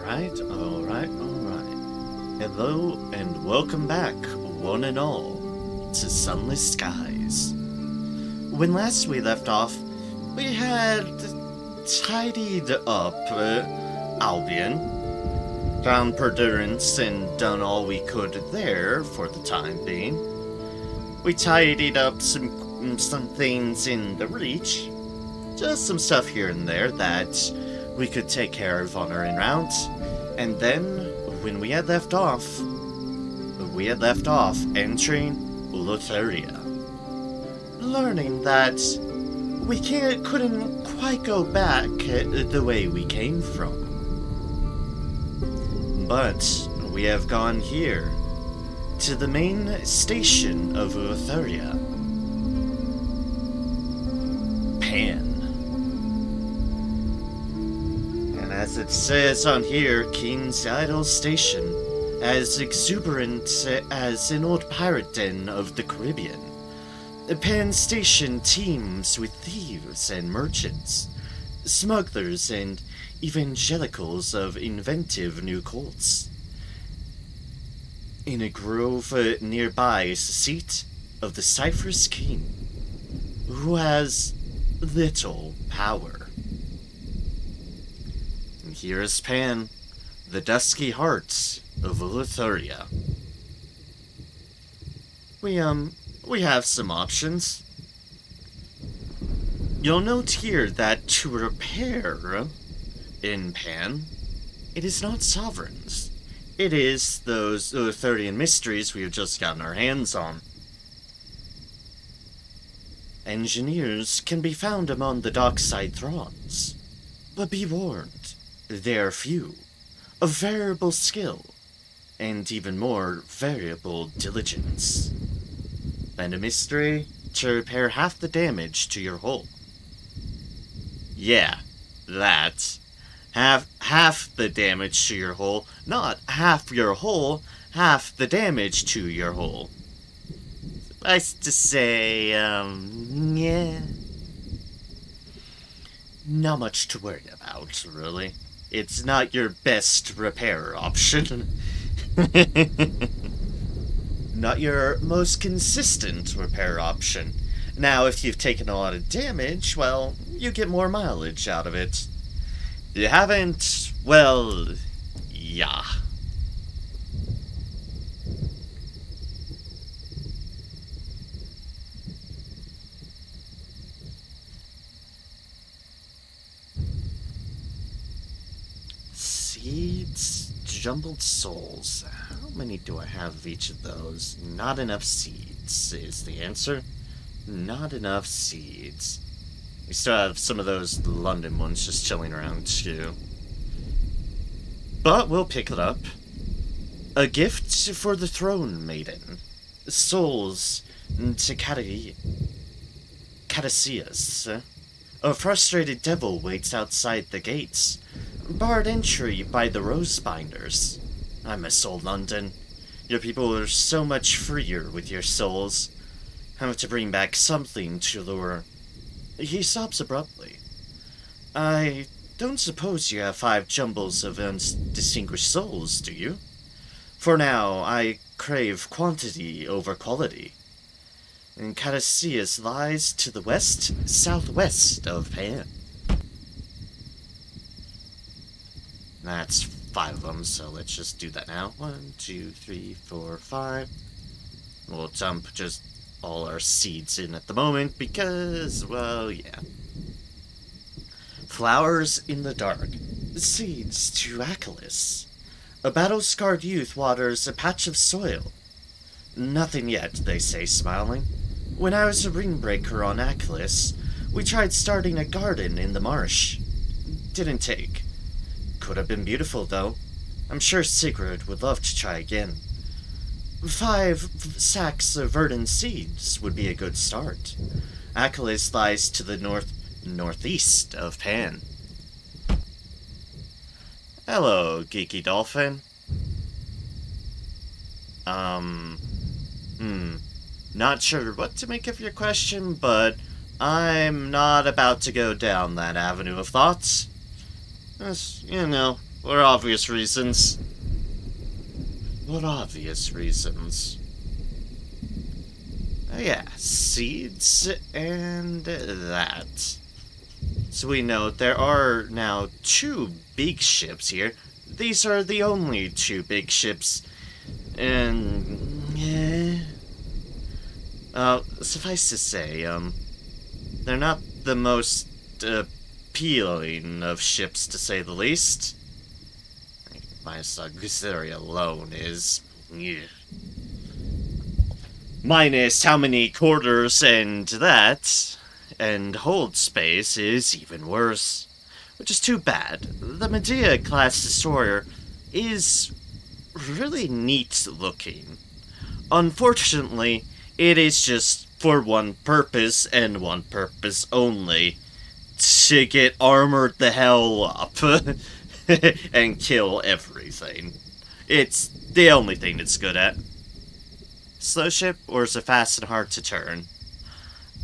Alright. Hello and welcome back, one and all, to Sunless Skies. When last we left off, we had tidied up Albion, found Perdurance, and done all we could there for the time being. We tidied up some things in the Reach, just some stuff here and there that we could take care of on our en route, and then, when we had left off entering Eleutheria, learning that we couldn't quite go back the way we came from. But we have gone here, to the main station of Eleutheria, Pan. As it says on here, King's Idle Station, as exuberant as an old pirate den of the Caribbean. Pan Station teems with thieves and merchants, smugglers and evangelicals of inventive new cults. In a grove nearby is the seat of the Cypress King, who has little power. Here is Pan, the dusky heart of Eleutheria. We have some options. You'll note here that to repair in Pan, it is not sovereigns. It is those Eleutherian mysteries we have just gotten our hands on. Engineers can be found among the dockside throngs, but be warned. They are few, of variable skill, and even more variable diligence. And a mystery to repair half the damage to your hull. Yeah, that. Half the damage to your hull, not half your hull, half the damage to your hull. Suffice to say, yeah. Not much to worry about, really. It's not your best repair option. Not your most consistent repair option. Now, if you've taken a lot of damage, well, you get more mileage out of it. If you haven't, well, yeah. Seeds, jumbled souls. How many do I have of each of those? Not enough seeds is the answer. Not enough seeds. We still have some of those London ones just chilling around too. But we'll pick it up. A gift for the throne maiden. Souls to Caduceus. A frustrated devil waits outside the gates. Barred entry by the Rosebinders. I miss old London. Your people are so much freer with your souls. Have to bring back something to lure. He stops abruptly. I don't suppose you have 5 jumbles of undistinguished souls, do you? For now, I crave quantity over quality. And Caduceus lies to the southwest of Pan. That's 5 of them, so let's just do that now. 1, 2, 3, 4, 5. We'll dump just all our seeds in at the moment because, well, yeah. Flowers in the dark. Seeds to Achilles. A battle-scarred youth waters a patch of soil. Nothing yet, they say, smiling. When I was a ring-breaker on Achilles, we tried starting a garden in the marsh. Didn't take. Could have been beautiful, though. I'm sure Sigrid would love to try again. 5 sacks of verdant seeds would be a good start. Achilles lies to the northeast of Pan. Hello, Geeky Dolphin. Not sure what to make of your question, but I'm not about to go down that avenue of thoughts. As, you know, For obvious reasons. What obvious reasons? Oh yeah, seeds and that. So we know there are now 2 big ships here. These are the only 2 big ships. And... yeah... suffice to say, they're not the most appealing of ships, to say the least. Minus Eleutheria alone is... yeah. Minus how many quarters and that, and hold space is even worse. Which is too bad. The Medea-class destroyer is really neat looking. Unfortunately, it is just for one purpose, and one purpose only. To get armored the hell up. And kill everything. It's the only thing it's good at. Slow ship, or is it fast and hard to turn?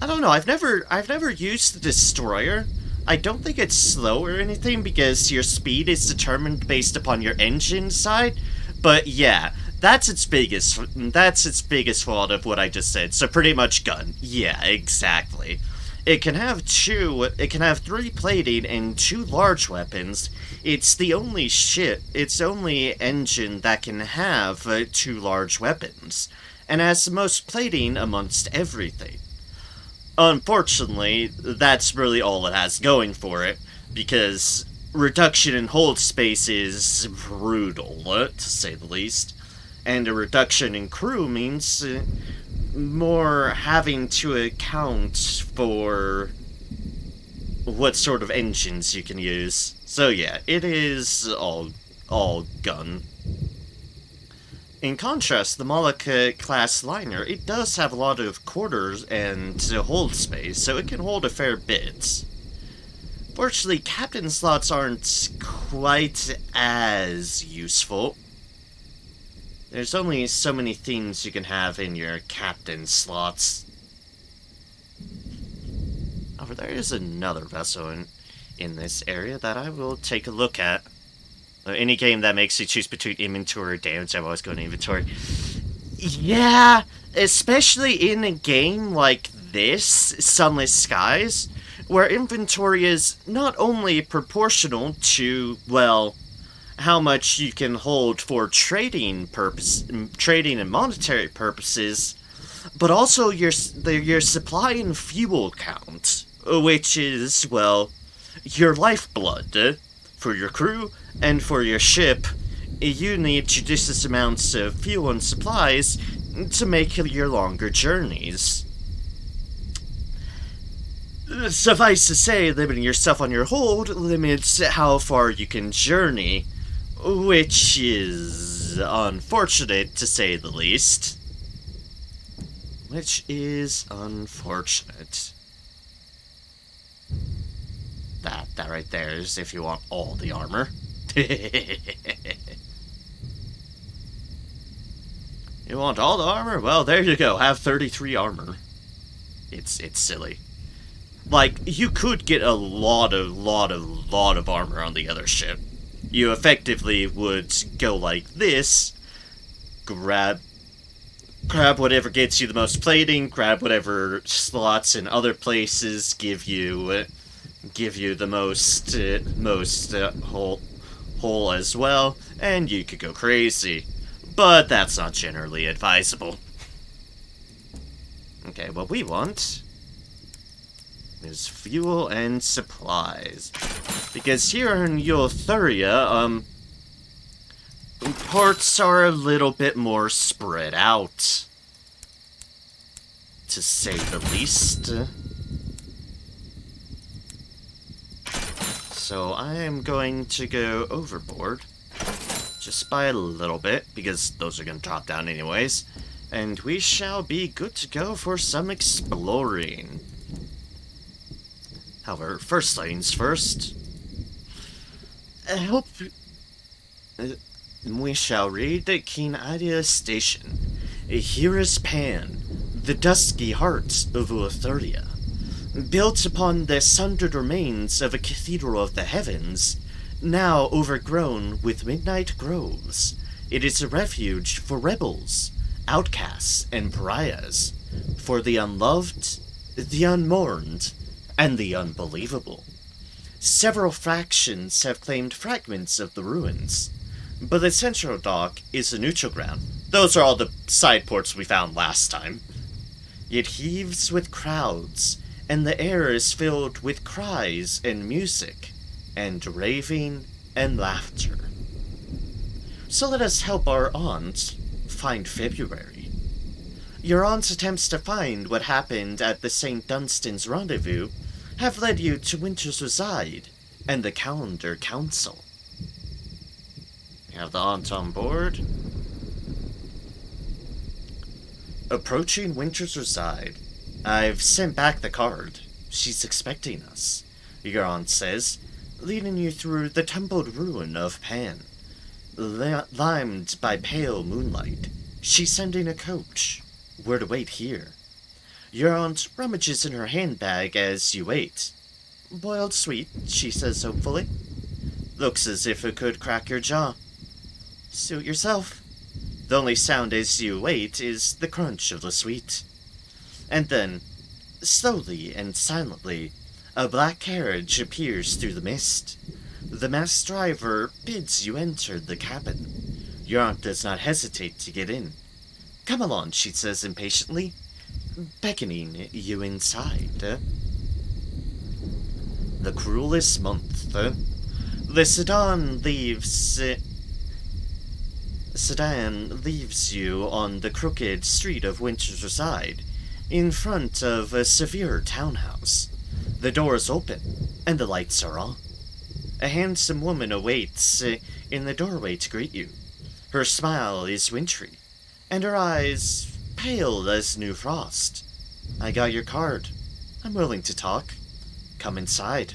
I don't know, I've never used the destroyer. I don't think it's slow or anything, because your speed is determined based upon your engine side. But yeah, that's its biggest fault of what I just said. So pretty much gun. Yeah, exactly. It can have 3 plating and 2 large weapons. It's the only engine that can have 2 large weapons, and has the most plating amongst everything. Unfortunately, that's really all it has going for it, because reduction in hold space is brutal, to say the least, and a reduction in crew means more having to account for what sort of engines you can use. So yeah, it is all gun. In contrast, the Malika-class liner, it does have a lot of quarters and hold space, so it can hold a fair bit. Fortunately, captain slots aren't quite as useful. There's only so many things you can have in your captain slots. However, there is another vessel in this area that I will take a look at. Any game that makes you choose between inventory or damage, I'm always going to inventory. Yeah, especially in a game like this, Sunless Skies, where inventory is not only proportional to, well, how much you can hold for trading and monetary purposes, but also your supply and fuel count, which is, well, your lifeblood. For your crew and for your ship, you need judicious amounts of fuel and supplies to make your longer journeys. Suffice to say, limiting yourself on your hold limits how far you can journey, which is unfortunate, to say the least. Which is unfortunate. That right there is if you want all the armor. You want all the armor? Well, there you go. Have 33 armor. It's silly. Like, you could get a lot of armor on the other ship. You effectively would go like this, grab whatever gets you the most plating, grab whatever slots in other places give you the most hole as well, and you could go crazy. But that's not generally advisable. Okay, what we want is fuel and supplies. Because here in Eleutheria, ports are a little bit more spread out, to say the least. So I am going to go overboard, just by a little bit, because those are going to drop down anyways, and we shall be good to go for some exploring. However, first things first, I hope we shall read the King Idea Station. Here is Pan, the dusky heart of Eleutheria. Built upon the sundered remains of a cathedral of the heavens, Now overgrown with midnight groves, it is a refuge for rebels, outcasts, and pariahs, for the unloved, the unmourned, and the unbelievable. Several factions have claimed fragments of the ruins, but the central dock is a neutral ground. Those are all the side ports we found last time. It heaves with crowds, and the air is filled with cries and music, and raving and laughter. So let us help our aunt find February. Your aunt's attempts to find what happened at the St. Dunstan's rendezvous have led you to Winter's Reside and the Calendar Council. Have the aunt on board? Approaching Winter's Reside, I've sent back the card. She's expecting us, your aunt says, leading you through the tumbled ruin of Pan. Limed by pale moonlight, she's sending a coach. We're to wait here. Your aunt rummages in her handbag as you wait. Boiled sweet, she says hopefully. Looks as if it could crack your jaw. Suit yourself. The only sound as you wait is the crunch of the sweet. And then, slowly and silently, a black carriage appears through the mist. The masked driver bids you enter the cabin. Your aunt does not hesitate to get in. Come along, she says impatiently, beckoning you inside. The cruelest month. The sedan leaves you on the crooked street of Winter's Reside, in front of a severe townhouse. The doors open, and the lights are on. A handsome woman awaits in the doorway to greet you. Her smile is wintry, and her eyes pale as new frost. I got your card. I'm willing to talk. Come inside.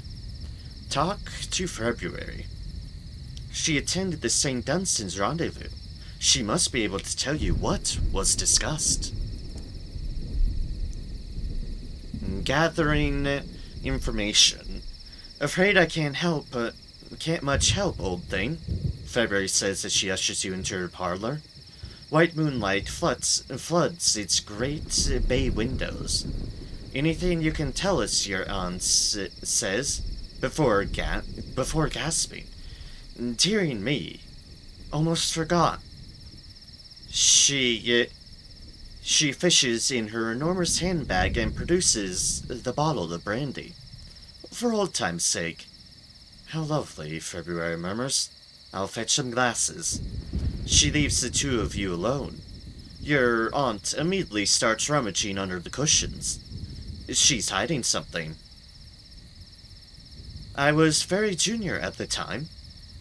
Talk to February. She attended the St. Dunstan's rendezvous. She must be able to tell you what was discussed. Gathering information. Afraid I can't much help, old thing, February says as she ushers you into her parlor. White moonlight floods its great bay windows. Anything you can tell us, your aunt says, before gasping. Dearing me, almost forgot. She fishes in her enormous handbag and produces the bottle of brandy. For old time's sake. How lovely, February murmurs. I'll fetch some glasses. She leaves the two of you alone. Your aunt immediately starts rummaging under the cushions. She's hiding something. I was very junior at the time.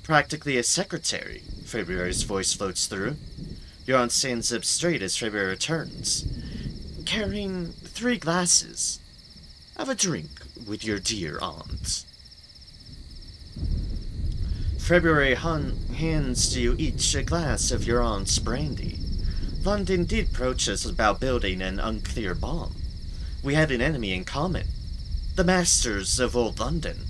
Practically a secretary, February's voice floats through. Your aunt stands up straight as February returns, carrying 3 glasses. Have a drink with your dear aunt. February hands you each a glass of your aunt's brandy. London did approach us about building an unclear bomb. We had an enemy in common, the masters of old London.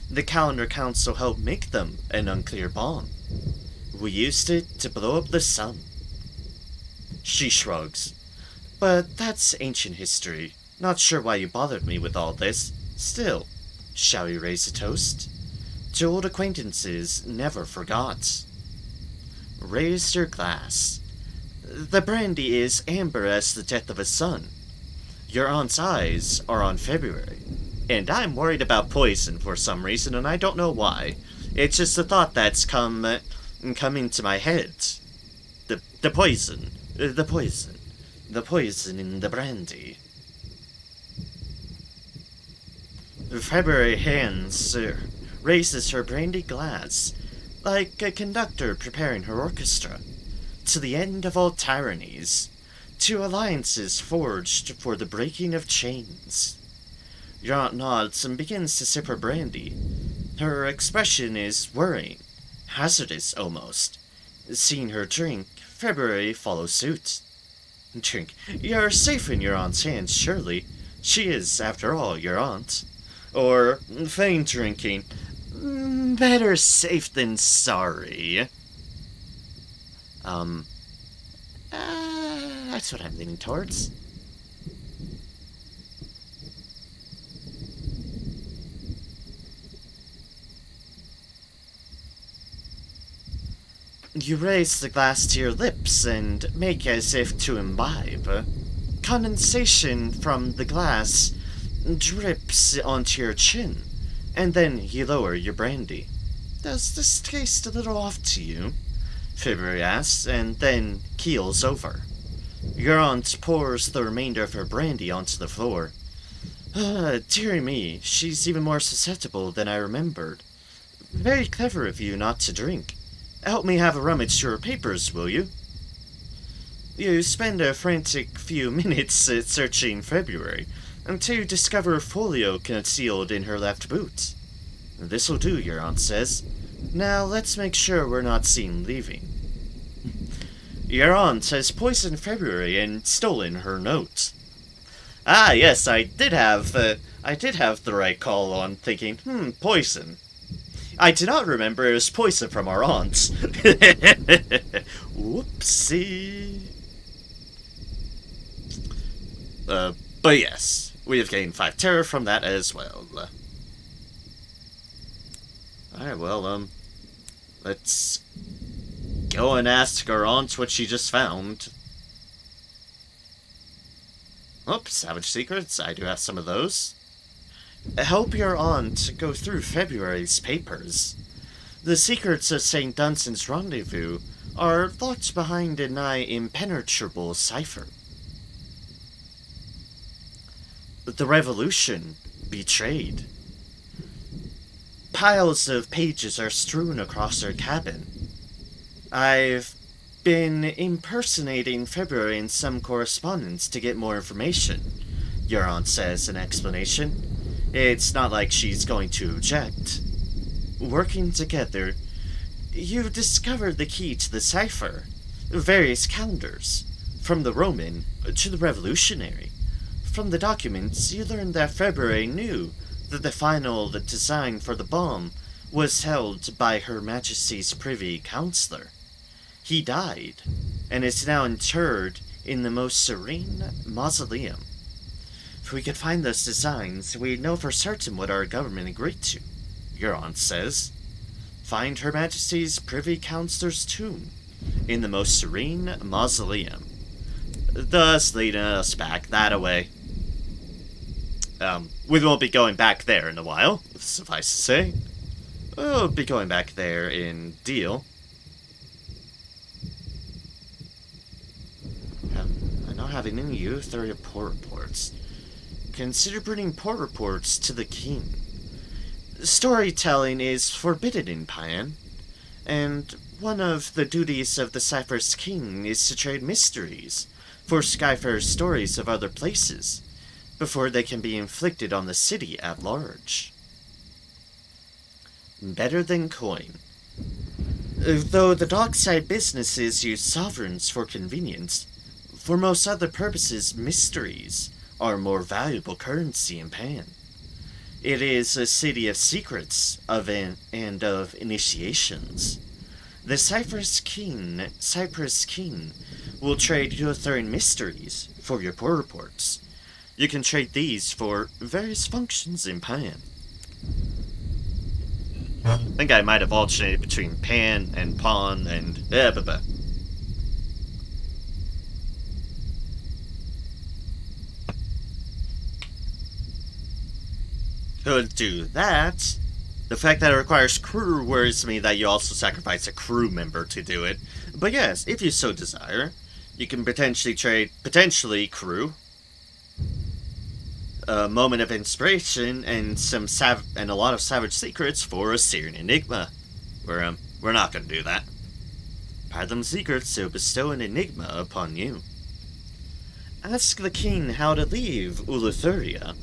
The Calendar Council helped make them an unclear bomb. We used it to blow up the sun. She shrugs. But that's ancient history. Not sure why you bothered me with all this. Still, shall we raise a toast? To old acquaintances never forgot. Raise your glass. The brandy is amber as the death of a son. Your aunt's eyes are on February. And I'm worried about poison for some reason, and I don't know why. It's just a thought that's come into my head. The poison. The poison. The poison in the brandy. February raises her brandy glass, like a conductor preparing her orchestra, to the end of all tyrannies, to alliances forged for the breaking of chains. Your aunt nods and begins to sip her brandy. Her expression is worrying, hazardous almost. Seeing her drink, February follows suit. Drink. You're safe in your aunt's hands, surely. She is, after all, your aunt. Or feign drinking. Better safe than sorry. That's what I'm leaning towards. You raise the glass to your lips and make as if to imbibe. Condensation from the glass drips onto your chin, and then you lower your brandy. Does this taste a little off to you? February asks, and then keels over. Your aunt pours the remainder of her brandy onto the floor. Dearie me, she's even more susceptible than I remembered. Very clever of you not to drink. Help me have a rummage through her papers, will you? You spend a frantic few minutes searching February, until you discover a folio concealed in her left boot. This'll do, your aunt says. Now let's make sure we're not seen leaving. Your aunt has poisoned February and stolen her note. Ah, yes, I did have the right call on thinking, poison. I do not remember it was poison from our aunt. Whoopsie. But yes, we have gained 5 terror from that as well. Alright, well, let's go and ask our aunt what she just found. Oops, Savage Secrets, I do have some of those. Help your aunt go through February's papers. The secrets of St. Dunstan's rendezvous are locked behind a nigh impenetrable cipher. The revolution betrayed. Piles of pages are strewn across her cabin. I've been impersonating February in some correspondence to get more information, your aunt says in explanation. It's not like she's going to object. Working together, you discovered the key to the cipher. Various calendars, from the Roman to the Revolutionary. From the documents, you learned that February knew that the final design for the bomb was held by Her Majesty's Privy Councillor. He died, and is now interred in the most serene mausoleum. If we could find those designs, we'd know for certain what our government agreed to, your aunt says. Find Her Majesty's Privy Councillor's tomb in the most serene mausoleum. Thus leading us back that way. We won't be going back there in a while, suffice to say. We'll be going back there in Deal. I'm not having any Eleutheria port reports. Consider bringing port reports to the king. Storytelling is forbidden in Payan, and one of the duties of the Cypher's king is to trade mysteries for Skyfarer's stories of other places, before they can be inflicted on the city at large. Better than coin. Though the dockside businesses use sovereigns for convenience, for most other purposes mysteries are more valuable currency in Pan. It is a city of secrets and of initiations. The Cyprus King will trade Eleutherian mysteries for your poor reports. You can trade these for various functions in Pan. I think I might have alternated between Pan and Pawn and Could do that. The fact that it requires crew worries me that you also sacrifice a crew member to do it. But yes, if you so desire, you can potentially trade crew, a moment of inspiration, and a lot of savage secrets for a Syrian enigma. We're not gonna do that. Pardon them secrets to bestow an enigma upon you. Ask the king how to leave Eleutheria.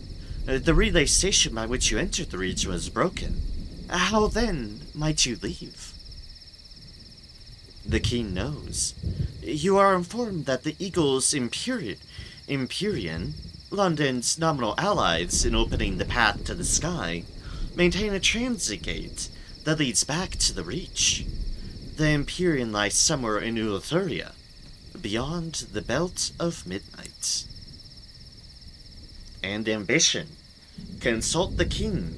The relay station by which you entered the region was broken. How then might you leave? The king knows. You are informed that the Eagles Empyrean, London's nominal allies in opening the path to the sky, maintain a transit gate that leads back to the Reach. The Empyrean lies somewhere in Eleutheria, beyond the Belt of Midnight. And ambition. Consult the king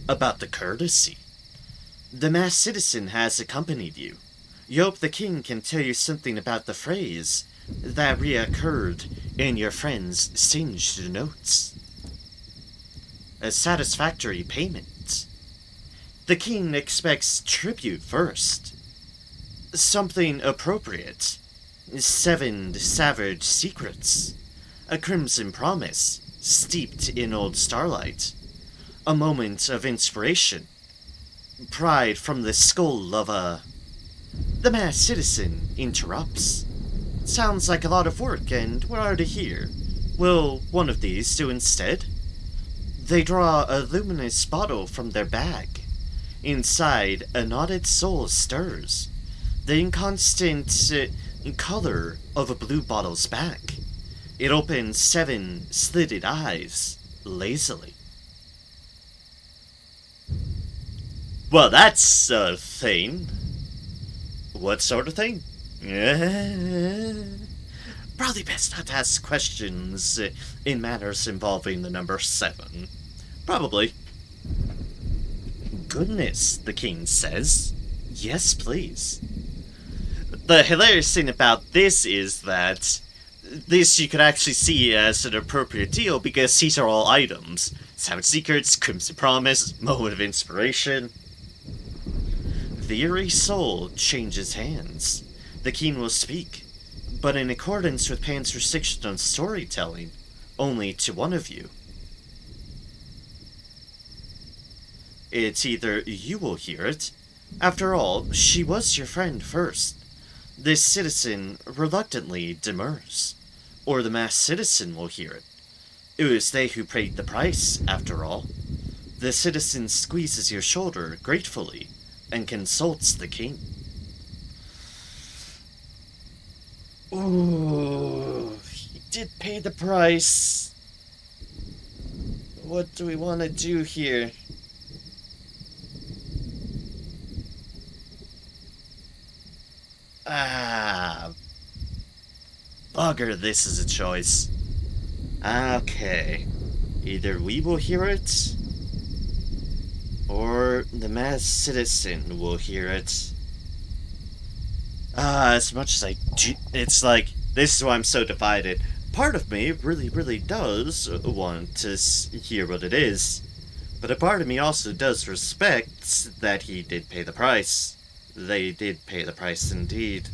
about the courtesy. The masked citizen has accompanied you. You hope the king can tell you something about the phrase that reoccurred in your friend's singed notes. A satisfactory payment. The king expects tribute first. Something appropriate. 7 savage secrets. A crimson promise, steeped in old starlight. A moment of inspiration. Pride from the skull of a... The masked citizen interrupts. Sounds like a lot of work, and we're already here. Will one of these do instead? They draw a luminous bottle from their bag. Inside, a knotted soul stirs. The inconstant color of a blue bottle's back. It opens 7 slitted eyes, lazily. Well, that's a thing. What sort of thing? Probably best not to ask questions in matters involving the number 7. Probably. Goodness, the king says. Yes, please. The hilarious thing about this is that this you could actually see as an appropriate deal because these are all items. Savage Secrets, Crimson Promise, Moment of Inspiration. The eerie soul changes hands. The king will speak, but in accordance with Pan's restriction on storytelling, only to one of you. It's either you will hear it. After all, she was your friend first. This citizen reluctantly demurs, or the masked citizen will hear it. It was they who paid the price, after all. The citizen squeezes your shoulder gratefully and consults the king. Ooh, he did pay the price. What do we want to do here? Bugger, this is a choice. Okay. Either we will hear it, or the masked citizen will hear it. As much as I do, it's like, this is why I'm so divided. Part of me really does want to hear what it is, but a part of me also does respect that he did pay the price. They did pay the price indeed.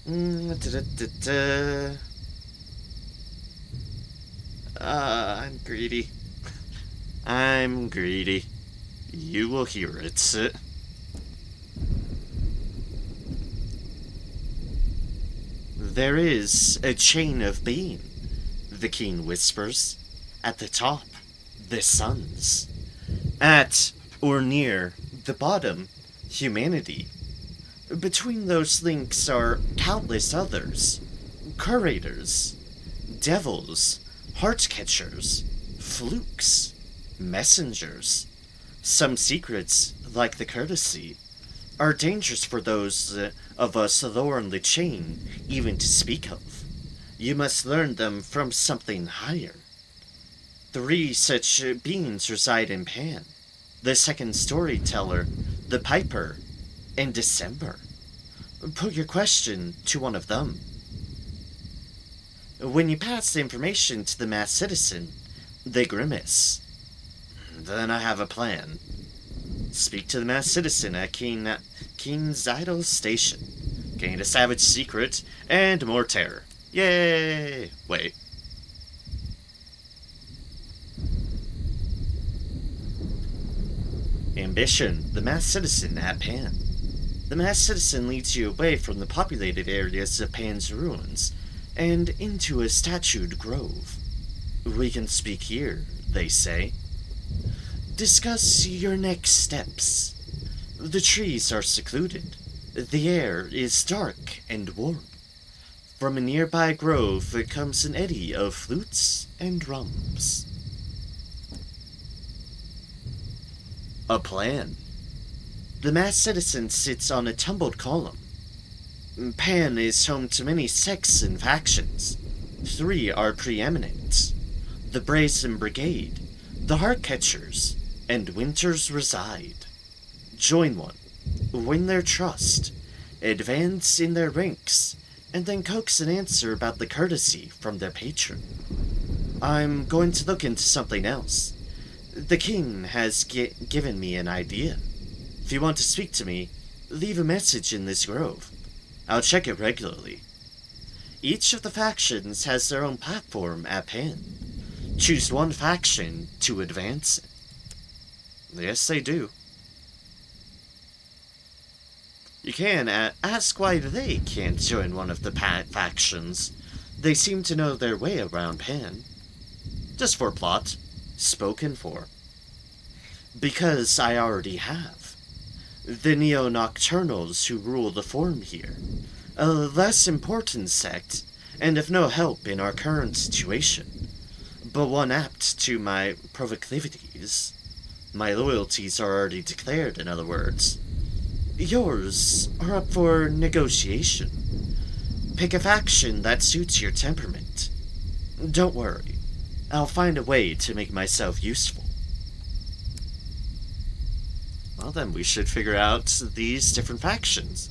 I'm greedy. I'm greedy. You will hear it. There is a chain of being, the king whispers. At the top, the suns. At, or near, the bottom, humanity. Between those links are countless others. Curators, devils, heart-catchers, flukes, messengers. Some secrets, like the courtesy, are dangerous for those of us lower in the chain even to speak of. You must learn them from something higher. 3 such beings reside in Pan. The second storyteller, the piper, and December. Put your question to one of them. When you pass the information to the masked citizen, they grimace. Then I have a plan. Speak to the masked citizen at King's Idol Station. Gain a savage secret and more terror. Yay! Wait. Ambition, the masked citizen at Pan. The masked citizen leads you away from the populated areas of Pan's ruins and into a statued grove. We can speak here, they say. Discuss your next steps. The trees are secluded. The air is dark and warm. From a nearby grove comes an eddy of flutes and drums. A plan, The mass citizen sits on a tumbled column. Pan is home to many sects and factions. 3 are preeminent: the Brazen Brigade, the Heartcatchers, and Winters reside. Join one, win their trust, advance in their ranks, and then coax an answer about the courtesy from their patron. I'm going to look into something else. The king has given me an idea. If you want to speak to me, leave a message in this grove. I'll check it regularly. Each of the factions has their own platform at Pan. Choose one faction to advance it. Yes, they do. You can ask why they can't join one of the factions. They seem to know their way around Pan. Just for plot. Spoken for. Because I already have. The Neo-Nocturnals who rule the Forum here. A less important sect, and of no help in our current situation. But one apt to my proclivities. My loyalties are already declared, in other words. Yours are up for negotiation. Pick a faction that suits your temperament. Don't worry, I'll find a way to make myself useful. Well then, we should figure out these different factions.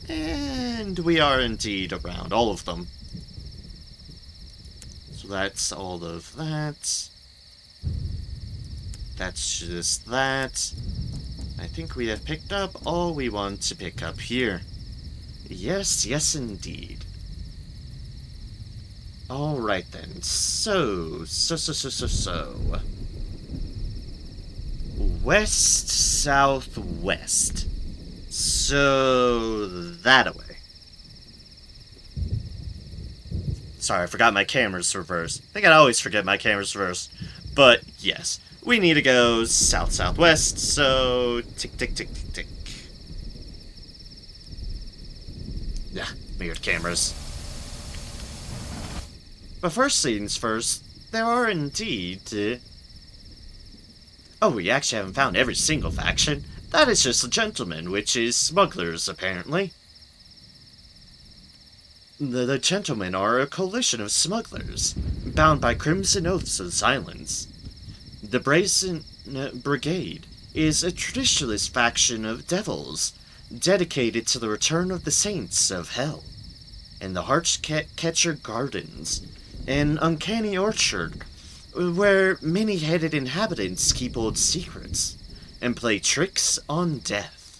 And we are indeed around all of them. So that's all of that. That's just that. I think we have picked up all we want to pick up here. Yes, yes indeed. Alright then, so. West, southwest. So, that-a-way. Sorry, I forgot my camera's reversed. I think I always forget my camera's reversed. But, yes. We need to go south-southwest, so tick, tick, tick, tick, tick. Yeah, weird cameras. But first things first, there are indeed... Oh, we actually haven't found every single faction. That is just the gentlemen, which is smugglers, apparently. The gentlemen are a coalition of smugglers, bound by crimson oaths of silence. The Brazen Brigade is a traditionalist faction of devils, dedicated to the return of the saints of hell. And the Heartcatcher Gardens, an uncanny orchard, where many-headed inhabitants keep old secrets, and play tricks on death.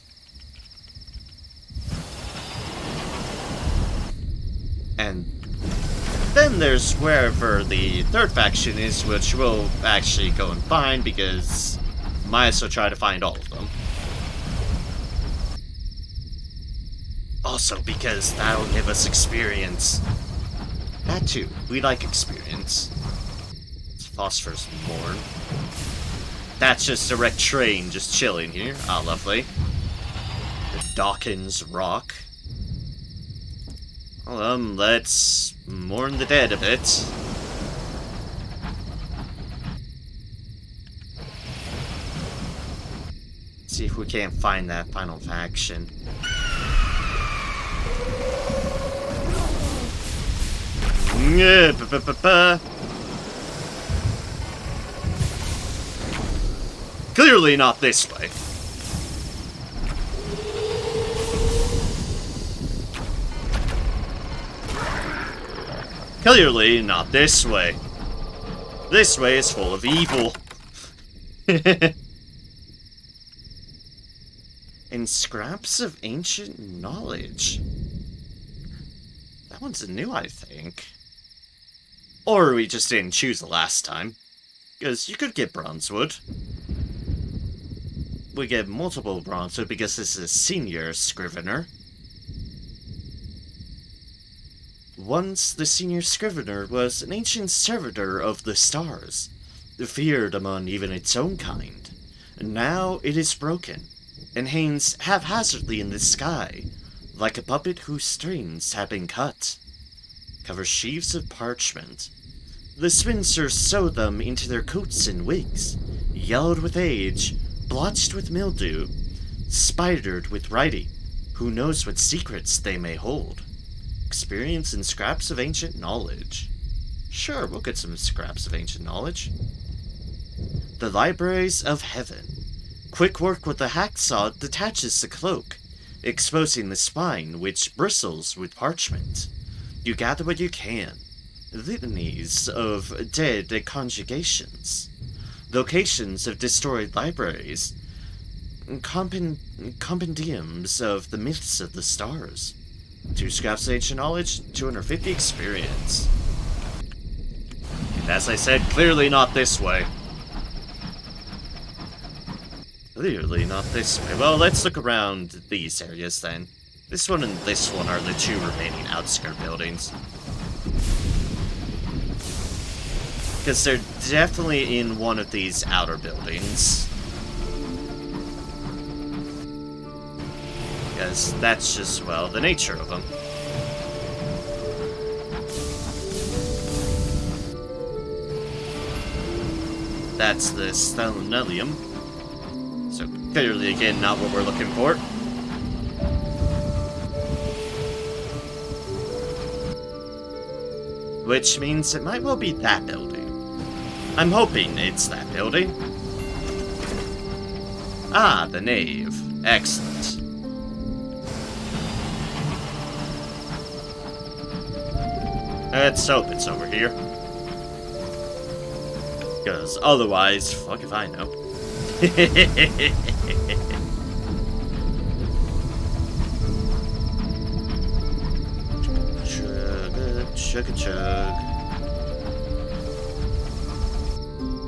And then there's wherever the third faction is, which we'll actually go and find, because might as well try to find all of them. Also because that'll give us experience. That too, we like experience. It's Phosphorus Morn. That's just a wrecked train just chilling here. Ah, lovely. The Dawkins Rock. Well, let's mourn the dead a bit. See if we can't find that final faction. Clearly not this way. Clearly not this way. This way is full of evil. And scraps of ancient knowledge. That one's new, I think. Or we just didn't choose the last time. Because you could get bronzewood. We get multiple bronzewood because this is a senior scrivener. Once the senior scrivener was an ancient servitor of the stars, feared among even its own kind. Now it is broken, and hangs haphazardly in the sky, like a puppet whose strings have been cut. Covers sheaves of parchment. The spinsters sew them into their coats and wigs, yellowed with age, blotched with mildew, spidered with writing. Who knows what secrets they may hold? Experience and scraps of ancient knowledge. Sure, we'll get some scraps of ancient knowledge. The Libraries of Heaven. Quick work with the hacksaw detaches the cloak, exposing the spine, which bristles with parchment. You gather what you can. Litanies of dead conjugations. Locations of destroyed libraries. Compendiums of the myths of the stars. 2 scraps of ancient knowledge, 250 experience. And as I said, clearly not this way. Clearly not this way. Well, let's look around these areas then. This one and this one are the 2 remaining outskirt buildings. Because they're definitely in one of these outer buildings. Because that's just, well, the nature of them. That's the stellanellium. So clearly, again, not what we're looking for. Which means it might well be that building. I'm hoping it's that building. Ah, the nave. Excellent. Let's hope it's over here. Because otherwise, fuck if I know. Chug, chug.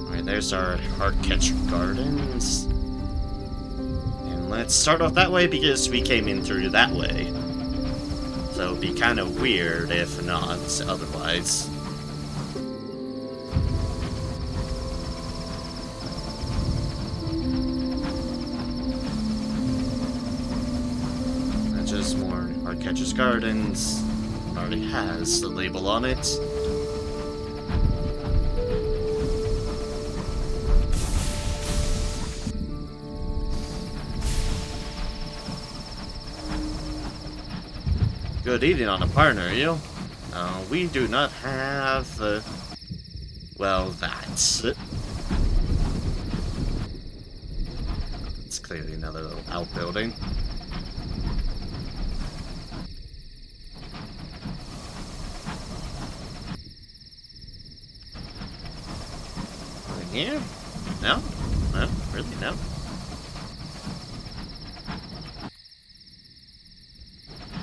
Alright, there's our Heartcatcher Gardens. And let's start off that way because we came in through that way. So it'd be kind of weird if not, otherwise. That's just more Heartcatcher's Gardens. Already has the label on it. Good eating on a partner, you. We do not have, well, that's it. It's clearly another little outbuilding. Here? No? No? Really, no?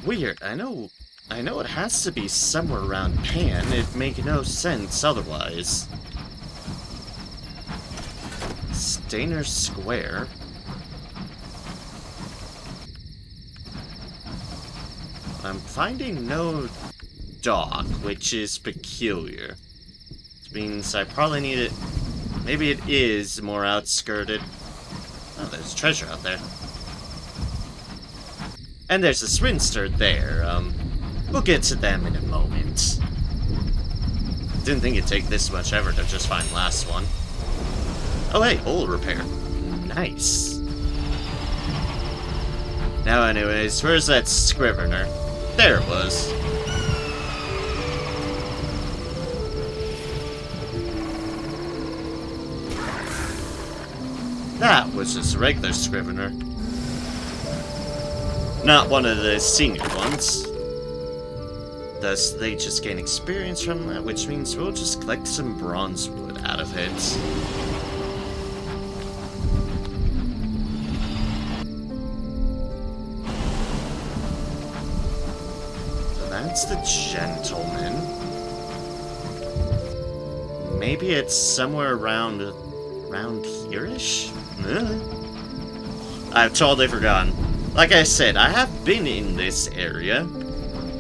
Weird. I know it has to be somewhere around Pan. It'd make no sense otherwise. Stainer Square. I'm finding no dock, which is peculiar. Which means I probably need it. Maybe it is more outskirted. Oh, there's treasure out there. And there's a sprinter there. We'll get to them in a moment. Didn't think it'd take this much effort to just find the last one. Oh, hey, hole repair. Nice. Now, anyways, where's that scrivener? There it was. That was just a regular scrivener. Not one of the senior ones. Thus, they just gain experience from that, which means we'll just collect some bronze wood out of it. So that's the gentleman. Maybe it's somewhere around here-ish? I've totally forgotten. Like I said, I have been in this area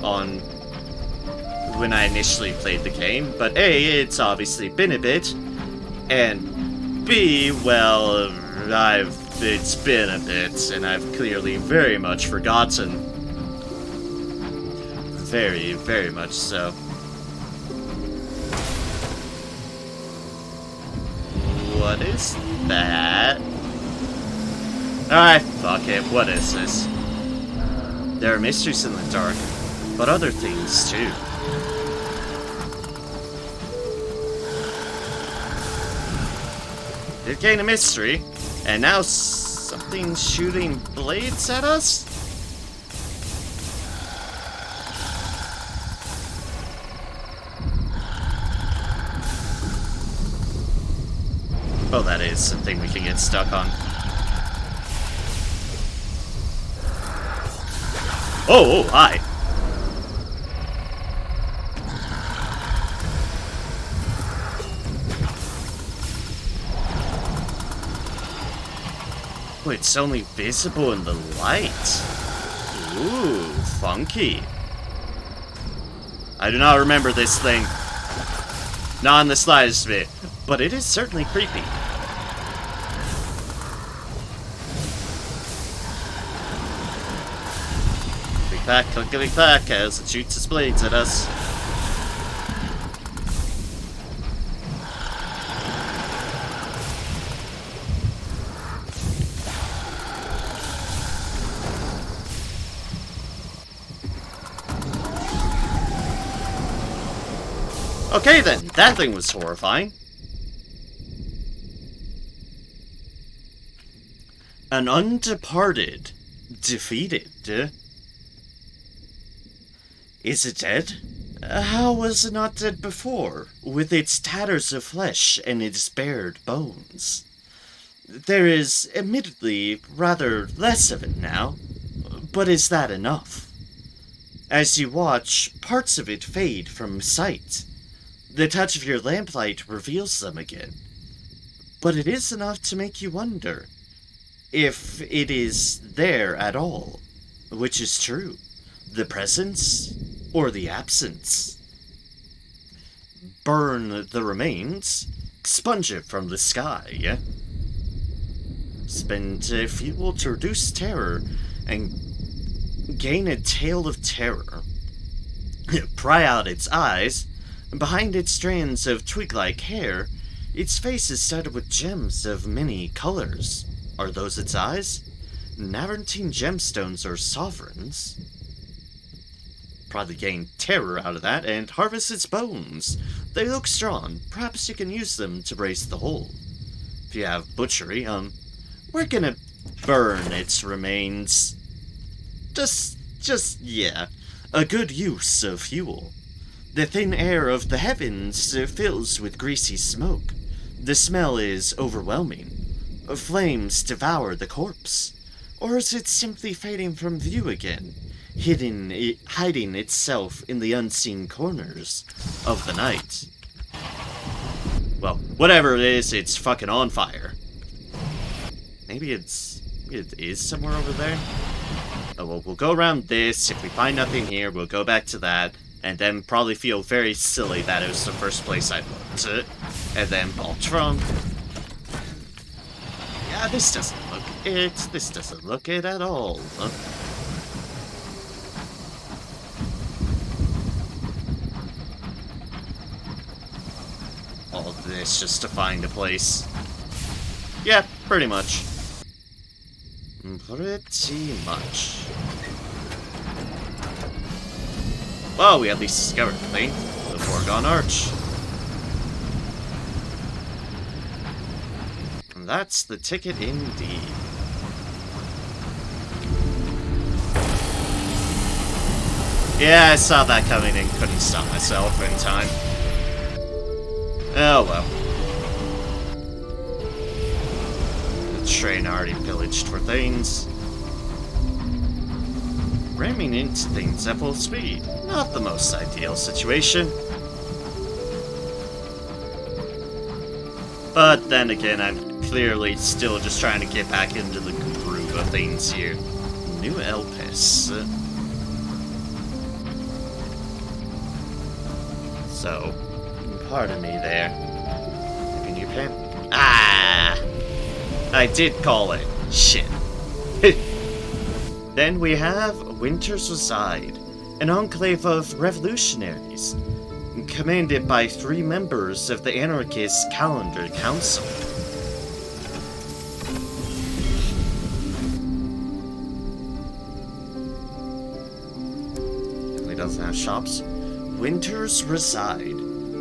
on when I initially played the game, but A, it's obviously been a bit, and B, well, it's been a bit, and I've clearly very much forgotten. Very, very much so. What is that? Alright, fuck it. What is this? There are mysteries in the dark, but other things too. They've gained a mystery, and now something's shooting blades at us? Oh, that is something we can get stuck on. Oh, hi. Oh, it's only visible in the light. Ooh, funky. I do not remember this thing. Not in the slightest bit, but it is certainly creepy. Click back as it shoots its blades at us. Okay then, that thing was horrifying. An undeparted, defeated. Is it dead? How was it not dead before, with its tatters of flesh and its bared bones? There is, admittedly, rather less of it now, but is that enough? As you watch, parts of it fade from sight. The touch of your lamplight reveals them again. But it is enough to make you wonder if it is there at all. Which is true, the presence or the absence. Burn the remains, expunge it from the sky. Spend fuel to reduce terror and gain a tale of terror. Pry out its eyes. Behind its strands of twig-like hair, its face is studded with gems of many colors. Are those its eyes? Naventine gemstones or sovereigns? Probably gain terror out of that and harvest its bones. They look strong. Perhaps you can use them to brace the hole. If you have butchery, we're gonna burn its remains. Yeah. A good use of fuel. The thin air of the heavens fills with greasy smoke. The smell is overwhelming. Flames devour the corpse. Or is it simply fading from view again, hiding itself in the unseen corners of the night? Well, whatever it is, it's fucking on fire. Maybe it is somewhere over there? Oh, well, we'll go around this. If we find nothing here, we'll go back to that. And then probably feel very silly that it was the first place I looked. And then bolt from. Yeah, this doesn't look it. This doesn't look it at all. All this just to find a place. Yeah, pretty much. Pretty much. Well, we at least discovered the thing. The foregone arch. And that's the ticket indeed. Yeah, I saw that coming and couldn't stop myself in time. Oh well. The train already pillaged for things. Ramming into things at full speed. Not the most ideal situation. But then again, I'm clearly still just trying to get back into the groove of things here. New Elpis. So, pardon me there. Maybe new pen? Ah! I did call it. Shit. Then we have Winter's Reside, an enclave of revolutionaries, commanded by 3 members of the anarchist Calendar Council. doesn't have shops. Winters reside.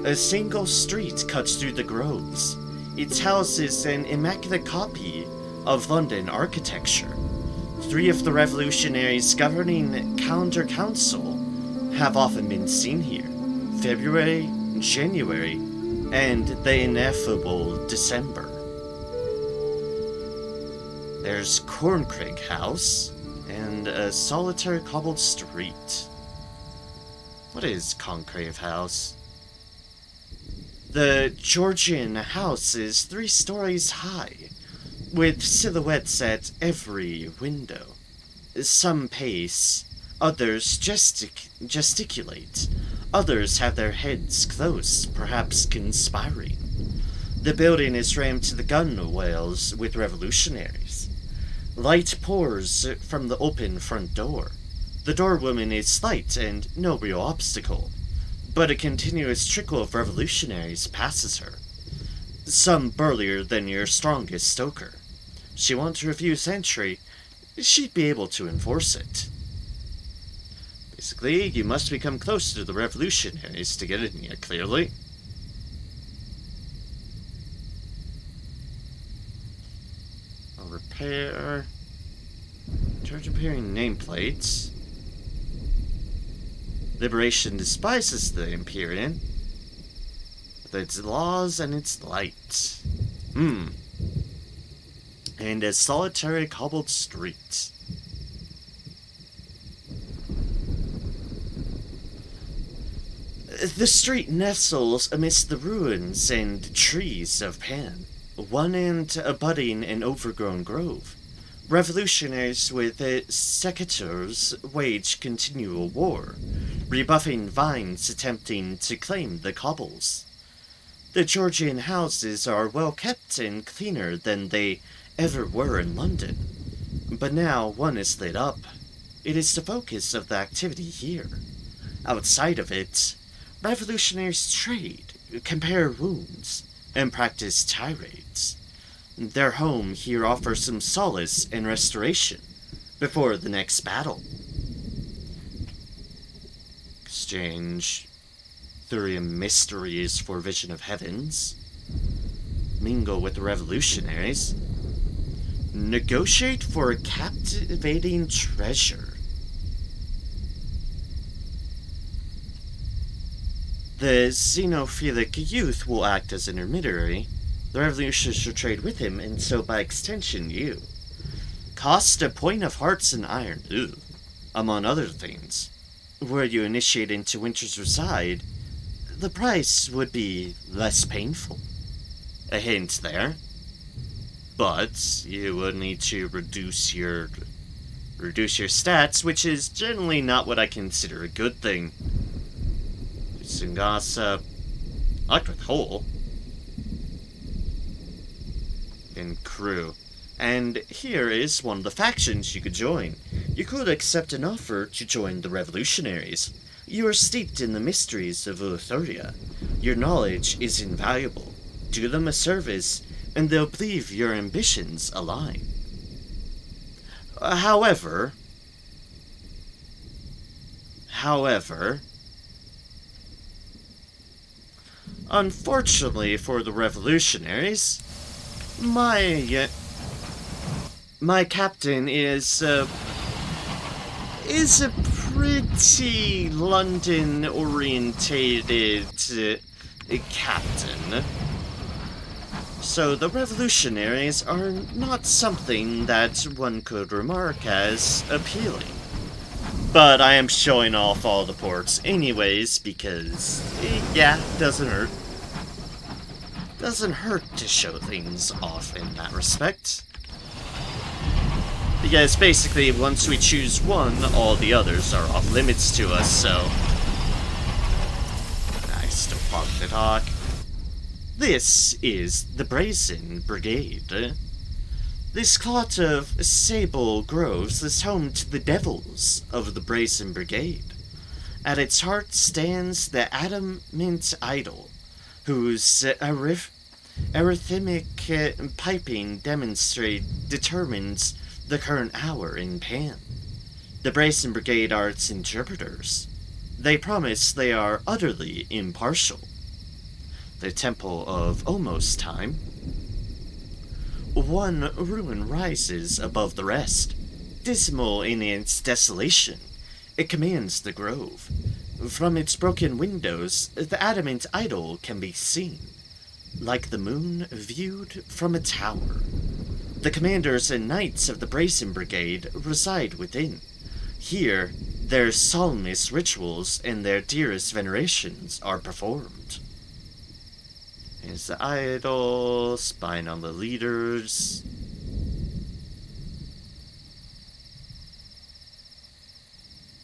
A single street cuts through the groves. Its house is an immaculate copy of London architecture. 3 of the revolutionaries governing Calendar Council have often been seen here. February, January, and the ineffable December. There's Corncrake House and a solitary cobbled street. What is Concrave House? The Georgian house is 3 stories high, with silhouettes at every window. Some pace, others gesticulate, others have their heads close, perhaps conspiring. The building is rammed to the gunwales with revolutionaries. Light pours from the open front door. The doorwoman is slight and no real obstacle, but a continuous trickle of revolutionaries passes her. Some burlier than your strongest stoker. She wants to refuse entry, she'd be able to enforce it. Basically, you must become close to the revolutionaries to get in here, clearly. I'll repair... Charge repairing nameplates. Liberation despises the Empyrean, with its laws and its light. And a solitary cobbled street. The street nestles amidst the ruins and trees of Pan, one end abutting an overgrown grove. Revolutionaries with secateurs wage continual war, rebuffing vines attempting to claim the cobbles. The Georgian houses are well kept and cleaner than they ever were in London, but now one is lit up. It is the focus of the activity here. Outside of it, revolutionaries trade, compare wounds, and practice tirades. Their home here offers some solace and restoration before the next battle. Exchange Eleutheria mysteries for vision of heavens. Mingle with the revolutionaries. Negotiate for a captivating treasure. The xenophilic youth will act as intermediary. The revolutionaries should trade with him, and so by extension you. Cost a point of hearts and iron, among other things. Were you initiate into Winter's Reside, the price would be less painful. A hint there. But you would need to reduce your stats, which is generally not what I consider a good thing. Some gossip. Locked with hole. And crew. And here is one of the factions you could join. You could accept an offer to join the revolutionaries. You are steeped in the mysteries of Eleutheria. Your knowledge is invaluable. Do them a service, and they'll believe your ambitions align. However, unfortunately for the revolutionaries, my captain is a pretty London-orientated captain. So the revolutionaries are not something that one could remark as appealing. But I am showing off all the ports anyways because, yeah, doesn't hurt. Doesn't hurt to show things off in that respect. Because basically, once we choose one, all the others are off limits to us, so... I still talk the talk. This is the Brazen Brigade. This clot of sable groves is home to the devils of the Brazen Brigade. At its heart stands the adamant idol, whose arrhythmic piping determines the current hour in Pan. The Brazen Brigade are its interpreters. They promise they are utterly impartial. The Temple of Almost Time. One ruin rises above the rest, dismal in its desolation. It commands the grove. From its broken windows, the adamant idol can be seen, like the moon viewed from a tower. The commanders and knights of the Brazen Brigade reside within. Here, their solemnest rituals and their dearest venerations are performed. Here's the idol, spying on the leaders.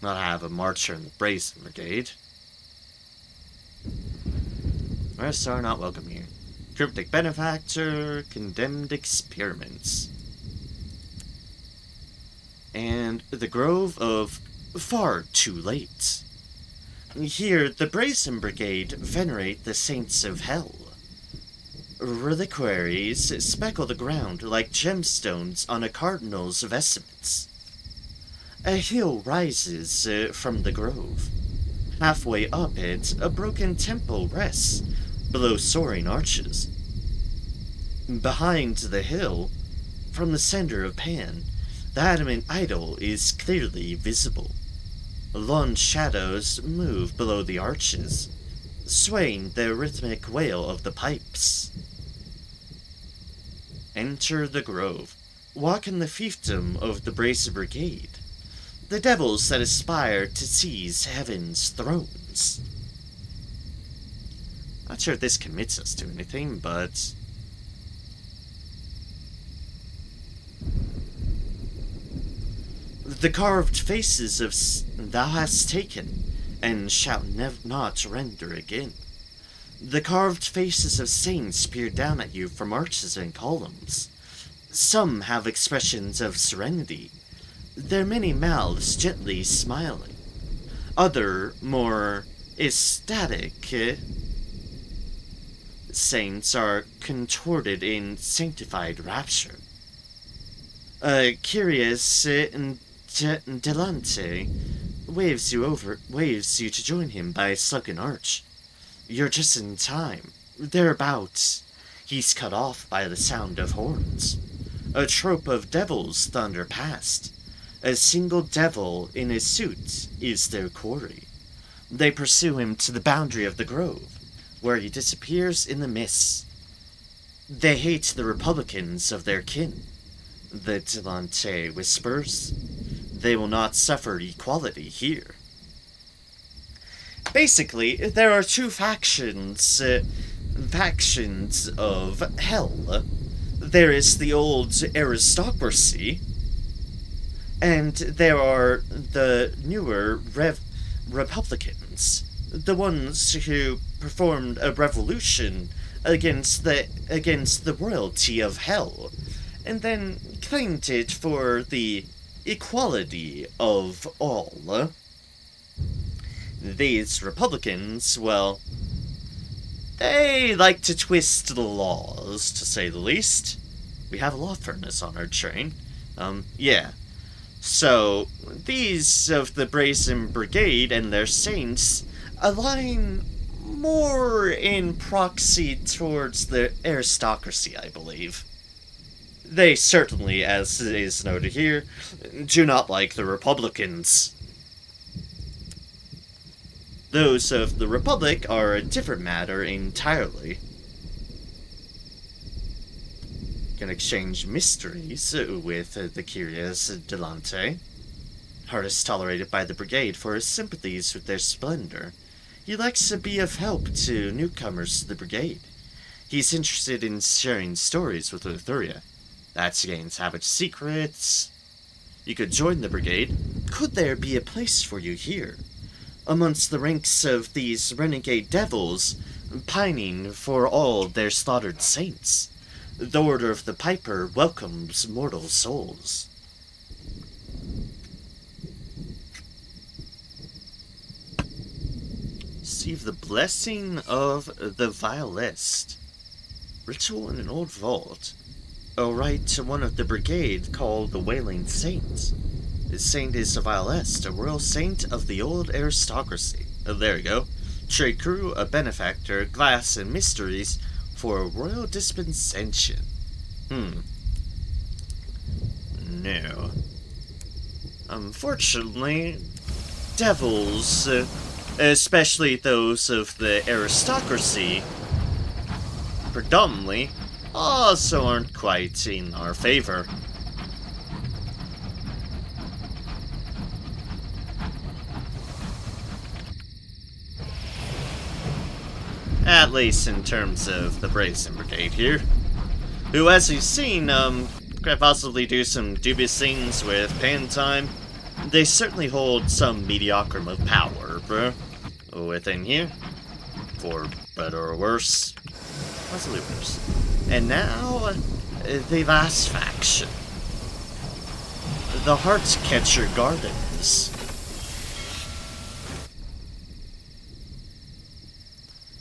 Not have a marcher in the Brazen Brigade. Rest are not welcome here. Cryptic benefactor, condemned experiments. And the Grove of Far Too Late. Here, the Brazen Brigade venerate the saints of hell. Reliquaries speckle the ground like gemstones on a cardinal's vestments. A hill rises from the grove. Halfway up it, a broken temple rests, below soaring arches. Behind the hill, from the center of Pan, the adamant idol is clearly visible. Long shadows move below the arches, swaying the rhythmic wail of the pipes. Enter the grove. Walk in the fiefdom of the Brazen Brigade, the devils that aspire to seize heaven's thrones. Not sure if this commits us to anything, but the carved faces of thou hast taken, and shalt not render again. The carved faces of saints peer down at you from arches and columns. Some have expressions of serenity, their many mouths gently smiling. Other, more ecstatic saints are contorted in sanctified rapture. Curious Delante waves you to join him by a sunken arch. You're just in time. Thereabouts, he's cut off by the sound of horns. A troop of devils thunder past. A single devil in a suit is their quarry. They pursue him to the boundary of the grove, where he disappears in the mists. They hate the Republicans of their kin, the Delante whispers. They will not suffer equality here. Basically, there are two factions of hell. There is the old aristocracy, and there are the newer Republicans, the ones who performed a revolution against the royalty of hell, and then claimed it for the equality of all. These Republicans, well, they like to twist the laws, to say the least. We have a law furnace on our train. Yeah. So, these of the Brazen Brigade and their saints align more in proxy towards the aristocracy, I believe. They certainly, as is noted here, do not like the Republicans. Those of the Republic are a different matter entirely. Can exchange mysteries with the Curious Delante. Hardest tolerated by the Brigade for his sympathies with their splendor. He likes to be of help to newcomers to the Brigade. He's interested in sharing stories with Eleutheria. That's to gain savage secrets. You could join the Brigade. Could there be a place for you here? Amongst the ranks of these renegade devils, pining for all their slaughtered saints. The Order of the Piper welcomes mortal souls. Receive the blessing of the violist. Ritual in an old vault. A rite to one of the Brigade called the Wailing Saint. Saint Isabel Est, a royal saint of the old aristocracy. There you go. Trade crew, a benefactor, glass, and mysteries for a royal dispensation. No. Unfortunately, devils, especially those of the aristocracy, predominantly, also aren't quite in our favor. At least in terms of the Brazen Brigade here. Who, as you've seen, could possibly do some dubious things with pan time. They certainly hold some mediocre of power, bro. Within here. For better or worse. Possibly worse. And now, the last faction. The Heartcatcher Gardens.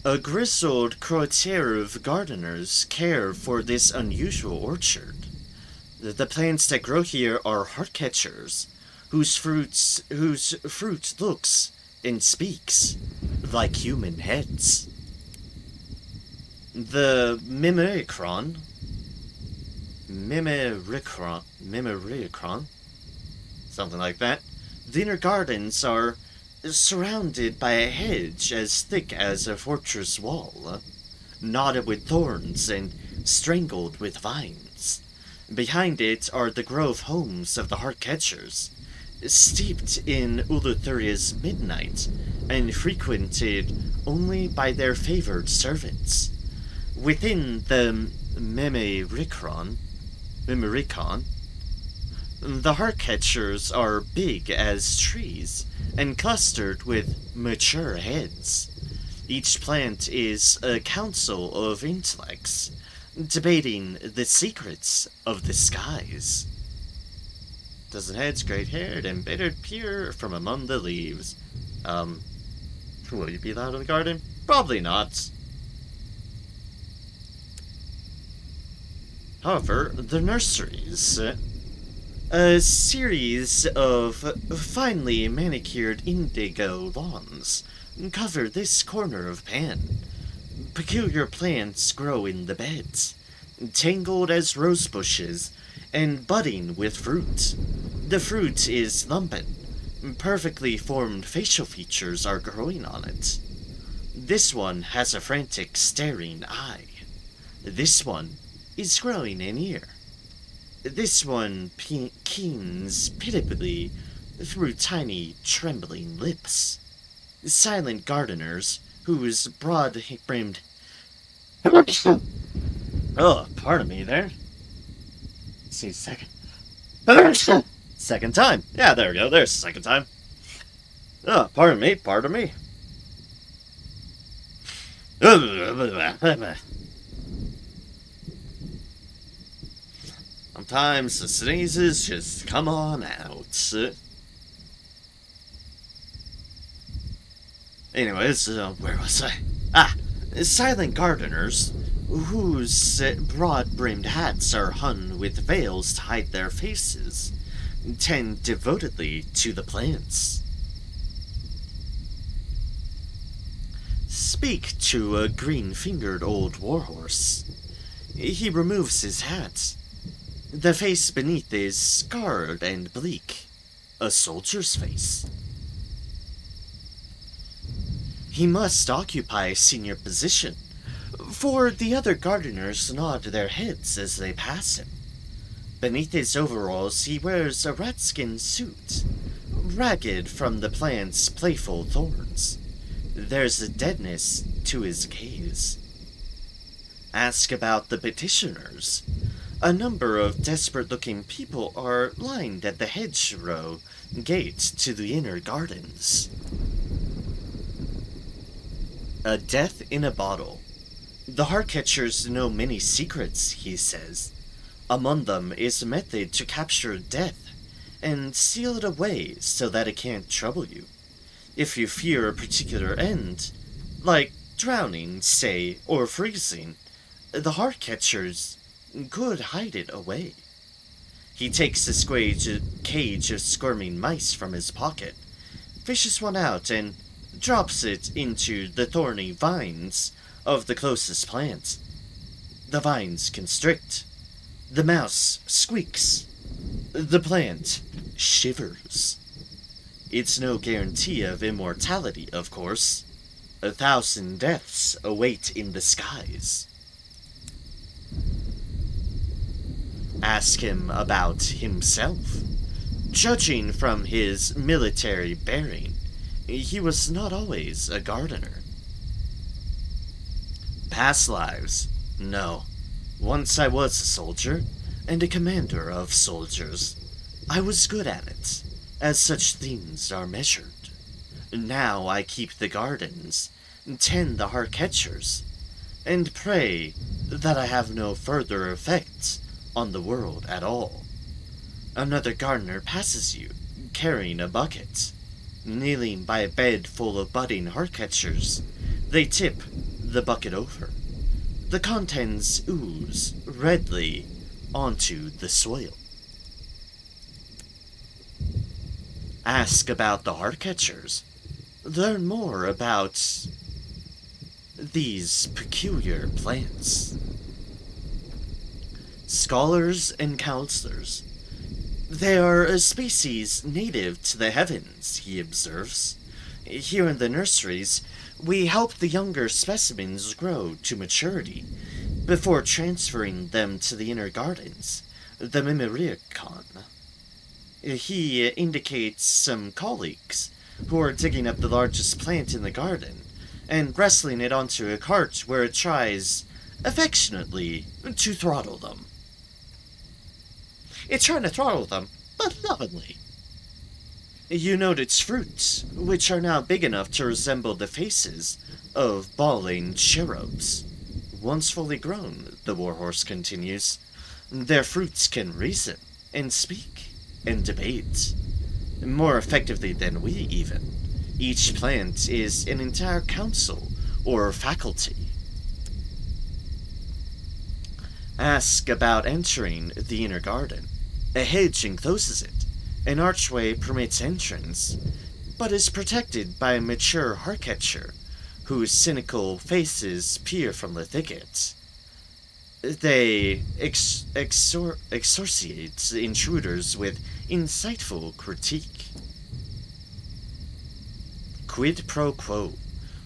A grizzled coterie of gardeners care for this unusual orchard. The plants that grow here are heartcatchers, whose fruit looks and speaks like human heads. The Mimicron, something like that. The inner gardens are surrounded by a hedge as thick as a fortress wall, knotted with thorns and strangled with vines. Behind it are the grove homes of the Heartcatchers, steeped in Eleutheria's midnight and frequented only by their favored servants. Within the Mimicon, the Heartcatchers are big as trees and clustered with mature heads. Each plant is a council of intellects, debating the secrets of the skies. Dozen heads, great-haired, and embittered peer from among the leaves. Will you be allowed in the garden? Probably not. However, the nurseries, a series of finely manicured indigo lawns cover this corner of Pan. Peculiar plants grow in the beds, tangled as rose bushes and budding with fruit. The fruit is lumpen. Perfectly formed facial features are growing on it. This one has a frantic, staring eye. This one is growing an ear. This one keens pitiably through tiny, trembling lips. Silent gardeners, whose broad-brimmed... Oh, pardon me there. Let's see, second... Second time. Yeah, there we go. There's the second time. Oh, pardon me, pardon me. Sometimes the sneezes just come on out. Anyways, where was I? Silent gardeners, whose broad-brimmed hats are hung with veils to hide their faces, tend devotedly to the plants. Speak to a green-fingered old warhorse. He removes his hat. The face beneath is scarred and bleak, a soldier's face. He must occupy a senior position, for the other gardeners nod their heads as they pass him. Beneath his overalls he wears a rat-skin suit, ragged from the plant's playful thorns. There's a deadness to his gaze. Ask about the petitioners. A number of desperate-looking people are lined at the hedgerow gate to the inner gardens. A death in a bottle. The Heartcatchers know many secrets, he says. Among them is a method to capture death and seal it away so that it can't trouble you. If you fear a particular end, like drowning, say, or freezing, the Heartcatchers could hide it away. He takes a cage of squirming mice from his pocket, fishes one out, and drops it into the thorny vines of the closest plant. The vines constrict. The mouse squeaks. The plant shivers. It's no guarantee of immortality, of course. 1,000 deaths await in the skies. Ask him about himself. Judging from his military bearing, he was not always a gardener. Past lives? No. Once I was a soldier, and a commander of soldiers. I was good at it, as such things are measured. Now I keep the gardens, tend the heart catchers, and pray that I have no further effect on the world at all. Another gardener passes you, carrying a bucket. Kneeling by a bed full of budding heart catchers, they tip the bucket over. The contents ooze redly onto the soil. Ask about the heart catchers. Learn more about these peculiar plants. Scholars and counselors. They are a species native to the heavens, he observes. Here in the nurseries, we help the younger specimens grow to maturity before transferring them to the inner gardens, the Mimyricon. He indicates some colleagues who are digging up the largest plant in the garden and wrestling it onto a cart where it tries, affectionately, to throttle them. It's trying to throttle them, but lovingly. You note its fruits, which are now big enough to resemble the faces of bawling cherubs. Once fully grown, the warhorse continues, their fruits can reason, and speak, and debate. More effectively than we, even. Each plant is an entire council, or faculty. Ask about entering the inner garden. A hedge encloses it. An archway permits entrance, but is protected by a mature heartcatcher, whose cynical faces peer from the thicket. They exorciate intruders with insightful critique. Quid pro quo.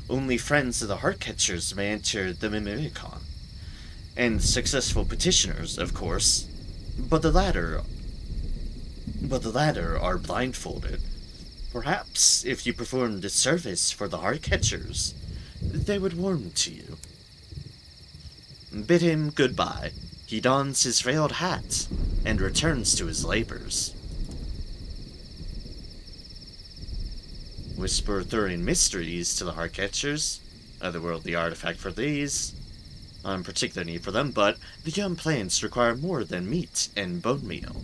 Only friends of the heartcatchers may enter the Mimyricon, and successful petitioners, of course, but the latter are blindfolded. Perhaps, if you performed a service for the heartcatchers, they would warm to you. Bid him goodbye. He dons his veiled hat and returns to his labors. Whisper thrilling mysteries to the heartcatchers. Otherworldly artifact for these. I'm particular need for them, but the young plants require more than meat and bone meal.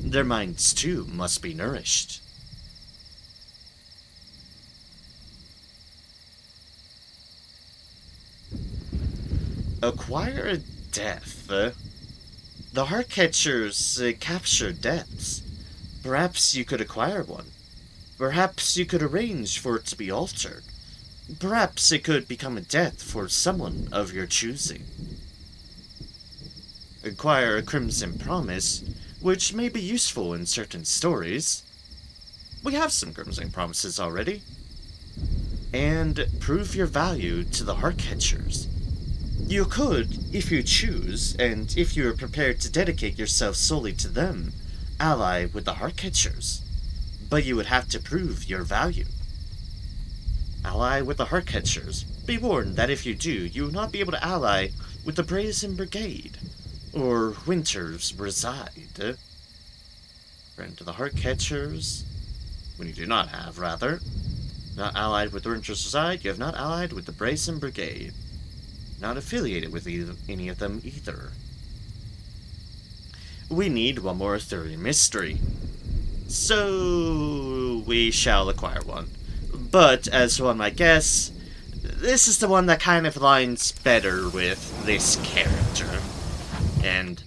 Their minds, too, must be nourished. Acquire death. The heartcatchers capture deaths. Perhaps you could acquire one. Perhaps you could arrange for it to be altered. Perhaps it could become a death for someone of your choosing. Acquire a crimson promise, which may be useful in certain stories. We have some crimson promises already. And prove your value to the heartcatchers. You could, if you choose, and if you are prepared to dedicate yourself solely to them, ally with the heartcatchers. But you would have to prove your value. Ally with the heartcatchers. Be warned that if you do, you will not be able to ally with the Brazen Brigade, or Winter's Reside. Friend to the heartcatchers. When you do not have, rather. Not allied with the Winter's Reside, you have not allied with the Brazen Brigade. Not affiliated with any of them either. We need one more Eleutheria mystery. So we shall acquire one. But, as one might guess, this is the one that kind of aligns better with this character. And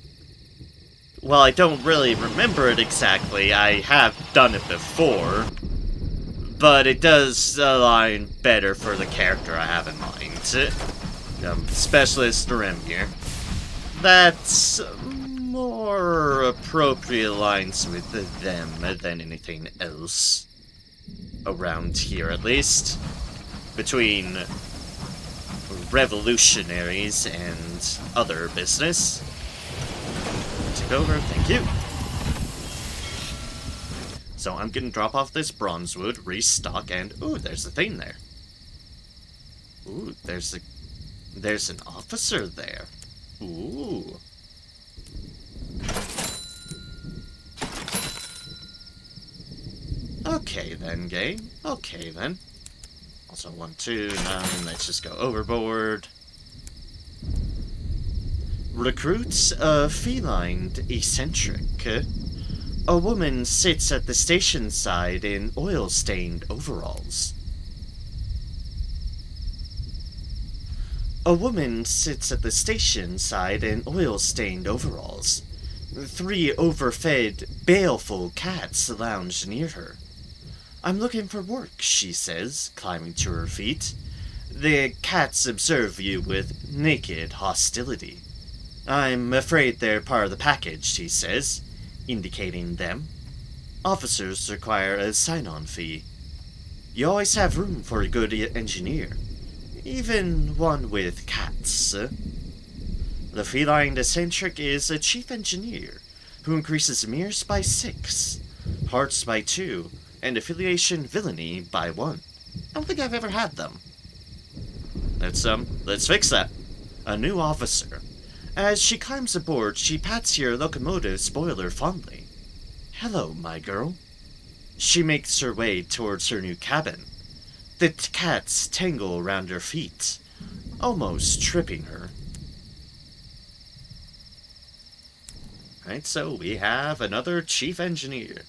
Well, I don't really remember it exactly. I have done it before. But it does align better for the character I have in mind. Specialist Rem here. That's more appropriate aligns with them than anything else. Around here, at least. Between revolutionaries and other business. Take over, thank you. So I'm gonna drop off this bronze wood, restock, and ooh, there's a thing there. Ooh, there's an officer there. Ooh. Okay then, game. Okay then. Also 129, let's just go overboard. Recruits a feline eccentric. A woman sits at the station side in oil-stained overalls. A woman sits at the station side in oil-stained overalls. 3 overfed, baleful cats lounge near her. I'm looking for work, she says, climbing to her feet. The cats observe you with naked hostility. I'm afraid they're part of the package, he says, indicating them. Officers require a sign-on fee. You always have room for a good engineer, even one with cats. The feline eccentric is a chief engineer who increases mirrors by 6, hearts by 2, and affiliation villainy by 1. I don't think I've ever had them. Let's fix that. A new officer. As she climbs aboard, she pats your locomotive spoiler fondly. Hello, my girl. She makes her way towards her new cabin. The cats tangle around her feet, almost tripping her. Right, so we have another chief engineer.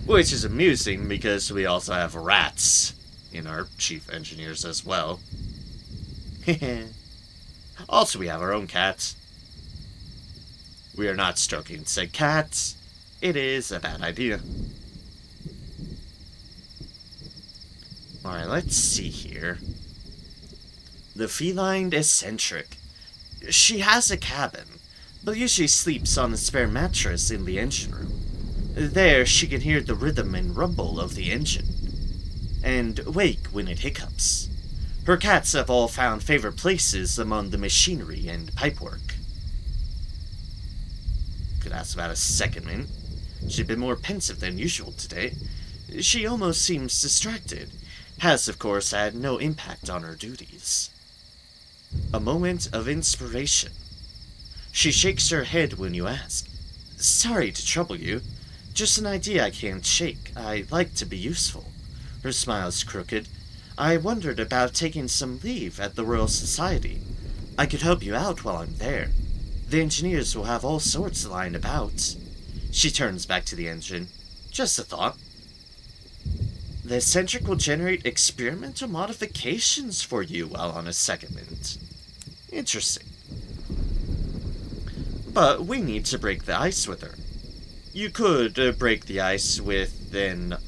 Which is amusing because we also have rats in our chief engineers as well. Also, we have our own cats. We are not stroking said cats. It is a bad idea. Alright, let's see here. The feline eccentric. She has a cabin, but usually sleeps on a spare mattress in the engine room. There, she can hear the rhythm and rumble of the engine, and wake when it hiccups. Her cats have all found favorite places among the machinery and pipework. Could ask about a second minute. She'd been more pensive than usual today. She almost seems distracted. Has, of course, had no impact on her duties. A moment of inspiration. She shakes her head when you ask. Sorry to trouble you. Just an idea I can't shake. I like to be useful. Her smile's crooked. I wondered about taking some leave at the Royal Society. I could help you out while I'm there. The engineers will have all sorts lying about. She turns back to the engine. Just a thought. The eccentric will generate experimental modifications for you while on a secondment. Interesting. But we need to break the ice with her. You could break the ice with an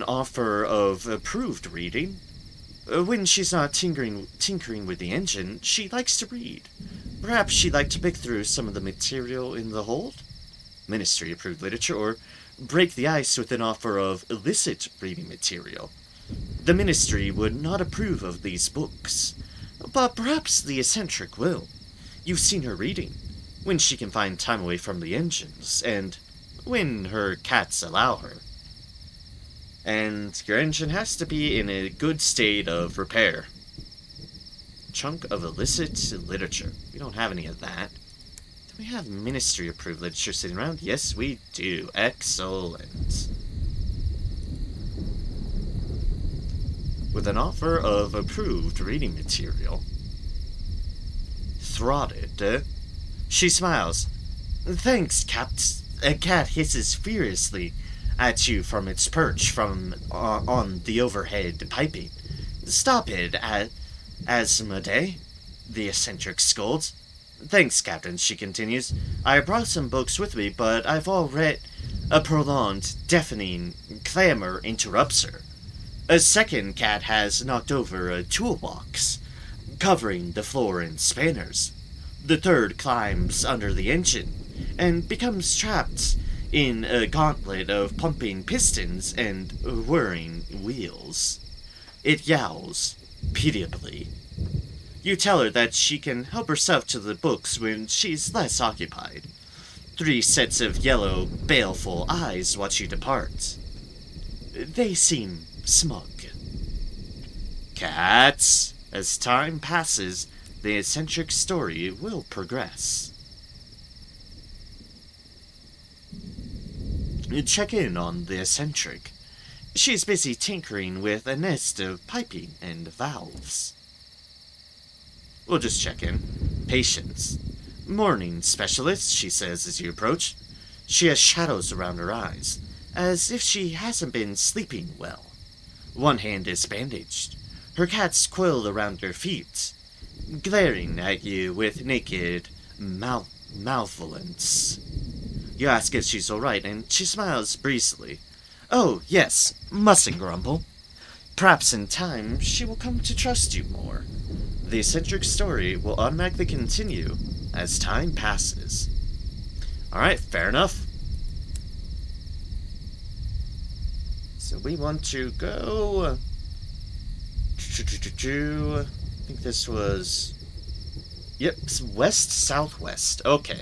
offer of approved reading. When she's not tinkering with the engine, she likes to read. Perhaps she'd like to pick through some of the material in the hold? Ministry-approved literature, or break the ice with an offer of illicit reading material. The Ministry would not approve of these books, but perhaps the eccentric will. You've seen her reading, when she can find time away from the engines, and when her cats allow her. And your engine has to be in a good state of repair. Chunk of illicit literature. We don't have any of that. Do we have ministry-approved literature sitting around? Yes, we do. Excellent. With an offer of approved reading material. Throtted. She smiles. Thanks, Capt. A cat hisses furiously at you from its perch on the overhead piping. Stop it, Asmodee, the eccentric scolds. Thanks, Captain, she continues. I brought some books with me, but I've all read... A prolonged, deafening clamor interrupts her. A second cat has knocked over a toolbox, covering the floor in spanners. The third climbs under the engine, and becomes trapped in a gauntlet of pumping pistons and whirring wheels. It yowls, pitiably. You tell her that she can help herself to the books when she's less occupied. 3 sets of yellow, baleful eyes watch you depart. They seem smug. Cats! As time passes, the eccentric story will progress. Check in on the eccentric. She's busy tinkering with a nest of piping and valves. We'll just check in. Patience. Morning specialist, she says as you approach. She has shadows around her eyes, as if she hasn't been sleeping well. One hand is bandaged. Her cat's coiled around her feet, glaring at you with naked malevolence. You ask if she's alright, and she smiles breezily. Oh, yes, mustn't grumble. Perhaps in time she will come to trust you more. The eccentric story will automatically continue as time passes. Alright, fair enough. So we want to go... I think this was... Yep, west-southwest. Okay.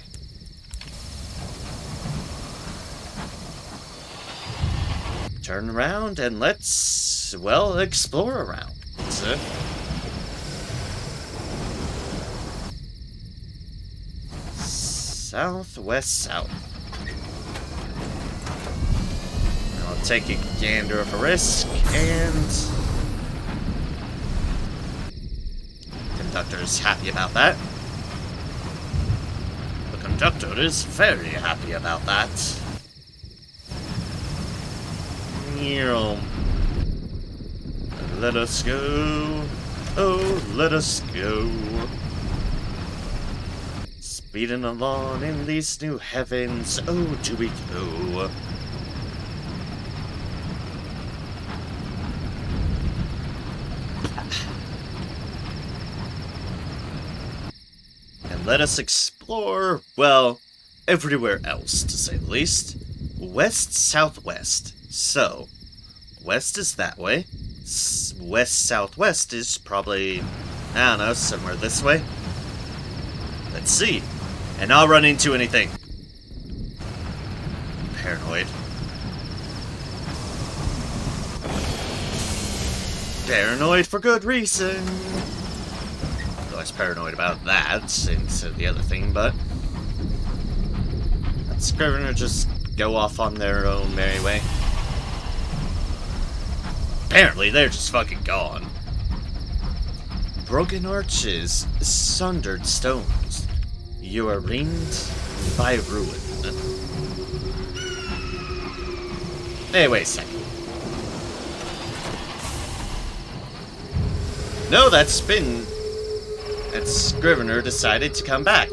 Turn around and let's, well, explore around. So, southwest south. I'll take a gander of a risk, and conductor's happy about that. The conductor is very happy about that. Let us go. Oh, let us go. Speeding along in these new heavens. Oh, do we go. And let us explore, well, everywhere else, to say the least. West-southwest. So, west is that way. West-southwest is probably, I don't know, somewhere this way. Let's see. And I'll run into anything. Paranoid. Paranoid for good reason. Though I was paranoid about that instead of the other thing, but let's go just go off on their own merry way. Apparently, they're just fucking gone. Broken arches, sundered stones. You are ringed by ruin. Hey, wait a second. No, that Scrivener decided to come back.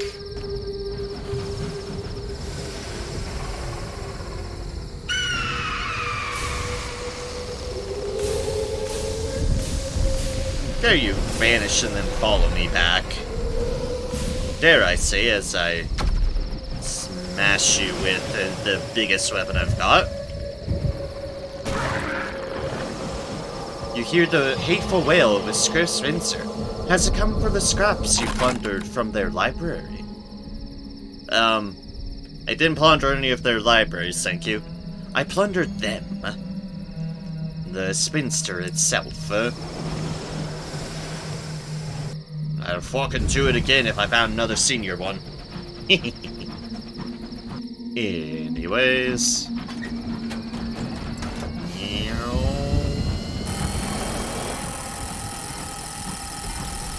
There you vanish and then follow me back. Dare I say, as I smash you with the biggest weapon I've got. You hear the hateful wail of a scarce Spencer. Has it come for the scraps you plundered from their library? I didn't plunder any of their libraries, thank you. I plundered them. The spinster itself, I'd fucking do it again if I found another senior one. Anyways.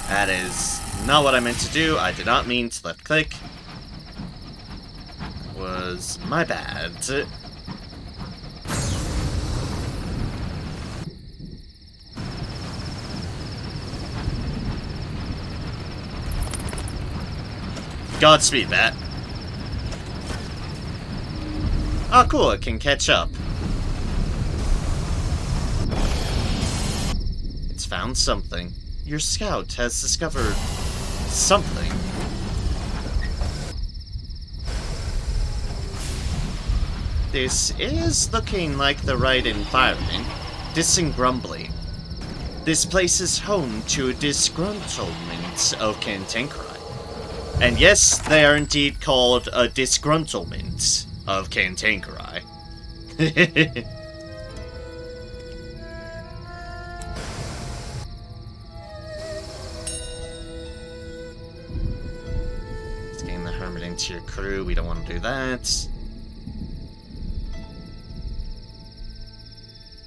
That is not what I meant to do. I did not mean to left click. Was my bad. Godspeed, Matt. Oh, cool, it can catch up. It's found something. Your scout has discovered something. This is looking like the right environment. Disengrumbly. This place is home to a disgruntlement of Cantankerite. And yes, they are indeed called a disgruntlement of Cantankerite. Let's gain the Hermit into your crew. We don't want to do that.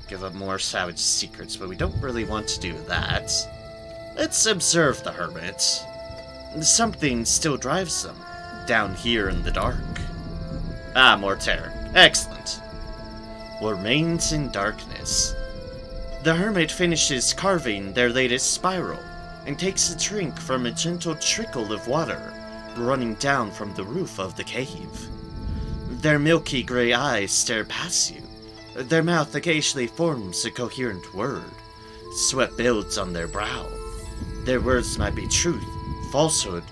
Give up more savage secrets, but we don't really want to do that. Let's observe the Hermit. Something still drives them, down here in the dark. Ah, more terror. Excellent. What remains in darkness. The Hermit finishes carving their latest spiral, and takes a drink from a gentle trickle of water running down from the roof of the cave. Their milky gray eyes stare past you. Their mouth occasionally forms a coherent word. Sweat builds on their brow. Their words might be truth, falsehood,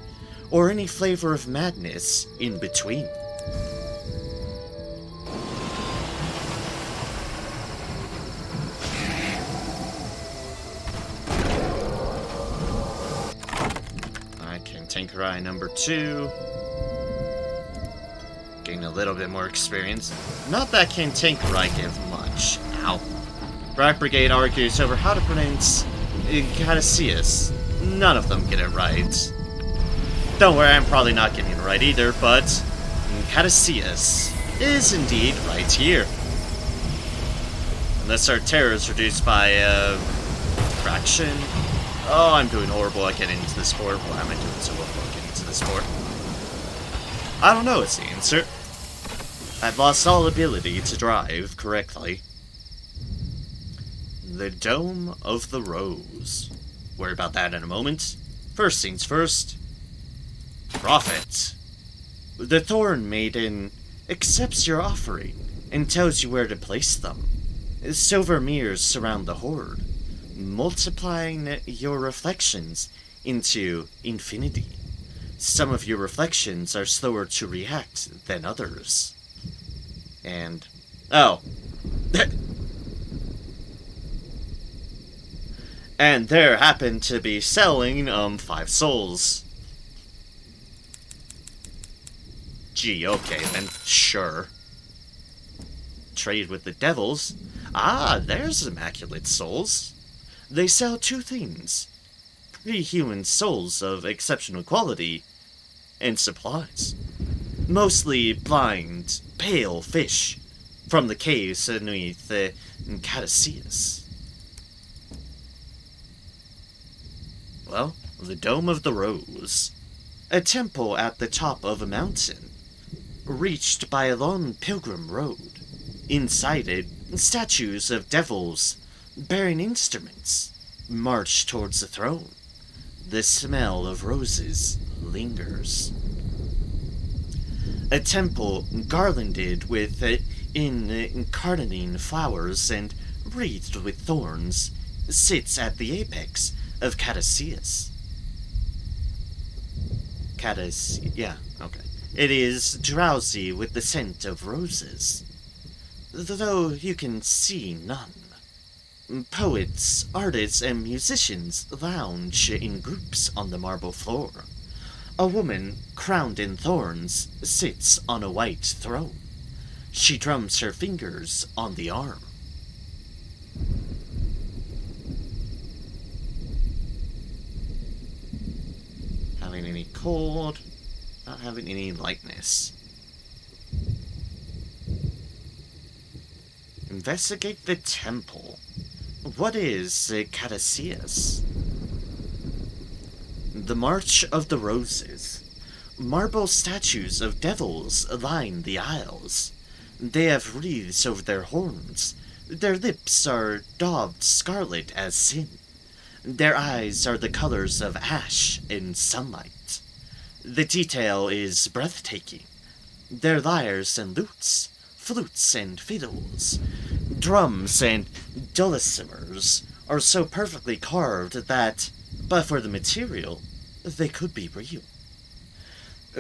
or any flavor of madness in between. Alright, Cantankerite number 2. Gain a little bit more experience. Not that Cantankerite give much. Ow. Black Brigade argues over how to pronounce Caduceus. None of them get it right. Don't worry, I'm probably not getting it right either, but Caduceus is indeed right here. Unless our terror is reduced by a fraction. Oh, I'm doing horrible at getting into this board. Why am I doing so horrible at getting into this board? I don't know is the answer. I've lost all ability to drive correctly. The Dome of the Rose. Worry about that in a moment. First things first. Prophet. The Thorn Maiden accepts your offering and tells you where to place them. Silver mirrors surround the hoard, multiplying your reflections into infinity. Some of your reflections are slower to react than others. And... oh. And there happened to be selling, 5 souls. Gee, okay then, sure. Trade with the devils. Ah, there's immaculate souls. They sell 2 things. Pre-human souls of exceptional quality, and supplies. Mostly blind, pale fish from the caves beneath the Caduceus. Well, the Dome of the Rose. A temple at the top of a mountain, reached by a long pilgrim road. Inside it, statues of devils, bearing instruments, march towards the throne. The smell of roses lingers. A temple garlanded with incarnating flowers and wreathed with thorns sits at the apex of Caduceus. Yeah, okay. It is drowsy with the scent of roses, though you can see none. Poets, artists, and musicians lounge in groups on the marble floor. A woman, crowned in thorns, sits on a white throne. She drums her fingers on the arm. Having any cold, not having any lightness. Investigate the temple. What is a Caduceus? The March of the Roses. Marble statues of devils line the aisles. They have wreaths over their horns. Their lips are daubed scarlet as sin. Their eyes are the colors of ash in sunlight. The detail is breathtaking. Their lyres and lutes, flutes and fiddles, drums and dulcimers are so perfectly carved that, but for the material, they could be real.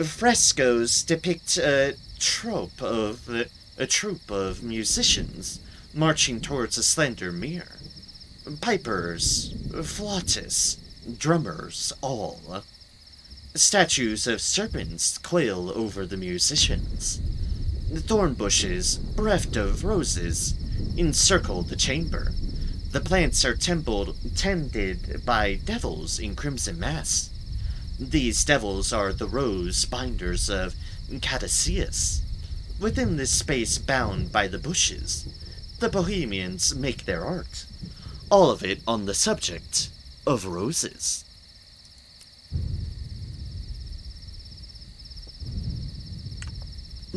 Frescoes depict a troupe of musicians marching towards a slender mirror. Pipers, flautists, drummers, all. Statues of serpents coil over the musicians. Thorn bushes, bereft of roses, encircle the chamber. The plants are tended by devils in crimson masks. These devils are the rose binders of Caduceus. Within this space bound by the bushes, the Bohemians make their art, all of it on the subject of roses.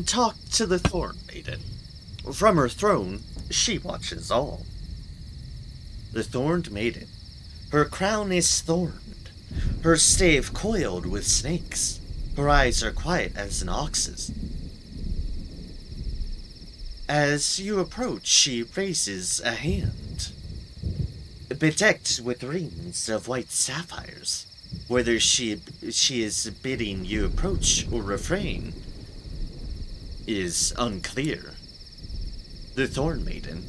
Talk to the Thorn Maiden. From her throne, she watches all. The Thorned Maiden. Her crown is thorned, her stave coiled with snakes. Her eyes are quiet as an ox's. As you approach, she raises a hand, bedecked with rings of white sapphires. Whether she is bidding you approach or refrain is unclear. The Thorn Maiden.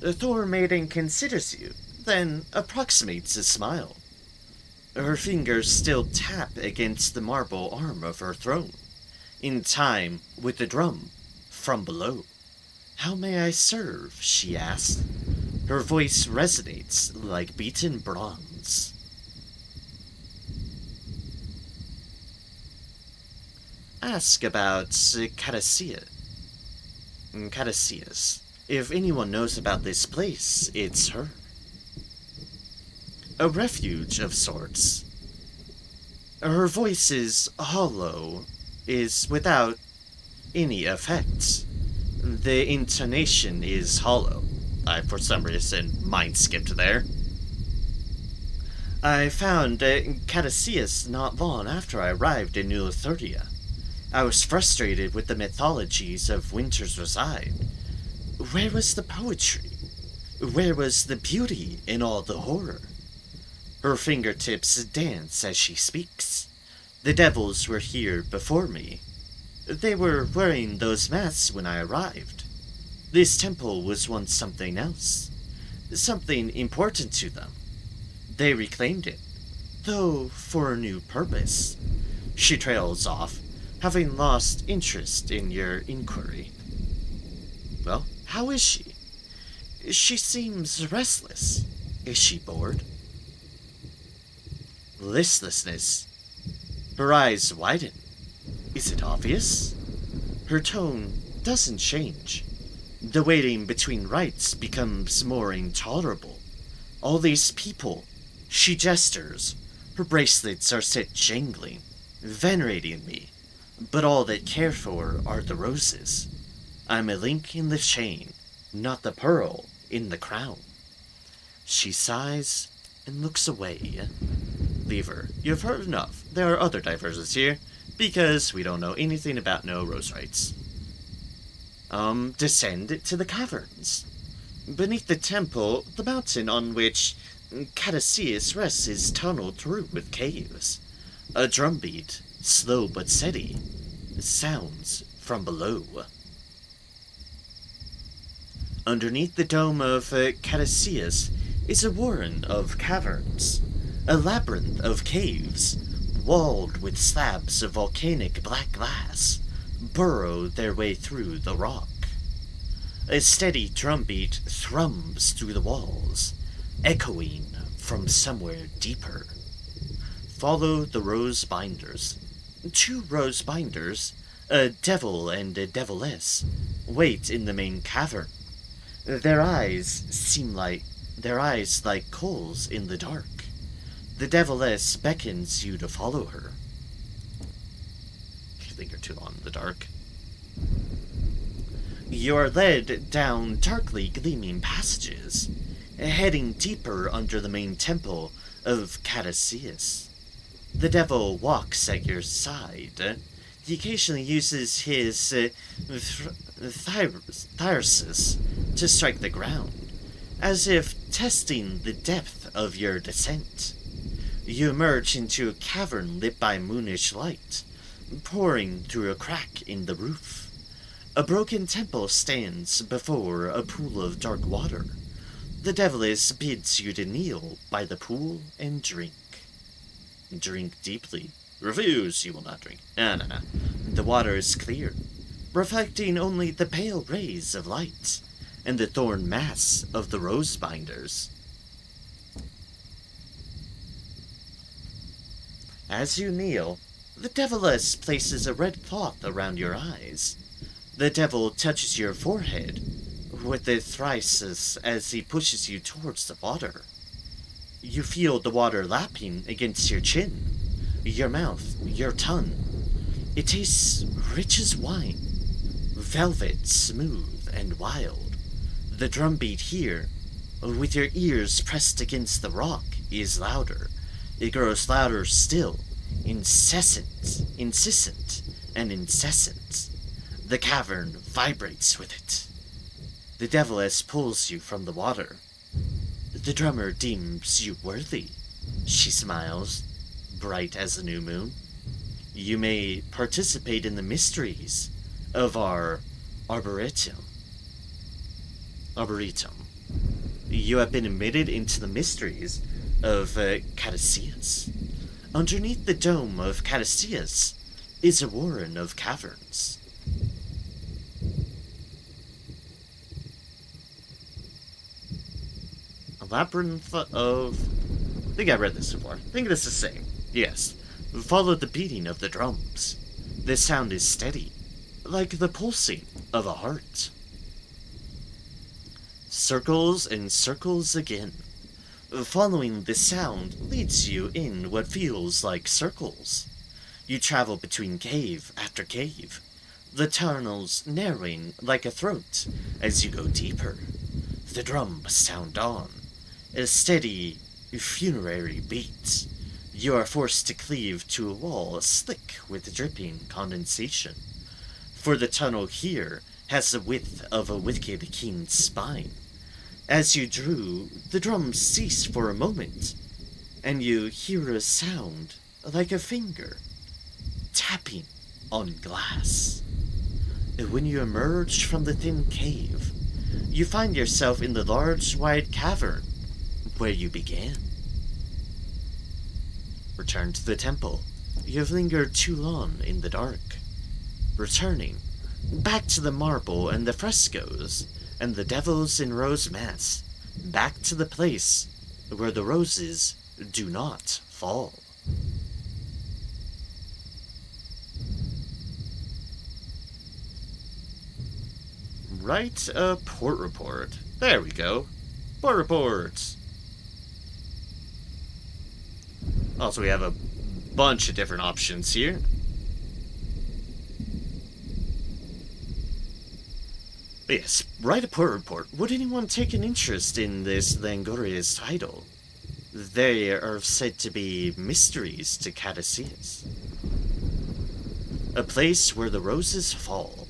The Thorn Maiden considers you, then approximates a smile. Her fingers still tap against the marble arm of her throne, in time with the drum from below. "How may I serve?" she asks. Her voice resonates like beaten bronze. Ask about Caduceus. If anyone knows about this place, it's her. A refuge of sorts. Her voice is hollow, is without any effect. The intonation is hollow. I, for some reason, mind skipped there. I found Caduceus not long after I arrived in Eleutheria. I was frustrated with the mythologies of Winter's Reside. Where was the poetry? Where was the beauty in all the horror? Her fingertips dance as she speaks. The devils were here before me. They were wearing those masks when I arrived. This temple was once something else, something important to them. They reclaimed it, though for a new purpose. She trails off, having lost interest in your inquiry. Well, how is she? She seems restless. Is she bored? Listlessness. Her eyes widen. Is it obvious? Her tone doesn't change. The waiting between rites becomes more intolerable. All these people. She gestures. Her bracelets are set jangling, venerating me. But all they care for are the roses. I'm a link in the chain, not the pearl in the crown. She sighs and looks away. Leave her. You've heard enough. There are other diversions here, because we don't know anything about no rose rites. Descend to the caverns. Beneath the temple, the mountain on which Caduceus rests is tunneled through with caves. A drumbeat, slow but steady, sounds from below. Underneath the dome of Caduceus is a warren of caverns, a labyrinth of caves, walled with slabs of volcanic black glass, burrow their way through the rock. A steady drumbeat thrums through the walls, echoing from somewhere deeper. Follow the rose binders. 2 rose binders, a devil and a deviless, wait in the main cavern. Their eyes like coals in the dark. The deviless beckons you to follow her. If you linger too long in the dark. You are led down darkly gleaming passages. Heading deeper under the main temple, of Caduceus. The devil walks at your side. He occasionally uses his thyrsus to strike the ground, as if testing the depth of your descent. You emerge into a cavern lit by moonish light, pouring through a crack in the roof. A broken temple stands before a pool of dark water. The Devilis bids you to kneel by the pool and drink. Drink deeply. Refuse, you will not drink. No. The water is clear, reflecting only the pale rays of light and the thorn mass of the rose binders. As you kneel, the Devilis places a red cloth around your eyes. The devil touches your forehead with the thyrsus as he pushes you towards the water. You feel the water lapping against your chin, your mouth, your tongue. It tastes rich as wine, velvet, smooth, and wild. The drumbeat here, with your ears pressed against the rock, is louder. It grows louder still, insistent, and incessant. The cavern vibrates with it. The Devilis pulls you from the water. The drummer deems you worthy. She smiles, bright as a new moon. You may participate in the mysteries of our arboretum. You have been admitted into the mysteries of Caduceus. Underneath the dome of Caduceus is a warren of caverns. A labyrinth of... I think I read this before. I think this is the same. Yes. Follow the beating of the drums. The sound is steady, like the pulsing of a heart. Circles and circles again. Following the sound leads you in what feels like circles. You travel between cave after cave, the tunnels narrowing like a throat as you go deeper. The drums sound on, a steady, funerary beat. You are forced to cleave to a wall slick with dripping condensation, for the tunnel here has the width of a wicked king's spine. As you drew, the drums cease for a moment, and you hear a sound like a finger tapping on glass. When you emerge from the thin cave, you find yourself in the large, wide cavern where you began. Return to the temple. You have lingered too long in the dark. Returning, back to the marble and the frescoes, and the devils in rose mass, back to the place where the roses do not fall. Write a port report. There we go. Port reports. Also, we have a bunch of different options here. Yes, write a port report. Would anyone take an interest in this Langoria's title? They are said to be mysteries to Caduceus. A place where the roses fall.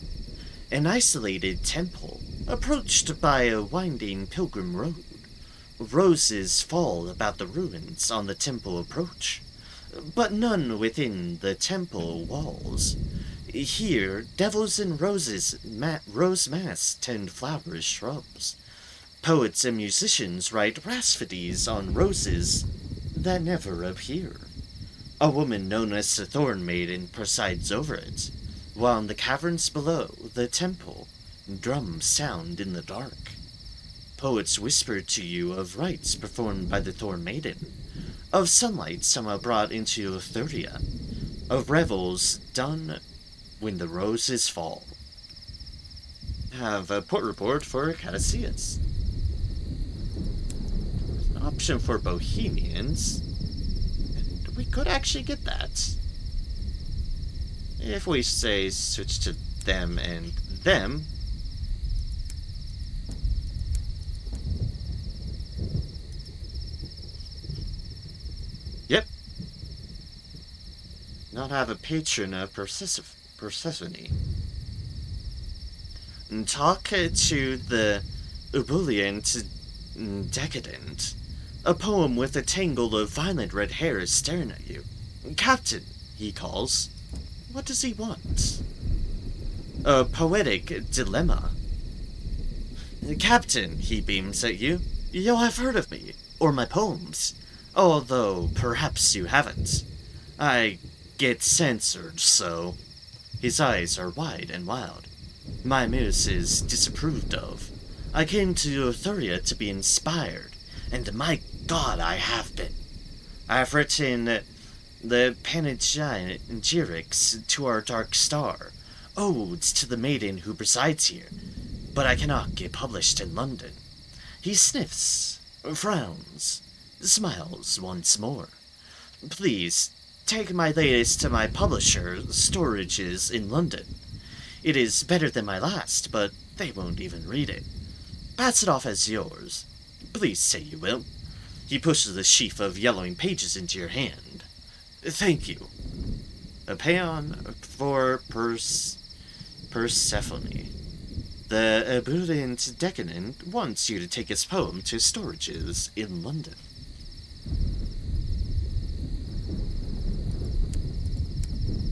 An isolated temple, approached by a winding pilgrim road. Roses fall about the ruins on the temple approach, but none within the temple walls. Here, devils and roses rose mass tend flowery shrubs. Poets and musicians write rhapsodies on roses that never appear. A woman known as the Thorn Maiden presides over it, while in the caverns below the temple, drums sound in the dark. Poets whisper to you of rites performed by the Thorn Maiden, of sunlight somehow brought into Eleutheria, of revels done when the roses fall. Have a port report for Caduceus. An option for Bohemians, and we could actually get that. If we say switch to them and them. not have a patron of Persephone. Talk to the ebullient decadent. A poem with a tangle of violent red hair is staring at you. Captain, he calls. What does he want? A poetic dilemma. Captain, he beams at you. You'll have heard of me, or my poems. Although, perhaps you haven't. I get censored, so... His eyes are wide and wild. My muse is disapproved of. I came to Eleutheria to be inspired, and my God, I have been. I have written the panegyrics to our dark star, odes to the maiden who presides here, but I cannot get published in London. He sniffs, frowns, smiles once more. Please, take my latest to my publisher, Storages in London. It is better than my last, but they won't even read it. Pass it off as yours. Please say you will. He pushes a sheaf of yellowing pages into your hand. Thank you. A paean for Persephone. The ebullient decadent wants you to take his poem to Storages in London.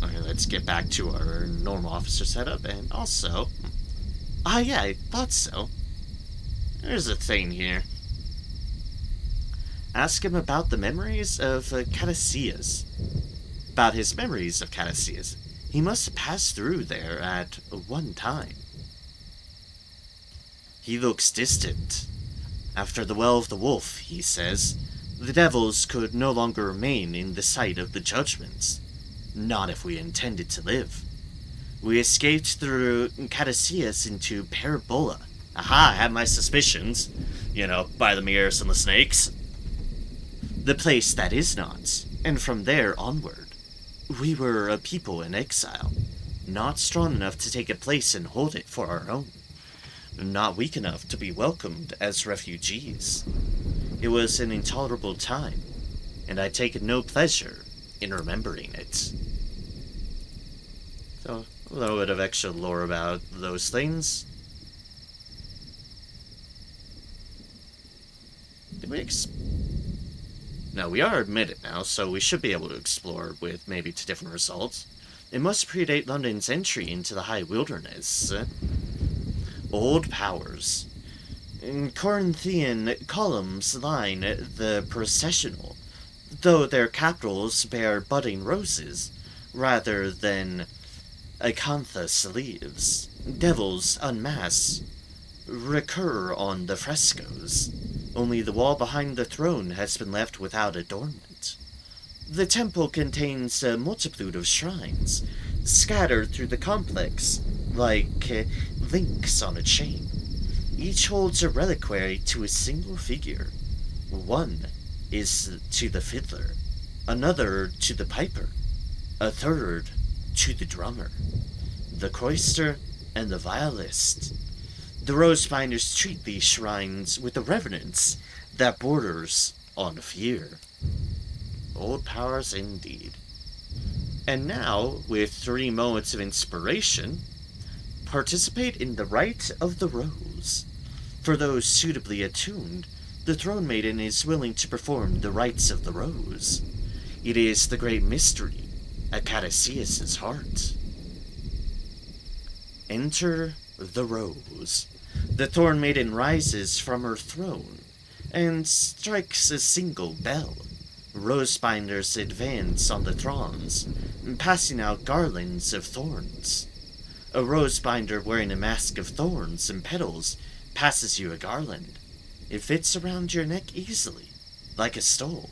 Okay, let's get back to our normal officer setup, and also... yeah, I thought so. There's a thing here. Ask him about the memories of Caduceus. About his memories of Caduceus. He must have passed through there at one time. He looks distant. After the well of the wolf, he says, the devils could no longer remain in the sight of the judgments. Not if we intended to live. We escaped through Caduceus into Parabola. Aha, I had my suspicions. You know, by the mirrors and the snakes. The place that is not, and from there onward. We were a people in exile, not strong enough to take a place and hold it for our own. Not weak enough to be welcomed as refugees. It was an intolerable time, and I take no pleasure in remembering it. So, a little bit of extra lore about those things. Did we No, we are admitted now, so we should be able to explore with maybe 2 different results. It must predate London's entry into the high wilderness. Old powers. Corinthian columns line the processional, though their capitals bear budding roses, rather than acanthus leaves. Devils unmasked recur on the frescoes. Only the wall behind the throne has been left without adornment. The temple contains a multitude of shrines, scattered through the complex, like links on a chain. Each holds a reliquary to a single figure. One is to the fiddler, another to the piper, a third to the drummer, the chorister, and the violist. The rosebinders treat these shrines with a reverence that borders on fear. Old powers indeed. And now, with 3 moments of inspiration, participate in the Rite of the Rose. For those suitably attuned, the Throne Maiden is willing to perform the Rites of the Rose. It is the great mystery at Caduceus' heart. Enter the Rose. The Thorn Maiden rises from her throne and strikes a single bell. Rosebinders advance on the throngs, passing out garlands of thorns. A rosebinder wearing a mask of thorns and petals passes you a garland. It fits around your neck easily, like a stole.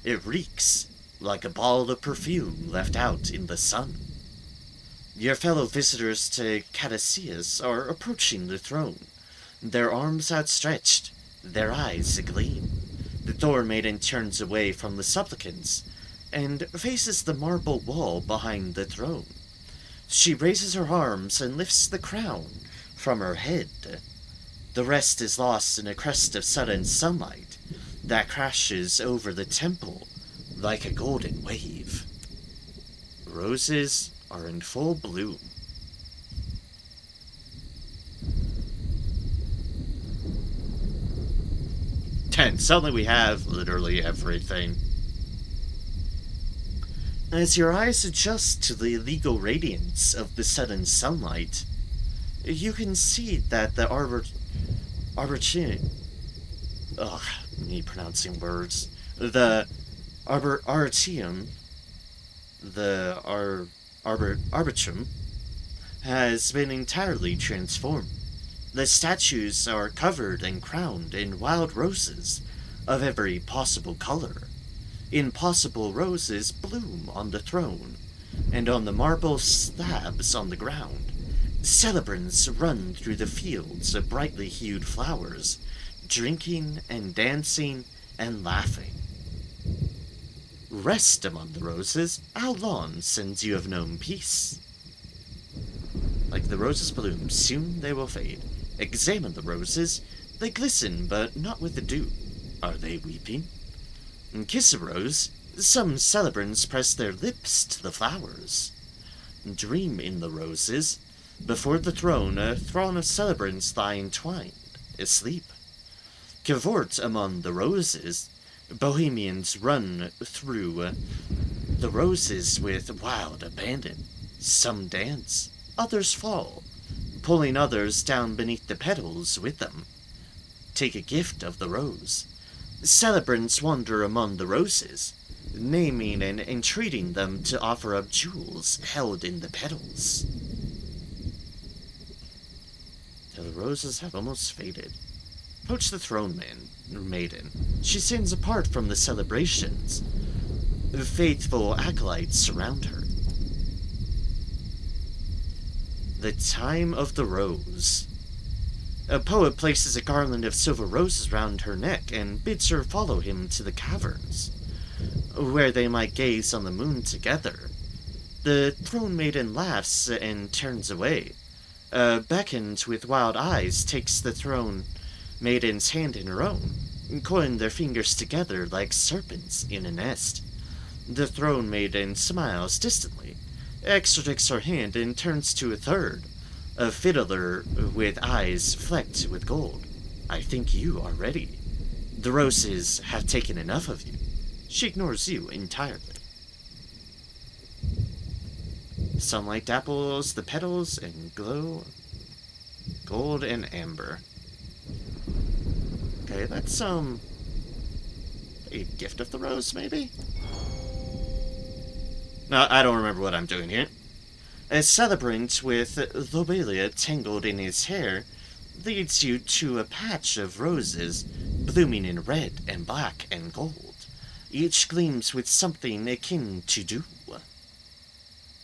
It reeks like a ball of perfume left out in the sun. Your fellow visitors to Caduceus are approaching the throne, their arms outstretched, their eyes agleam. The Thorn Maiden turns away from the supplicants and faces the marble wall behind the throne. She raises her arms and lifts the crown from her head. The rest is lost in a crest of sudden sunlight that crashes over the temple like a golden wave. roses are in full bloom. And suddenly we have literally everything. As your eyes adjust to the illegal radiance of the sudden sunlight, you can see that the ugh, me pronouncing words. The Arboretum, Arbitrum, has been entirely transformed. The statues are covered and crowned in wild roses of every possible color. Impossible roses bloom on the throne, and on the marble slabs on the ground, celebrants run through the fields of brightly hued flowers, drinking and dancing and laughing. Rest among the roses, how long since you have known peace? Like the roses bloom, soon they will fade. Examine the roses, they glisten, but not with the dew. Are they weeping? Kiss a rose, some celebrants press their lips to the flowers. Dream in the roses, before the throne a throng of celebrants lie entwined, asleep. Cavort among the roses, bohemians run through the roses with wild abandon. Some dance, others fall, pulling others down beneath the petals with them. Take a gift of the rose. Celebrants wander among the roses, naming and entreating them to offer up jewels held in the petals. The roses have almost faded. Approach the maiden. She stands apart from the celebrations. Faithful acolytes surround her. The time of the rose. A poet places a garland of silver roses round her neck and bids her follow him to the caverns, where they might gaze on the moon together. The throne maiden laughs and turns away. Beckons with wild eyes, takes the throne maiden's hand in her own, coiling their fingers together like serpents in a nest. The throne maiden smiles distantly, extracts her hand and turns to a third, a fiddler with eyes flecked with gold. I think you are ready. The roses have taken enough of you. She ignores you entirely. Sunlight dapples the petals and glow gold and amber. Okay, that's a gift of the rose, maybe? No, I don't remember what I'm doing here. A celebrant with lobelia tangled in his hair leads you to a patch of roses blooming in red and black and gold. Each gleams with something akin to dew.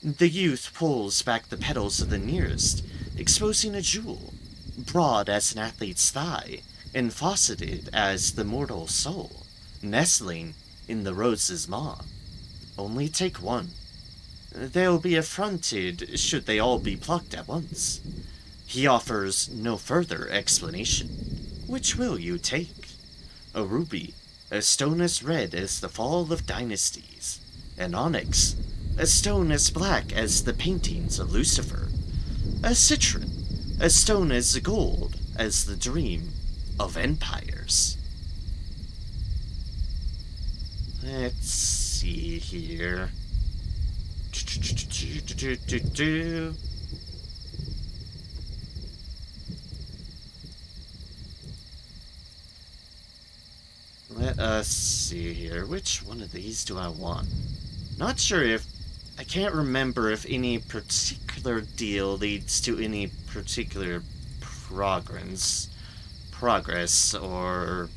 The youth pulls back the petals of the nearest, exposing a jewel, broad as an athlete's thigh, and faceted as the mortal soul, nestling in the rose's maw. Only take one. They'll be affronted should they all be plucked at once. He offers no further explanation. Which will you take? A ruby, a stone as red as the fall of dynasties. An onyx, a stone as black as the paintings of Lucifer. A citron, a stone as gold as the dream of empires. Let's see here. Let us see here. Which one of these do I want? Not sure if... I can't remember if any particular deal leads to any particular progress or...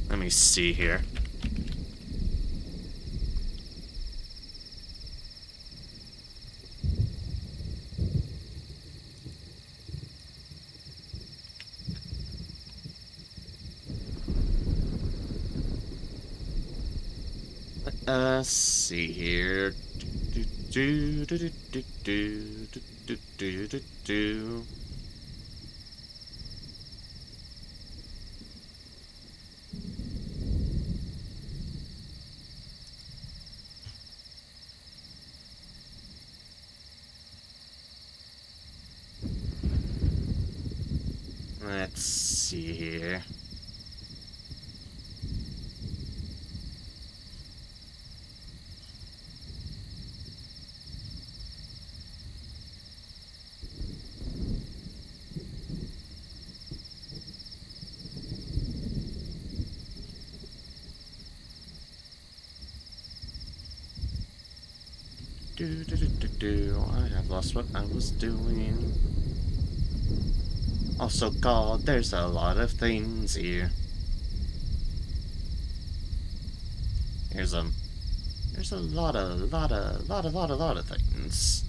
Let me see here. See here. Let's see here. I have lost what I was doing. Also, God, there's a lot of things here. There's a lot of things.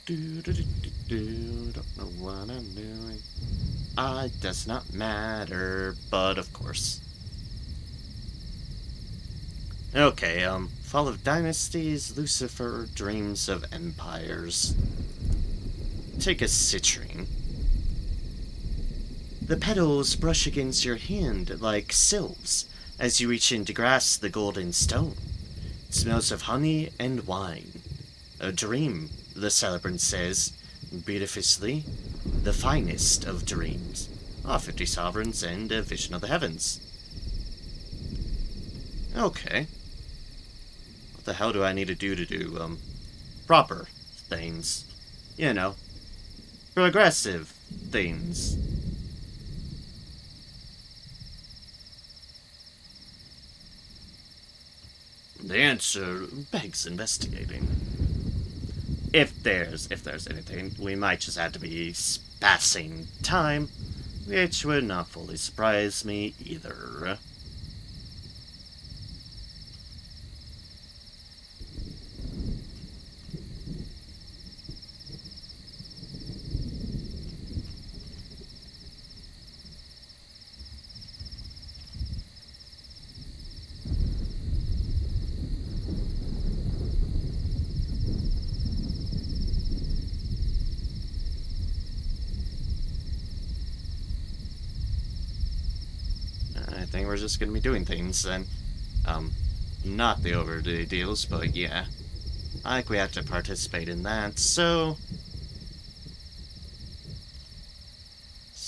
Don't know what I'm doing. It does not matter, but of course. Okay, Fall of Dynasties, Lucifer, Dreams of Empires. Take a citrine. The petals brush against your hand like sylphs as you reach in to grasp the golden stone. It smells of honey and wine. A dream, the celebrant says, beautifully, the finest of dreams. 50 sovereigns and a vision of the heavens. Okay. What the hell do I need to do, proper things? You know, progressive things. The answer begs investigating. If there's anything, we might just have to be passing time, which would not fully surprise me either. I think we're just gonna be doing things then. Not the overdue deals, but yeah. I think we have to participate in that, so...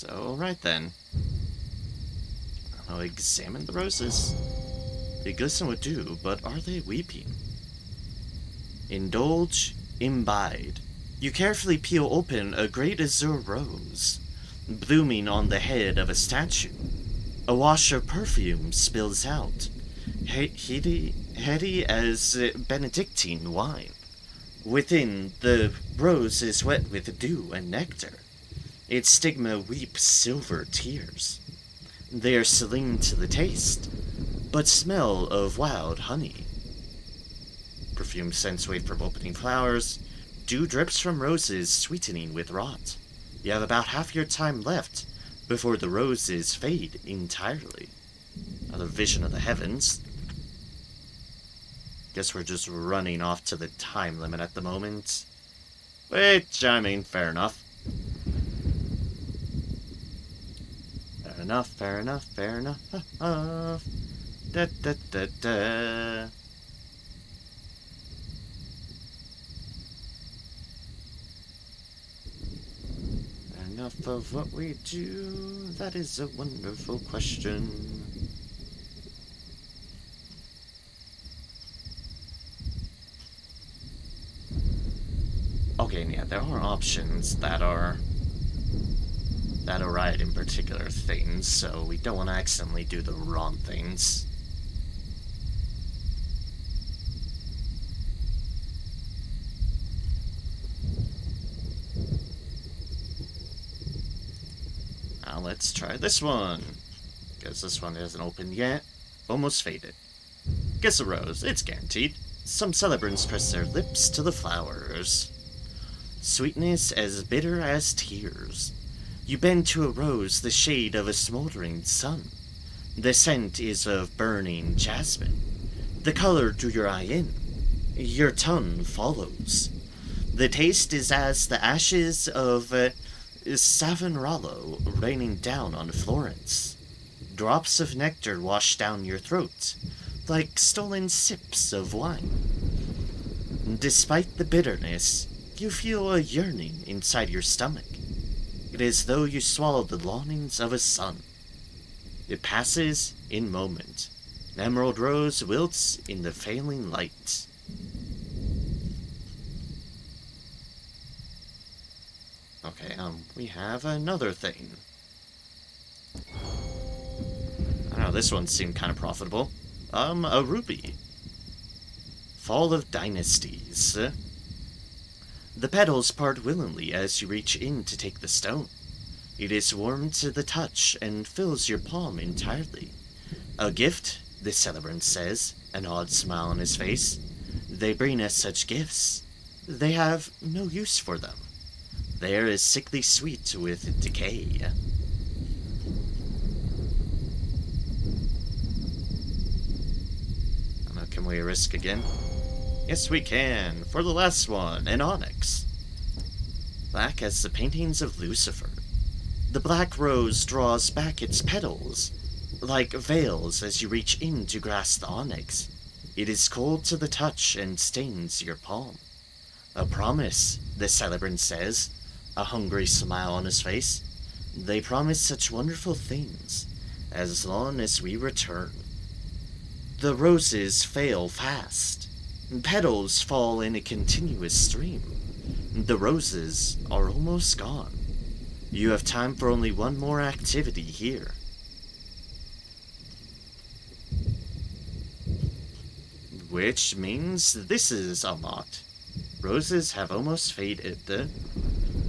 right then. I'll examine the roses. They glisten with dew, but are they weeping? Indulge, imbibe. You carefully peel open a great azure rose, blooming on the head of a statue. A wash of perfume spills out, heady as Benedictine wine. Within, the rose is wet with dew and nectar. Its stigma weeps silver tears. They are saline to the taste, but smell of wild honey. Perfume scents wave from opening flowers. Dew drips from roses, sweetening with rot. You have about half your time left before the roses fade entirely. Another vision of the heavens. Guess we're just running off to the time limit at the moment. Which, I mean, fair enough. Fair enough. Da da da da. Enough of what we do? That is a wonderful question. Okay, yeah, there are options that are right in particular things, so we don't want to accidentally do the wrong things. Now let's try this one, because this one hasn't opened yet. Almost faded. Guess a rose, it's guaranteed. Some celebrants press their lips to the flowers. Sweetness as bitter as tears. You bend to a rose the shade of a smoldering sun. The scent is of burning jasmine. The color drew your eye in. Your tongue follows. The taste is as the ashes of Savonarola raining down on Florence. Drops of nectar wash down your throat. like stolen sips of wine. Despite the bitterness, you feel a yearning inside your stomach. It is as though you swallowed the longings of a sun. It passes in moment. An emerald rose wilts in the failing light. Okay, we have another thing. I don't know, this one seemed kind of profitable. A ruby. Fall of Dynasties. The petals part willingly as you reach in to take the stone. It is warm to the touch and fills your palm entirely. A gift, the celebrant says, an odd smile on his face. They bring us such gifts. They have no use for them. The air is sickly sweet with decay. Can we risk again? Yes, we can. For the last one, an onyx. Black as the paintings of Lucifer. The black rose draws back its petals, like veils as you reach in to grasp the onyx. It is cold to the touch and stains your palm. A promise, the celebrant says, a hungry smile on his face. They promise such wonderful things, as long as we return. The roses fail fast. Petals fall in a continuous stream. The roses are almost gone. You have time for only one more activity here. Which means this is unlocked. Roses have almost faded.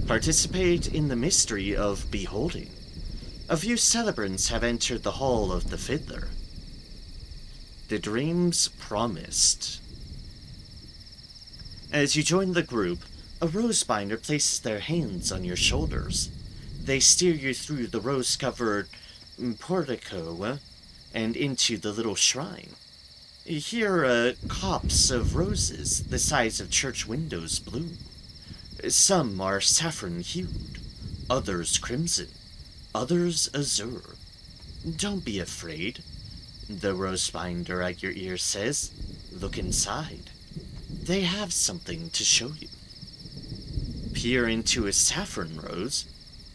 Participate in the mystery of beholding. A few celebrants have entered the Hall of the Fiddler. The dreams promised. As you join the group, a rose binder places their hands on your shoulders. They steer you through the rose-covered portico and into the little shrine. Here, copse of roses the size of church windows bloom. Some are saffron-hued, others crimson, others azure. Don't be afraid. The rose binder at your ear says, look inside. They have something to show you. Peer into a saffron rose.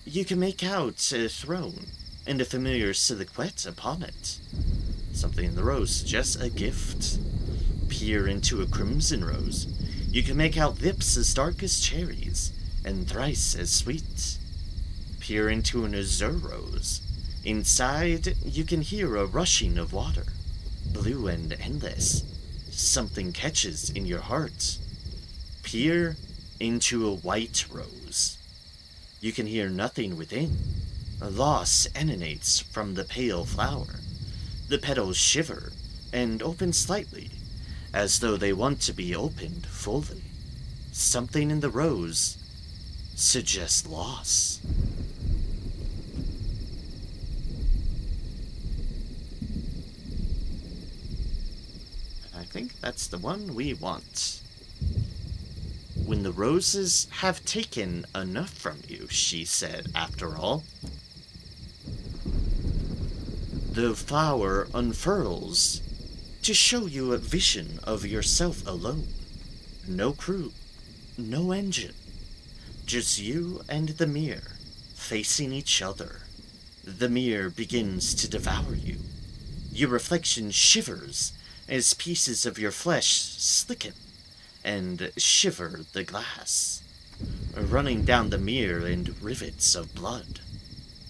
You can make out a throne and a familiar silhouette upon it. Something in the rose suggests a gift. Peer into a crimson rose. You can make out lips as dark as cherries and thrice as sweet. Peer into an azure rose. Inside, you can hear a rushing of water, blue and endless. Something catches in your heart. Peer into a white rose. You can hear nothing within. A loss emanates from the pale flower. The petals shiver and open slightly, as though they want to be opened fully. Something in the rose suggests loss. I think that's the one we want. When the roses have taken enough from you, she said, after all. The flower unfurls to show you a vision of yourself alone. No crew, no engine, just you and the mirror, facing each other. The mirror begins to devour you. Your reflection shivers as pieces of your flesh slicken and shiver the glass, running down the mirror in rivets of blood.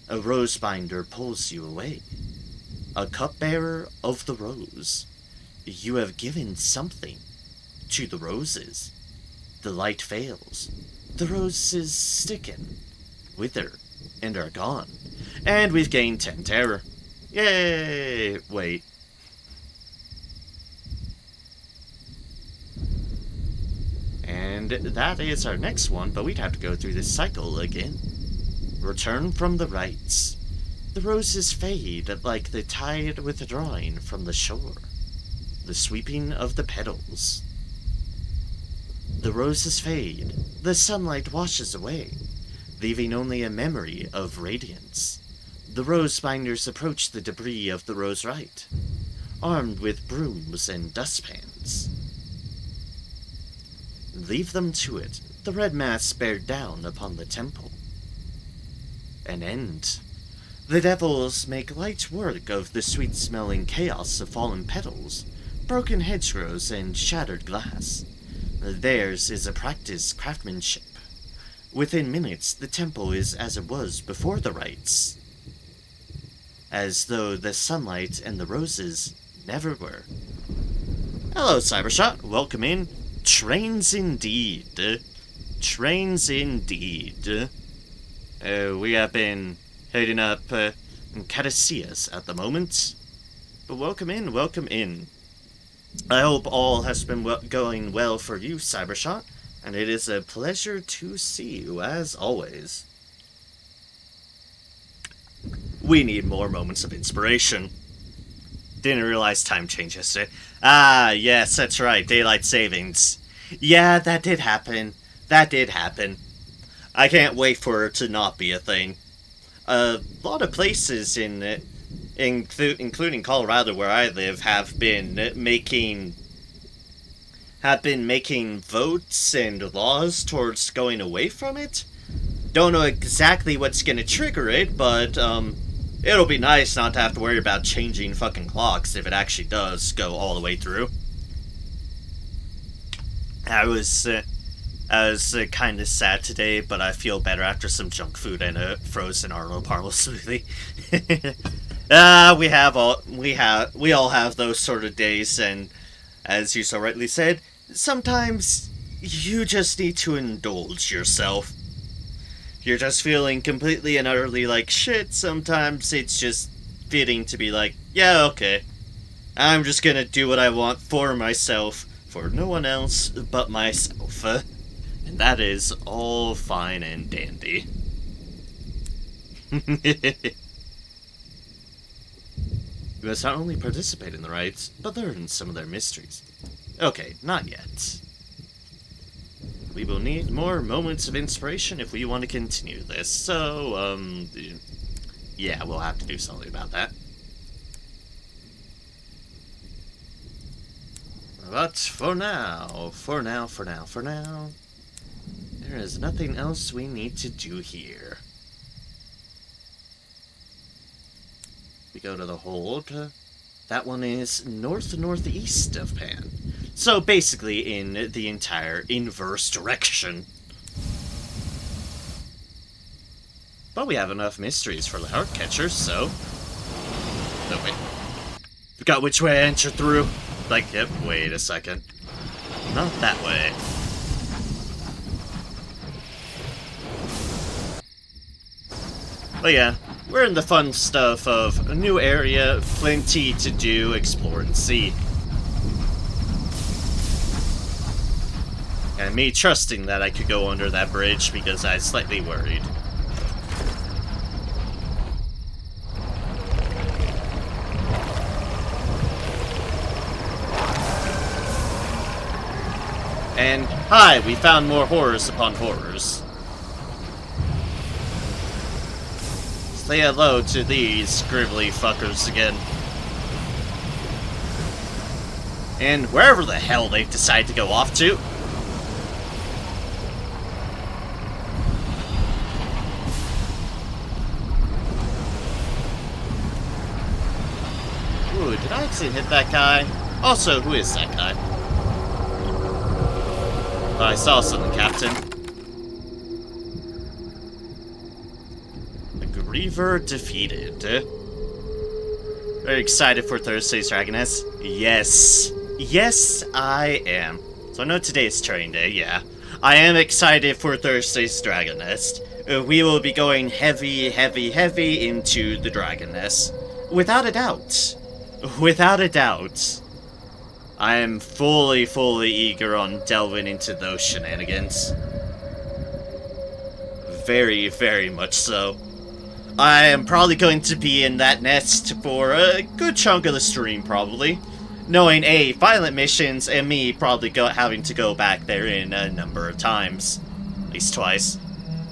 A rose binder pulls you away. A cupbearer of the rose. You have given something to the roses. The light fails. The roses sticken, wither, and are gone. And we've gained 10 terror. Yay! Wait. And that is our next one, but we'd have to go through this cycle again. Return from the rites. The roses fade like the tide withdrawing from the shore. The sweeping of the petals. The roses fade. The sunlight washes away, leaving only a memory of radiance. The rose binders approach the debris of the rose rite. armed with brooms and dustpans. Leave them to it. The red mass bear down upon the temple. An end. The devils make light work of the sweet-smelling chaos of fallen petals, broken hedgerows, and shattered glass. Theirs is a practiced craftsmanship. Within minutes, the temple is as it was before the rites. As though the sunlight and the roses never were. Hello, Cybershot. Welcome in. Trains indeed. Trains indeed. We have been heading up Caduceus at the moment. But welcome in, welcome in. I hope all has been going well for you, Cybershot, and it is a pleasure to see you, as always. We need more moments of inspiration. Didn't realize time changed yesterday. Ah, yes, that's right, daylight savings. Yeah, that did happen. That did happen. I can't wait for it to not be a thing. A lot of places including Colorado where I live have been making votes and laws towards going away from it. Don't know exactly what's gonna trigger it, but it'll be nice not to have to worry about changing fucking clocks if it actually does go all the way through. I was kind of sad today, but I feel better after some junk food and a frozen Arlo Parlo smoothie. We all have those sort of days, and as you so rightly said, sometimes you just need to indulge yourself. You're just feeling completely and utterly like shit. Sometimes it's just fitting to be like, yeah, okay, I'm just gonna do what I want for myself, for no one else but myself. And that is all fine and dandy. You must not only participate in the rites, but learn some of their mysteries. Okay, not yet. We will need more moments of inspiration if we want to continue this, so, yeah, we'll have to do something about that. But for now, there is nothing else we need to do here. We go to the hold. That one is north-northeast of Pan. So basically in the entire inverse direction. But we have enough mysteries for the heart catchers, so... No, wait. Forgot which way I entered through. Like, yep, wait a second. Not that way. But yeah, we're in the fun stuff of a new area, plenty to do, explore, and see. And me trusting that I could go under that bridge because I was slightly worried. And, hi, we found more horrors upon horrors. Say hello to these scribbly fuckers again. And wherever the hell they decide to go off to. Ooh, did I actually hit that guy? Also, who is that guy? Oh, I saw something, Captain. Griever defeated. Very excited for Thursday's Dragoness? Yes. Yes, I am. So I know today's training day, yeah. I am excited for Thursday's Dragoness. We will be going heavy into the Dragoness. Without a doubt. Without a doubt. I am fully eager on delving into those shenanigans. Very much so. I am probably going to be in that nest for a good chunk of the stream, probably. Knowing A, violent missions, and me probably having to go back there in a number of times. At least twice.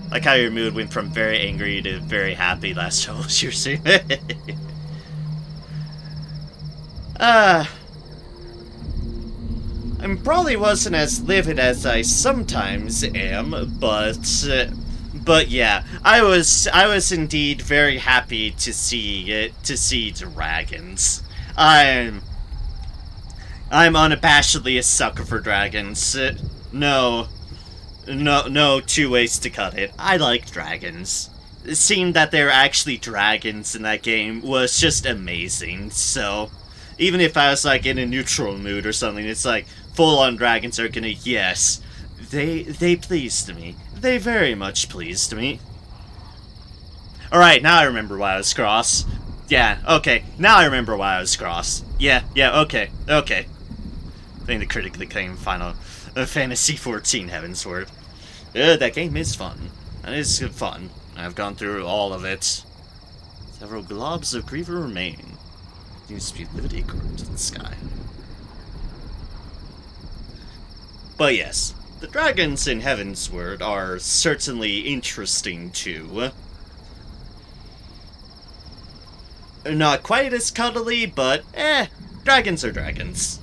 Like how your mood went from very angry to very happy last time you were streaming. I probably wasn't as livid as I sometimes am, but yeah, I was indeed very happy to see dragons. I'm unabashedly a sucker for dragons. No two ways to cut it. I like dragons. Seeing that they're actually dragons in that game was just amazing. So, even if I was like in a neutral mood or something, it's like full-on dragons are gonna, yes, they pleased me. They very much pleased me. Alright, now I remember why I was cross. Yeah, okay, now I remember why I was cross. Yeah, okay. Playing the critically acclaimed Final Fantasy XIV Heavensward. That game is fun. That is fun. I've gone through all of it. Several globs of Griever remain. Seems to be livid acorns in the sky. But yes, the dragons in Heavensward are certainly interesting too. Not quite as cuddly, but dragons are dragons.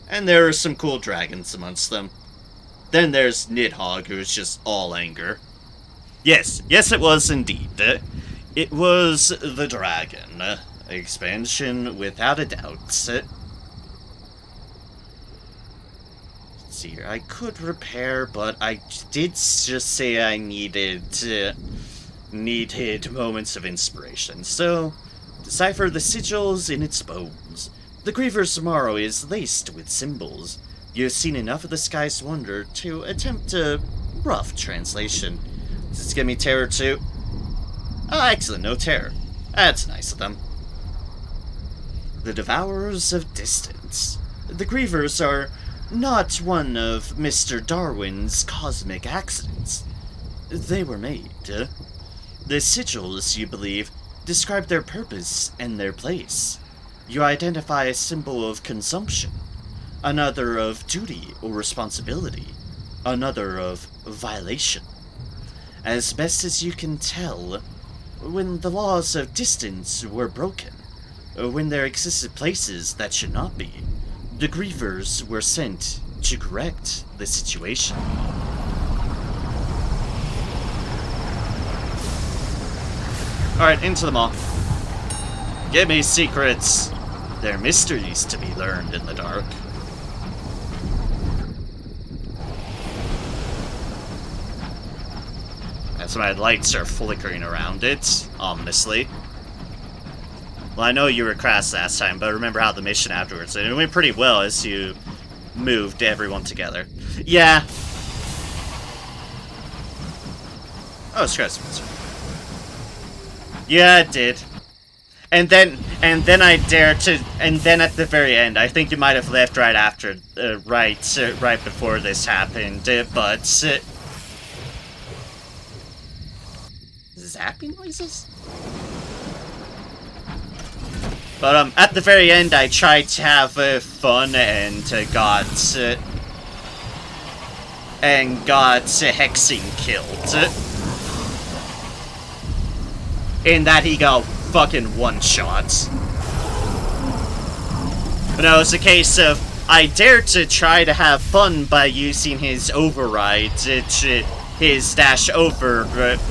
And there are some cool dragons amongst them. Then there's Nidhogg, who's just all anger. Yes, it was indeed. It was the dragon. Expansion, without a doubt. Let's see here. I could repair, but I did just say I needed moments of inspiration. So, decipher the sigils in its bones. The Griever's morrow is laced with symbols. You have seen enough of the sky's wonder to attempt a rough translation. Does this give me terror too? Oh, excellent, no terror. That's nice of them. The Devourers of Distance. The Grievers are not one of Mr. Darwin's cosmic accidents. They were made. The sigils, you believe, describe their purpose and their place. You identify a symbol of consumption, another of duty or responsibility, another of violation. As best as you can tell, when the laws of distance were broken, when there existed places that should not be, the Grievers were sent to correct the situation. Alright, into the mall. Give me secrets. There are mysteries to be learned in the dark. That's why lights are flickering around it, ominously. Well, I know you were crass last time, but remember how the mission afterwards, it went pretty well as you moved everyone together. Yeah. Oh, scratch. Yeah, it did. And then I dared to, and then at the very end, I think you might have left right after, right before this happened, but, zapping noises? But, at the very end, I tried to have, fun and, got Hexing killed. In that he got fucking one-shots. But no, it's a case of, I dared to try to have fun by using his override, his dash overdrive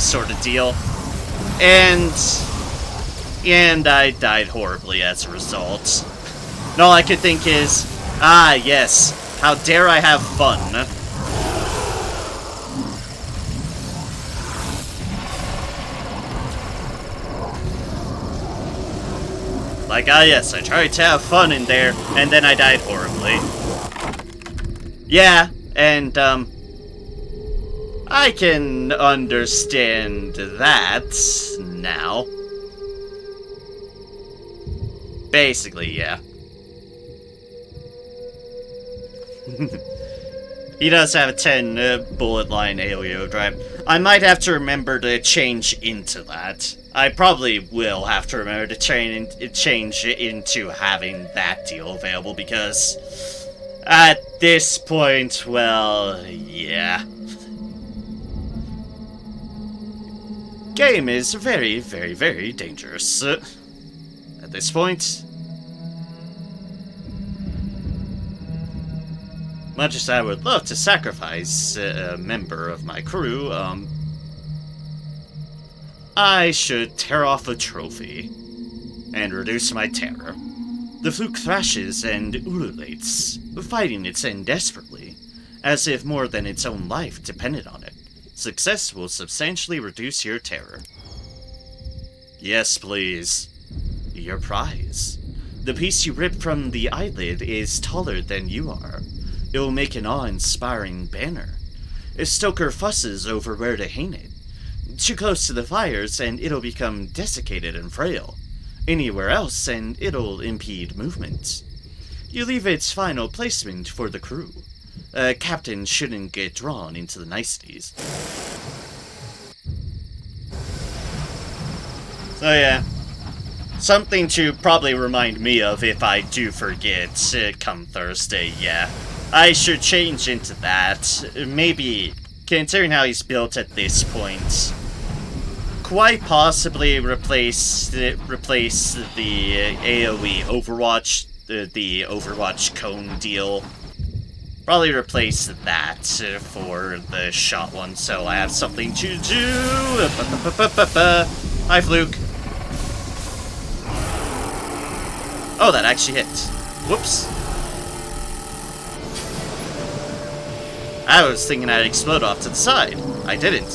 sort of deal. And I died horribly as a result. And all I could think is, ah yes, how dare I have fun. Like, ah yes, I tried to have fun in there, and then I died horribly. Yeah, and, I can understand that now. Basically, yeah. He does have a 10 bullet line AoE drive. I might have to remember to change into that. I probably will have to remember to change into having that deal available, because at this point, well, yeah. Game is very, very, very dangerous. at this point. Much as I would love to sacrifice a member of my crew, I should tear off a trophy and reduce my terror. The fluke thrashes and ululates, fighting its end desperately, as if more than its own life depended on it. Success will substantially reduce your terror. Yes, please. Your prize. The piece you ripped from the eyelid is taller than you are. It will make an awe-inspiring banner. If Stoker fusses over where to hang it, too close to the fires and it'll become desiccated and frail. Anywhere else and it'll impede movement. You leave its final placement for the crew. A captain shouldn't get drawn into the niceties. So yeah, something to probably remind me of if I do forget come Thursday, yeah. I should change into that. Maybe, considering how he's built at this point, quite possibly replace the AoE Overwatch, the Overwatch cone deal. Probably replace that for the shot one, so I have something to do. Hi, Fluke. Oh, that actually hit. Whoops. I was thinking I'd explode off to the side. I didn't.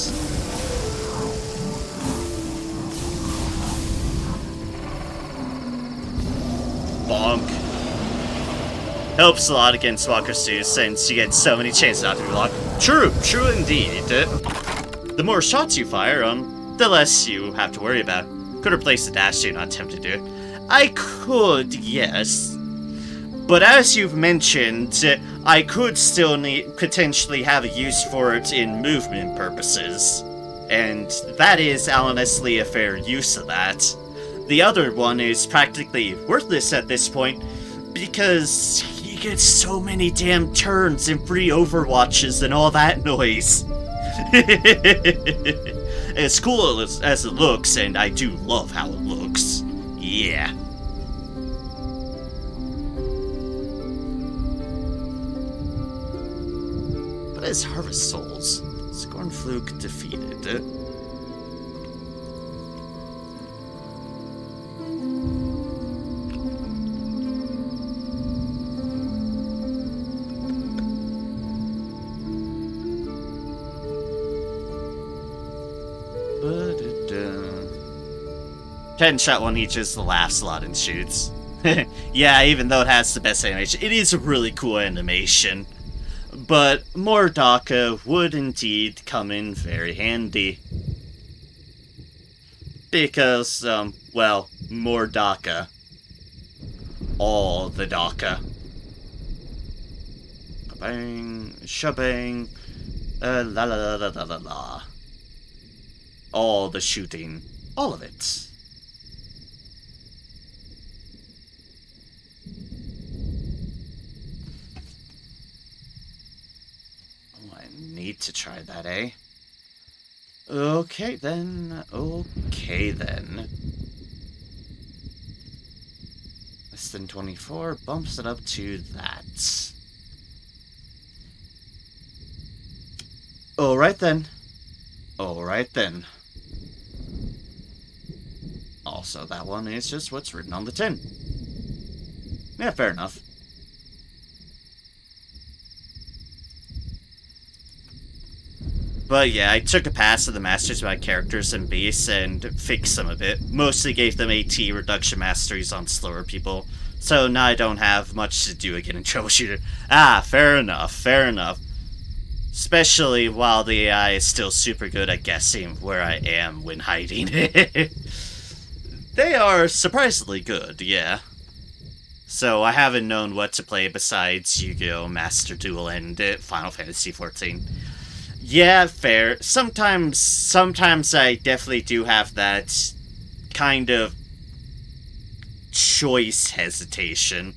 Bonk. Helps a lot against Walker's too, since you get so many chances not to be blocked. True indeed. The more shots you fire, the less you have to worry about. Could replace the dash to not attempt to do it. I could, yes. But as you've mentioned, I could still potentially have a use for it in movement purposes. And that is honestly a fair use of that. The other one is practically worthless at this point, because you get so many damn turns and free overwatches and all that noise. As cool as it looks, and I do love how it looks. Yeah. But as Harvest Souls, Scornfluke defeated. Headshot one each is the last slot and shoots. Yeah, even though it has the best animation, it is a really cool animation. But more Daka would indeed come in very handy. Because, well, more Daka. All the Daka. Bang, shabang, la la la la la la la. All the shooting. All of it. Need to try that, eh? Okay then. Less than 24 bumps it up to that. Alright then. Also, that one is just what's written on the tin. Yeah, fair enough. But yeah, I took a pass at the masters of my characters and base and fixed some of it. Mostly gave them AT reduction masteries on slower people. So now I don't have much to do again in Troubleshooter. Ah, fair enough. Especially while the AI is still super good at guessing where I am when hiding. They are surprisingly good, yeah. So I haven't known what to play besides Yu-Gi-Oh! Master Duel and Final Fantasy XIV. Yeah, fair. Sometimes I definitely do have that kind of choice hesitation.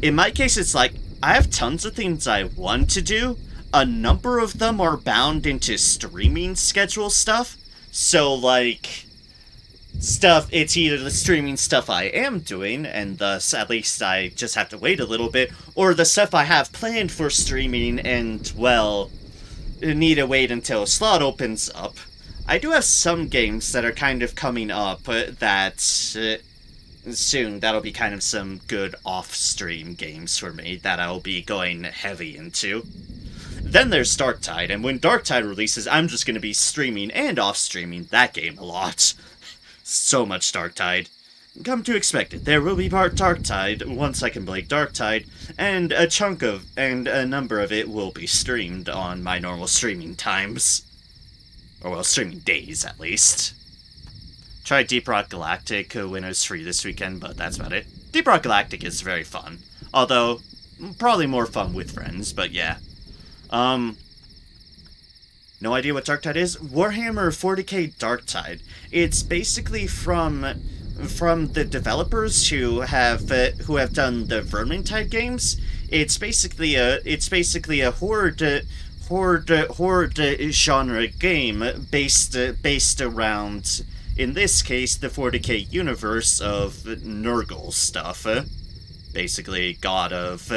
In my case, it's like, I have tons of things I want to do. A number of them are bound into streaming schedule stuff. So, like, stuff, it's either the streaming stuff I am doing, and thus at least I just have to wait a little bit, or the stuff I have planned for streaming and, well, need to wait until a slot opens up. I do have some games that are kind of coming up that soon that'll be kind of some good off-stream games for me that I'll be going heavy into. Then there's Darktide, and when Darktide releases, I'm just going to be streaming and off-streaming that game a lot. So much Darktide. Come to expect it, there will be part Darktide once I can play Darktide, and a number of it will be streamed on my normal streaming times. Or, well, streaming days, at least. Tried Deep Rock Galactic when it was free this weekend, but that's about it. Deep Rock Galactic is very fun. Although, probably more fun with friends, but yeah. No idea what Darktide is? Warhammer 40k Darktide. It's basically from the developers who have done the Vermintide games. It's basically a horde genre game based around, in this case, the 40k universe of Nurgle stuff. Basically, god of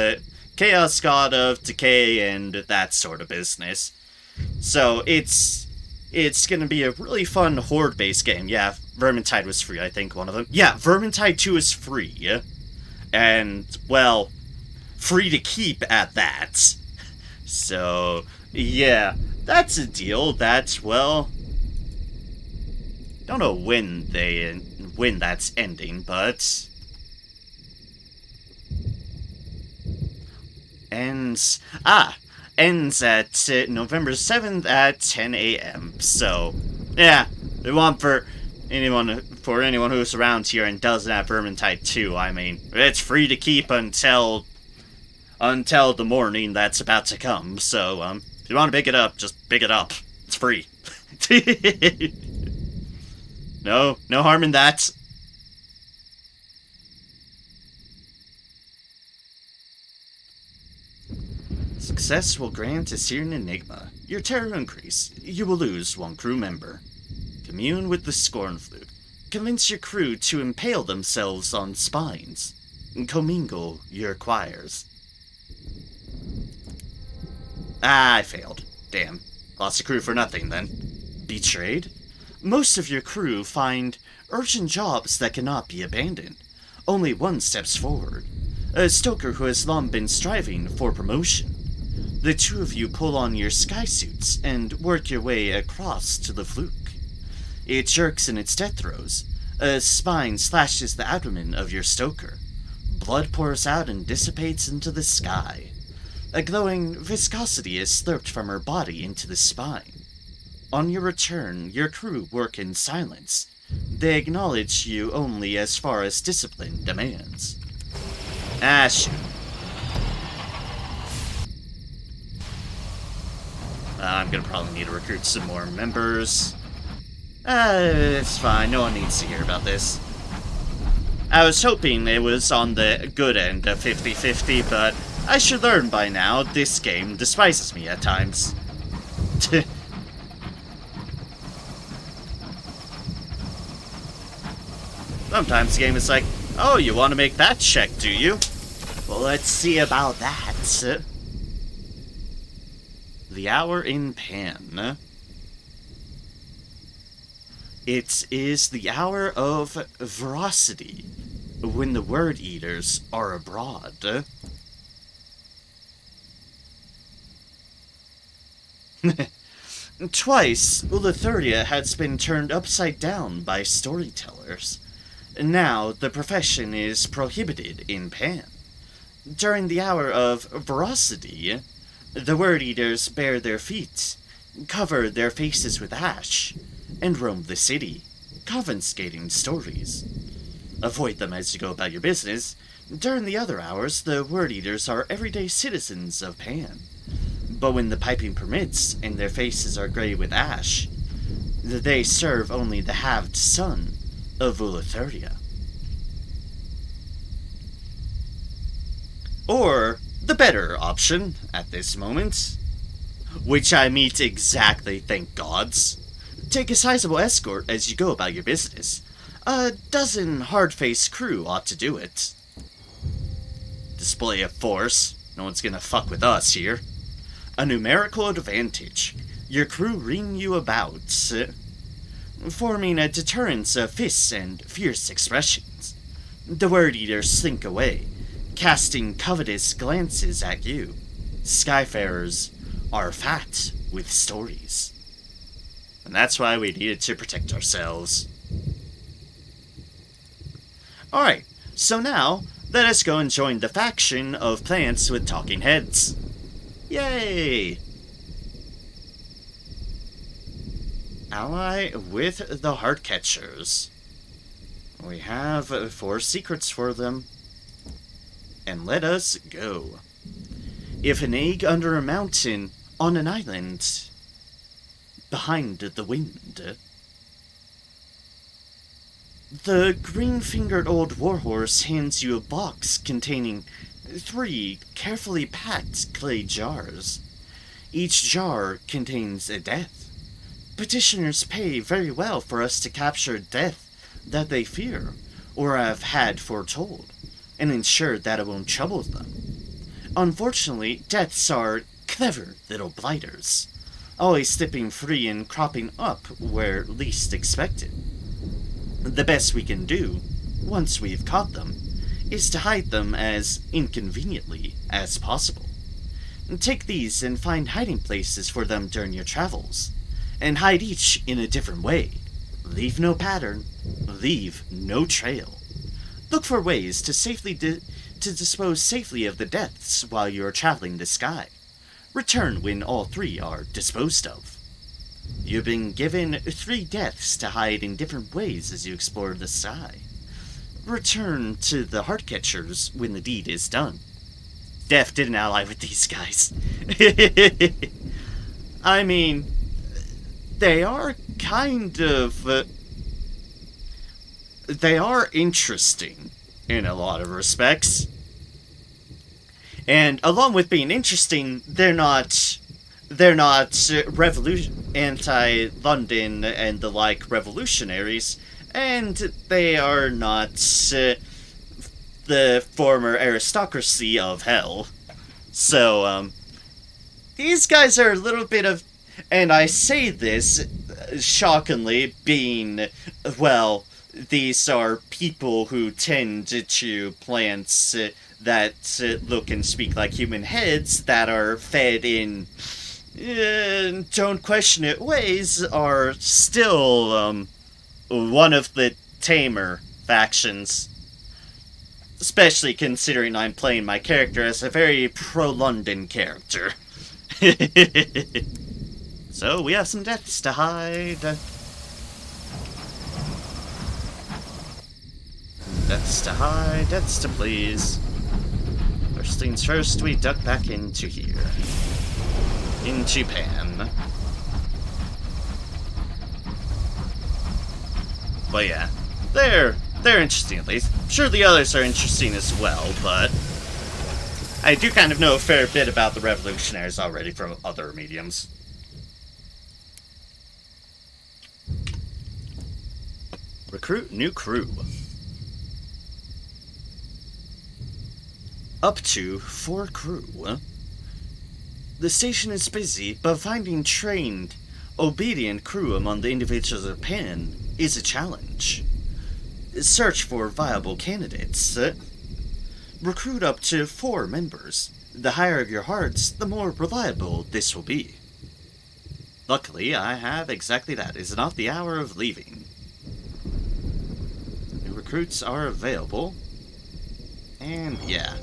chaos, god of decay, and that sort of business. So it's gonna be a really fun horde-based game. Yeah, Vermintide was free, I think, one of them. Yeah, Vermintide 2 is free. And, well, free to keep at that. So, yeah, that's a deal that, well, don't know when that's ending, but ends at November 7th at 10 a.m. So, yeah, they want for anyone who's around here and doesn't have Vermintide 2, I mean, it's free to keep until the morning that's about to come. So, if you want to pick it up, just pick it up. It's free. No harm in that. Success will grant a Syrian enigma. Your terror increase. You will lose one crew member. Commune with the Scornflute. Convince your crew to impale themselves on spines. Commingle your choirs. I failed. Damn. Lost a crew for nothing, then. Betrayed? Most of your crew find urgent jobs that cannot be abandoned. Only one steps forward. A stoker who has long been striving for promotion. The two of you pull on your sky suits and work your way across to the fluke. It jerks in its death throes. A spine slashes the abdomen of your stoker. Blood pours out and dissipates into the sky. A glowing viscosity is slurped from her body into the spine. On your return, your crew work in silence. They acknowledge you only as far as discipline demands. Ah, shoot. I'm gonna probably need to recruit some more members. It's fine, no one needs to hear about this. I was hoping it was on the good end of 50-50, but I should learn by now, this game despises me at times. Sometimes the game is like, oh, you want to make that check, do you? Well, let's see about that. The Hour in Pan. It is the hour of veracity, when the word eaters are abroad. Twice, Eleutheria has been turned upside down by storytellers. Now, the profession is prohibited in Pan. During the hour of veracity, the word eaters bare their feet, cover their faces with ash, and roam the city, confiscating stories. Avoid them as you go about your business. During the other hours, the word eaters are everyday citizens of Pan. But when the piping permits, and their faces are gray with ash, they serve only the halved sun of Eleutheria. Or the better option at this moment, which I meet exactly, thank gods. Take a sizable escort as you go about your business. A dozen hard-faced crew ought to do it. Display of force. No one's gonna fuck with us here. A numerical advantage. Your crew ring you about, forming a deterrence of fists and fierce expressions. The word eaters slink away, casting covetous glances at you. Skyfarers are fat with stories. And that's why we needed to protect ourselves. Alright, so now, let us go and join the faction of plants with talking heads. Yay! Ally with the Heartcatchers. We have 4 secrets for them. And let us go. If an egg under a mountain, on an island, behind the wind. The green-fingered old warhorse hands you a box containing 3 carefully packed clay jars. Each jar contains a death. Petitioners pay very well for us to capture death that they fear, or have had foretold, and ensure that it won't trouble them. Unfortunately, deaths are clever little blighters, always slipping free and cropping up where least expected. The best we can do, once we've caught them, is to hide them as inconveniently as possible. Take these and find hiding places for them during your travels, and hide each in a different way. Leave no pattern, leave no trail. Look for ways to dispose safely of the deaths while you are traveling the sky. Return when all 3 are disposed of. You've been given 3 deaths to hide in different ways as you explore the sky. Return to the Heartcatchers when the deed is done. Death didn't ally with these guys. I mean, they are kind of... they are interesting in a lot of respects. And along with being interesting, they're not anti-London and the like revolutionaries, and they are not the former aristocracy of hell. So, these guys are a little bit of, and I say this shockingly, being, well, these are people who tend to plants that look and speak like human heads that are fed in don't question it ways, are still one of the tamer factions. Especially considering I'm playing my character as a very pro-London character. So we have some deaths to hide. Deaths to hide, deaths to please. First things first, we duck back into here. Into Pan. But yeah, they're interesting at least. I'm sure the others are interesting as well, but I do kind of know a fair bit about the revolutionaries already from other mediums. Recruit new crew. Up to 4 crew. The station is busy, but finding trained, obedient crew among the individuals of Pan is a challenge. Search for viable candidates. Recruit up to 4 members. The higher of your hearts, the more reliable this will be. Luckily, I have exactly that. It's not the hour of leaving. New recruits are available. And yeah,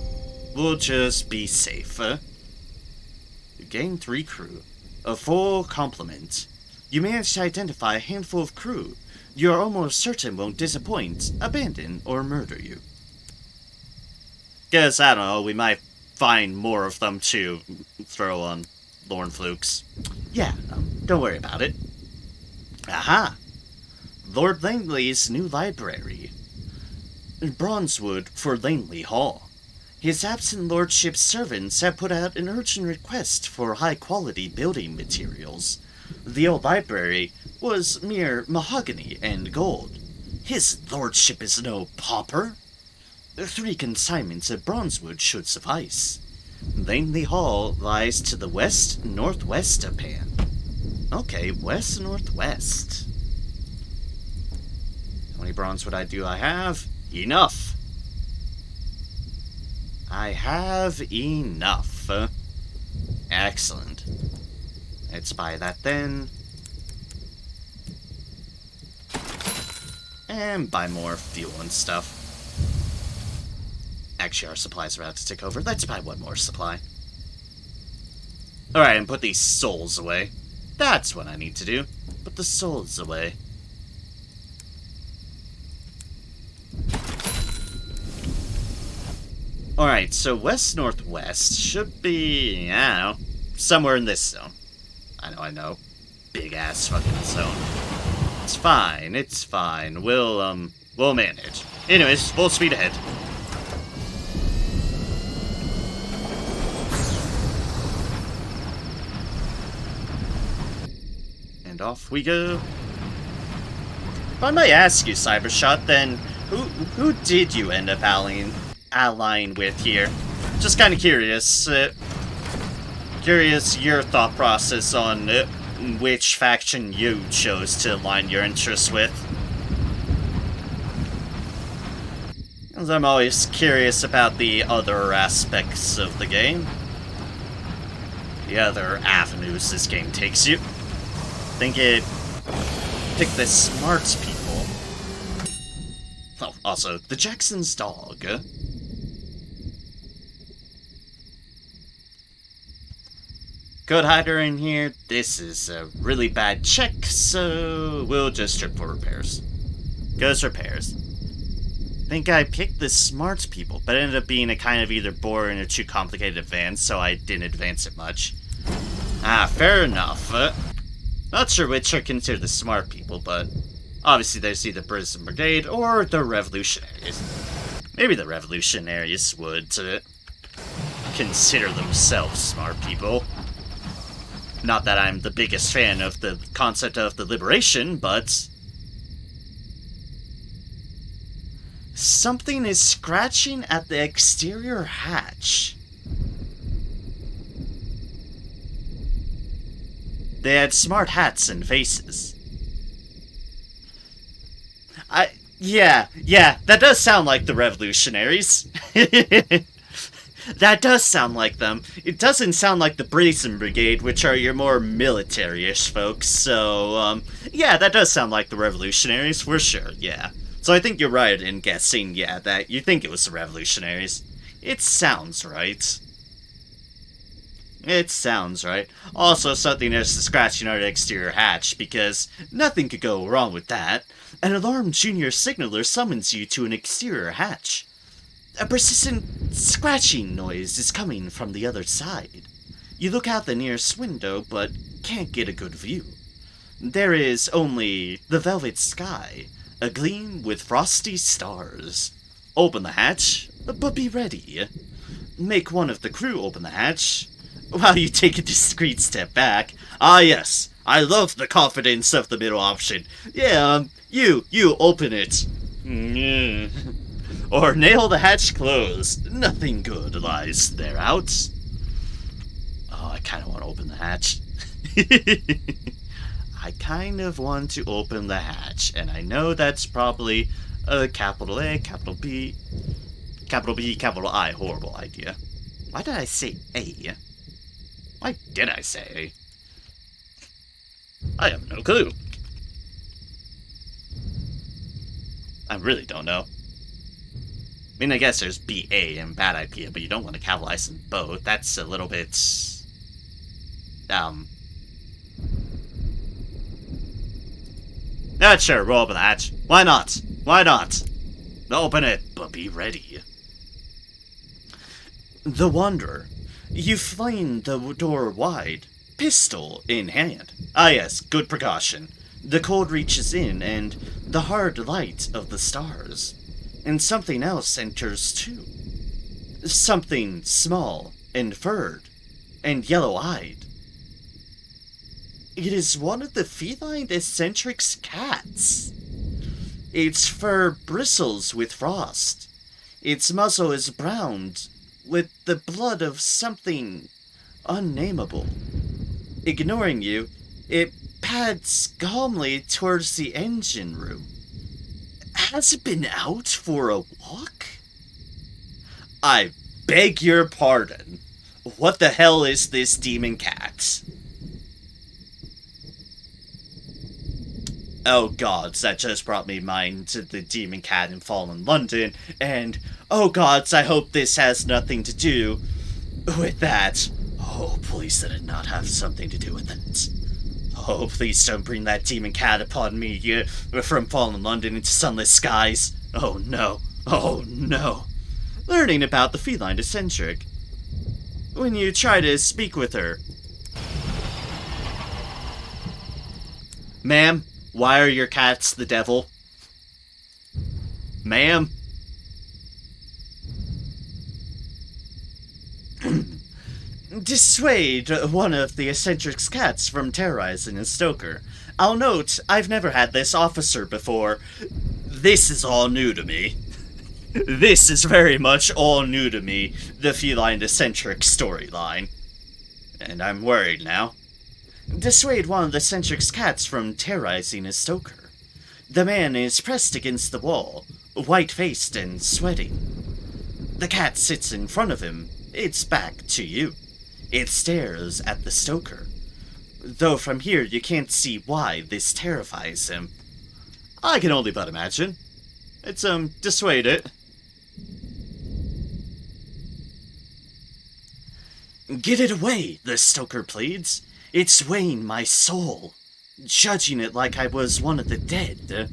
we'll just be safe. You gain 3 crew. A full complement. You manage to identify a handful of crew you are almost certain won't disappoint, abandon, or murder you. Guess, I don't know, we might find more of them to throw on Lorne Flukes. Yeah, don't worry about it. Aha! Lord Langley's new library. Bronzewood for Langley Hall. His absent lordship's servants have put out an urgent request for high-quality building materials. The old library was mere mahogany and gold. His lordship is no pauper. 3 consignments of bronzewood should suffice. Langley Hall lies to the west-northwest of Pan. Okay, west-northwest. How many bronzewood do I have? Enough! I have enough. Excellent. Let's buy that then. And buy more fuel and stuff. Actually, our supplies are about to take over. Let's buy one more supply. Alright, and put these souls away. That's what I need to do. Put the souls away. Alright, so west-northwest should be, I don't know, somewhere in this zone. I know. Big-ass fucking zone. It's fine, it's fine. We'll manage. Anyways, full speed ahead. And off we go. If I might ask you, Cybershot, then, who did you end up allying with here? Just kind of curious. Curious your thought process on which faction you chose to align your interests with. As I'm always curious about the other aspects of the game. The other avenues this game takes you. Think it picked the smart people. Oh, also, the Jackson's dog. Code hider in here. This is a really bad check, so we'll just trip for repairs. Goes repairs. Think I picked the smart people, but it ended up being a kind of either boring or too complicated advance, so I didn't advance it much. Fair enough. Not sure which are considered the smart people, but obviously there's either Prison Brigade or the Revolutionaries. Maybe the Revolutionaries would consider themselves smart people. Not that I'm the biggest fan of the concept of the liberation, but something is scratching at the exterior hatch. They had smart hats and faces. Yeah, that does sound like the Revolutionaries. That does sound like them. It doesn't sound like the Brazen Brigade, which are your more military-ish folks, so, yeah, that does sound like the Revolutionaries, for sure, yeah. So I think you're right in guessing, yeah, that you think it was the Revolutionaries. It sounds right. It sounds right. Also, something is scratching our exterior hatch, because nothing could go wrong with that. An alarmed junior signaler summons you to an exterior hatch. A persistent scratching noise is coming from the other side. You look out the nearest window, but can't get a good view. There is only the velvet sky, a gleam with frosty stars. Open the hatch, but be ready. Make one of the crew open the hatch, while you take a discreet step back. Ah yes, I love the confidence of the middle option. Yeah, you open it. Or nail the hatch closed. Nothing good lies thereout. Oh, I kind of want to open the hatch. I kind of want to open the hatch, and I know that's probably a capital A, capital B, capital I horrible idea. Why did I say A? Why did I say A? I have no clue. I really don't know. I mean, I guess there's BA and bad idea, but you don't want to capitalize in both. That's a little bit... Yeah, sure, we'll open the hatch. Why not? Why not? Open it, but be ready. The Wanderer. You fling the door wide, pistol in hand. Ah yes, good precaution. The cold reaches in, and the hard light of the stars. And something else enters too. Something small and furred and yellow-eyed. It is one of the feline eccentric's cats. Its fur bristles with frost. Its muzzle is browned with the blood of something unnameable. Ignoring you, it pads calmly towards the engine room. Has it been out for a walk? I beg your pardon. What the hell is this demon cat? Oh gods, that just brought me mind to the demon cat in Fallen London, and oh gods, I hope this has nothing to do with that. Oh, please let it not have something to do with that. Oh, please don't bring that demon cat upon me from Fallen London into sunless skies. Oh no, oh no. Learning about the feline eccentric. When you try to speak with her. Ma'am, why are your cats the devil? Ma'am? Dissuade one of the eccentric's cats from terrorizing a stoker. I'll note, I've never had this officer before. This is all new to me. This is very much all new to me, the feline eccentric storyline. And I'm worried now. Dissuade one of the eccentric's cats from terrorizing a stoker. The man is pressed against the wall, white-faced and sweating. The cat sits in front of him, its back to you. It stares at the stoker. Though from here you can't see why this terrifies him. I can only but imagine. It's, dissuade it. Get it away, the stoker pleads. It's weighing my soul. Judging it like I was one of the dead.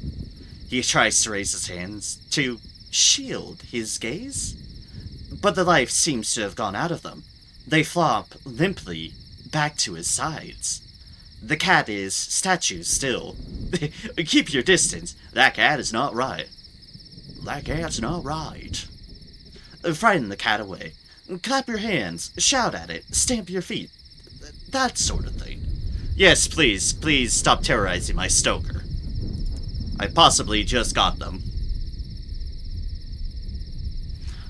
He tries to raise his hands to shield his gaze. But the life seems to have gone out of them. They flop limply back to his sides. The cat is statue still. Keep your distance. That cat is not right. That cat's not right. Frighten the cat away. Clap your hands, shout at it, stamp your feet. That sort of thing. Yes, please stop terrorizing my stoker. I possibly just got them.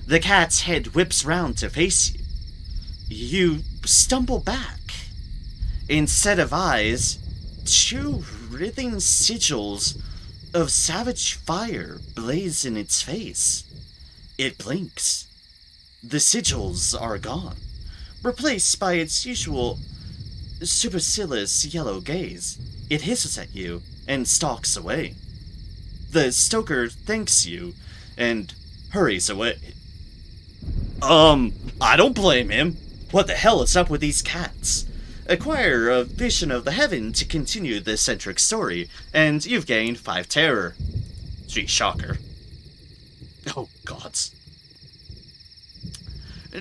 The cat's head whips round to face you. You stumble back. Instead of eyes, two writhing sigils of savage fire blaze in its face. It blinks. The sigils are gone, replaced by its usual supercilious yellow gaze. It hisses at you and stalks away. The stoker thanks you and hurries away. I don't blame him. What the hell is up with these cats? Acquire a vision of the heaven to continue the eccentric story, and you've gained 5 terror. Gee, shocker. Oh, gods.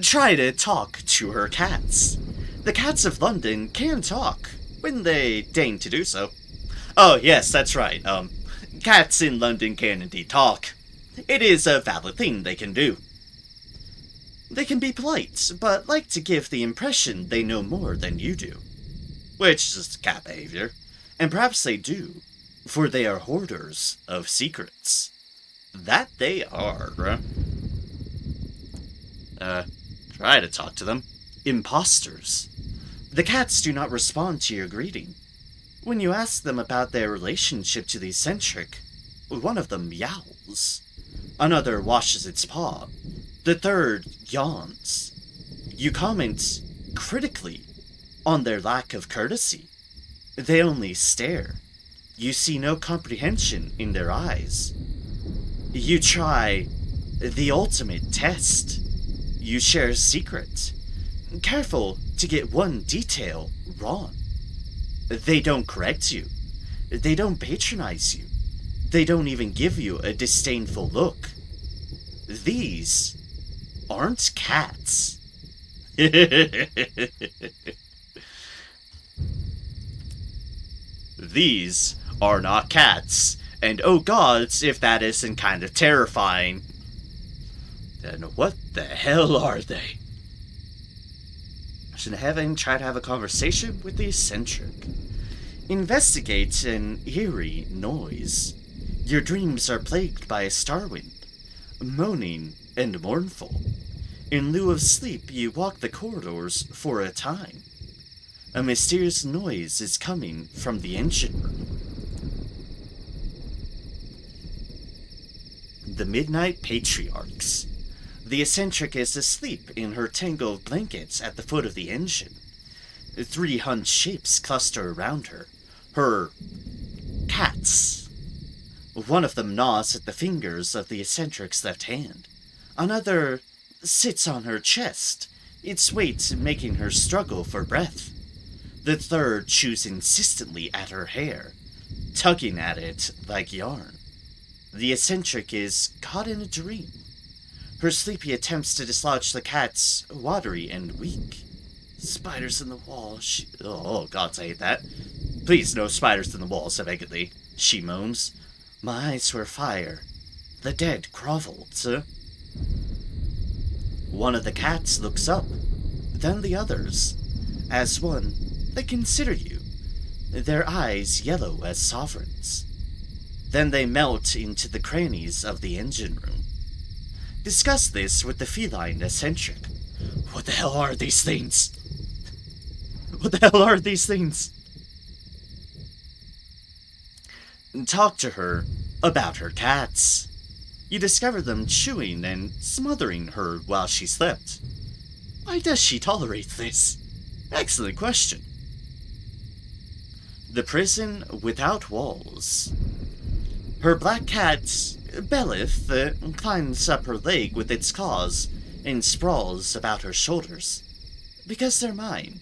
Try to talk to her cats. The cats of London can talk, when they deign to do so. Oh, yes, that's right. Cats in London can indeed talk. It is a valid thing they can do. They can be polite, but like to give the impression they know more than you do. Which is cat behavior. And perhaps they do, for they are hoarders of secrets. That they are. Try to talk to them. Imposters. The cats do not respond to your greeting. When you ask them about their relationship to the eccentric, one of them yowls. Another washes its paw. The third yawns. You comment critically on their lack of courtesy. They only stare. You see no comprehension in their eyes. You try the ultimate test. You share a secret. Careful to get one detail wrong. They don't correct you. They don't patronize you. They don't even give you a disdainful look. These aren't cats. These are not cats, and oh gods, if that isn't kind of terrifying. Then what the hell are they? Should Heaven try to have a conversation with the eccentric? Investigate an eerie noise. Your dreams are plagued by a star wind, moaning and mournful. In lieu of sleep, you walk the corridors for a time. A mysterious noise is coming from the engine room. The Midnight Patriarchs. The eccentric is asleep in her tangle of blankets at the foot of the engine. 3 hunched shapes cluster around her. Her cats. One of them gnaws at the fingers of the eccentric's left hand. Another sits on her chest, its weight making her struggle for breath. The third chews insistently at her hair, tugging at it like yarn. The eccentric is caught in a dream. Her sleepy attempts to dislodge the cats watery and weak. Spiders in the wall, oh god, I hate that. Please, no spiders in the walls, I beg of thee, she moans. My eyes were fire. The dead groveled. One of the cats looks up, then the others. As one, they consider you, their eyes yellow as sovereigns. Then they melt into the crannies of the engine room. Discuss this with the feline eccentric. What the hell are these things? What the hell are these things? Talk to her about her cats. You discover them chewing and smothering her while she slept. Why does she tolerate this? Excellent question. The prison without walls. Her black cat, Belith, climbs up her leg with its claws and sprawls about her shoulders. Because they're mine.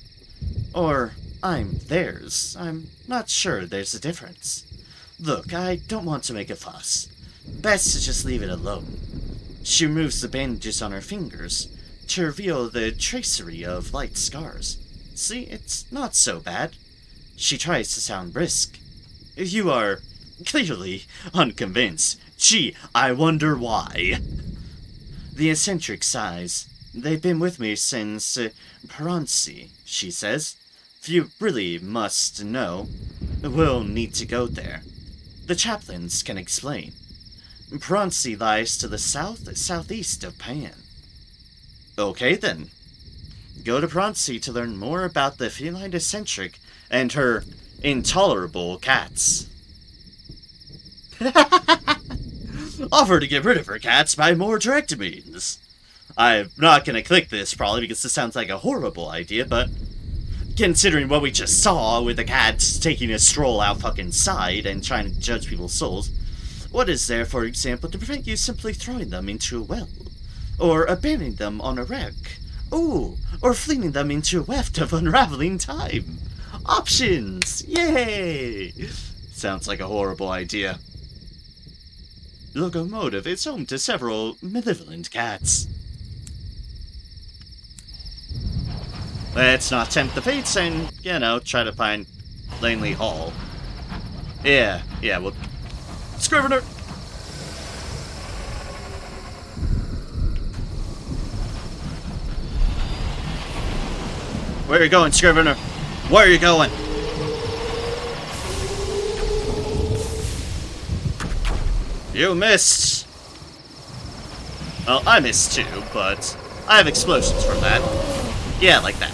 Or I'm theirs. I'm not sure there's a difference. Look, I don't want to make a fuss. Best to just leave it alone. She removes the bandages on her fingers to reveal the tracery of light scars. See, it's not so bad. She tries to sound brisk. You are clearly unconvinced. Gee, I wonder why. The eccentric sighs. They've been with me since Peronsi, she says. If you really must know, we'll need to go there. The chaplains can explain. Peronsi lies to the southeast of Pan. Okay then. Go to Peronsi to learn more about the feline eccentric and her intolerable cats. Offer to get rid of her cats by more direct means. I'm not gonna click this probably because this sounds like a horrible idea, but considering what we just saw with the cats taking a stroll out fucking side and trying to judge people's souls, what is there, for example, to prevent you simply throwing them into a well? Or abandoning them on a wreck? Ooh, or flinging them into a weft of unraveling time? Options! Yay! Sounds like a horrible idea. Locomotive is home to several malevolent cats. Let's not tempt the fates and, try to find Langley Hall. Yeah, well... Scrivener! Where are you going, Scrivener? Where are you going? You missed! Well, I missed too, but I have explosions from that. Yeah, like that.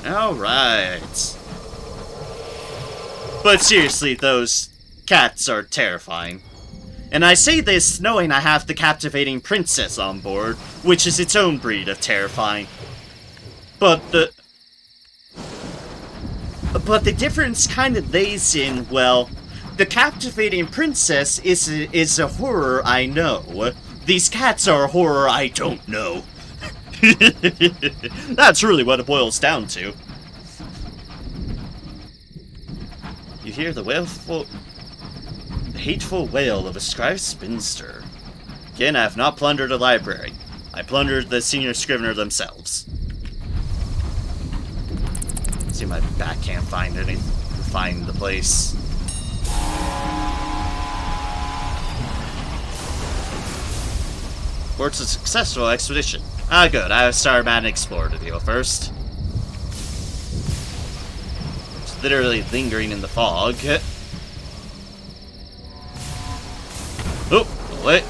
Alright. But seriously, those cats are terrifying. And I say this knowing I have the captivating princess on board, which is its own breed of terrifying. But the difference kind of lays in, well, the captivating princess is a horror I know. These cats are a horror I don't know. That's really what it boils down to. You hear the hateful wail of a scribe spinster. Again, I have not plundered a library. I plundered the senior scrivener themselves. See, my back can't find the place. Reports a successful expedition. Ah, good. I have Starman Explorer to deal first. just literally lingering in the fog. Oh, what?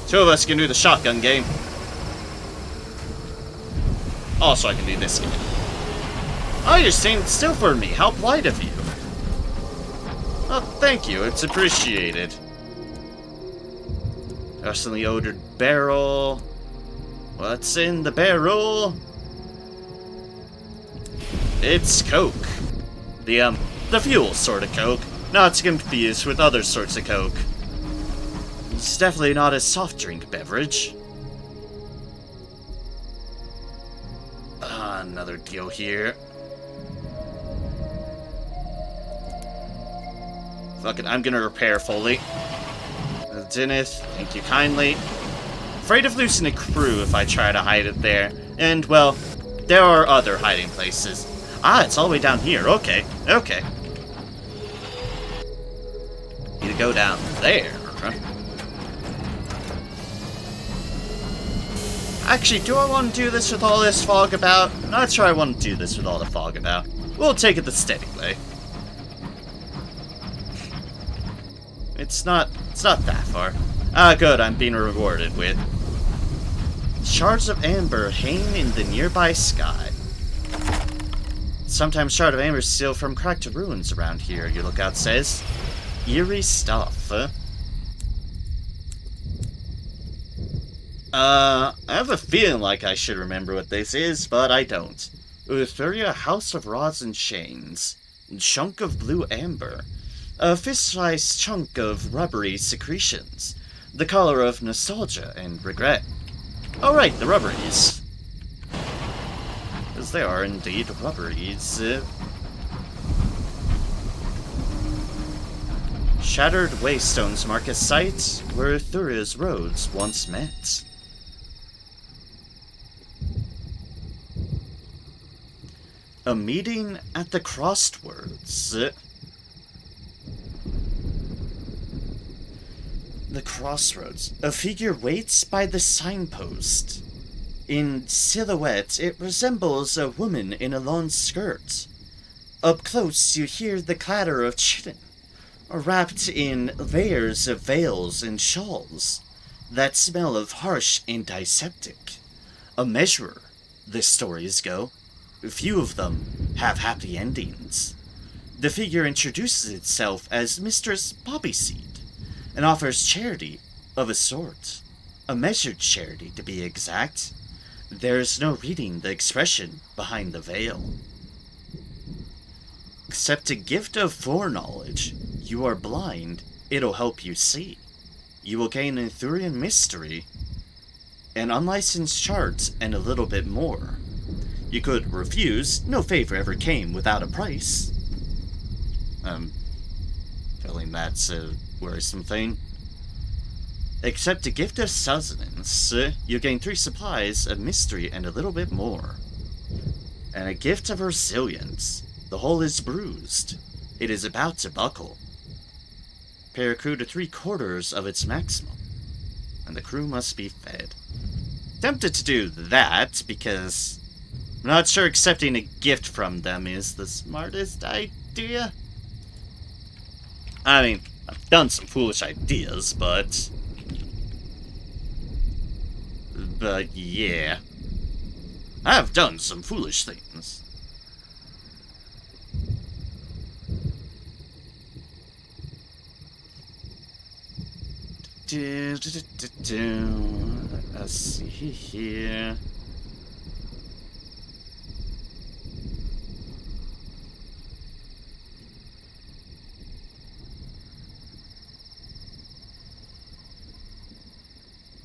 Two of us can do the shotgun game. Also, I can do this game. Oh, you're staying still for me. How polite of you. Oh, thank you. It's appreciated. Personally odored barrel. What's in the barrel? It's Coke. The fuel sort of Coke. Not to confuse with other sorts of Coke. It's definitely not a soft drink beverage. Another deal here. Fuck it, I'm gonna repair fully. Dennis, thank you kindly. Afraid of losing a crew if I try to hide it there. And, well, there are other hiding places. Ah, it's all the way down here. Okay, okay. Need to go down there. Actually, do I want to do this with all this fog about? I'm not sure I want to do this with all the fog about. We'll take it the steady way. It's not that far. Ah, good, I'm being rewarded with shards of amber hanging in the nearby sky. Sometimes shards of amber steal from cracked ruins around here, your lookout says. Eerie stuff, huh? I have a feeling like I should remember what this is, but I don't. Eleutheria, House of Rods and Chains. Chunk of blue amber. A fist-sized chunk of rubbery secretions. The color of nostalgia and regret. Oh right, the rubberies. Because they are indeed rubberies. Shattered waystones mark a site where Eleutheria's roads once met. A meeting at the crossroads. The crossroads. A figure waits by the signpost. In silhouette, it resembles a woman in a long skirt. Up close, you hear the clatter of children, wrapped in layers of veils and shawls that smell of harsh antiseptic. A measurer, the stories go. Few of them have happy endings. The figure introduces itself as Mistress Poppyseed and offers charity of a sort. A measured charity, to be exact. There's no reading the expression behind the veil. Accept a gift of foreknowledge. You are blind, it'll help you see. You will gain an Eleutherian mystery, an unlicensed chart, and a little bit more. You could refuse. No favor ever came without a price. Feeling that's a worrisome thing. Accept a gift of sustenance. You gain 3 supplies, a mystery, and a little bit more. And a gift of resilience. The hull is bruised. It is about to buckle. Pair a crew to 3/4 of its maximum. And the crew must be fed. Tempted to do that, because I'm not sure accepting a gift from them is the smartest idea. I mean, I've done some foolish ideas, but yeah. I have done some foolish things. Let's see here.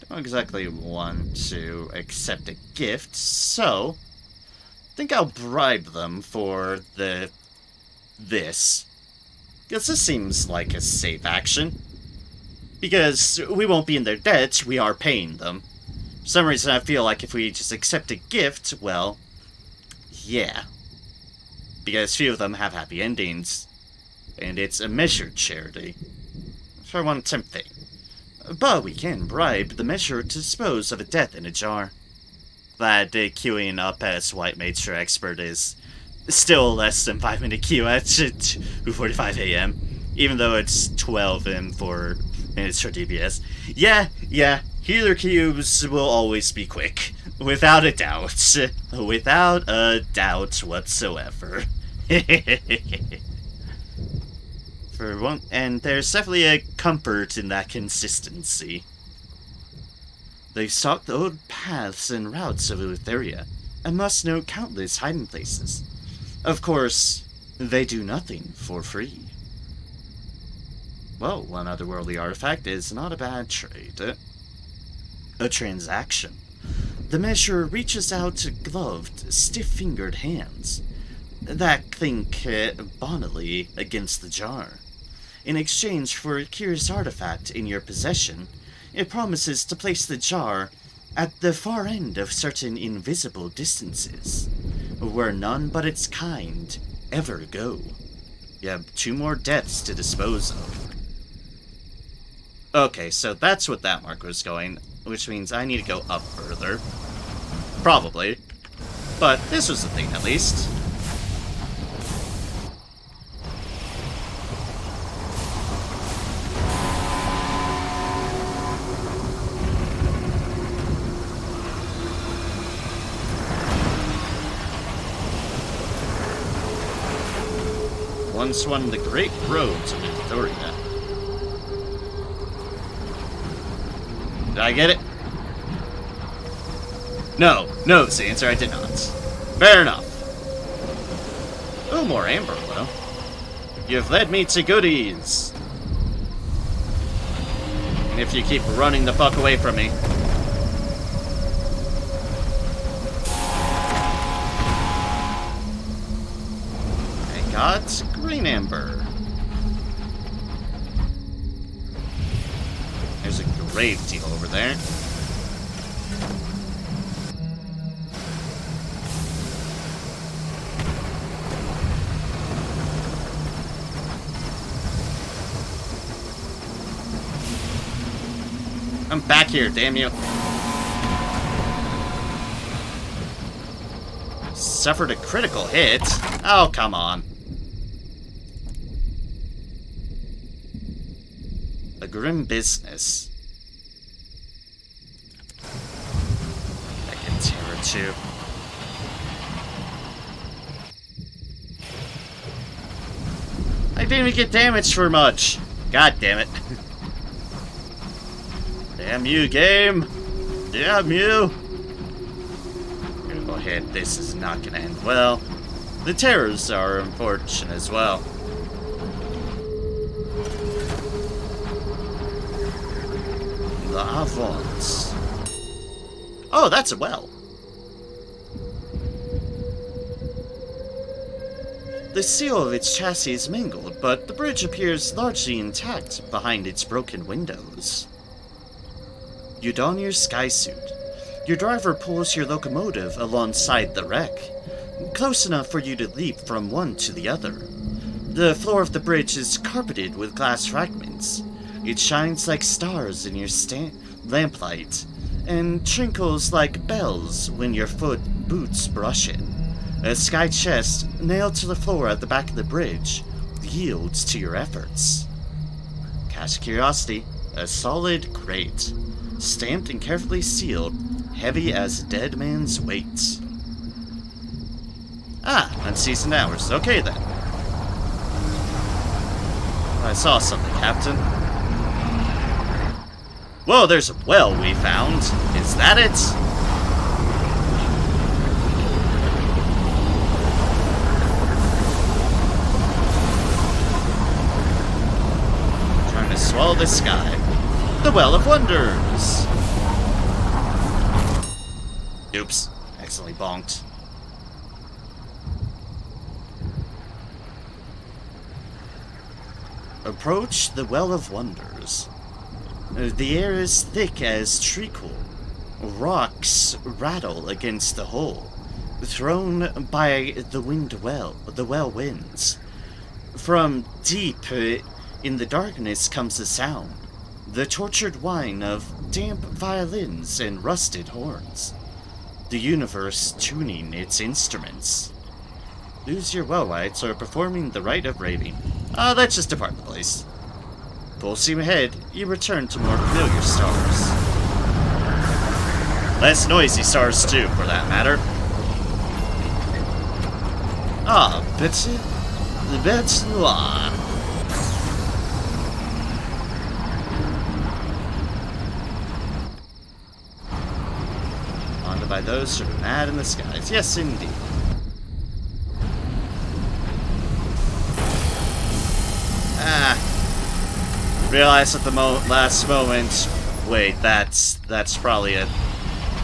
Don't exactly want to accept a gift, so I think I'll bribe them for this. Because this seems like a safe action. Because we won't be in their debt, we are paying them. For some reason I feel like if we just accept a gift, well, yeah. Because few of them have happy endings. And it's a measured charity. for one tempting. But we can bribe the measure to dispose of a death in a jar. That queuing up as White Mage Expert is still less than 5-minute queue at 2:45 a.m. Even though it's 12 and 4 minutes for DPS. Yeah, healer queues will always be quick. Without a doubt. Without a doubt whatsoever. For one, and there's definitely a comfort in that consistency. They stalk the old paths and routes of Eleutheria, and must know countless hiding places. Of course, they do nothing for free. Well, one otherworldly artifact is not a bad trade. A transaction. The measure reaches out to gloved, stiff-fingered hands that clink bonily against the jar. In exchange for a curious artifact in your possession, it promises to place the jar at the far end of certain invisible distances, where none but its kind ever go. You have 2 more deaths to dispose of. Okay, so that's what that marker was going, which means I need to go up further. Probably. But this was the thing, at least. Once one of the great roads of Eleutheria. Did I get it? No, is the answer. I did not. Fair enough. Oh, more amber, though. You've led me to goodies. And if you keep running the fuck away from me. I got green amber. There's a grave deal over there. I'm back here, damn you. Suffered a critical hit? Oh, come on. A grim business. I can terror too. I didn't even get damaged for much. God damn it. Damn you, game! Damn you! I'm gonna go ahead. This is not gonna end well. The terrors are unfortunate as well. The Avons. Oh, that's a well. The seal of its chassis is mangled, but the bridge appears largely intact behind its broken windows. You don your skysuit. Your driver pulls your locomotive alongside the wreck, close enough for you to leap from one to the other. The floor of the bridge is carpeted with glass fragments. It shines like stars in your lamplight, and trinkles like bells when your boots brush it. A sky chest, nailed to the floor at the back of the bridge, yields to your efforts. Cash curiosity, a solid crate. Stamped and carefully sealed, heavy as a dead man's weight. Ah, unseasoned hours. Okay then. I saw something, Captain. Whoa, there's a well we found. Is that it? Trying to swallow the sky. The Well of Wonders! Oops. Accidentally bonked. Approach the Well of Wonders. The air is thick as treacle. Rocks rattle against the hole, thrown by the well winds. From deep In the darkness comes a sound, the tortured whine of damp violins and rusted horns. The universe tuning its instruments. Lose your well-rights or performing the rite of raving. Let's just depart the place. Full steam ahead, you return to more familiar stars. Less noisy stars too, for that matter. Bête noire. Haunted by those who are mad in the skies. Yes, indeed. Realized at the last moment. Wait, that's probably it.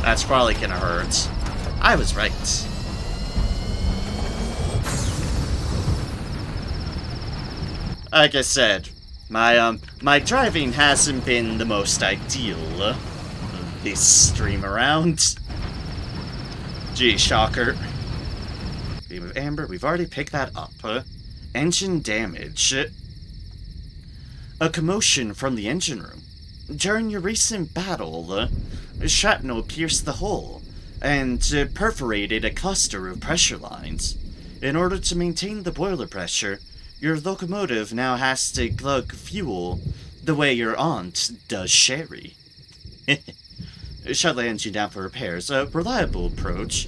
That's probably gonna hurt. I was right. Like I said, my driving hasn't been the most ideal this stream around. Gee, shocker. Beam of Amber, we've already picked that up. Engine damage. A commotion from the engine room. During your recent battle, shrapnel pierced the hull and perforated a cluster of pressure lines. In order to maintain the boiler pressure, your locomotive now has to glug fuel the way your aunt does sherry. Shut the engine down for repairs. A reliable approach,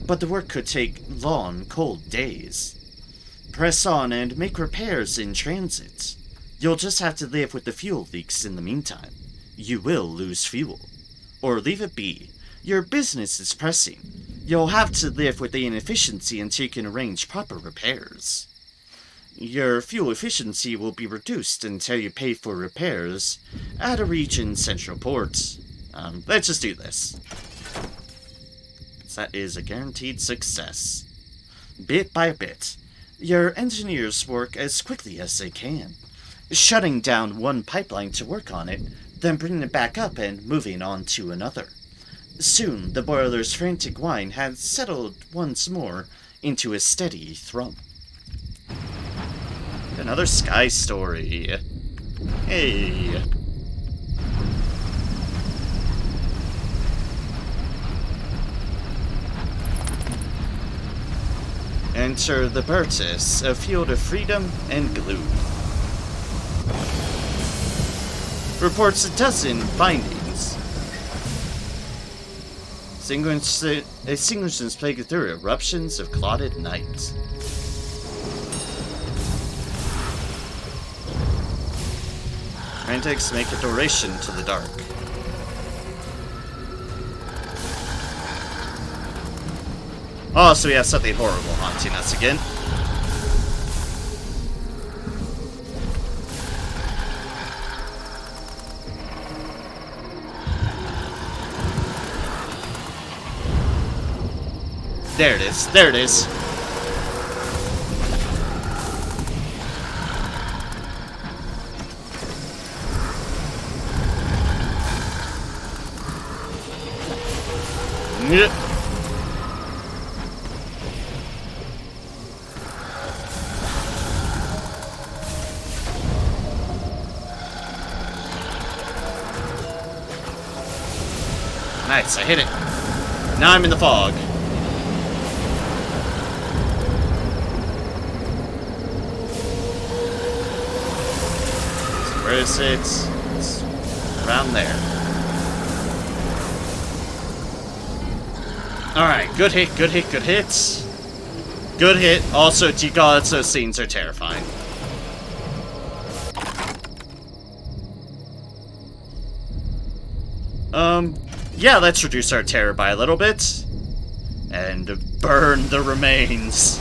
but the work could take long, cold days. Press on and make repairs in transit. You'll just have to live with the fuel leaks in the meantime. You will lose fuel. Or leave it be. Your business is pressing. You'll have to live with the inefficiency until you can arrange proper repairs. Your fuel efficiency will be reduced until you pay for repairs at a region central port. Let's just do this. That is a guaranteed success. Bit by bit, your engineers work as quickly as they can, shutting down one pipeline to work on it, then bringing it back up and moving on to another. Soon, the boiler's frantic whine had settled once more into a steady thrum. Another sky story. Hey. Enter the Bertus, a field of freedom and gloom. Reports a dozen findings. Extinguishers plagued through eruptions of clotted night. Frantics make a duration to the dark. Oh, so we have something horrible haunting us again. There it is. There it is. Yep. Nice, I hit it. Now I'm in the fog. So where is it? It's around there. Alright, good hit, good hit, good hit. Good hit. Also, T-Gods, those scenes are terrifying. Yeah, let's reduce our terror by a little bit. And burn the remains.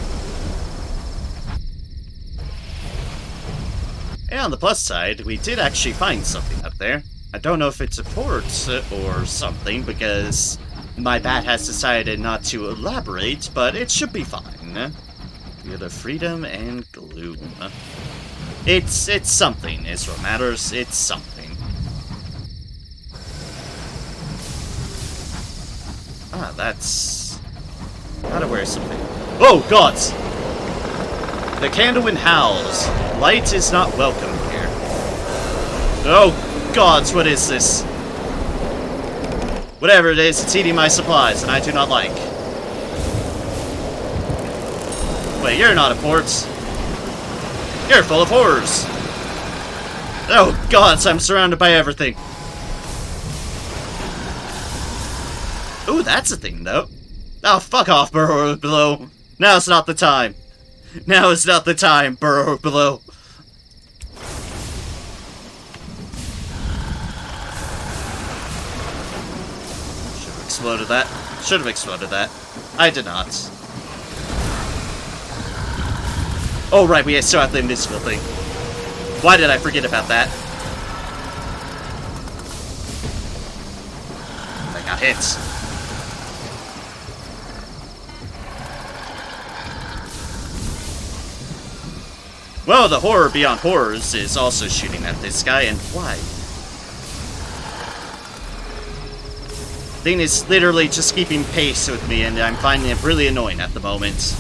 And on the plus side, we did actually find something up there. I don't know if it's a port or something, because my bat has decided not to elaborate, but it should be fine. Field of freedom and gloom. It's something is what matters. It's something. Ah, that's... Gotta wear something. Oh, gods! The Candlewind howls. Light is not welcome here. Oh, gods, what is this? Whatever it is, it's eating my supplies, and I do not like. Wait, you're not a port. You're full of horrors. Oh, gods, I'm surrounded by everything. Ooh, that's a thing, though. Oh, fuck off, burrower below. Now's not the time. Now is not the time, burrower below. Exploded that. Should have exploded that. I did not. Oh, right, we still have the invisible thing. Why did I forget about that? I got hit. Well, the horror beyond horrors is also shooting at this guy, and why? Thing is literally just keeping pace with me, and I'm finding it really annoying at the moment.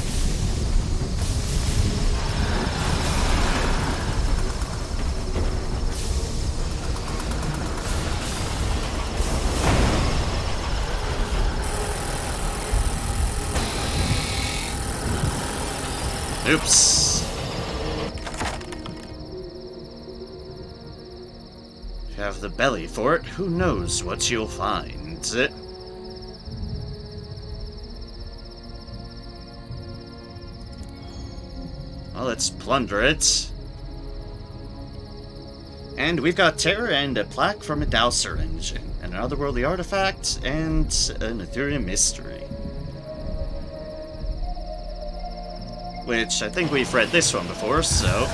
Oops. If you have the belly for it, who knows what you'll find. Well, let's plunder it. And we've got terror and a plaque from a Dowser engine, and an otherworldly artifact, and an Eleutheria mystery. Which, I think we've read this one before, so...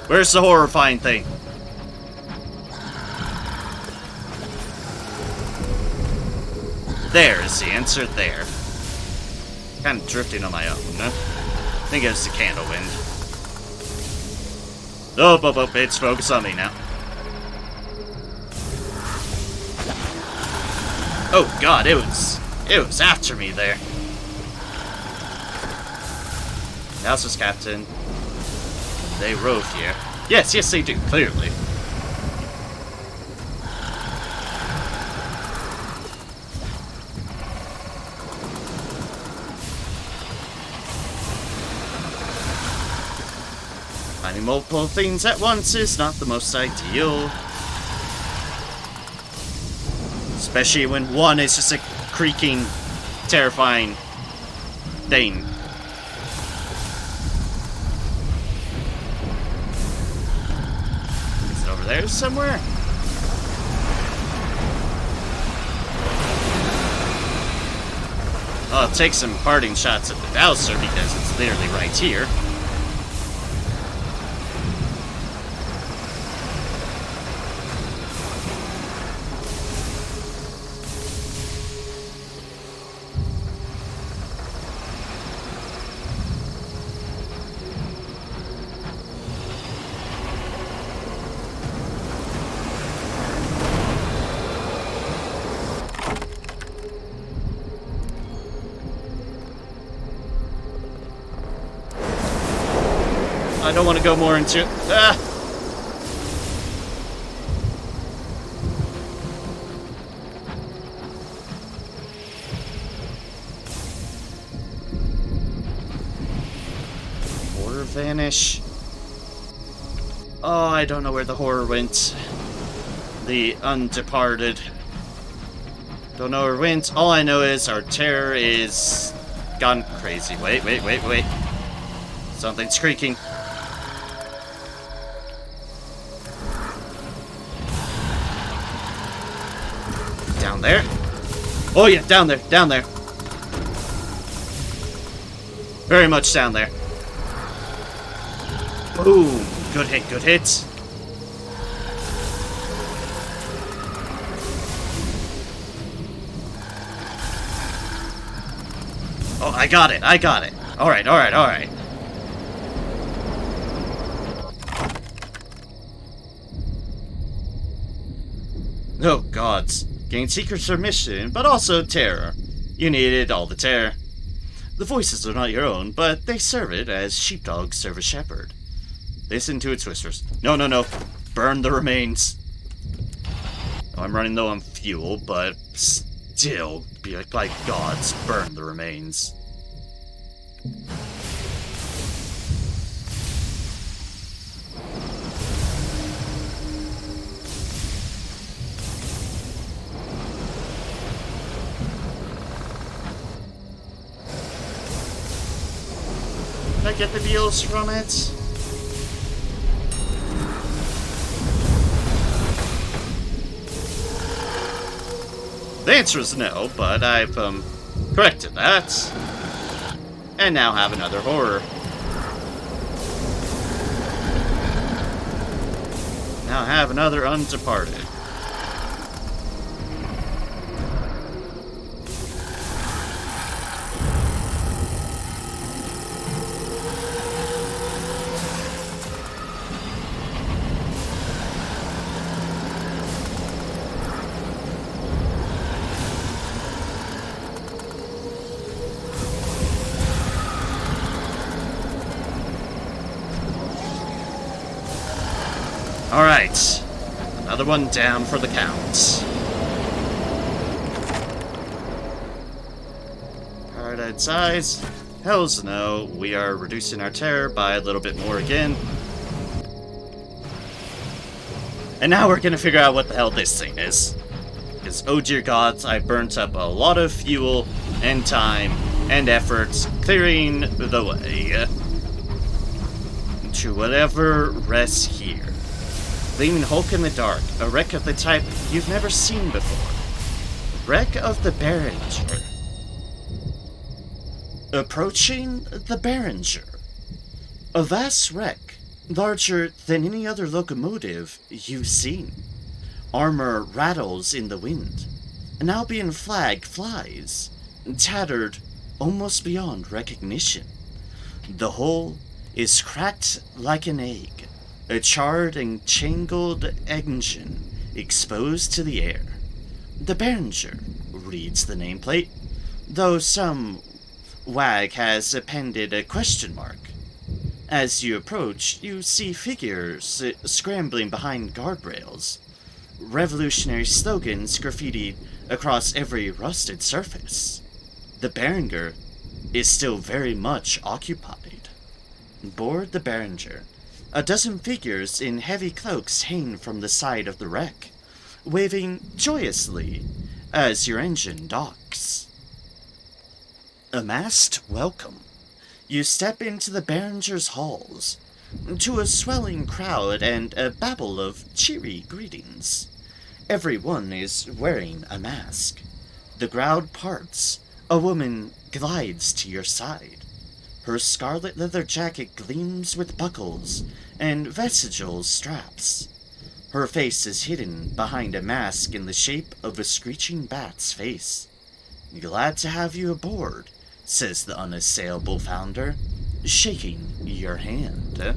Where's the horrifying thing? There is the answer, there. Kind of drifting on my own, huh? I think it was the candle wind. Oh, it's focused on me now. Oh god, it was after me there. House was captain. They rove here. Yes, they do, clearly. Finding multiple things at once is not the most ideal. Especially when one is just a creaking, terrifying thing. Is it over there somewhere? I'll take some parting shots at the Dowser because it's literally right here. I don't want to go more into... Ah! Horror vanish. Oh, I don't know where the horror went. The undeparted. Don't know where it went. All I know is our terror is gone crazy. Wait. Something's creaking. Down there? Oh yeah, down there. Very much down there. Boom. Good hit. Oh, I got it. Alright. Oh, gods. Gain secret submission, but also terror. You needed all the terror. The voices are not your own, but they serve it as sheepdogs serve a shepherd. Listen to its whispers. No. burn the remains. Oh, I'm running low on fuel, but still, be like gods, burn the remains. Can I get the deals from it? The answer is no, but I've corrected that. And now have another horror. Now have another Undeparted. Alright, another one down for the count. Paradise size? Hells no, we are reducing our terror by a little bit more again. And now we're gonna figure out what the hell this thing is. Because, oh dear gods, I burnt up a lot of fuel and time and effort clearing the way to whatever rests here. Gleaming hulk in the dark, a wreck of the type you've never seen before. Wreck of the Behringer. Approaching the Behringer. A vast wreck, larger than any other locomotive you've seen. Armor rattles in the wind. An Albion flag flies, tattered almost beyond recognition. The hull is cracked like an egg. A charred and tangled engine exposed to the air. The Behringer reads the nameplate, though some wag has appended a question mark. As you approach, you see figures scrambling behind guardrails. Revolutionary slogans graffitied across every rusted surface. The Behringer is still very much occupied. Board the Behringer. A dozen figures in heavy cloaks hang from the side of the wreck, waving joyously as your engine docks. A masked welcome. You step into the Behringer's halls, to a swelling crowd and a babble of cheery greetings. Everyone is wearing a mask. The crowd parts. A woman glides to your side. Her scarlet leather jacket gleams with buckles and vestigial straps. Her face is hidden behind a mask in the shape of a screeching bat's face. Glad to have you aboard, says the unassailable founder, shaking your hand.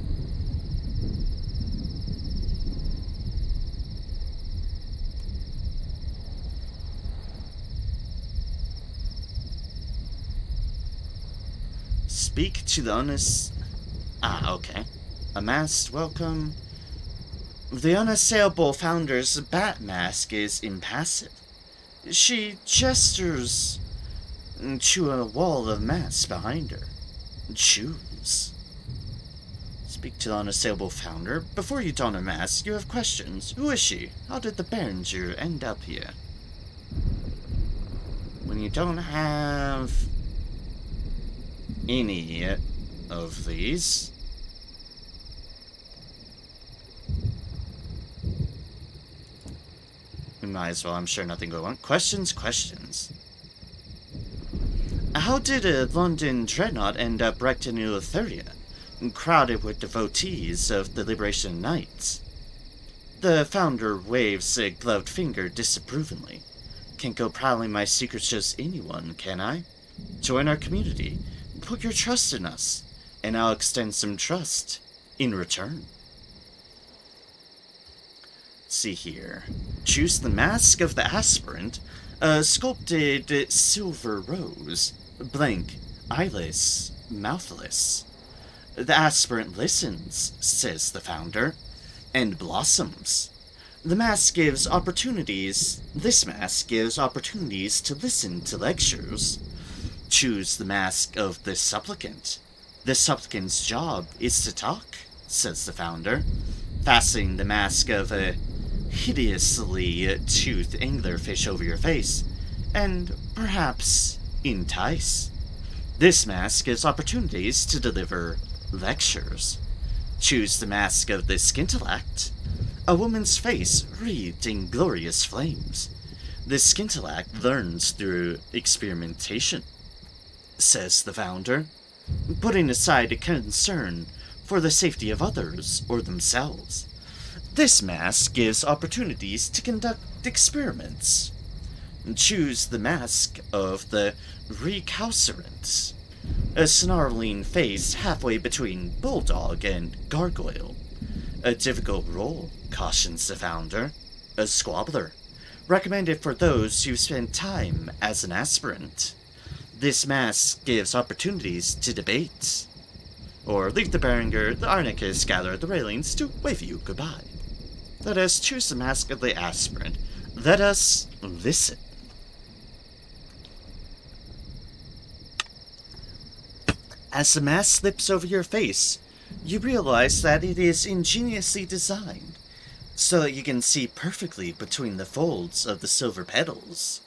Speak to the okay. A masked welcome. The unassailable founder's bat mask is impassive. She gestures to a wall of masks behind her. Choose. Speak to the unassailable founder. Before you don a mask, you have questions. Who is she? How did the Behringer end up here? When you don't have any of these, we might as well, I'm sure nothing go on. Questions. How did a London dreadnought end up wrecked in Eleutheria, crowded with devotees of the Liberation Knights? The founder waves a gloved finger disapprovingly. Can't go prowling my secrets just anyone, can I? Join our community. Put your trust in us, and I'll extend some trust in return. Let's see here. Choose the mask of the aspirant, a sculpted silver rose, blank, eyeless, mouthless. The aspirant listens, says the founder, and blossoms. This mask gives opportunities to listen to lectures. Choose the mask of the supplicant. The supplicant's job is to talk, says the founder, fastening the mask of a hideously toothed anglerfish over your face, and perhaps entice. This mask gives opportunities to deliver lectures. Choose the mask of the scintillate. A woman's face wreathed in glorious flames. The scintillate learns through experimentation, says the founder, putting aside a concern for the safety of others or themselves. This mask gives opportunities to conduct experiments. Choose the mask of the recalcitrant. A snarling face halfway between bulldog and gargoyle. A difficult role, cautions the founder. A squabbler. Recommended for those who spend time as an aspirant. This mask gives opportunities to debate. Or leave the Berenger, the Arnicus gather at the railings to wave you goodbye. Let us choose the mask of the aspirant. Let us listen. As the mask slips over your face, you realize that it is ingeniously designed so that you can see perfectly between the folds of the silver petals.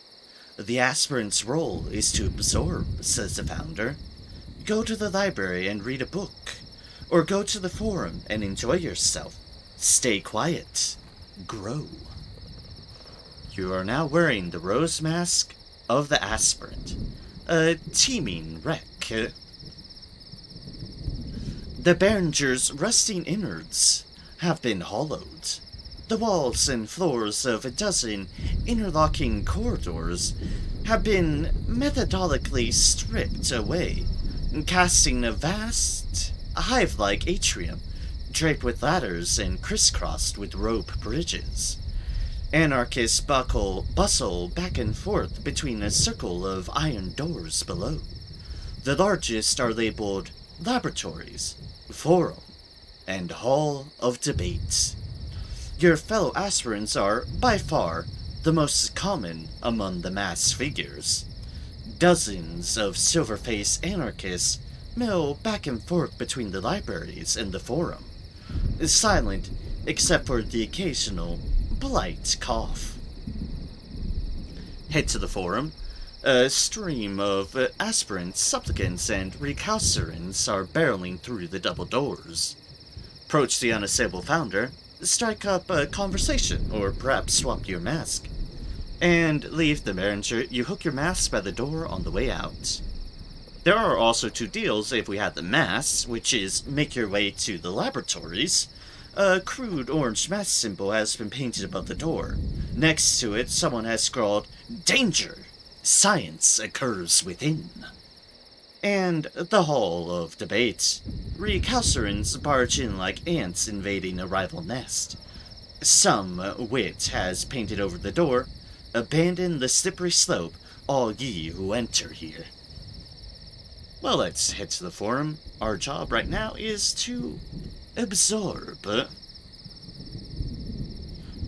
The aspirant's role is to absorb, says the founder. Go to the library and read a book, or go to the forum and enjoy yourself. Stay quiet. Grow. You are now wearing the rose mask of the aspirant, a teeming wreck. The Berenger's rusting innards have been hollowed. The walls and floors of a dozen interlocking corridors have been methodically stripped away, casting a vast, hive-like atrium draped with ladders and crisscrossed with rope bridges. Anarchists bustle back and forth between a circle of iron doors below. The largest are labeled laboratories, forum, and hall of debate. Your fellow aspirants are, by far, the most common among the masked figures. Dozens of silver-faced anarchists mill back and forth between the libraries and the forum, silent except for the occasional polite cough. Head to the forum. A stream of aspirants, supplicants, and recalcitrants are barreling through the double doors. Approach the unassailable founder, strike up a conversation, or perhaps swap your mask. And leave the Berenger. You hook your mask by the door on the way out. There are also two deals if we had the masks, which is make your way to the laboratories. A crude orange mask symbol has been painted above the door. Next to it, someone has scrawled, "Danger! Science occurs within." And the Hall of Debate. Recalcitrants barge in like ants invading a rival nest. Some wit has painted over the door, "Abandon the slippery slope, all ye who enter here." Well, let's head to the forum. Our job right now is to absorb.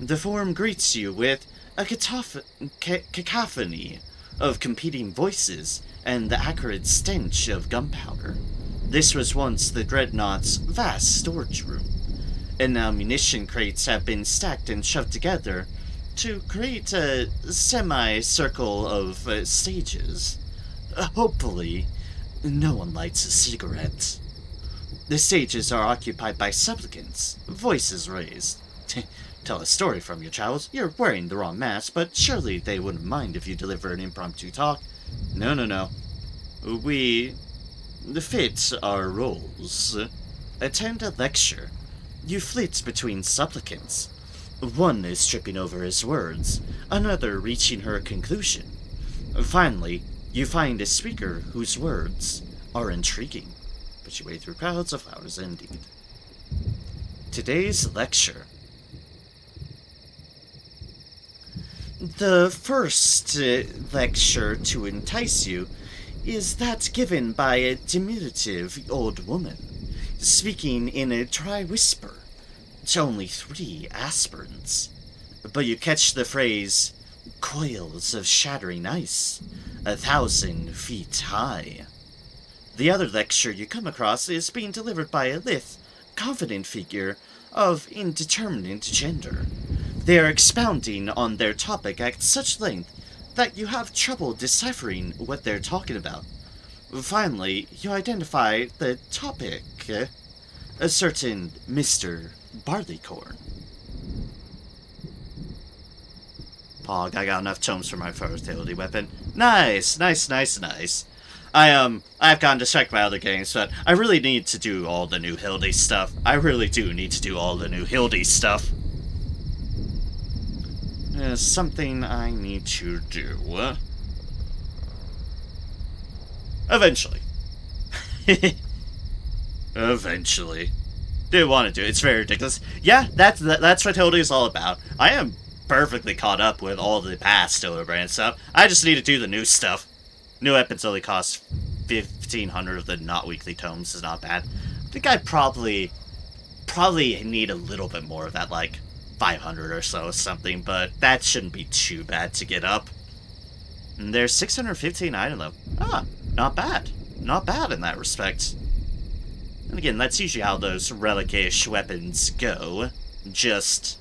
The forum greets you with a cacophony of competing voices and the acrid stench of gunpowder. This was once the Dreadnought's vast storage room, and now munition crates have been stacked and shoved together to create a semicircle of stages. Hopefully, no one lights a cigarette. The stages are occupied by supplicants, voices raised. Tell a story from your child. You're wearing the wrong mask, but surely they wouldn't mind if you deliver an impromptu talk. No. We fit our roles. Attend a lecture. You flit between supplicants. One is tripping over his words, another reaching her conclusion. Finally, you find a speaker whose words are intriguing. Put your way through crowds of flowers indeed. Today's lecture. The first lecture to entice you is that given by a diminutive old woman, speaking in a dry whisper to only 3 aspirants. But you catch the phrase, coils of shattering ice, 1,000 feet high. The other lecture you come across is being delivered by a lithe, confident figure of indeterminate gender. They are expounding on their topic at such length that you have trouble deciphering what they're talking about. Finally, you identify the topic, a certain Mr. Barleycorn. Pog, I got enough tomes for my fertility weapon. Nice. I've gotten distracted by other games, but I really need to do all the new Hildy stuff. I really do need to do all the new Hildy stuff. There's something I need to do. Eventually. Eventually. Didn't want to do it. It's very ridiculous. Yeah, that's what Hildy is all about. I am perfectly caught up with all the past Overbrand stuff. I just need to do the new stuff. New weapons only cost 1,500 of the not weekly tomes. Is not bad. I think I probably need a little bit more of that, like 500 or so, something, but that shouldn't be too bad to get up. And there's 615 item though. Not bad. Not bad in that respect. And again, that's usually how those relic-ish weapons go. Just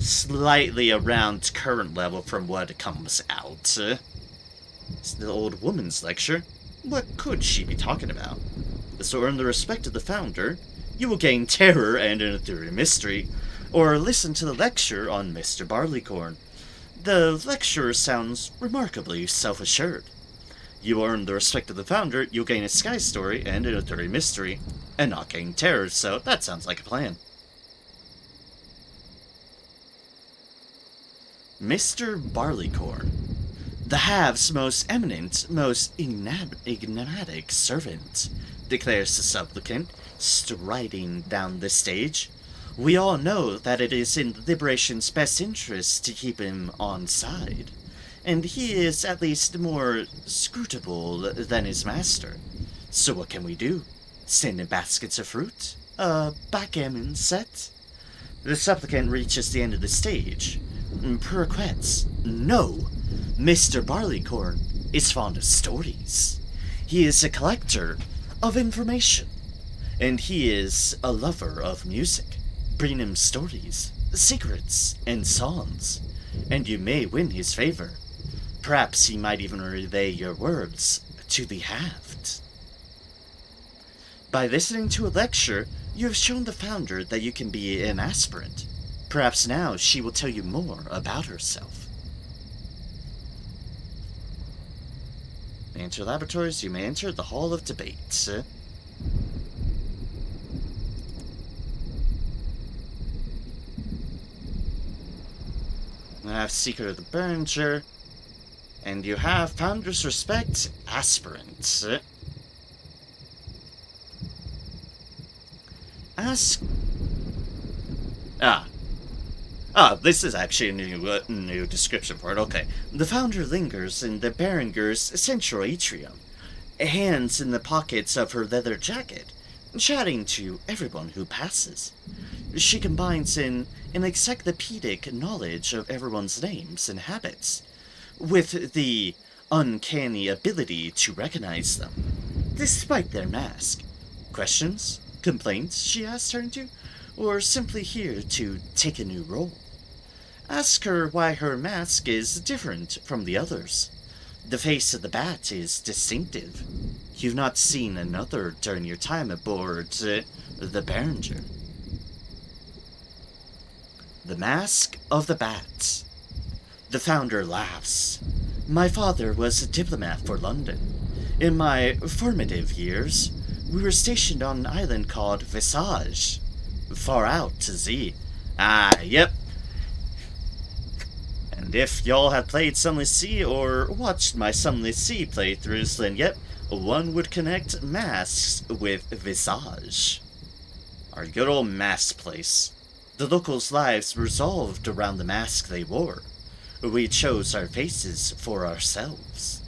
slightly around current level from what comes out. It's the old woman's lecture. What could she be talking about? So earn the respect of the founder, you will gain terror and an Eleutheria mystery, or listen to the lecture on Mr. Barleycorn. The lecturer sounds remarkably self-assured. You earn the respect of the founder, you'll gain a sky story and an Eleutheria mystery, and not gain terror, so that sounds like a plan. Mr. Barleycorn, the Halves' most eminent, most enigmatic servant, declares the supplicant, striding down the stage. We all know that it is in the Liberation's best interest to keep him on side, and he is at least more scrutable than his master. So what can we do? Send him baskets of fruit? A backgammon set? The supplicant reaches the end of the stage. Pirouettes. No! Mr. Barleycorn is fond of stories. He is a collector of information. And he is a lover of music. Bring him stories, secrets, and songs, and you may win his favor. Perhaps he might even relay your words to the Halved. By listening to a lecture, you have shown the founder that you can be an aspirant. Perhaps now she will tell you more about herself. Enter laboratories, you may enter the Hall of Debate. I have Secret of the Burninger, and you have Founder's Respect, Aspirant. This is actually a new description for it. Okay. The founder lingers in the Berenger's central atrium, hands in the pockets of her leather jacket, chatting to everyone who passes. She combines an encyclopedic knowledge of everyone's names and habits, with the uncanny ability to recognize them, despite their mask. Questions? Complaints she has turned to? Or simply here to take a new role? Ask her why her mask is different from the others. The face of the bat is distinctive. You've not seen another during your time aboard the Berenger. The Mask of the Bat. The founder laughs. My father was a diplomat for London. In my formative years, we were stationed on an island called Visage, far out to sea. Yep. And if y'all have played Sunless Sea or watched my Sunless Sea playthroughs, then yep, one would connect masks with Visage. Our good old mask place. The locals' lives revolved around the mask they wore. We chose our faces for ourselves.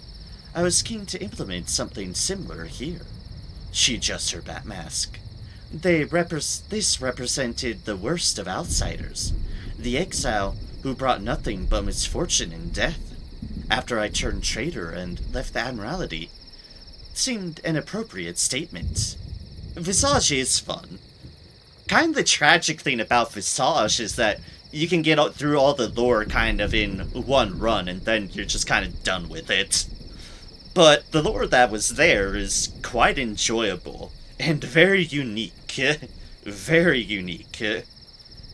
I was keen to implement something similar here. She adjusts her bat mask. This represented the worst of outsiders, the exile who brought nothing but misfortune and death. After I turned traitor and left the Admiralty, seemed an appropriate statement. Visage is fun. Kind of the tragic thing about Visage is that you can get through all the lore kind of in one run, and then you're just kind of done with it. But the lore that was there is quite enjoyable, and very unique. Very unique.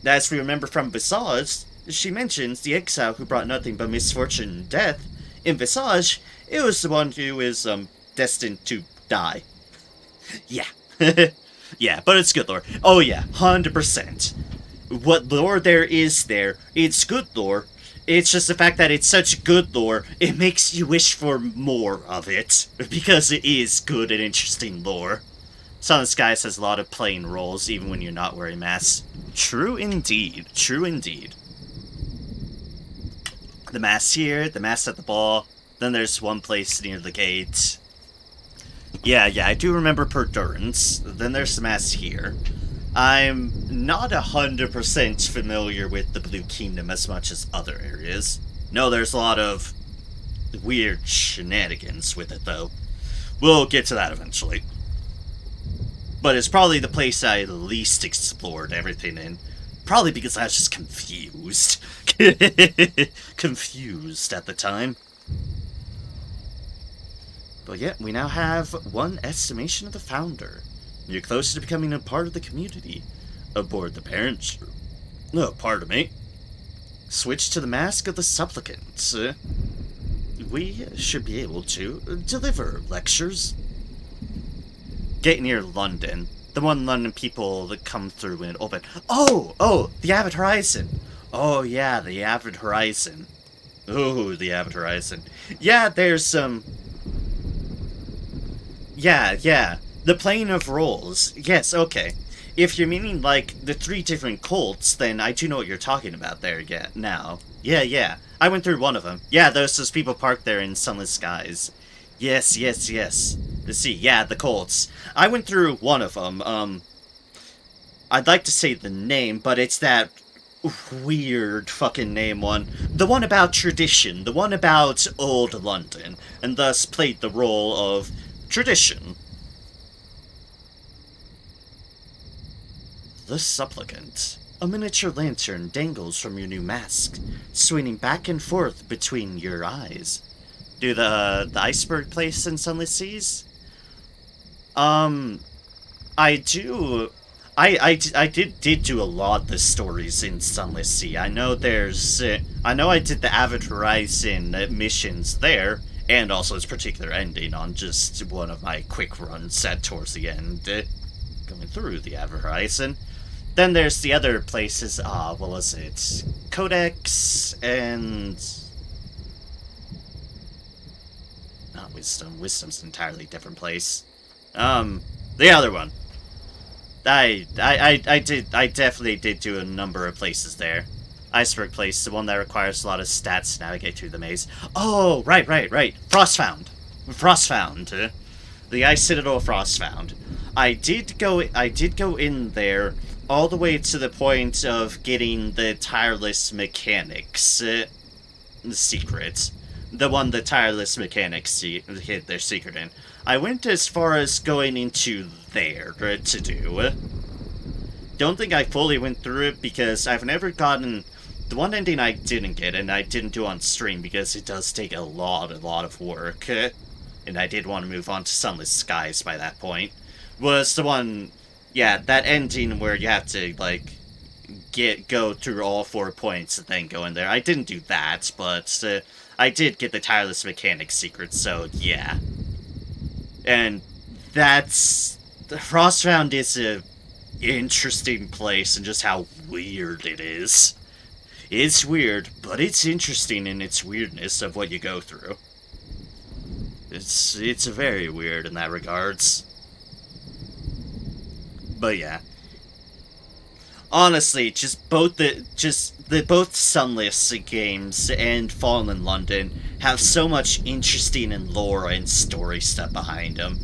As we remember from Visage, she mentions the exile who brought nothing but misfortune and death. In Visage, it was the one who is, destined to die. Yeah. Yeah, but it's good lore. Oh yeah, 100%. What lore there is there, it's good lore. It's just the fact that it's such good lore, it makes you wish for more of it. Because it is good and interesting lore. Sunless Skies has a lot of playing roles, even when you're not wearing masks. True indeed. True indeed. The mask here, the mask at the ball, then there's one place near the gate. Yeah, I do remember Perdurance. Then there's the mask here. I'm not 100% familiar with the Blue Kingdom as much as other areas. No, there's a lot of weird shenanigans with it, though. We'll get to that eventually. But it's probably the place I least explored everything in. Probably because I was just confused. Confused at the time. But yeah, we now have one estimation of the Founder. You're closer to becoming a part of the community. Aboard the parent ship. No, pardon me. Switch to the Mask of the Supplicant. We should be able to deliver lectures. Get near London. The one London people that come through and open. Oh, the Avid Horizon. Oh yeah, the Avid Horizon. Oh, the Avid Horizon. Yeah, there's some... Yeah. The plane of roles. Yes, okay. If you're meaning, like, the 3 different cults, then I do know what you're talking about there now. Yeah. I went through one of them. Yeah, there's those people parked there in Sunless Skies. Yes. Let's see, yeah, the cults. I went through one of them. I'd like to say the name, but it's that weird fucking name one. The one about tradition. The one about old London. And thus played the role of tradition. The Supplicant. A miniature lantern dangles from your new mask, swinging back and forth between your eyes. Do the iceberg place in Sunless Seas? I do. I did do a lot of the stories in Sunless Sea. I know there's. I know I did the Avid Horizon missions there, and also its particular ending on just one of my quick runs set towards the end, going through the Avid Horizon. Then there's the other places, what was it? Codex, and... not Wisdom. Wisdom's an entirely different place. The other one. I definitely did do a number of places there. Iceberg Place, the one that requires a lot of stats to navigate through the maze. Oh, right. Frostfound. The Ice Citadel of Frostfound. I did go in there all the way to the point of getting the tireless mechanics, the secret. The one the tireless mechanics hid their secret in. I went as far as going into there to do. Don't think I fully went through it because I've never gotten... The one ending I didn't get, and I didn't do on stream because it does take a lot of work, and I did want to move on to Sunless Skies by that point, was the one... Yeah, that ending where you have to, like, go through all 4 points and then go in there. I didn't do that, but I did get the tireless mechanics secret, so yeah. And that's... Frostfound is a interesting place and just how weird it is. It's weird, but it's interesting in its weirdness of what you go through. It's very weird in that regards. But yeah. Honestly, both Sunless games and Fallen London have so much interesting and lore and story stuff behind them.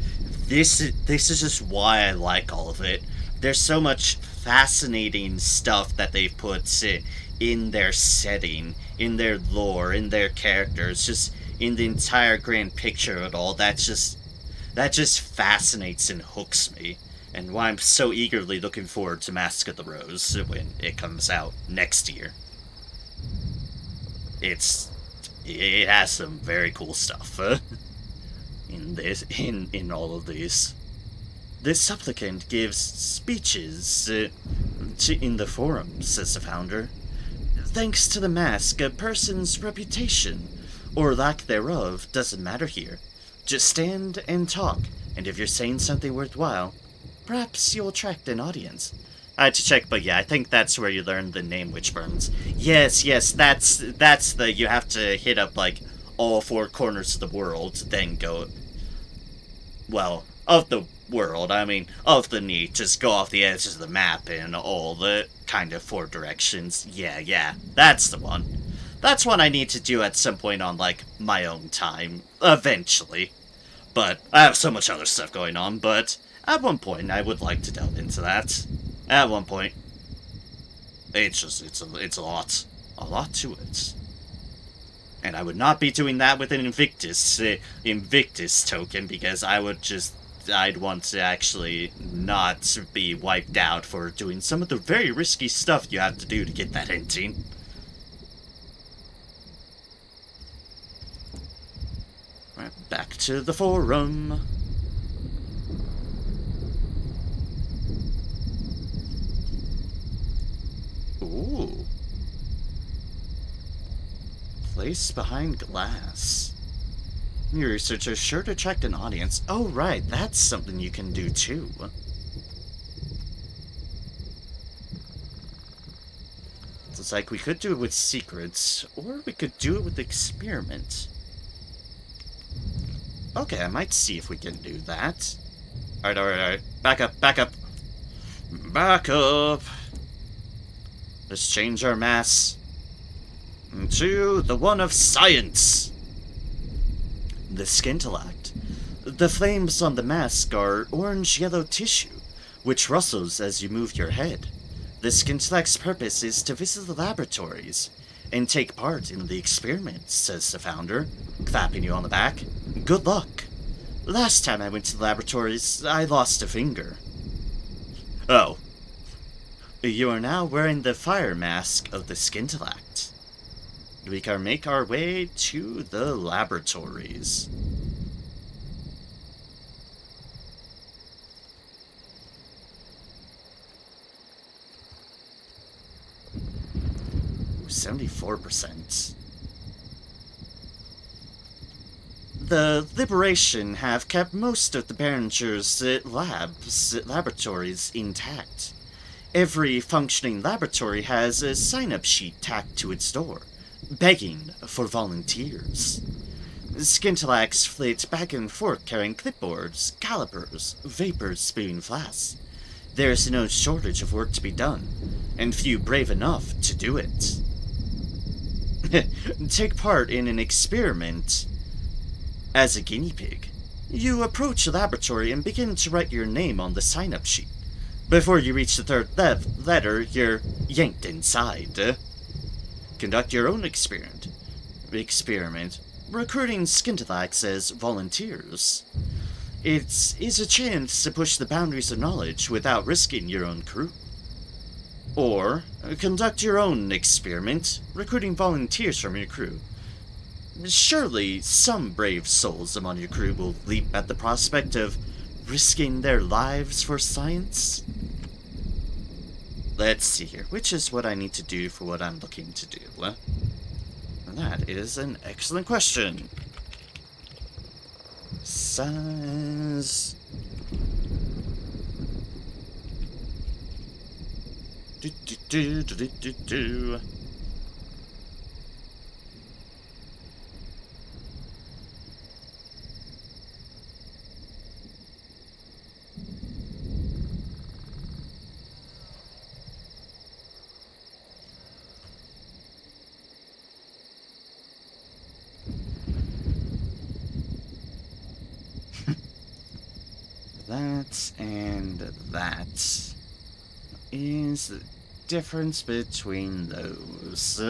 This is just why I like all of it. there's so much fascinating stuff that they've put in their setting, in their lore, in their characters, just in the entire grand picture of it all. That just fascinates and hooks me, and why I'm so eagerly looking forward to Mask of the Rose when it comes out next year. It has some very cool stuff in all of these. This supplicant gives speeches in the forum, says the founder. Thanks to the mask, a person's reputation, or lack thereof, doesn't matter here. Just stand and talk, and if you're saying something worthwhile, perhaps you'll attract an audience. I had to check, but yeah, I think that's where you learn the name Witchburns. Yes, that's the, you have to hit up, like, all four corners of the world, then go, well, of the world, I mean, of the need, just go off the edges of the map in all the kind of four directions. Yeah, that's the one. That's one I need to do at some point on, like, my own time, eventually. But I have so much other stuff going on, but at one point I would like to delve into that. At one point. It's a lot to it. And I would not be doing that with an Invictus token, because I'd want to actually not be wiped out for doing some of the very risky stuff you have to do to get that ending. Right, back to the forum. Ooh. Place behind glass. Your research is sure to attract an audience. Oh, right, that's something you can do too. It's like we could do it with secrets, or we could do it with experiment. Okay, I might see if we can do that. Alright. Back up. Back up! Let's change our mass to the one of science. The scintillate. The flames on the mask are orange-yellow tissue, which rustles as you move your head. The scintillate's purpose is to visit the laboratories and take part in the experiment, says the founder, clapping you on the back. Good luck. Last time I went to the laboratories, I lost a finger. Oh. You are now wearing the fire mask of the scintillate. We can make our way to the laboratories. 74%. The Liberation have kept most of the Behringer's laboratories intact. Every functioning laboratory has a sign-up sheet tacked to its door, begging for volunteers. Skintillax flit back and forth carrying clipboards, calipers, vapor-spewing flasks. There is no shortage of work to be done, and few brave enough to do it. Take part in an experiment as a guinea pig. You approach a laboratory and begin to write your name on the sign-up sheet. Before you reach the third letter, you're yanked inside. Conduct your own experiment. Recruiting Skintillax as volunteers. It is a chance to push the boundaries of knowledge without risking your own crew. Or, conduct your own experiment, recruiting volunteers from your crew. Surely, some brave souls among your crew will leap at the prospect of risking their lives for science? Let's see here, which is what I need to do for what I'm looking to do? That is an excellent question. Size. Do. That and that. is the difference between those?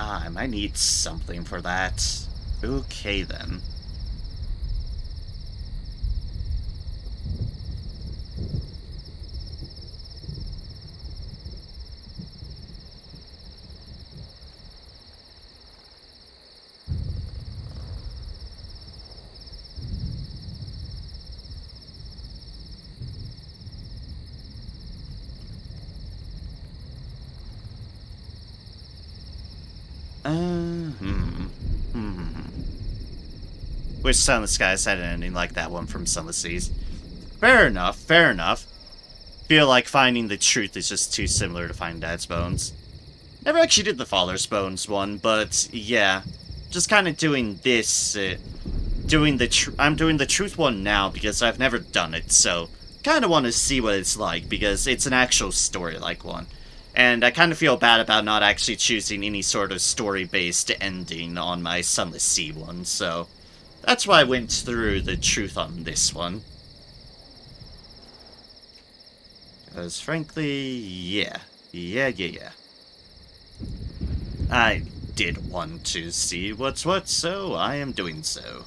I might need something for that. Okay, then. Wish Sunless Skies had an ending like that one from Sunless Seas. Fair enough, fair enough. Feel like finding the truth is just too similar to finding Dad's bones. Never actually did the Father's bones one, but yeah. Just kind of doing this, I'm doing the truth one now because I've never done it, so kind of want to see what it's like because it's an actual story-like one. And I kind of feel bad about not actually choosing any sort of story-based ending on my Sunless Sea one, so that's why I went through the truth on this one. Because frankly, yeah. I did want to see what's what, so I am doing so.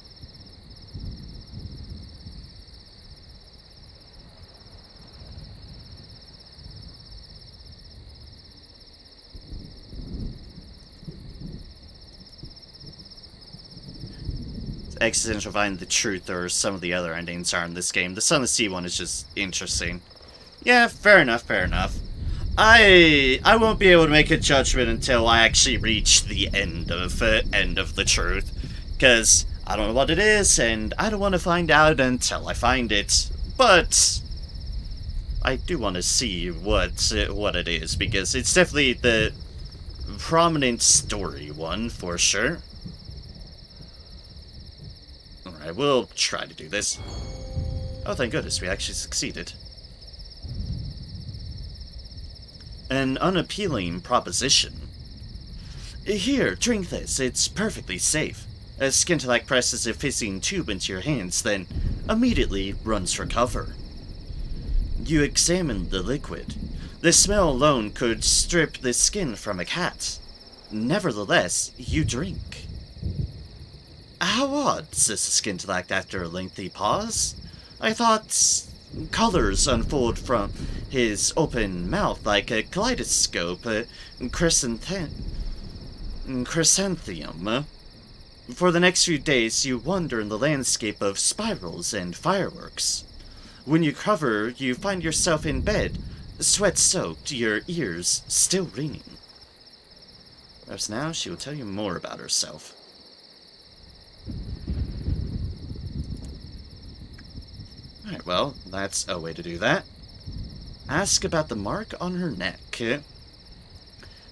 Existential find the truth or some of the other endings are in this game. The Sunless Sea one is just interesting. Yeah, fair enough, fair enough. I won't be able to make a judgment until I actually reach the end of the truth, because I don't know what it is, and I don't want to find out until I find it. But I do want to see what it is, because it's definitely the prominent story one for sure. Alright, we'll try to do this. Oh, thank goodness, we actually succeeded. An unappealing proposition. Here, drink this. It's perfectly safe. A Skintalak presses a fizzing tube into your hands, then immediately runs for cover. You examine the liquid. The smell alone could strip the skin from a cat. Nevertheless, you drink. How odd, says the Skintalak after a lengthy pause. I thought colors unfold from his open mouth like a kaleidoscope, a chrysanthemum. For the next few days, you wander in the landscape of spirals and fireworks. When you cover, you find yourself in bed, sweat-soaked, your ears still ringing. Perhaps now she will tell you more about herself. Alright, well, that's a way to do that. Ask about the mark on her neck.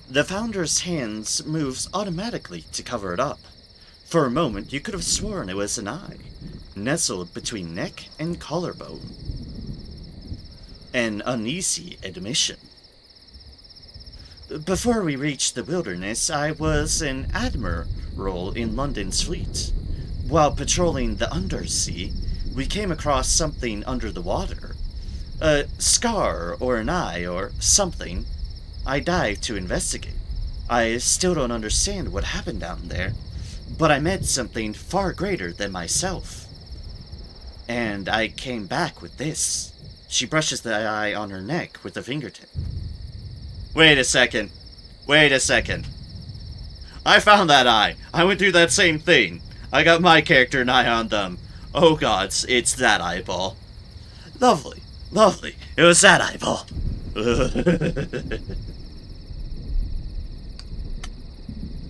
The Founder's hands moves automatically to cover it up. For a moment, you could have sworn it was an eye, nestled between neck and collarbone. An uneasy admission. Before we reached the wilderness, I was an admiral in London's fleet. While patrolling the undersea, we came across something under the water. A scar or an eye or something. I dived to investigate. I still don't understand what happened down there, but I met something far greater than myself. And I came back with this. She brushes the eye on her neck with a fingertip. Wait a second. I found that eye. I went through that same thing. I got my character an eye on them. Oh gods, it's that eyeball. Lovely. It was that eyeball.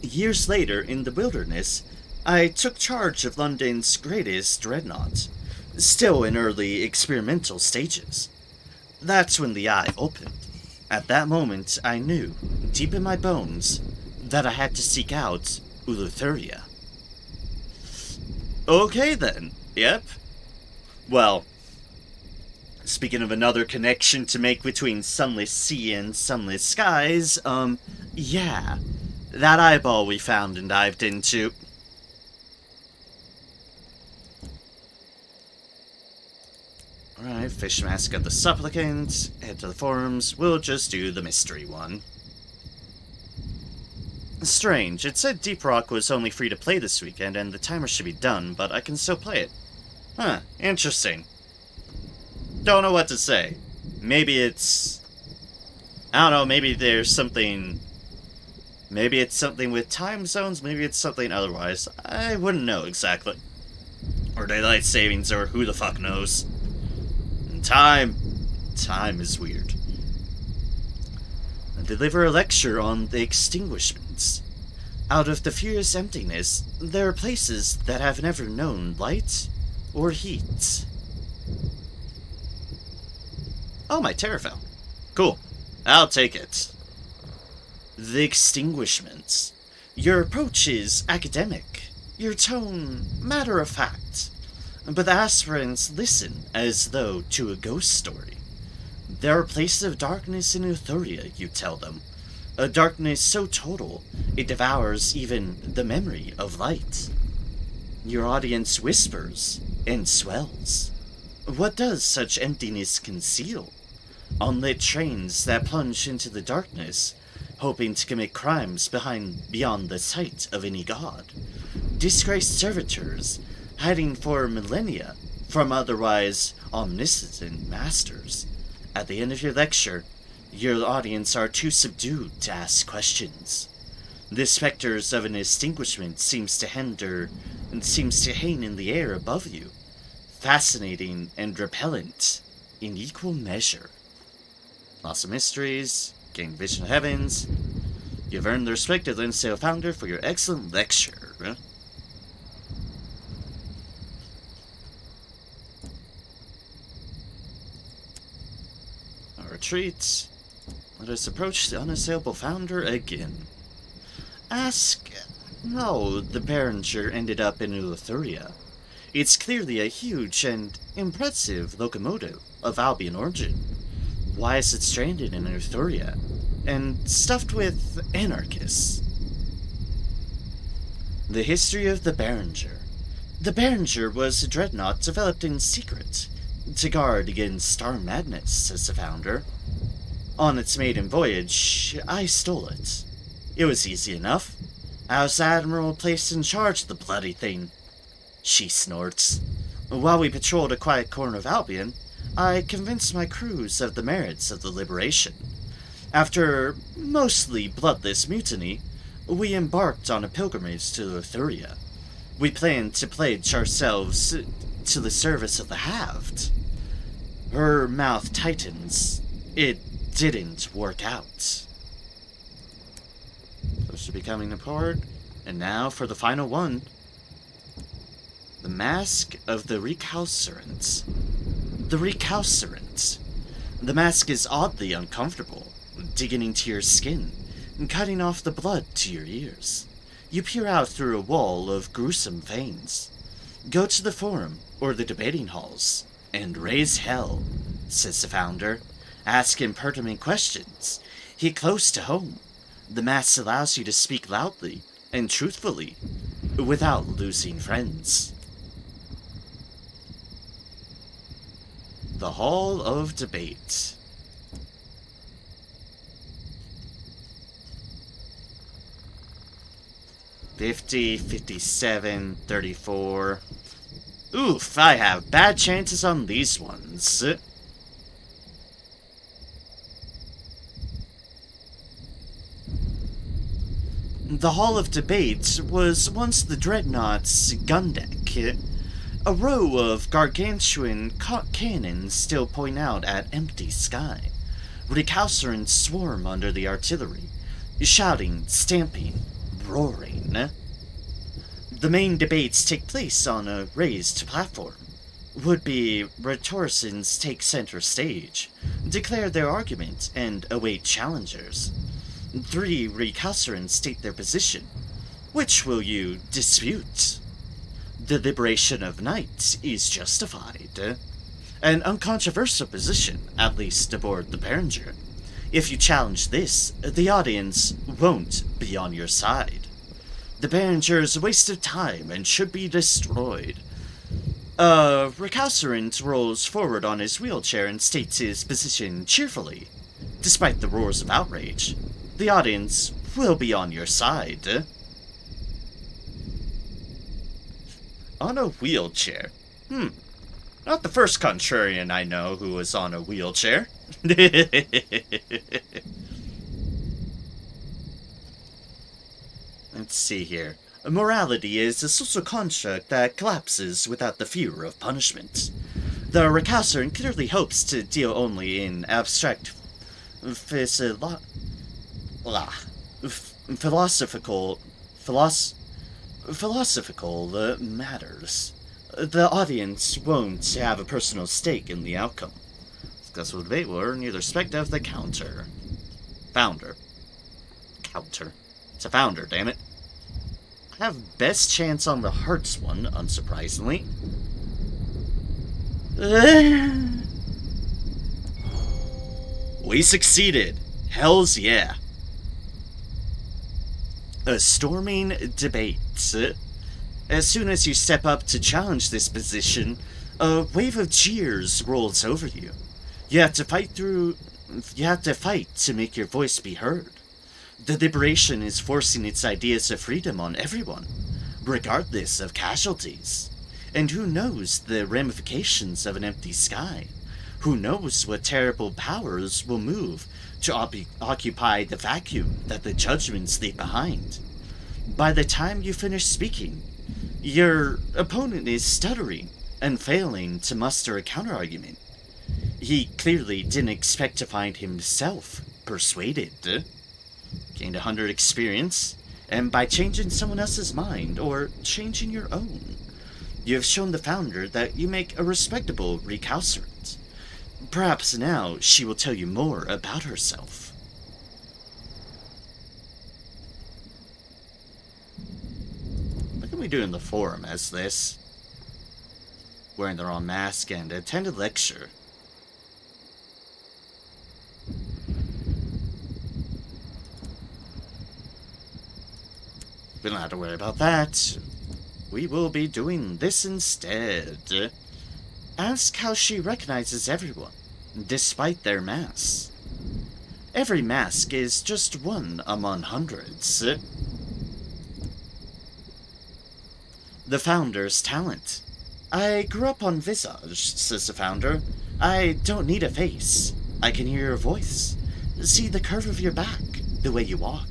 Years later, in the wilderness, I took charge of London's greatest dreadnought, still in early experimental stages. That's when the eye opened. At that moment, I knew, deep in my bones, that I had to seek out Eleutheria. Okay then. Yep. Well, speaking of another connection to make between Sunless Sea and Sunless Skies, yeah. That eyeball we found and dived into. Alright, fish mask of the supplicant. Head to the forums. We'll just do the mystery one. Strange. It said Deep Rock was only free to play this weekend and the timer should be done, but I can still play it. Huh, interesting. Don't know what to say. Maybe it's... I don't know, maybe there's something... Maybe it's something with time zones, maybe it's something otherwise. I wouldn't know exactly. Or daylight savings, or who the fuck knows. And time is weird. I deliver a lecture on the extinguishments. Out of the furious emptiness, there are places that have never known light or heat. Oh, my Terrafell. Cool. I'll take it. The extinguishments. Your approach is academic, your tone matter-of-fact, but the aspirants listen as though to a ghost story. There are places of darkness in Eleutheria, you tell them, a darkness so total it devours even the memory of light. Your audience whispers and swells. What does such emptiness conceal? Unlit trains that plunge into the darkness, hoping to commit crimes beyond the sight of any god. Disgraced servitors, hiding for millennia from otherwise omniscient masters. At the end of your lecture, your audience are too subdued to ask questions. The specters of an extinguishment seems to hang in the air above you, fascinating and repellent in equal measure. Lots of mysteries, gain vision of heavens. You've earned the respect of the Linsdale founder for your excellent lecture. Our retreat. Let us approach the unassailable founder again. Ask how the Behringer ended up in Eleutheria. It's clearly a huge and impressive locomotive of Albion origin. Why is it stranded in Eleutheria and stuffed with anarchists? The history of the Behringer. The Behringer was a dreadnought developed in secret to guard against star madness, says the founder. On its maiden voyage, I stole it. It was easy enough. I was the admiral placed in charge of the bloody thing. She snorts. While we patrolled a quiet corner of Albion, I convinced my crews of the merits of the liberation. After mostly bloodless mutiny, we embarked on a pilgrimage to Eleutheria. We planned to pledge ourselves to the service of the halved. Her mouth tightens. It didn't work out. Close to becoming apart. And now for the final one. The Mask of the Recalcitrant. The Recalcitrant. The mask is oddly uncomfortable, digging into your skin and cutting off the blood to your ears. You peer out through a wall of gruesome veins. Go to the forum or the debating halls and raise hell, says the founder. Ask impertinent questions. Hit close to home. The mask allows you to speak loudly and truthfully without losing friends. The Hall of Debate. $50, $57, $34. Oof, I have bad chances on these ones. The Hall of Debate was once the Dreadnought's gun deck. A row of gargantuan cannons still point out at empty sky. Recalcitrants swarm under the artillery, shouting, stamping, roaring. The main debates take place on a raised platform. Would-be rhetoricians take center stage, declare their argument, and await challengers. 3 recalcitrants state their position. Which will you dispute? The liberation of knights is justified. An uncontroversial position, at least aboard the Behringer. If you challenge this, the audience won't be on your side. The Behringer is a waste of time and should be destroyed. Recalcitrant rolls forward on his wheelchair and states his position cheerfully. Despite the roars of outrage, the audience will be on your side. On a wheelchair? Not the first contrarian I know who was on a wheelchair. Let's see here. Morality is a social construct that collapses without the fear of punishment. The recalcitrant clearly hopes to deal only in abstract philosophical matters. The audience won't have a personal stake in the outcome. Successful debate will earn you the respect of the counter. Founder. Counter. It's a founder, damn it. I have best chance on the hearts one, unsurprisingly. We succeeded. Hells yeah. A storming debate. As soon as you step up to challenge this position, a wave of jeers rolls over you. You have to fight to make your voice be heard. The liberation is forcing its ideas of freedom on everyone, regardless of casualties. And who knows the ramifications of an empty sky? Who knows what terrible powers will move to occupy the vacuum that the judgments leave behind? By the time you finish speaking, your opponent is stuttering and failing to muster a counterargument. He clearly didn't expect to find himself persuaded. Gained 100 experience, and by changing someone else's mind, or changing your own, you have shown the founder that you make a respectable recalcitrant. Perhaps now she will tell you more about herself. What can we do in the forum as this? Wearing their own mask and attend a lecture. We don't have to worry about that. We will be doing this instead. Ask how she recognizes everyone, despite their masks. Every mask is just one among hundreds. The founder's talent. I grew up on Visage, says the founder. I don't need a face. I can hear your voice. See the curve of your back, the way you walk.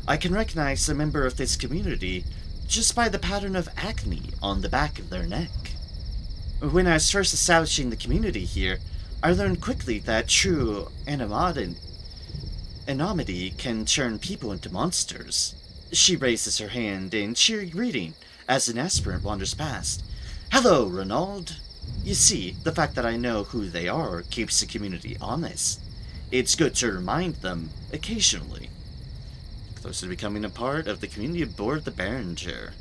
I can recognize a member of this community just by the pattern of acne on the back of their neck. When I was first establishing the community here, I learned quickly that true anonymity can turn people into monsters. She raises her hand in cheery greeting as an aspirant wanders past. Hello, Renaud. You see, the fact that I know who they are keeps the community honest. It's good to remind them occasionally. Close to becoming a part of the community aboard the Behringer.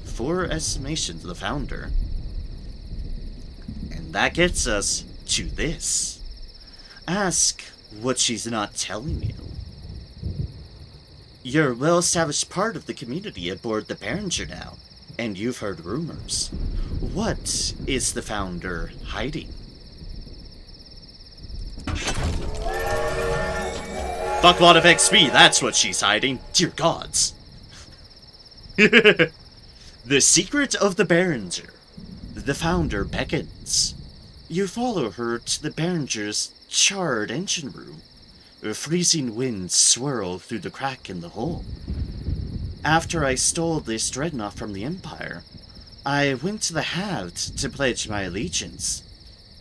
4 estimations of the founder. And that gets us to this. Ask what she's not telling you. You're a well-established part of the community aboard the Behringer now, and you've heard rumors. What is the founder hiding? Fucklot of XP, that's what she's hiding. Dear gods. The secret of the Behringer. The founder beckons. You follow her to the Behringer's charred engine room. Freezing winds swirl through the crack in the hull. After I stole this dreadnought from the Empire, I went to the Halved to pledge my allegiance.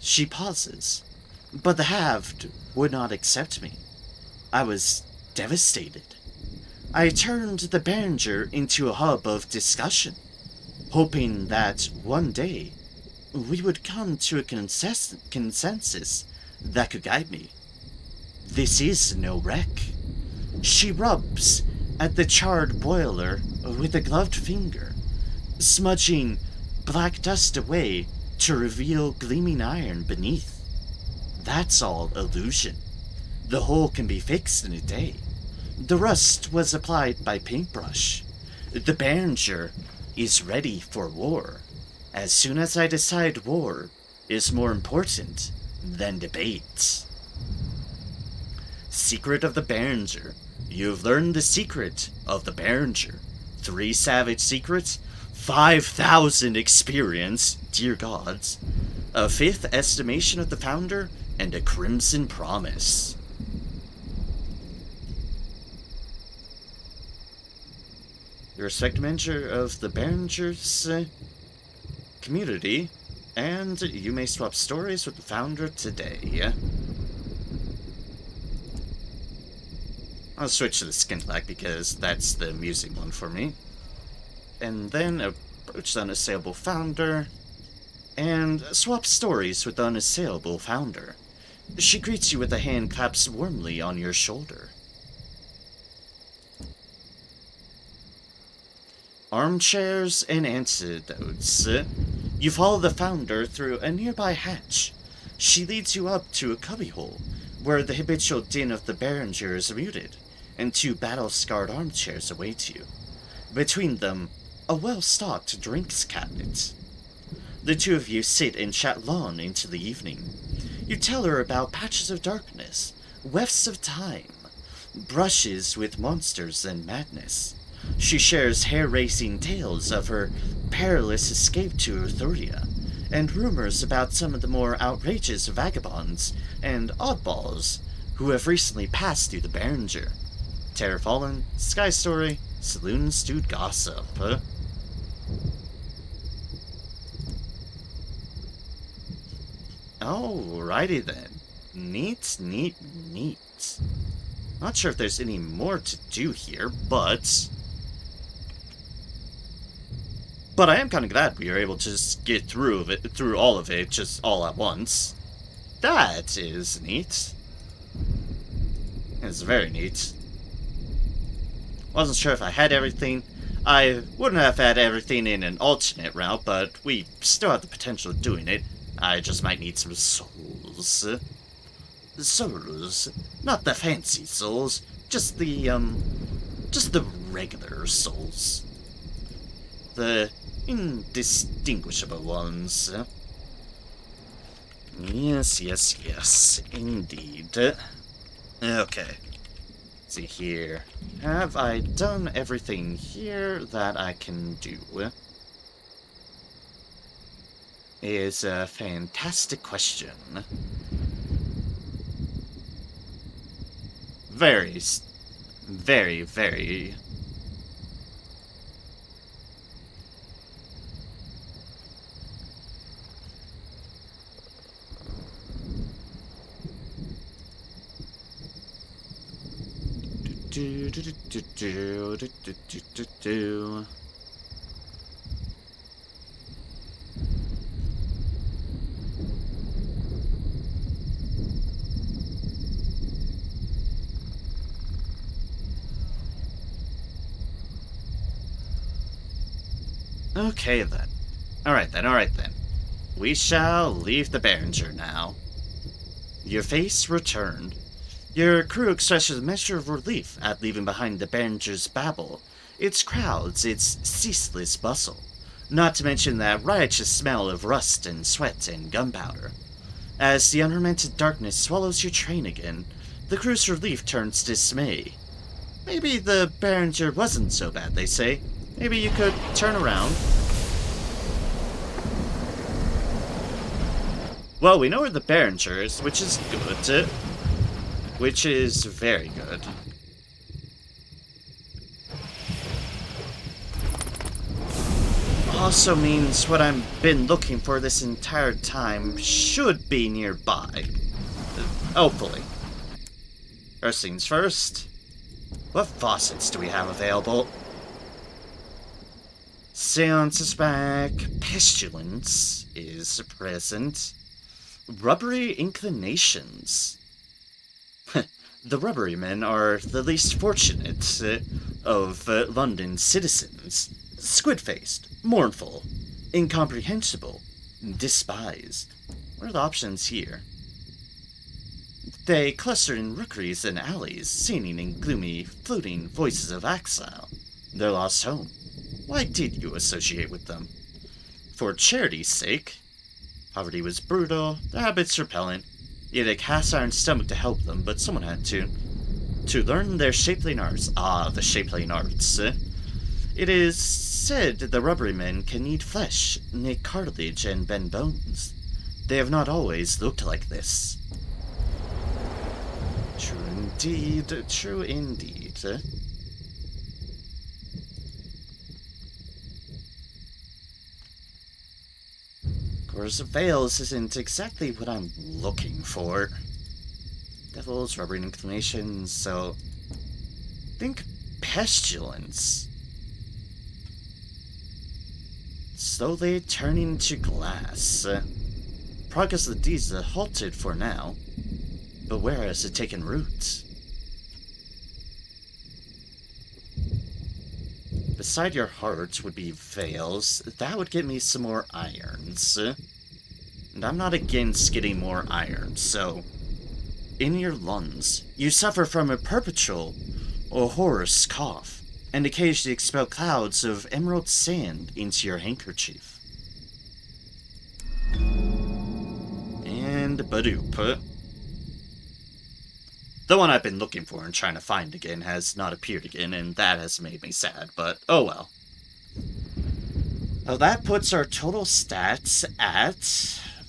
She pauses, but the Halved would not accept me. I was devastated. I turned the Behringer into a hub of discussion, hoping that one day we would come to a consensus that could guide me. This is no wreck. She rubs at the charred boiler with a gloved finger, smudging black dust away to reveal gleaming iron beneath. That's all illusion. The hole can be fixed in a day. The rust was applied by paintbrush. The Behringer is ready for war. As soon as I decide war is more important than debate. Secret of the Behringer. You've learned the secret of the Behringer. 3 savage secrets, 5,000 experience, dear gods, a 5th estimation of the founder, and a crimson promise. The respected mentor of the Behringer's community, and you may swap stories with the founder today. I'll switch to the skin black because that's the amusing one for me. And then approach the unassailable founder, and swap stories with the unassailable founder. She greets you with a hand claps warmly on your shoulder. Armchairs and antidotes. You follow the founder through a nearby hatch. She leads you up to a cubbyhole, where the habitual din of the Behringer is muted, and 2 battle-scarred armchairs await you. Between them, a well-stocked drinks cabinet. The 2 of you sit and chat long into the evening. You tell her about patches of darkness, wefts of time, brushes with monsters and madness. She shares hair-raising tales of her perilous escape to Eleutheria, and rumors about some of the more outrageous vagabonds and oddballs who have recently passed through the Behringer. Terror Fallen, Sky Story, Saloon Stewed Gossip. Alrighty then. Neat, neat, neat. Not sure if there's any more to do here, but I am kind of glad we were able to just get through all of it, just all at once. That is neat. It's very neat. Wasn't sure if I had everything. I wouldn't have had everything in an alternate route, but we still have the potential of doing it. I just might need some souls. Souls. Not the fancy souls. Just the regular souls. The indistinguishable ones. Yes, yes, yes. Indeed. Okay. Let's see here. Have I done everything here that I can do? Is a fantastic question. Very, very, very. Okay then. Alright then. We shall leave the Behringer now. Your face returned. Your crew expresses a measure of relief at leaving behind the Behringer's babble, its crowds, its ceaseless bustle, not to mention that riotous smell of rust and sweat and gunpowder. As the unromantic darkness swallows your train again, the crew's relief turns to dismay. Maybe the Behringer wasn't so bad, they say. Maybe you could turn around. Well, we know where the Behringer is, which is good. Which is very good. Also means what I've been looking for this entire time should be nearby. Hopefully. First things first. What faucets do we have available? Seance is back. Pestilence is present. Rubbery inclinations. The rubbery men are the least fortunate of London's citizens. Squid-faced, mournful, incomprehensible, despised. What are the options here? They clustered in rookeries and alleys, singing in gloomy, fluting voices of exile, their lost home. Why did you associate with them? For charity's sake? Poverty was brutal, their habits repellent. You had a cast-iron stomach to help them, but someone had to. To learn their shapely arts. Ah, the shapely arts. It is said the rubbery men can eat flesh, knit cartilage, and bend bones. They have not always looked like this. True indeed, true indeed. Of course, veils isn't exactly what I'm looking for. Devils, rubbery inclinations, so... think pestilence. Slowly turning to glass. Progress of the deeds are halted for now, but where has it taken root? Beside your heart would be veils. That would get me some more irons. And I'm not against getting more iron, so... in your lungs, you suffer from a perpetual or hoarse cough, and occasionally expel clouds of emerald sand into your handkerchief. And badoop. The one I've been looking for and trying to find again has not appeared again, and that has made me sad, but oh well. Well, that puts our total stats at,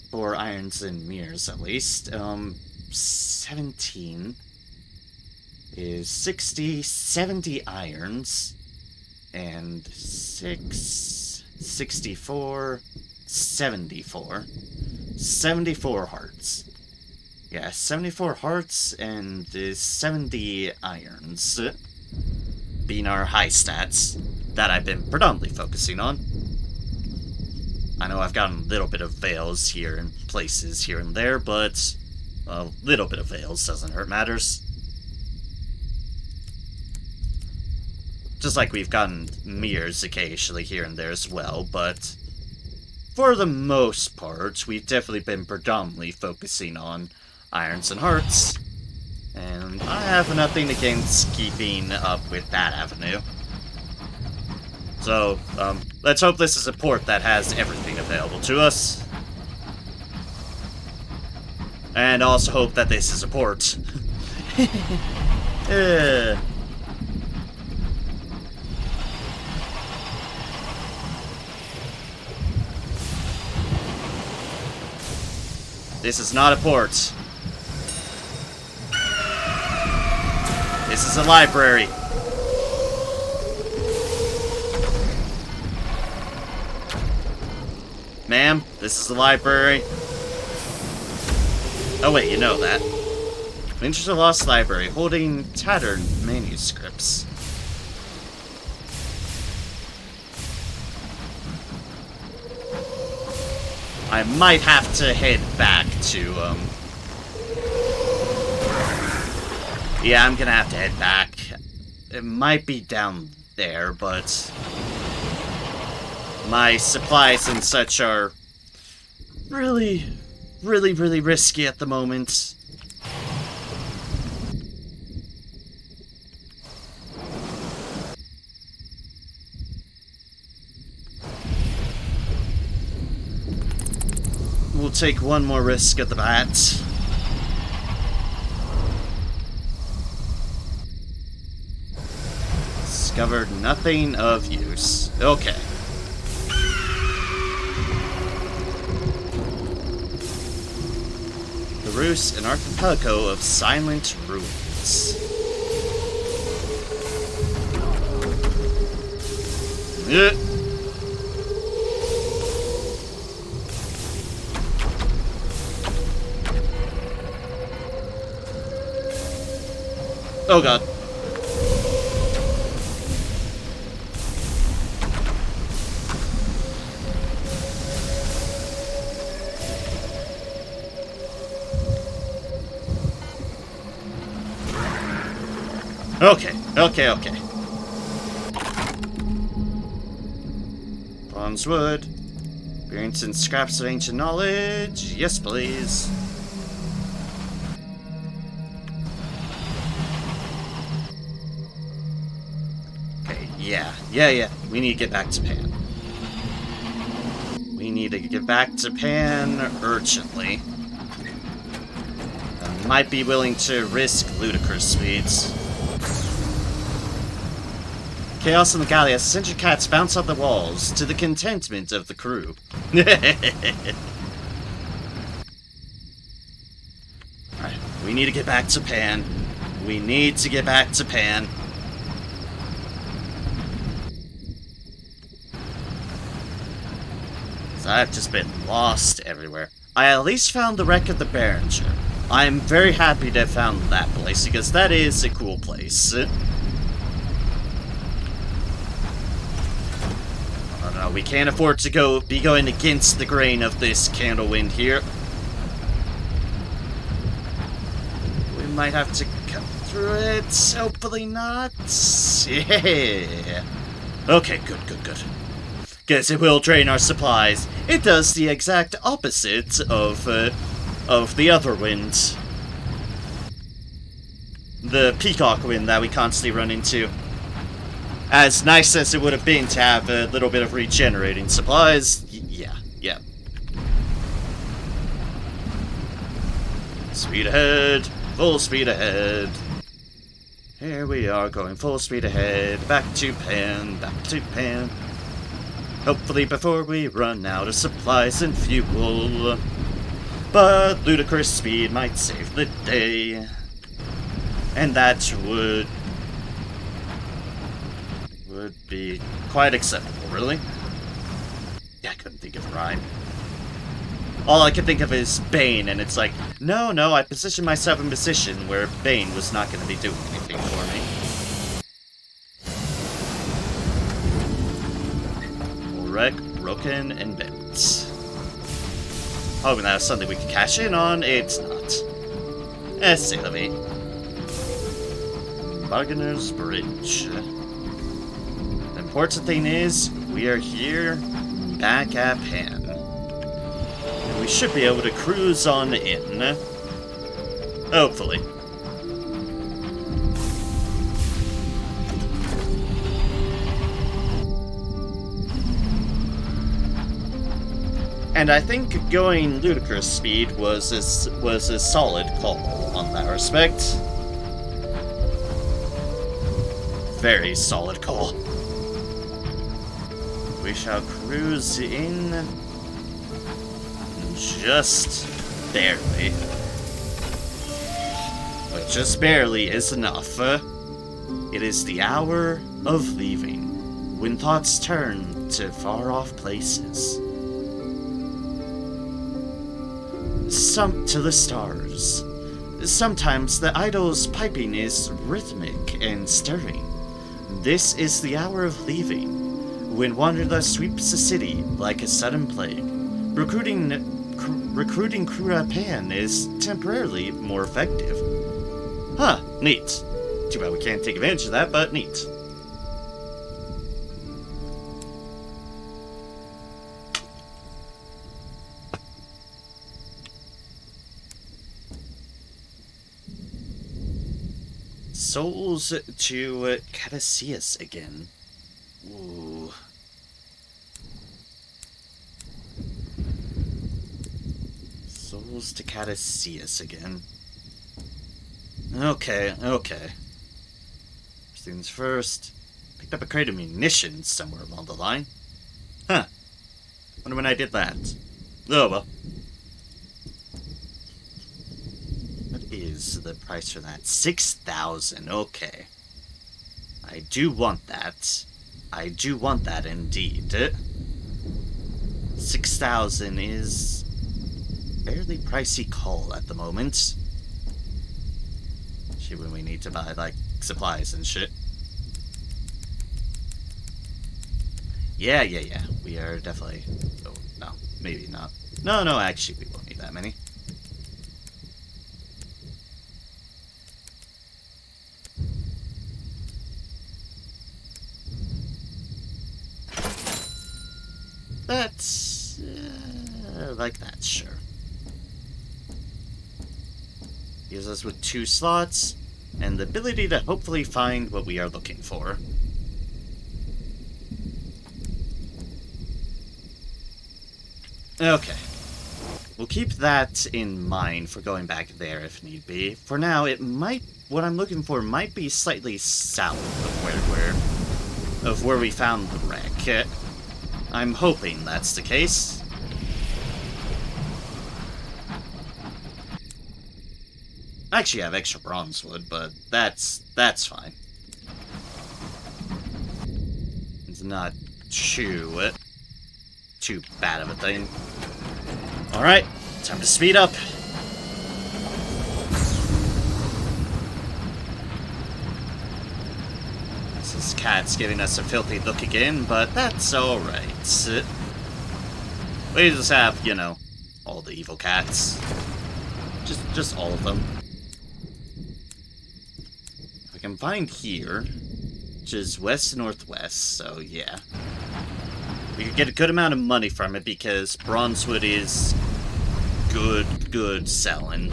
for irons and mirrors at least, 17 is 60, 70 irons, and 6, 64, 74. 74 hearts. Yeah, 74 hearts and 70 irons. Being our high stats that I've been predominantly focusing on. I know I've gotten a little bit of veils here in places here and there, but a little bit of veils doesn't hurt matters. Just like we've gotten mirrors occasionally here and there as well, but for the most part, we've definitely been predominantly focusing on irons and hearts, and I have nothing against keeping up with that avenue. So, let's hope this is a port that has everything available to us. And also hope that this is a port. This is not a port. This is a library. Ma'am, this is the library. Oh wait, you know that. Miniature Lost Library, holding tattered manuscripts. I might have to head back to, yeah, I'm gonna have to head back. It might be down there, but my supplies and such are really risky at the moment. We'll take one more risk at the bat. Discovered nothing of use. Okay. The Roost, an archipelago of silent ruins. Oh god. Okay. Bronze wood. Experience and scraps of ancient knowledge. Yes, please. Okay, yeah. We need to get back to Pan. We need to get back to Pan urgently. I might be willing to risk ludicrous speeds. Chaos in the galley as sentient cats bounce off the walls, to the contentment of the crew. Alright, we need to get back to Pan. We need to get back to Pan. So I've just been lost everywhere. I at least found the wreck of the Behringer. I'm very happy to have found that place, because that is a cool place. No, we can't afford to be going against the grain of this Candlewind here. We might have to cut through it. Hopefully not. Yeah. Okay, good. Guess it will drain our supplies. It does the exact opposite of the other wind. The peacock wind that we constantly run into. As nice as it would have been to have a little bit of regenerating supplies, yeah. Speed ahead, full speed ahead. Here we are going full speed ahead, back to Pan. Hopefully before we run out of supplies and fuel. But ludicrous speed might save the day. And that would be quite acceptable, really. Yeah, I couldn't think of a rhyme. All I could think of is Bane, and it's like, no, I positioned myself in a position where Bane was not going to be doing anything for me. Wreck, broken, and bent. Hoping that was something we could cash in on. It's not. C'est la vie. Bargainer's Bridge. The important thing is, we are here, back at Pan. And we should be able to cruise on in. Hopefully. And I think going ludicrous speed was a solid call on that respect. Very solid call. We shall cruise in just barely. But just barely is enough. It is the hour of leaving, when thoughts turn to far-off places. To the stars. Sometimes the idol's piping is rhythmic and stirring. This is the hour of leaving, when wanderlust sweeps the city like a sudden plague. Recruiting crew at Pan is temporarily more effective. Huh, neat. Too bad we can't take advantage of that, but neat. Souls to Caduceus again. Ooh. Souls to Caduceus again. Okay. First things first. Picked up a crate of munitions somewhere along the line. Huh. Wonder when I did that. Oh well. Is the price for that? 6,000. Okay. I do want that. I do want that indeed. 6,000 is fairly pricey call at the moment. Especially when we need to buy, like, supplies and shit. Yeah. We are definitely... Oh, no. Maybe not. No, actually, we won't need that many. That's... like that, sure. Gives us with 2 slots, and the ability to hopefully find what we are looking for. Okay. We'll keep that in mind for going back there if need be. For now, it might... what I'm looking for might be slightly south of where we found the wreck. I'm hoping that's the case. I actually have extra bronze wood, but that's fine. It's not too bad of a thing. Alright, time to speed up. This cat's giving us a filthy look again, but that's alright. We just have, you know, all the evil cats. Just all of them. I can find here, which is west-northwest, so yeah. We could get a good amount of money from it because bronzewood is good selling.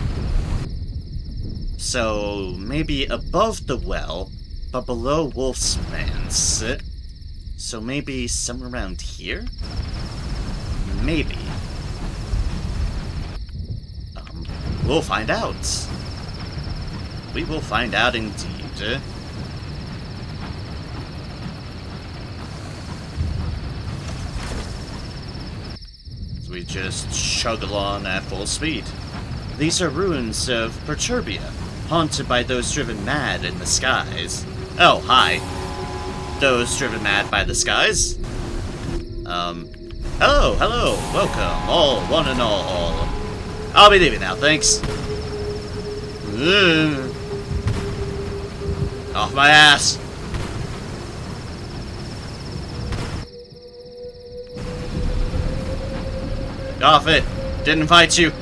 So maybe above the well, but below Wolf's Manse. So maybe somewhere around here? Maybe. We'll find out. We will find out indeed. So we just chug along at full speed. These are ruins of Perturbia, haunted by those driven mad in the skies. Oh, hi. Those driven mad by the skies? Hello, welcome, all, one and all. I'll be leaving now, thanks. Off my ass. Off it. Didn't invite you.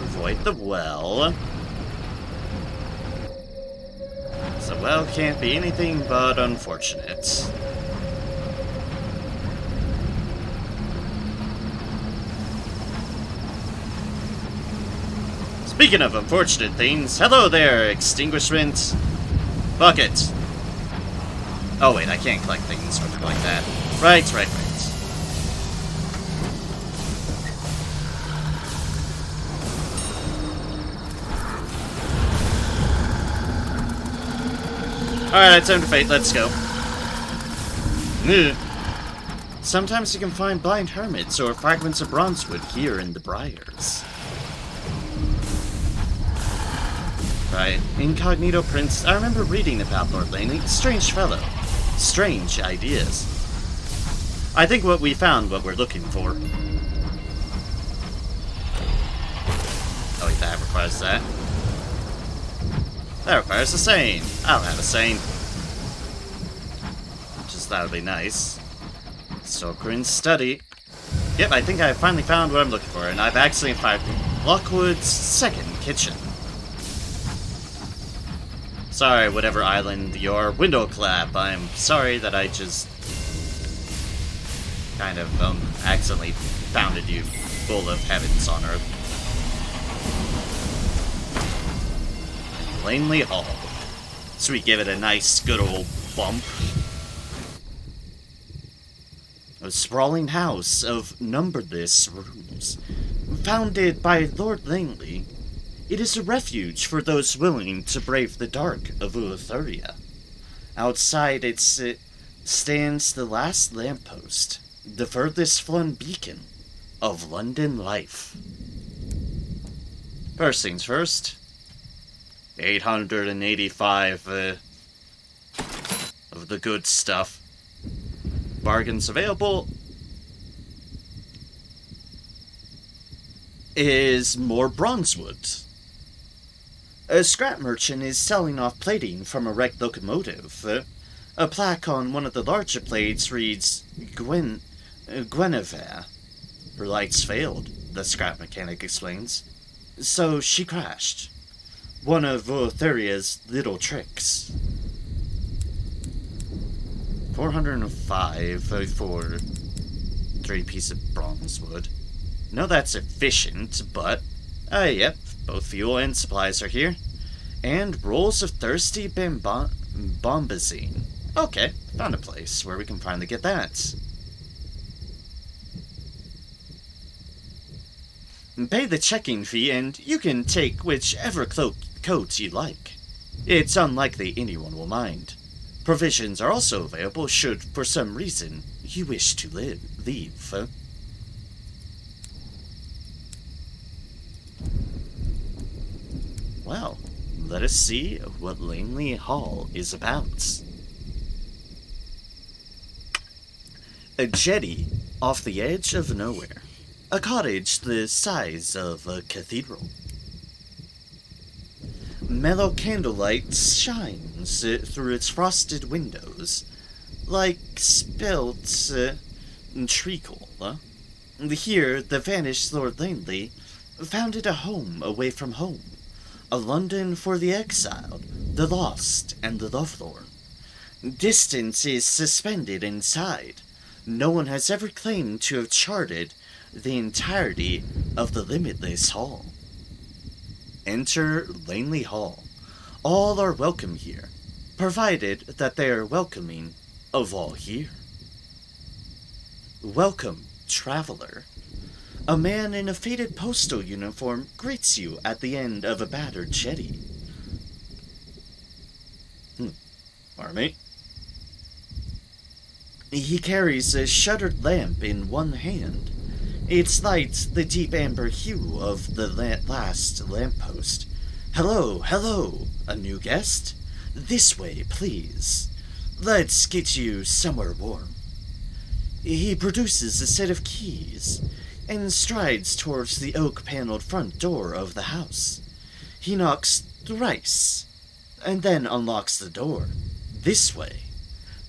Avoid the well. The well can't be anything but unfortunate. Speaking of unfortunate things, hello there, extinguishment. Bucket. Oh wait, I can't collect things like that. Right. Alright, time to fight, let's go. Sometimes you can find blind hermits or fragments of bronzewood here in the briars. Right, Incognito Prince, I remember reading about Lord Laney. Strange fellow. Strange ideas. I think what we found what we're looking for. Oh wait, that requires that. That requires a seine. I don't have a seine. Just that would be nice. Stokering's study. Yep, I think I finally found what I'm looking for, and I've accidentally fired Lockwood's second kitchen. Sorry, whatever island your window clap. I'm sorry that I just kind of accidentally founded you full of heavens on earth. Langley Hall. So we give it a nice, good old bump. A sprawling house of numberless rooms, founded by Lord Langley. It is a refuge for those willing to brave the dark of Eleutheria. Outside it stands the last lamppost, the furthest flung beacon of London life. First things first, 885 of the good stuff. Bargains available is more bronzewood. A scrap merchant is selling off plating from a wrecked locomotive. A plaque on one of the larger plates reads, Guinevere. Her lights failed, the scrap mechanic explains. So she crashed. One of Eleutheria's little tricks. 405 for 3 pieces of bronze wood. No, that's efficient, but... yep, both fuel and supplies are here. And rolls of thirsty bombazine. Okay, found a place where we can finally get that. Pay the check-in fee and you can take whichever coat you like. It's unlikely anyone will mind. Provisions are also available should, for some reason, you wish to leave. Well, let us see what Langley Hall is about. A jetty off the edge of nowhere. A cottage the size of a cathedral. Mellow candlelight shines through its frosted windows, like spilt treacle. Here, the vanished Lord Langley founded a home away from home, a London for the exiled, the lost, and the lovelorn. Distance is suspended inside. No one has ever claimed to have charted the entirety of the limitless hall. Enter Langley Hall. All are welcome here, provided that they are welcoming of all here. Welcome, traveler. A man in a faded postal uniform greets you at the end of a battered jetty. Army? He carries a shuttered lamp in one hand. It lights the deep amber hue of the last lamppost. Hello, hello, a new guest? This way, please. Let's get you somewhere warm. He produces a set of keys and strides towards the oak-paneled front door of the house. He knocks thrice, and then unlocks the door. This way.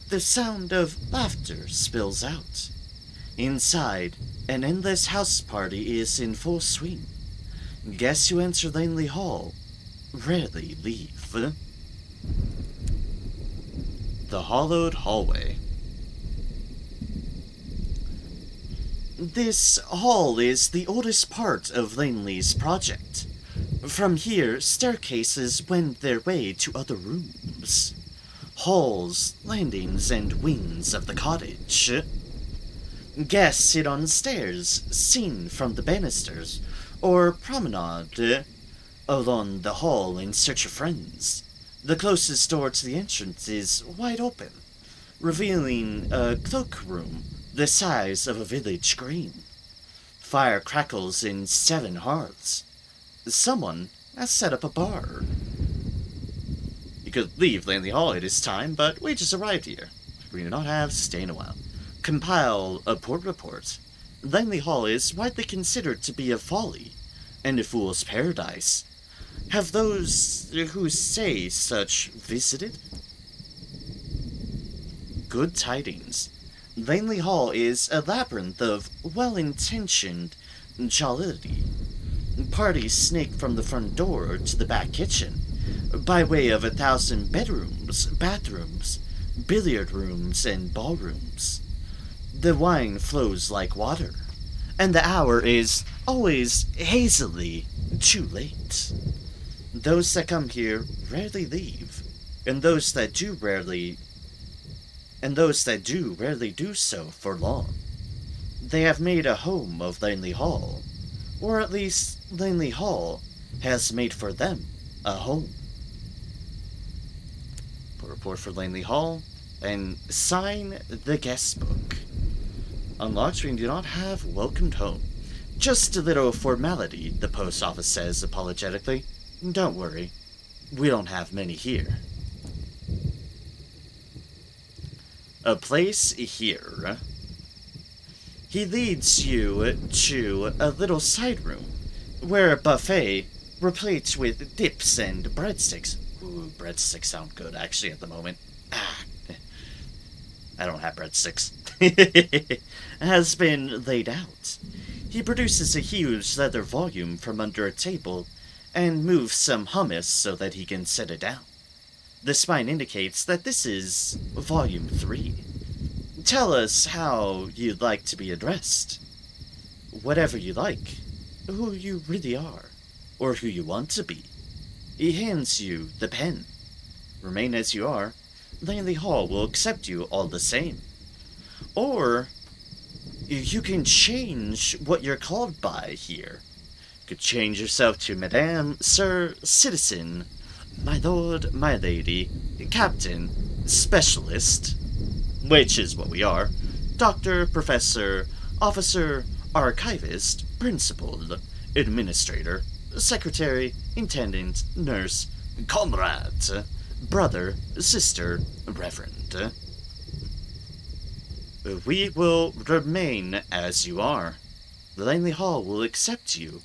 The sound of laughter spills out. Inside, an endless house party is in full swing. Guests who enter Langley Hall rarely leave. The hollowed hallway. This hall is the oldest part of Langley's project. From here, staircases wend their way to other rooms. Halls, landings, and wings of the cottage. Guests sit on stairs, seen from the banisters, or promenade along the hall in search of friends. The closest door to the entrance is wide open, revealing a cloakroom the size of a village green. Fire crackles in 7 hearths. Someone has set up a bar. You could leave Langley Hall at this time, but we just arrived here. We do not have to stay in a while. Compile a port report. Langley Hall is widely considered to be a folly and a fool's paradise. Have those who say such visited? Good tidings. Langley Hall is a labyrinth of well-intentioned jollity. Parties snake from the front door to the back kitchen, by way of 1,000 bedrooms, bathrooms, billiard rooms, and ballrooms. The wine flows like water, and the hour is always hazily too late. Those that come here rarely leave, and those that do rarely do so for long. They have made a home of Langley Hall, or at least Langley Hall has made for them a home. Report for Langley Hall, and sign the guest book. Unlocked, we do not have welcomed home. Just a little formality, the post office says apologetically. Don't worry, we don't have many here. A place here. He leads you to a little side room, where a buffet replete with dips and breadsticks. Ooh, breadsticks sound good, actually, at the moment. I don't have breadsticks. Has been laid out. He produces a huge leather volume from under a table and moves some hummus so that he can set it down. The spine indicates that this is Volume 3, Tell us how you'd like to be addressed. Whatever you like. Who you really are. Or who you want to be. He hands you the pen. Remain as you are. Langley Hall will accept you all the same. Or you can change what you're called by here. You could change yourself to Madame, Sir, Citizen, My Lord, My Lady, Captain, Specialist, which is what we are, Doctor, Professor, Officer, Archivist, Principal, Administrator, Secretary, Intendant, Nurse, Comrade, Brother, Sister, Reverend. We will remain as you are. Langley Hall will accept you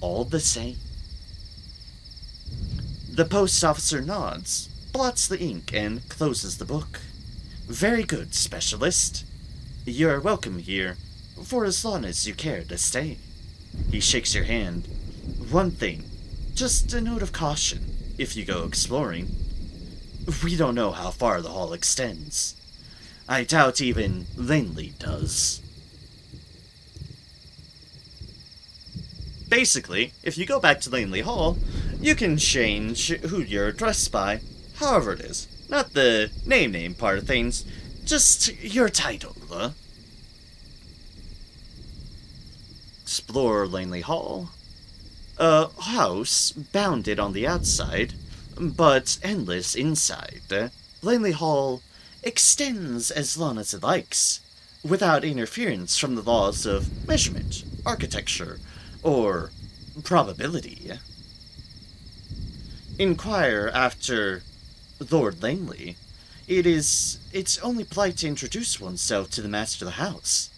all the same. The post officer nods, blots the ink, and closes the book. Very good, Specialist. You're welcome here, for as long as you care to stay. He shakes your hand. One thing, just a note of caution, if you go exploring. We don't know how far the hall extends. I doubt even Langley does. Basically, if you go back to Langley Hall, you can change who you're addressed by, however it is. Not the name part of things, just your title. Explore Langley Hall. A house bounded on the outside, but endless inside. Langley Hall extends as long as it likes, without interference from the laws of measurement, architecture, or probability. Inquire after Lord Langley. It's only polite to introduce oneself to the master of the house,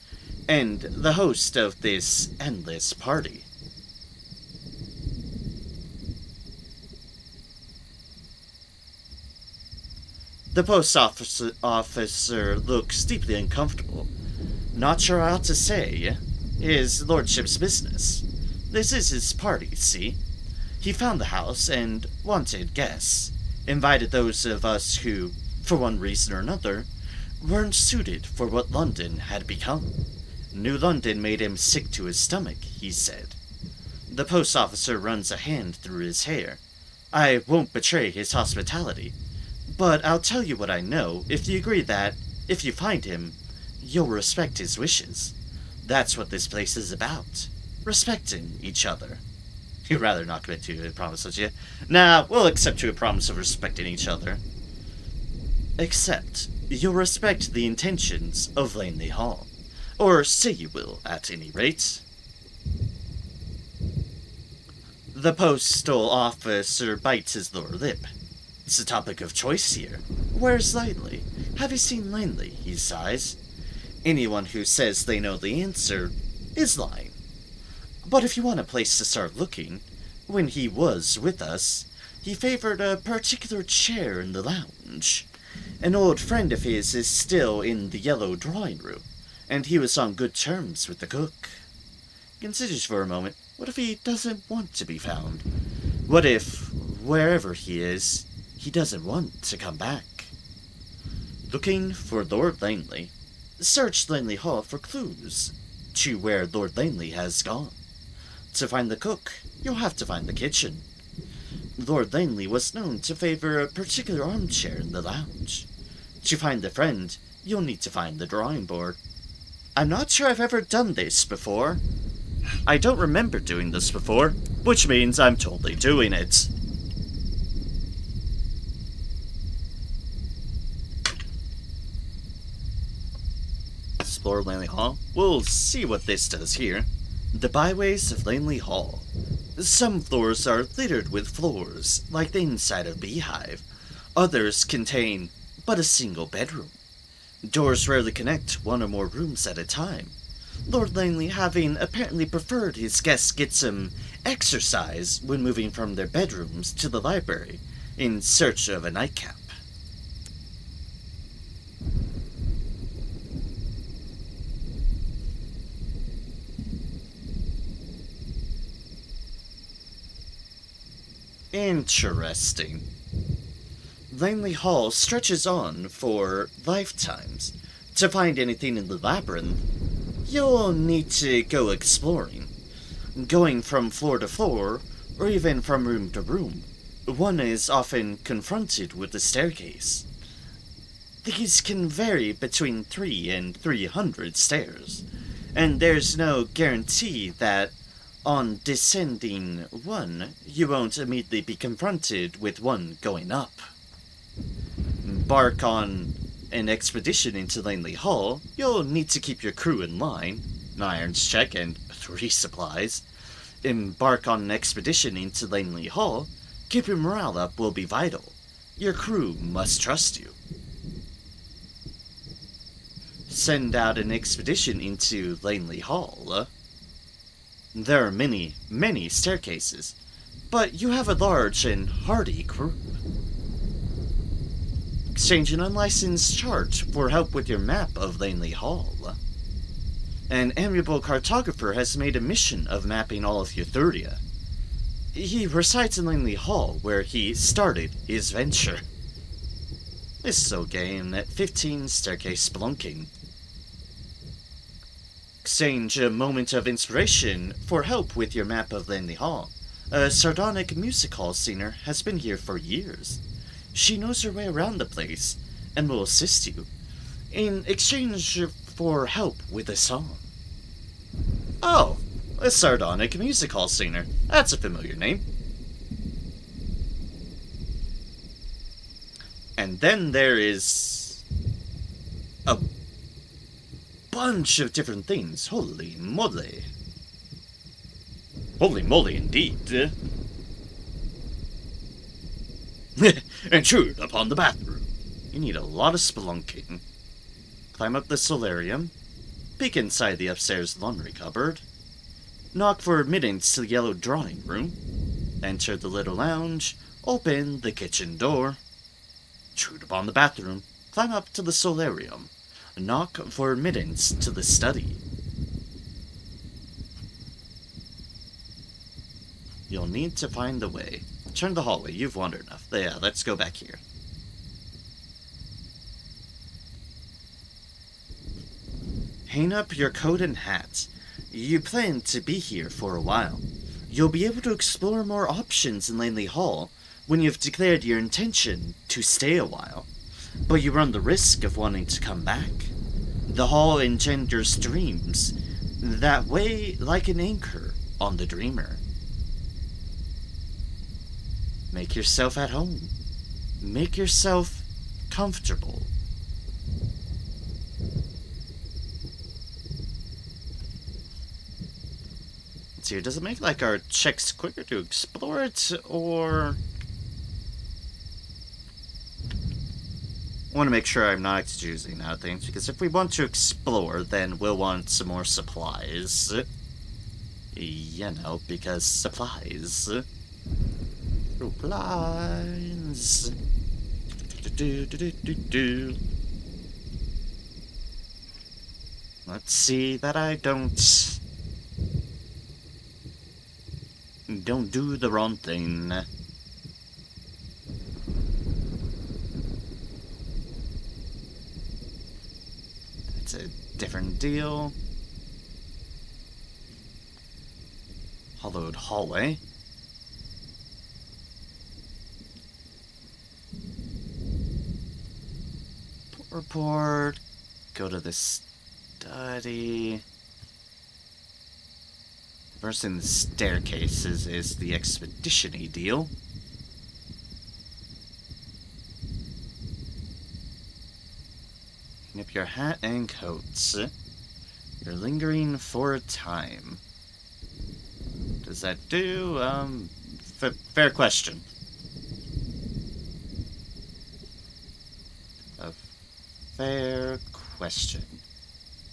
and the host of this endless party. The post officer looks deeply uncomfortable. Not sure how to say. His lordship's business. This is his party, see? He found the house and wanted guests. Invited those of us who, for one reason or another, weren't suited for what London had become. New London made him sick to his stomach, he said. The post officer runs a hand through his hair. I won't betray his hospitality. But I'll tell you what I know if you agree that, if you find him, you'll respect his wishes. That's what this place is about. Respecting each other. You'd rather not commit to a promise, would you? Nah, we'll accept to a promise of respecting each other. Except, you'll respect the intentions of Langley Hall. Or say you will, at any rate. The postal officer bites his lower lip. It's a topic of choice here. Where's Langley? Have you seen Langley? He sighs. Anyone who says they know the answer is lying. But if you want a place to start looking, when he was with us, he favored a particular chair in the lounge. An old friend of his is still in the yellow drawing room, and he was on good terms with the cook. He considers for a moment. What if he doesn't want to be found? What if, wherever he is, he doesn't want to come back? Looking for Lord Langley. Search Langley Hall for clues to where Lord Langley has gone. To find the cook, you'll have to find the kitchen. Lord Langley was known to favor a particular armchair in the lounge. To find the friend, you'll need to find the drawing board. I'm not sure I've ever done this before. I don't remember doing this before, which means I'm totally doing it. Explore Langley Hall. We'll see what this does here. The byways of Langley Hall. Some floors are littered with floors, like the inside of a beehive. Others contain but a single bedroom. Doors rarely connect one or more rooms at a time. Lord Langley having apparently preferred his guests get some exercise when moving from their bedrooms to the library in search of a nightcap. Interesting. Langley Hall stretches on for lifetimes. To find anything in the labyrinth, you'll need to go exploring. Going from floor to floor, or even from room to room, one is often confronted with the staircase. These can vary between 3 and 300 stairs, and there's no guarantee that on descending one, you won't immediately be confronted with one going up. Embark on an expedition into Langley Hall, you'll need to keep your crew in line, an irons check and 3 supplies. Embark on an expedition into Langley Hall, keeping morale up will be vital. Your crew must trust you. Send out an expedition into Langley Hall. There are many, many staircases, but you have a large and hardy crew. Exchange an unlicensed chart for help with your map of Langley Hall. An amiable cartographer has made a mission of mapping all of Eleutheria. He resides in Langley Hall, where he started his venture. This will gain at 15 staircase spelunking. Exchange a moment of inspiration for help with your map of Langley Hall. A sardonic music hall singer has been here for years. She knows her way around the place and will assist you in exchange for help with a song. Oh, a sardonic music hall singer. That's a familiar name. And then there is a bunch of different things. Holy moly. Holy moly indeed. Intrude upon the bathroom. You need a lot of spelunking. Climb up the solarium. Peek inside the upstairs laundry cupboard. Knock for admittance to the yellow drawing room. Enter the little lounge. Open the kitchen door. Intrude upon the bathroom. Climb up to the solarium. Knock for admittance to the study. You'll need to find the way. Turn the hallway. You've wandered enough. Yeah, let's go back here. Hang up your coat and hat. You plan to be here for a while. You'll be able to explore more options in Langley Hall when you've declared your intention to stay a while. But you run the risk of wanting to come back. The hall engenders dreams that weigh like an anchor on the dreamer. Make yourself at home. Make yourself comfortable. Let's see, does it make like our checks quicker to explore it, or... I want to make sure I'm not choosing out things, because if we want to explore, then we'll want some more supplies. You know, because supplies. Supplies. Let's see that I don't do the wrong thing. That's a different deal. Hollowed hallway. Report. Go to the study. First in the staircases is the expedition-y deal. Hang up your hat and coats. You're lingering for a time. What does that do? Fair question. A fair question.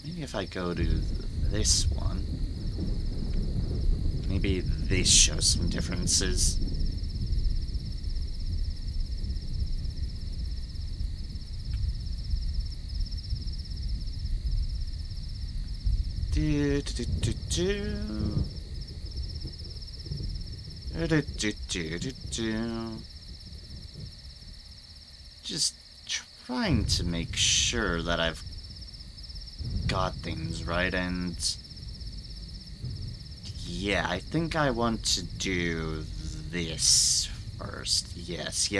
Maybe if I go to this one, maybe this shows some differences. Just trying to make sure that I've got things right, and yeah, I think I want to do this first. Yes.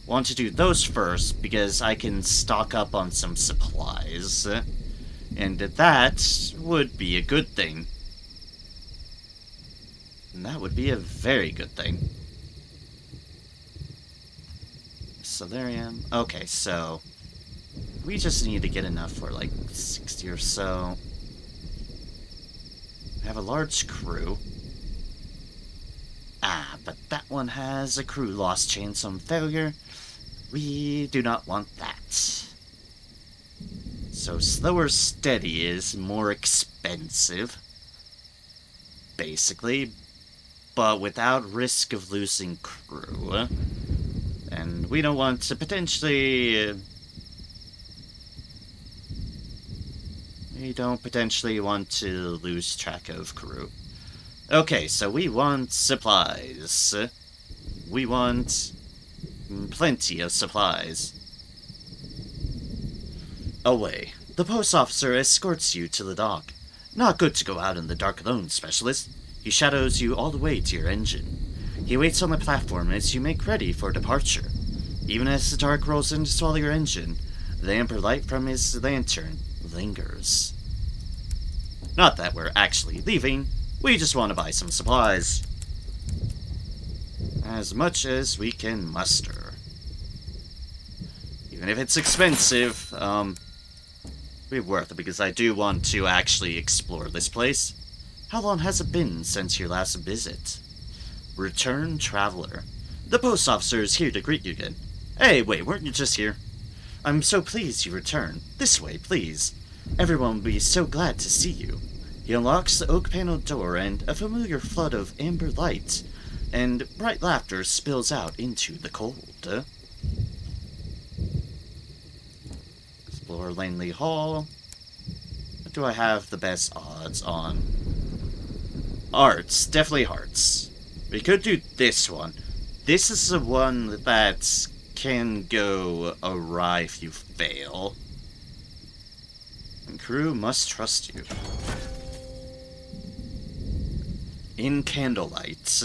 Want to do those first because I can stock up on some supplies, and that would be a good thing. And that would be a very good thing. Eleutheria. Okay, so we just need to get enough for like 60 or so. I have a large crew. But that one has a crew loss chance on failure. We do not want that. So slow or steady is more expensive, basically, but without risk of losing crew. And we don't want to potentially... we don't potentially want to lose track of crew. Okay, so we want supplies. We want plenty of supplies. Away. The post officer escorts you to the dock. Not good to go out in the dark alone, Specialist. He shadows you all the way to your engine. He waits on the platform as you make ready for departure. Even as the dark rolls in to swallow your engine, the amber light from his lantern lingers. Not that we're actually leaving, we just want to buy some supplies. As much as we can muster. Even if it's expensive, be worth it because I do want to actually explore this place. How long has it been since your last visit? Return traveler. The post officer is here to greet you again. Hey, wait, weren't you just here? I'm so pleased you returned. This way, please. Everyone will be so glad to see you. He unlocks the oak-paneled door, and a familiar flood of amber light and bright laughter spills out into the cold. Explore Langley Hall. What do I have the best odds on? Arts. Definitely hearts. We could do this one. This is the one that can go awry if you fail. And crew must trust you. In candlelight,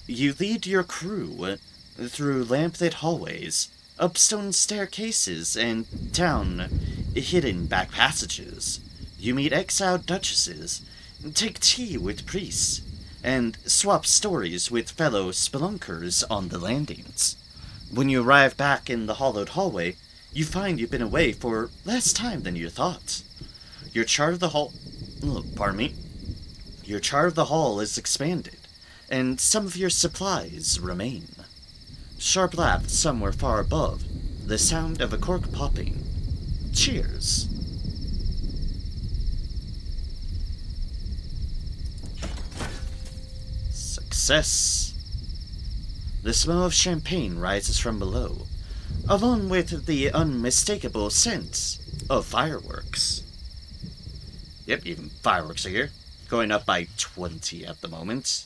you lead your crew through lamplit hallways, up stone staircases, and down hidden back passages. You meet exiled duchesses, take tea with priests, and swap stories with fellow spelunkers on the landings. When you arrive back in the hollowed hallway, you find you've been away for less time than you thought. Your chart of the hall... Your chart of the hall is expanded, and some of your supplies remain. Sharp laugh somewhere far above, the sound of a cork popping. Cheers. Success. The smell of champagne rises from below, along with the unmistakable scent of fireworks. Yep, even fireworks are here. Going up by 20 at the moment.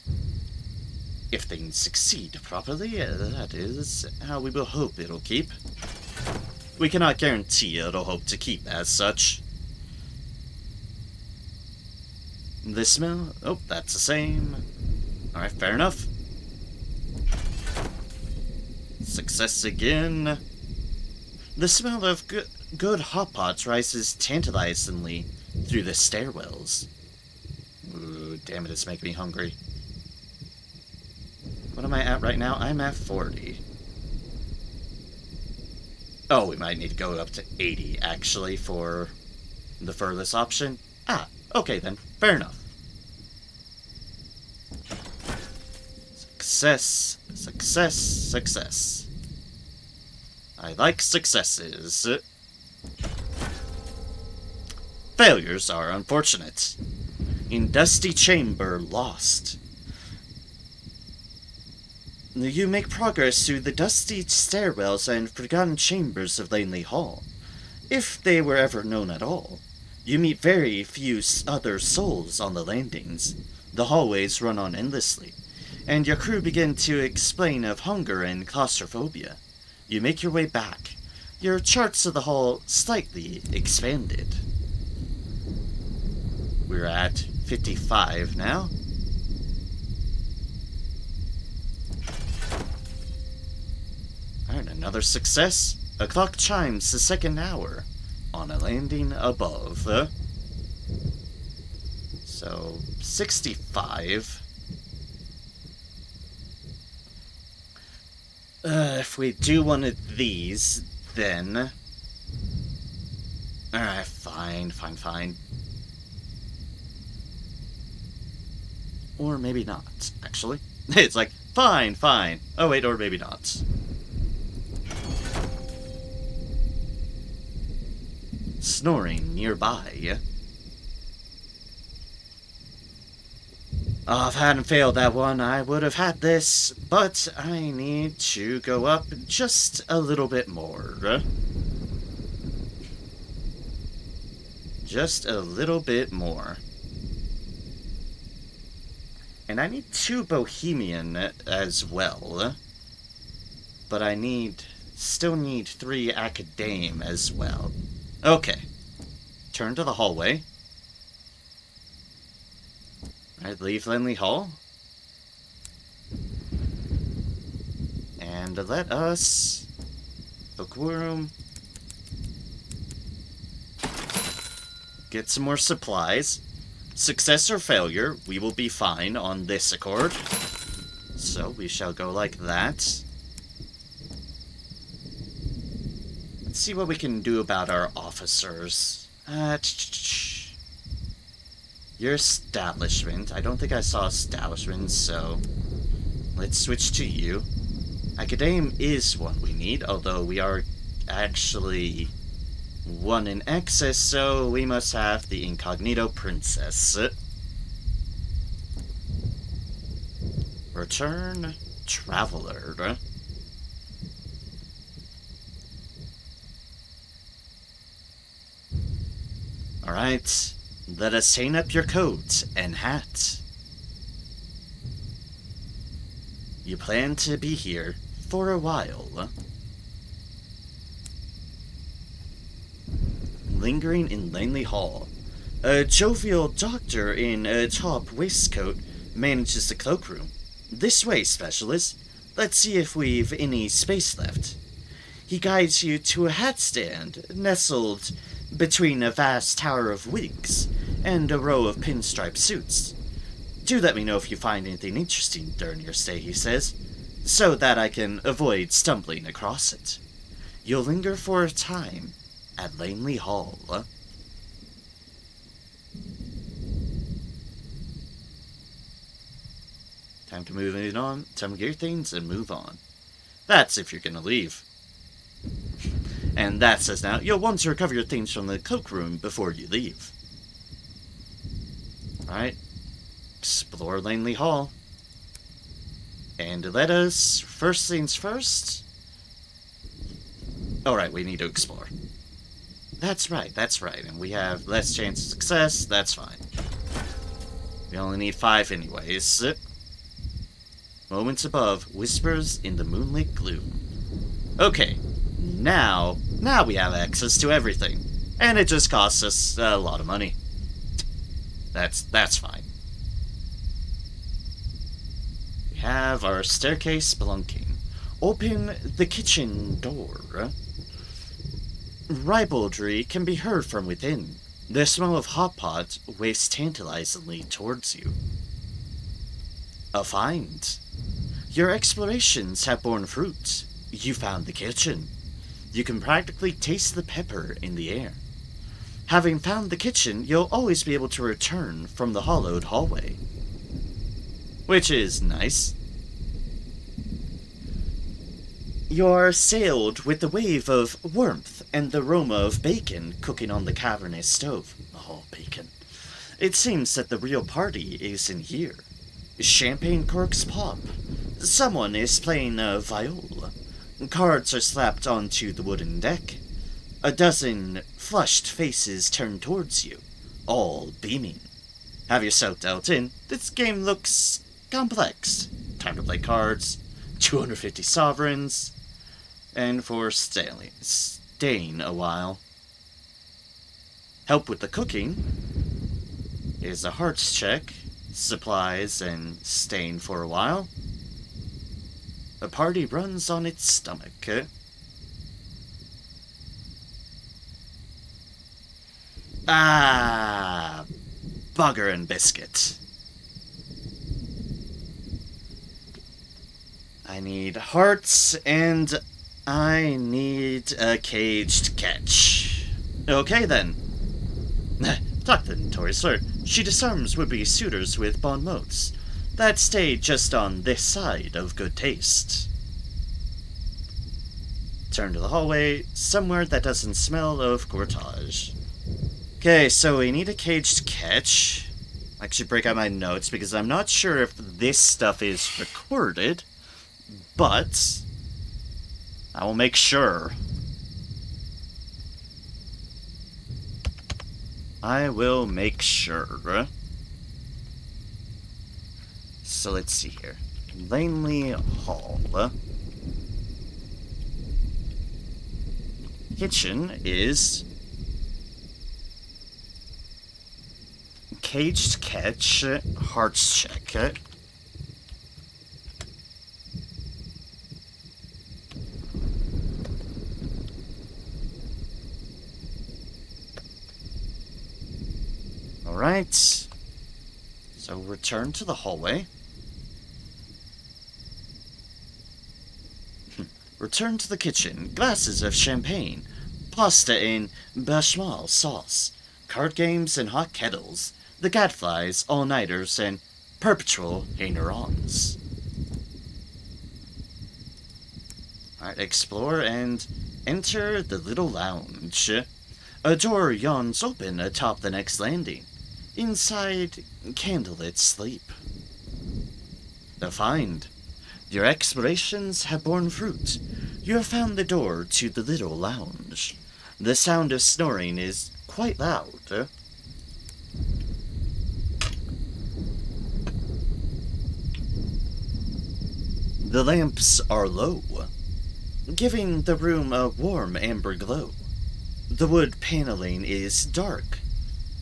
If things succeed properly, that is how we will hope it'll keep. We cannot guarantee it'll hope to keep as such. The smell? Oh, that's the same. Alright, fair enough. Success again. The smell of good hot pots rises tantalizingly through the stairwells. Ooh, damn it, it's making me hungry. What am I at right now? I'm at 40. Oh, we might need to go up to 80, actually, for the furthest option. Ah, okay then. Fair enough. Success, success, success. I like successes. Failures are unfortunate. In dusty chamber lost. You make progress through the dusty stairwells and forgotten chambers of Langley Hall. If they were ever known at all. You meet very few other souls on the landings. The hallways run on endlessly, and your crew begin to explain of hunger and claustrophobia. You make your way back, your charts of the hall slightly expanded. we're at 55 now. Alright, another success. A clock chimes the second hour on a landing above. So, 65. If we do one of these, then... Alright, fine. Or maybe not, actually. It's like, fine. Oh wait, or maybe not. Snoring nearby. Oh, if I hadn't failed that one, I would have had this, but I need to go up just a little bit more. Just a little bit more. And I need 2 Bohemian as well. But I still need 3 Academe as well. Okay. Turn to the hallway. Alright, leave Lenley Hall. And let us... Bookworm. Get some more supplies. Success or failure, we will be fine on this accord. So we shall go like that. Let's see what we can do about our officers. Your establishment. I don't think I saw establishment, so let's switch to you. Academe is one we need, although we are actually 1 in excess, so we must have the Incognito Princess. Return Traveler. Alright, let us hang up your coat and hat. You plan to be here for a while. Lingering in Langley Hall, a jovial doctor in a top waistcoat manages the cloakroom. This way, specialist. Let's see if we've any space left. He guides you to a hat stand nestled between a vast tower of wigs and a row of pinstripe suits. Do let me know if you find anything interesting during your stay, he says, so that I can avoid stumbling across it. You'll linger for a time at Langley Hall. Time to move it on. Time to get your things and move on. That's if you're gonna leave. And that says now, you'll want to recover your things from the cloakroom before you leave. Alright. Explore Langley Hall. And let us, first things first. Alright, we need to explore. That's right. And we have less chance of success, that's fine. We only need 5 anyways. Moments above, whispers in the moonlit gloom. Okay, now we have access to everything. And it just costs us a lot of money. That's fine. We have our staircase spelunking. Open the kitchen door. Ribaldry can be heard from within. The smell of hot pot wafts tantalizingly towards you. A find. Your explorations have borne fruit. You found the kitchen. You can practically taste the pepper in the air. Having found the kitchen, you'll always be able to return from the hollowed hallway. Which is nice. You're assailed with the wave of warmth and the aroma of bacon cooking on the cavernous stove. Oh, bacon. It seems that the real party is in here. Champagne corks pop. Someone is playing a viola. Cards are slapped onto the wooden deck. A dozen flushed faces turn towards you, all beaming. Have yourself dealt in. This game looks complex. Time to play cards. 250 sovereigns. And for staying a while. Help with the cooking. is a hearts check, supplies, and staying for a while. A party runs on its stomach. Ah, bugger and biscuit. I need hearts, and I need a caged catch. Okay then. Talk to the notorious slur. She disarms would-be suitors with bon mots that stay just on this side of good taste. Turn to the hallway, somewhere that doesn't smell of courtage. Okay, so we need a caged catch. I should break out my notes because I'm not sure if this stuff is recorded, but I will make sure. I will make sure. So let's see here. Langley Hall. Kitchen is caged catch, hearts check. Alright. So return to the hallway. Return to the kitchen. Glasses of champagne. Pasta in bechamel sauce. Card games and hot kettles. The gadflies, all-nighters, and perpetual hanger-ons. Alright, explore and enter the little lounge. A door yawns open atop the next landing. Inside, candlelit sleep. A find. Your explorations have borne fruit. You have found the door to the little lounge. The sound of snoring is quite loud. The lamps are low, giving the room a warm amber glow. The wood paneling is dark.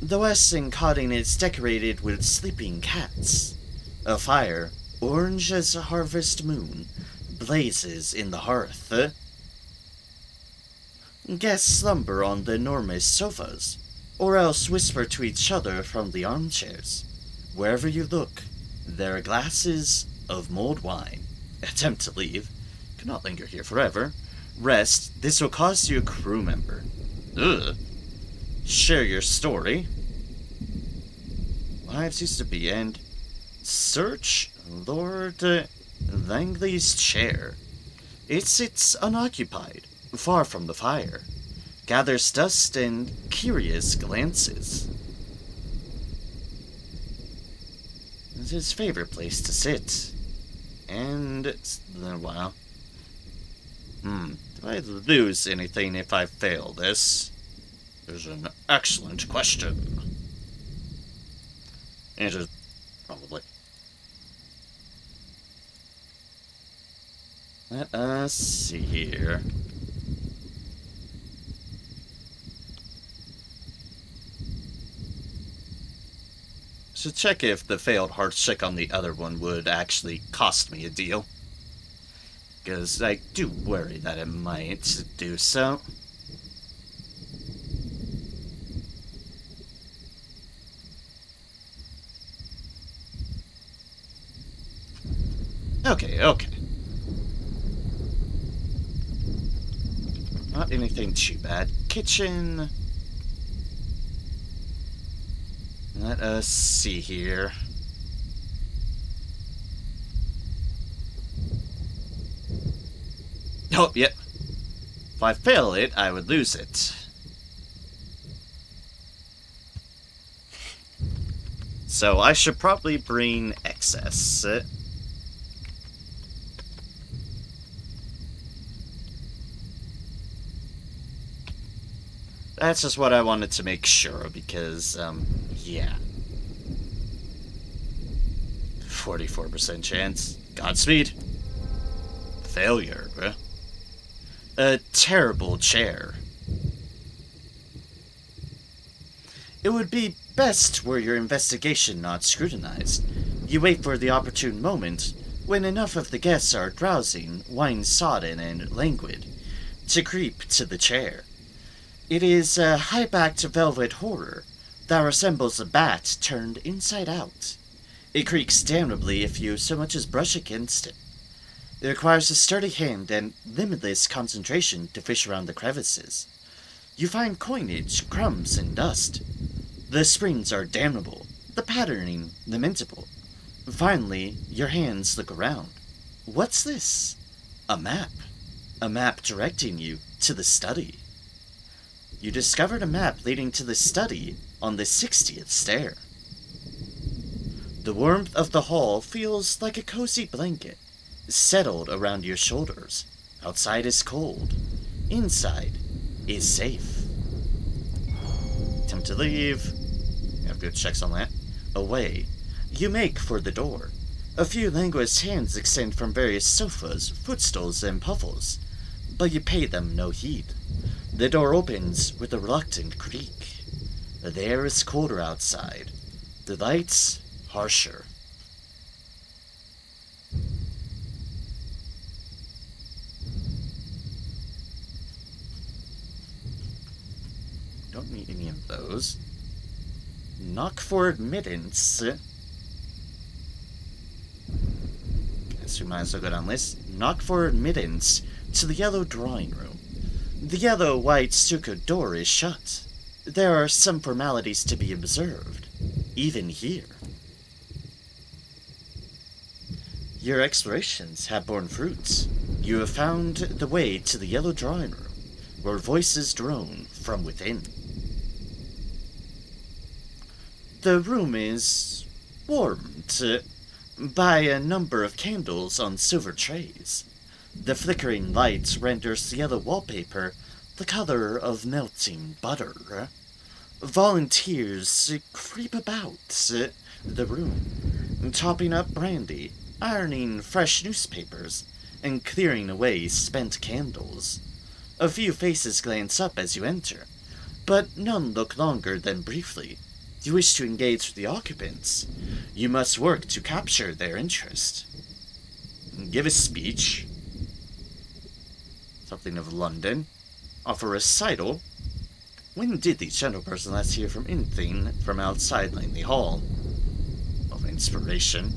The western cotting is decorated with sleeping cats. A fire, orange as a harvest moon, blazes in the hearth. Guests slumber on the enormous sofas, or else whisper to each other from the armchairs. Wherever you look, there are glasses of mulled wine. Attempt to leave. Cannot linger here forever. Rest. This will cost you a crew member. Ugh. Share your story. Lives used to be, and search Lord Langley's chair. It sits unoccupied, far from the fire. Gathers dust and curious glances. It's his favorite place to sit. And well, do I lose anything if I fail this? Is an excellent question. Answer, probably. Let us see here. Should check if the failed heart check on the other one would actually cost me a deal. Because I do worry that it might do so. Okay. Not anything too bad. Kitchen. Let us see here. Oh, yep. If I fail it, I would lose it. So I should probably bring excess. That's just what I wanted to make sure, because, yeah. 44% chance. Godspeed. Failure, bruh. A terrible chair. It would be best were your investigation not scrutinized. You wait for the opportune moment, when enough of the guests are drowsing, wine-sodden, and languid, to creep to the chair. It is a high-backed velvet horror that resembles a bat turned inside out. It creaks damnably if you so much as brush against it. It requires a sturdy hand and limitless concentration to fish around the crevices. You find coinage, crumbs, and dust. The springs are damnable, the patterning lamentable. Finally, your hands look around. What's this? A map. A map directing you to the study. You discovered a map leading to the study on the 60th stair. The warmth of the hall feels like a cozy blanket, settled around your shoulders. Outside is cold. Inside is safe. Attempt to leave. You have good checks on that. Away. You make for the door. A few languorous hands extend from various sofas, footstools, and puffles, but you pay them no heed. The door opens with a reluctant creak. The air is colder outside. The lights harsher. Don't need any of those. Knock for admittance. Guess we might as well go down this. Knock for admittance to the yellow drawing room. The yellow-white stucco door is shut. There are some formalities to be observed, even here. Your explorations have borne fruits. You have found the way to the yellow drawing room, where voices drone from within. The room is warmed by a number of candles on silver trays. The flickering light renders the yellow wallpaper the color of melting butter. Volunteers creep about the room, topping up brandy, ironing fresh newspapers, and clearing away spent candles. A few faces glance up as you enter, but none look longer than briefly. You wish to engage with the occupants. You must work to capture their interest. Give a speech. Something of London. Offer a recital. When did the gentleperson last hear from anything from outside Langley Hall? Moment of inspiration.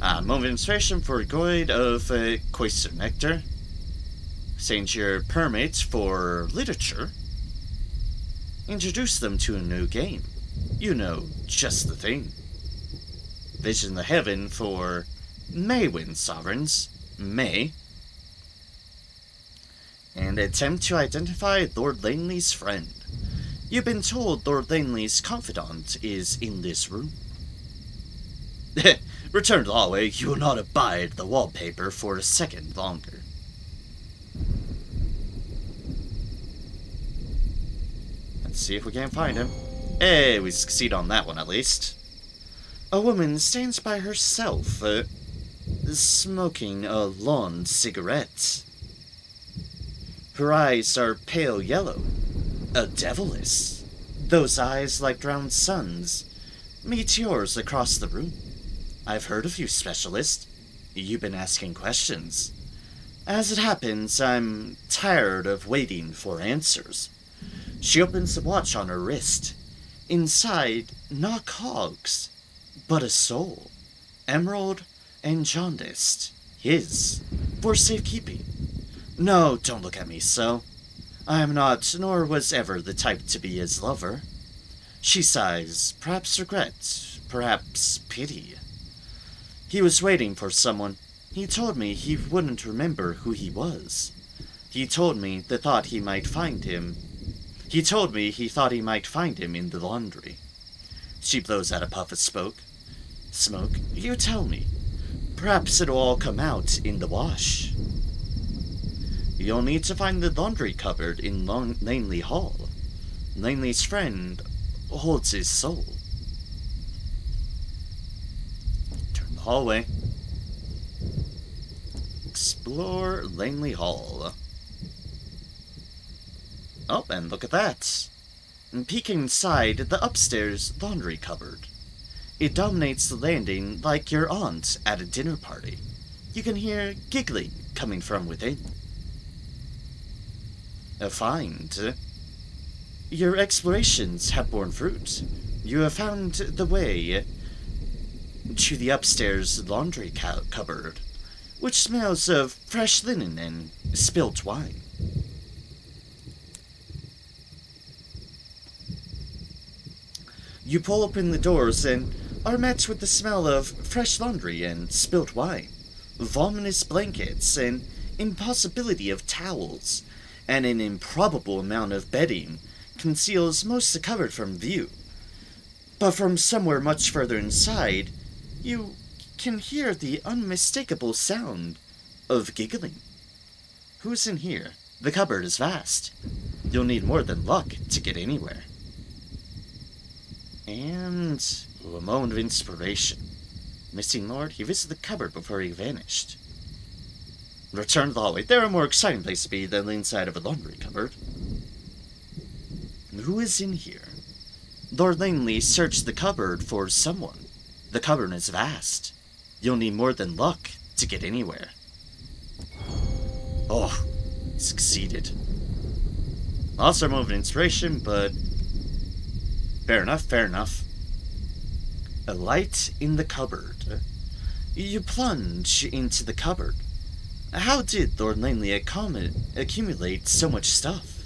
Moment of inspiration for Goyd of Cloister Nectar. Exchange your permit for literature. Introduce them to a new game. You know, just the thing. Vision the heaven for Maywin sovereigns. May. And attempt to identify Lord Langley's friend. You've been told Lord Langley's confidant is in this room. Return to the hallway. You will not abide the wallpaper for a second longer. Let's see if we can find him. Hey, we succeed on that one at least. A woman stands by herself, smoking a lawn cigarette. Her eyes are pale yellow, a devilish. Those eyes like drowned suns, meteors across the room. I've heard of you, specialist. You've been asking questions. As it happens, I'm tired of waiting for answers. She opens the watch on her wrist. Inside, not cogs, but a soul. Emerald and jaundiced. His. For safekeeping. No, don't look at me so. I am not, nor was ever the type to be his lover. She sighs, perhaps regret, perhaps pity. He was waiting for someone. He told me he wouldn't remember who he was. He told me he thought he might find him in the laundry. She blows out a puff of smoke. You tell me. Perhaps it'll all come out in the wash. You'll need to find the laundry cupboard in Langley Hall. Langley's friend holds his soul. Turn the hallway. Explore Langley Hall. Oh, and look at that. Peeking inside the upstairs laundry cupboard. It dominates the landing like your aunt at a dinner party. You can hear giggling coming from within. A find. Your explorations have borne fruit. You have found the way to the upstairs laundry cupboard, which smells of fresh linen and spilt wine. You pull open the doors and are met with the smell of fresh laundry and spilt wine, voluminous blankets, an impossibility of towels, and an improbable amount of bedding conceals most of the cupboard from view. But from somewhere much further inside, you can hear the unmistakable sound of giggling. Who's in here? The cupboard is vast. You'll need more than luck to get anywhere. And a moment of inspiration. Missing Lord, he visited the cupboard before he vanished. Return to the hallway. There are more exciting places to be than the inside of a laundry cupboard. Who is in here? Lord Langley searched the cupboard for someone. The cupboard is vast. You'll need more than luck to get anywhere. Oh, succeeded. Lost our moment of inspiration, but fair enough, fair enough. A light in the cupboard. You plunge into the cupboard. How did Lord Langley accumulate so much stuff?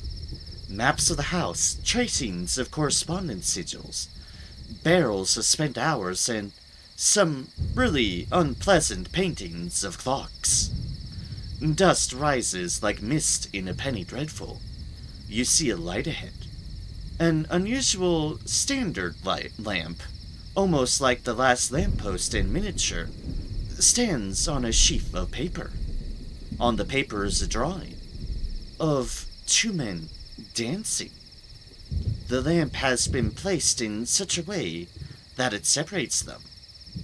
Maps of the house, tracings of correspondence sigils, barrels of spent hours, and some really unpleasant paintings of clocks. Dust rises like mist in a penny dreadful. You see a light ahead. An unusual standard lamp, almost like the last lamppost in miniature, stands on a sheaf of paper. On the paper is a drawing of two men dancing. The lamp has been placed in such a way that it separates them.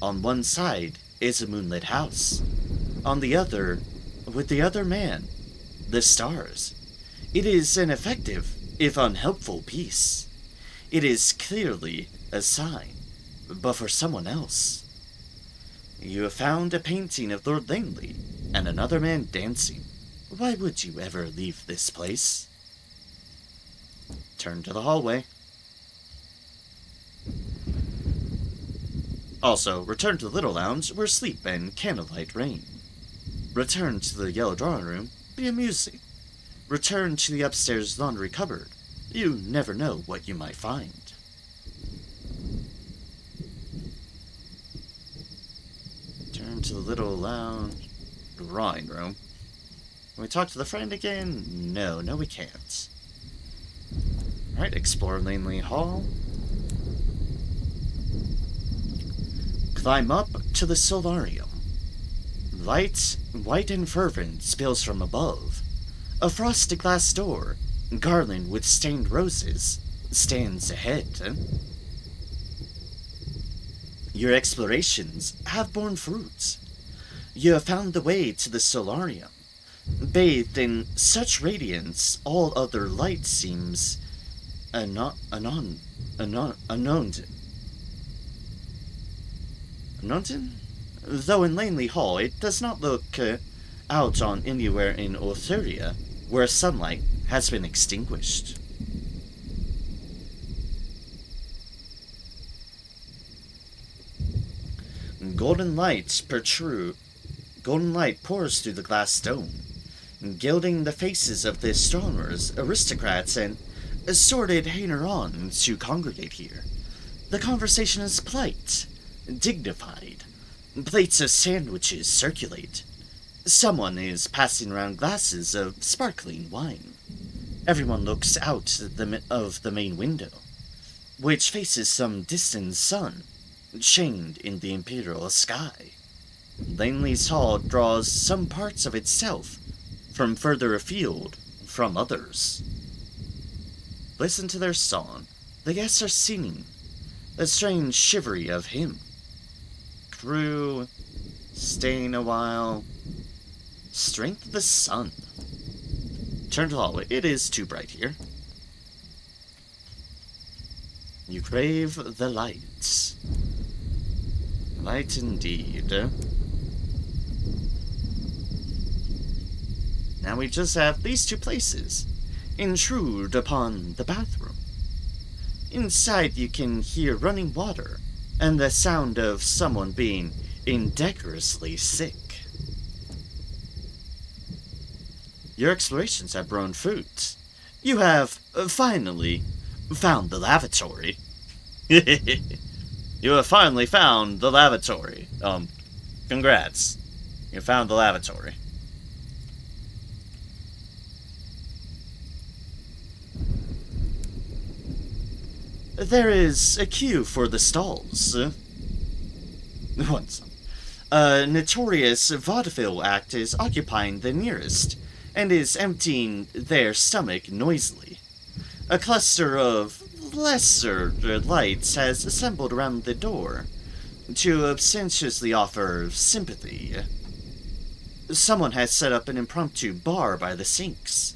On one side is a moonlit house. On the other, with the other man, the stars. It is an effective, if unhelpful, piece. It is clearly a sign, but for someone else. You have found a painting of Lord Langley and another man dancing. Why would you ever leave this place? Turn to the hallway. Also, return to the little lounge where sleep and candlelight reign. Return to the yellow drawing room. Be amusing. Return to the upstairs laundry cupboard. You never know what you might find. Turn to the little lounge drawing room. Can we talk to the friend again? No, we can't. Alright, explore Langley Hall. Climb up to the solarium. Light, white and fervent, spills from above. A frosted glass door, garlanded with stained roses, stands ahead. Your explorations have borne fruit. You have found the way to the solarium. Bathed in such radiance, all other light seems unknown. Though in Langley Hall, it does not look out on anywhere in Eleutheria, where sunlight has been extinguished. Golden light pours through the glass dome, gilding the faces of the astronomers, aristocrats, and assorted hangers-on who congregate here. The conversation is polite, dignified. Plates of sandwiches circulate. Someone is passing around glasses of sparkling wine. Everyone looks out of the main window, which faces some distant sun, chained in the imperial sky. Langley's Hall draws some parts of itself from further afield from others. Listen to their song. The guests are singing a strange shivery of hymn. Crew, staying a while. Strength of the sun. Turn to the hallway. It is too bright here. You crave the light. Light indeed. Now we just have these two places. Intrude upon the bathroom. Inside you can hear running water and the sound of someone being indecorously sick. Your explorations have borne fruit. You have finally found the lavatory. You have finally found the lavatory. Congrats. You found the lavatory. There is a queue for the stalls. Once. A notorious vaudeville act is occupying the nearest, and is emptying their stomach noisily. A cluster of lesser lights has assembled around the door to obsequiously offer sympathy. Someone has set up an impromptu bar by the sinks.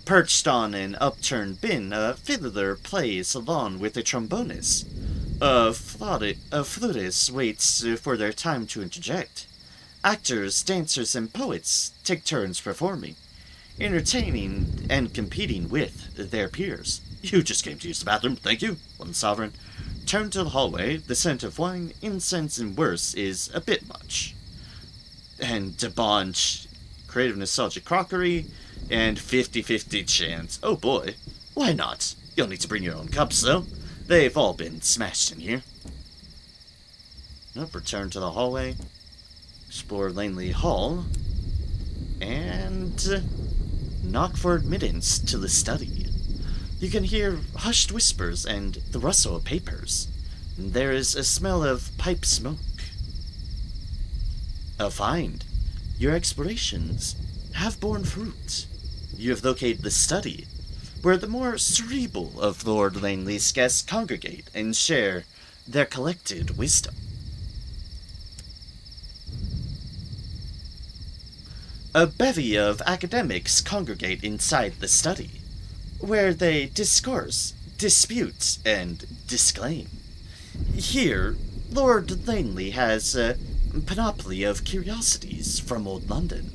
Perched on an upturned bin, a fiddler plays along with a trombonist. A flutist waits for their time to interject. Actors, dancers, and poets take turns performing, entertaining and competing with their peers. You just came to use the bathroom, thank you, one sovereign. Turn to the hallway. The scent of wine, incense, and worse is a bit much. And debauch, creative nostalgic crockery, and 50-50 chance. Oh boy, why not? You'll need to bring your own cups, though. They've all been smashed in here. Nope, return to the hallway. Explore Langley Hall. And knock for admittance to the study. You can hear hushed whispers and the rustle of papers. There is a smell of pipe smoke. A find. Your explorations have borne fruit. You have located the study, where the more cerebral of Lord Langley's guests congregate and share their collected wisdom. A bevy of academics congregate inside the study, where they discourse, dispute, and disclaim. Here, Lord Langley has a panoply of curiosities from old London.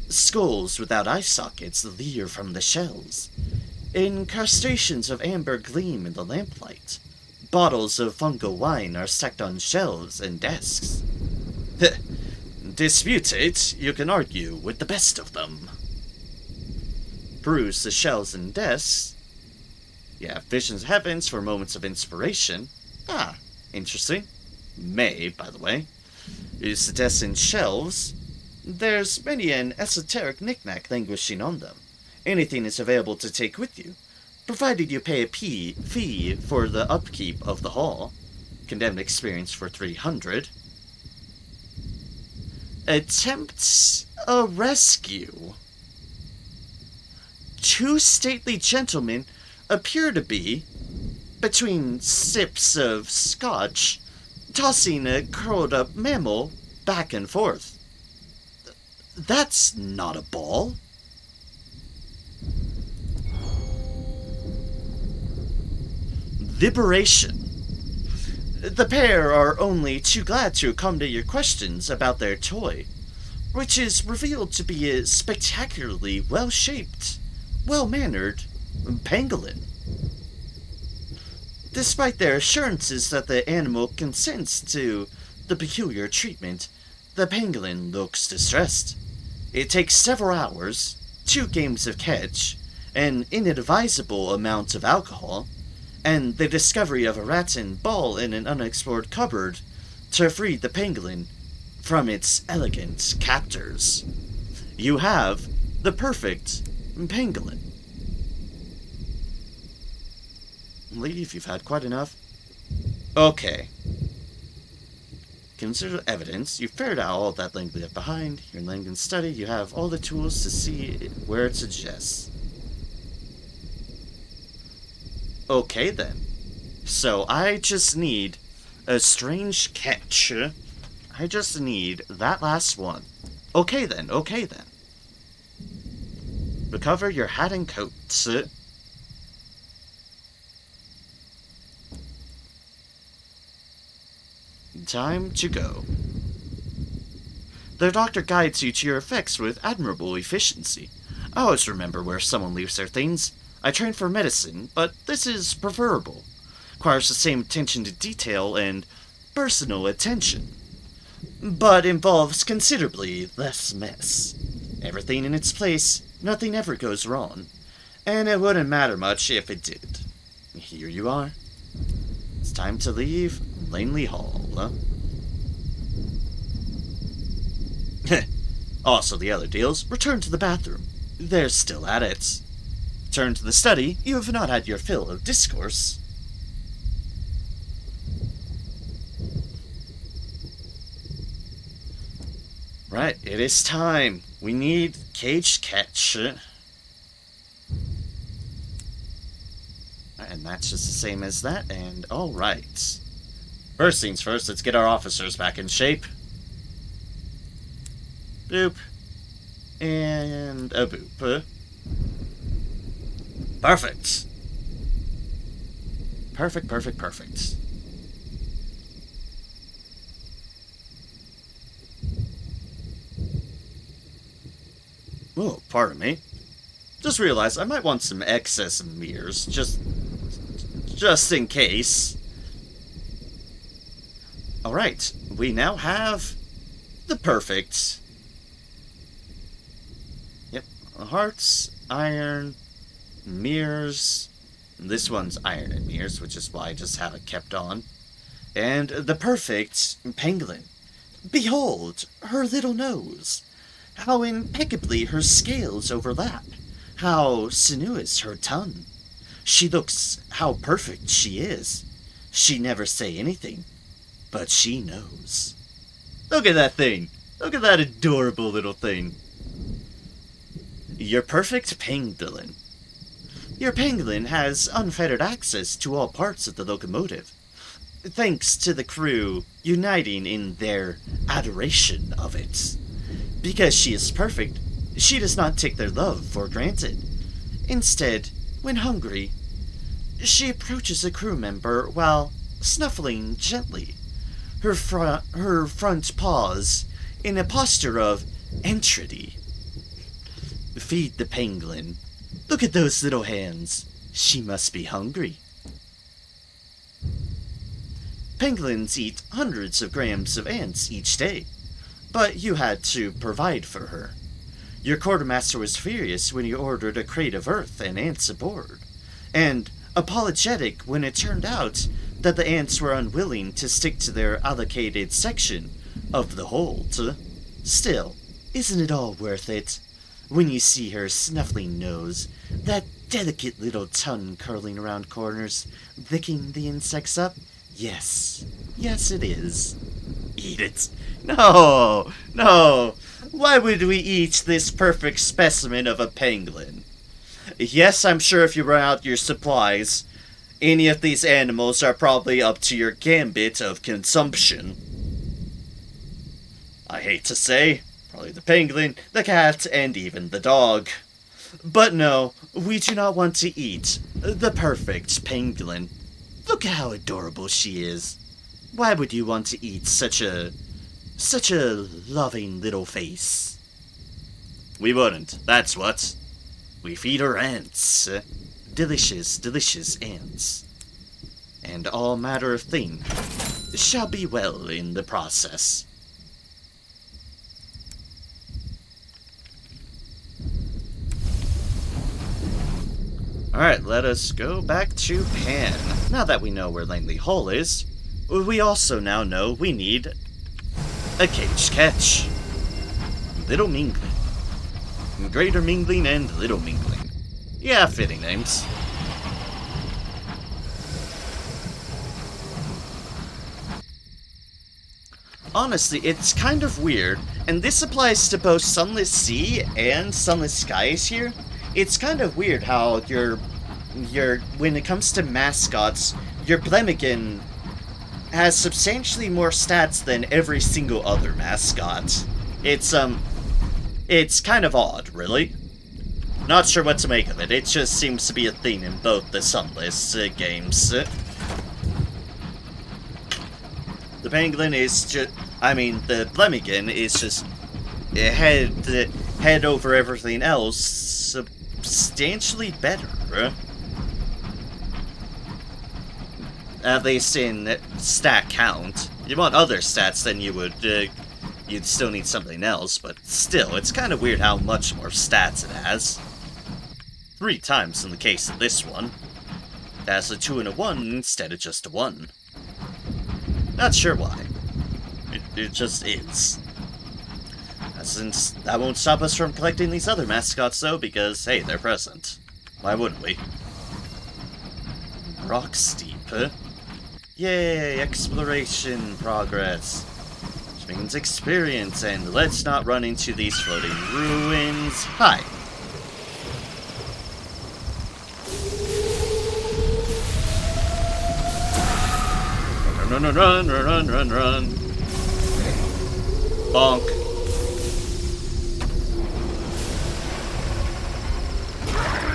Skulls without eye sockets leer from the shells. Incrustations of amber gleam in the lamplight. Bottles of fungal wine are stacked on shelves and desks. Dispute it, you can argue with the best of them. Peruse the shelves and desks. You have visions of heavens for moments of inspiration. Ah, interesting. May, by the way. Use the desks and shelves. There's many an esoteric knickknack languishing on them. Anything is available to take with you, provided you pay a fee for the upkeep of the hall. Condemned experience for 300. Attempts a rescue. Two stately gentlemen appear to be, between sips of scotch, tossing a curled-up mammal back and forth. That's not a ball. Liberation. The pair are only too glad to accommodate your questions about their toy, which is revealed to be a spectacularly well-shaped, well-mannered pangolin. Despite their assurances that the animal consents to the peculiar treatment, the pangolin looks distressed. It takes several hours, 2 games of catch, an inadvisable amount of alcohol, and the discovery of a rattan ball in an unexplored cupboard to free the pangolin from its elegant captors. You have the perfect pangolin. Leave, you've had quite enough. Okay. Consider evidence. You ferret out all that Langley left behind. You're in Langdon's study. You have all the tools to see where it suggests. Okay, then. So, I just need a strange catch. I just need that last one. Okay, then. Okay, then. Recover your hat and coat. Time to go. The doctor guides you to your effects with admirable efficiency. I always remember where someone leaves their things. I train for medicine, but this is preferable. Requires the same attention to detail and personal attention, but involves considerably less mess. Everything in its place, nothing ever goes wrong, and it wouldn't matter much if it did. Here you are. It's time to leave Langley Hall, huh? Also, the other deals, return to the bathroom. They're still at it. Return to the study, you have not had your fill of discourse. Right, it is time. We need cage catch. And that's just the same as that, and alright. First things first, let's get our officers back in shape. Boop. And a boop. Perfect. Perfect. Oh, pardon me. Just realized I might want some excess mirrors, just in case. Alright, we now have the perfect. Yep, hearts, iron, mirrors. This one's iron and mirrors, which is why I just have it kept on. And the perfect pangolin. Behold, her little nose. How impeccably her scales overlap. How sinuous her tongue. She looks how perfect she is. She never say anything, but she knows. Look at that thing. Look at that adorable little thing. Your perfect pangolin. Your pangolin has unfettered access to all parts of the locomotive, thanks to the crew uniting in their adoration of it. Because she is perfect, she does not take their love for granted. Instead, when hungry, she approaches a crew member while snuffling gently, her front paws in a posture of entreaty. Feed the pangolin. Look at those little hands. She must be hungry. Pangolins eat hundreds of grams of ants each day, but you had to provide for her. Your quartermaster was furious when you ordered a crate of earth and ants aboard, and apologetic when it turned out that the ants were unwilling to stick to their allocated section of the hold. Still, isn't it all worth it? When you see her snuffling nose, that delicate little tongue curling around corners, licking the insects up? Yes, it is. Eat it. No! Why would we eat this perfect specimen of a pangolin? Yes, I'm sure if you run out your supplies, any of these animals are probably up to your gambit of consumption. I hate to say, probably the pangolin, the cat, and even the dog. But no, we do not want to eat the perfect pangolin. Look how adorable she is. Why would you want to eat such a loving little face? We wouldn't, that's what. We feed her ants. Delicious ants. And all matter of thing shall be well in the process. Alright, let us go back to Pan. Now that we know where Langley Hall is, we also now know we need a cage catch. Little Mingling. Greater Mingling and Little Mingling. Yeah, fitting names. Honestly, it's kind of weird, and this applies to both Sunless Sea and Sunless Skies here. It's kind of weird how when it comes to mascots, your Blemigan has substantially more stats than every single other mascot. It's kind of odd, really. Not sure what to make of it. It just seems to be a theme in both the Sunless games. The pangolin is just, the ptarmigan is just head over everything else substantially better. At least in stat count. You want other stats, then you'd still need something else, but still, it's kind of weird how much more stats it has. 3 times in the case of this one. It has a 2 and a 1 instead of just a 1. Not sure why. It just is. Since that won't stop us from collecting these other mascots, though, because, hey, they're present. Why wouldn't we? Rock Steep, huh? Yay, exploration progress. Which means experience, and let's not run into these floating ruins. Hi. Run. Bonk.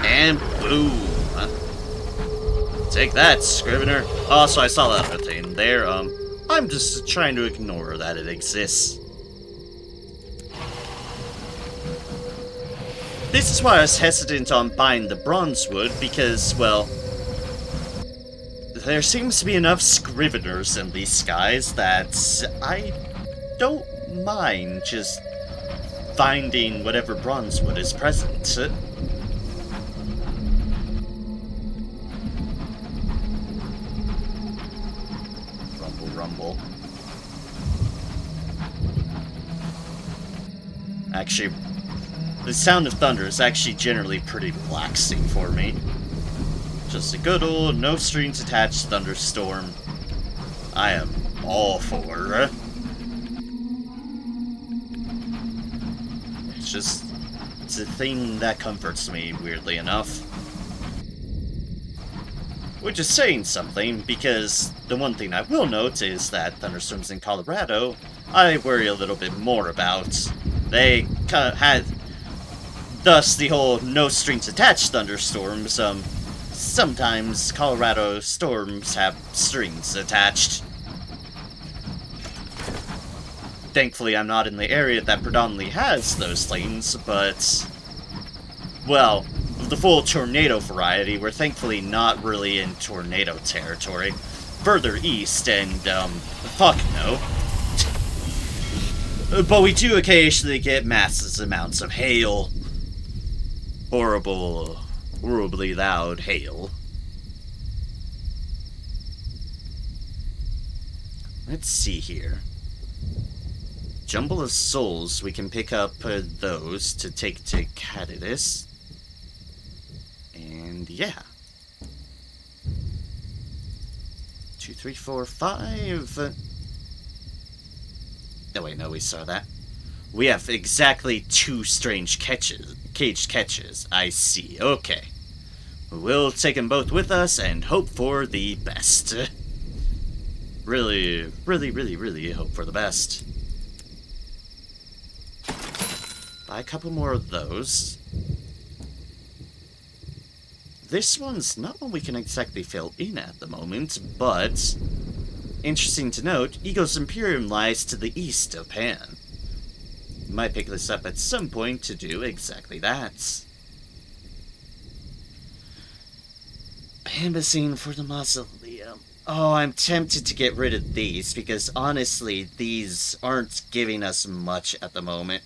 And boom. Take that, Scrivener. Also, I saw that other thing there. I'm just trying to ignore that it exists. This is why I was hesitant on buying the bronze wood, because, well, there seems to be enough Scriveners in these skies that I don't mind just finding whatever bronze wood is present. Rumble. Actually, the sound of thunder is actually generally pretty relaxing for me. Just a good old, no strings attached thunderstorm. I am all for. It's a thing that comforts me, weirdly enough. Which is saying something, because the one thing I will note is that thunderstorms in Colorado, I worry a little bit more about. They kind of had, thus the whole no strings attached thunderstorms. Sometimes Colorado storms have strings attached. Thankfully, I'm not in the area that predominantly has those things, but, well, the full tornado variety, we're thankfully not really in tornado territory. Further east, and, fuck no. But we do occasionally get massive amounts of hail. Horribly loud hail. Let's see here. Jumble of souls, we can pick up those to take to Cadidas. And yeah. 2, 3, 4, 5. Oh wait, no, we saw that. We have exactly 2 strange caged catches. I see. Okay. We'll take them both with us and hope for the best. Really hope for the best. Buy a couple more of those. This one's not one we can exactly fill in at the moment, but interesting to note, Ego's Imperium lies to the east of Pan. Might pick this up at some point to do exactly that. Ambassador for the mausoleum. Oh, I'm tempted to get rid of these, because honestly, these aren't giving us much at the moment.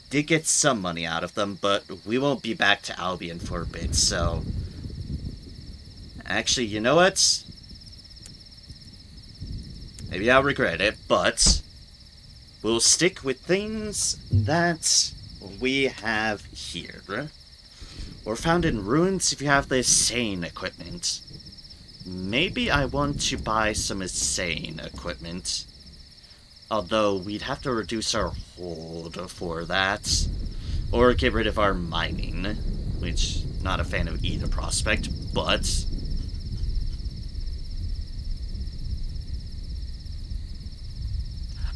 Did get some money out of them, but we won't be back to Albion for a bit, so... Actually, you know what? Maybe I'll regret it, but... we'll stick with things that we have here. Or found in ruins if you have the Sane equipment. Maybe I want to buy some Sane equipment. Although, we'd have to reduce our hold for that. Or get rid of our mining. Which, not a fan of either prospect, but...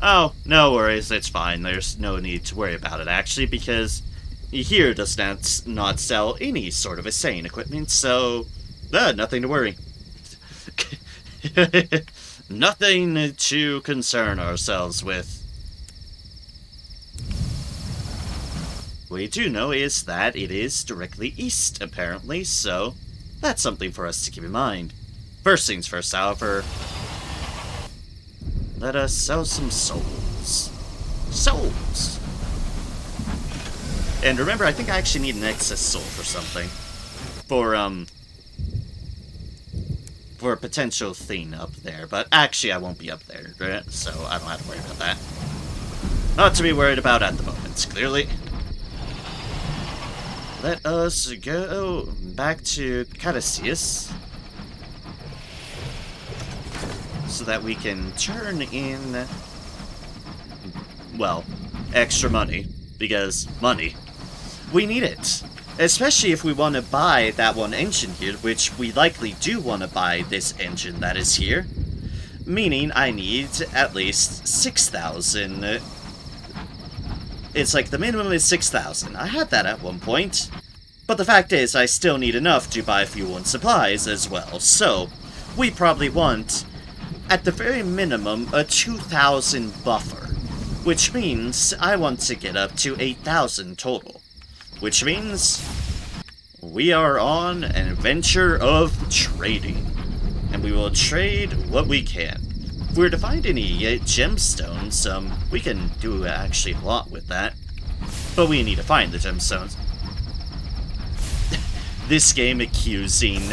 oh, no worries, it's fine. There's no need to worry about it, actually, because here does not sell any sort of Sane equipment, so... nothing to worry. Nothing to concern ourselves with. What we do know is that it is directly east, apparently, so that's something for us to keep in mind. First things first, however, let us sell some souls. Souls! And remember, I think I actually need an excess soul for something. For a potential thing up there. But actually, I won't be up there, right? So I don't have to worry about that. Not to be worried about at the moment, clearly. Let us go back to Caduceus, so that we can turn in, well, extra money, because money. We need it. Especially if we want to buy that one engine here, which we likely do want to buy this engine that is here. Meaning I need at least 6,000. It's like the minimum is 6,000. I had that at one point. But the fact is, I still need enough to buy fuel and supplies as well. So, we probably want, at the very minimum, a 2,000 buffer. Which means I want to get up to 8,000 total. Which means we are on an adventure of trading. And we will trade what we can. If we're to find any gemstones, we can do actually a lot with that. But we need to find the gemstones. This game accusing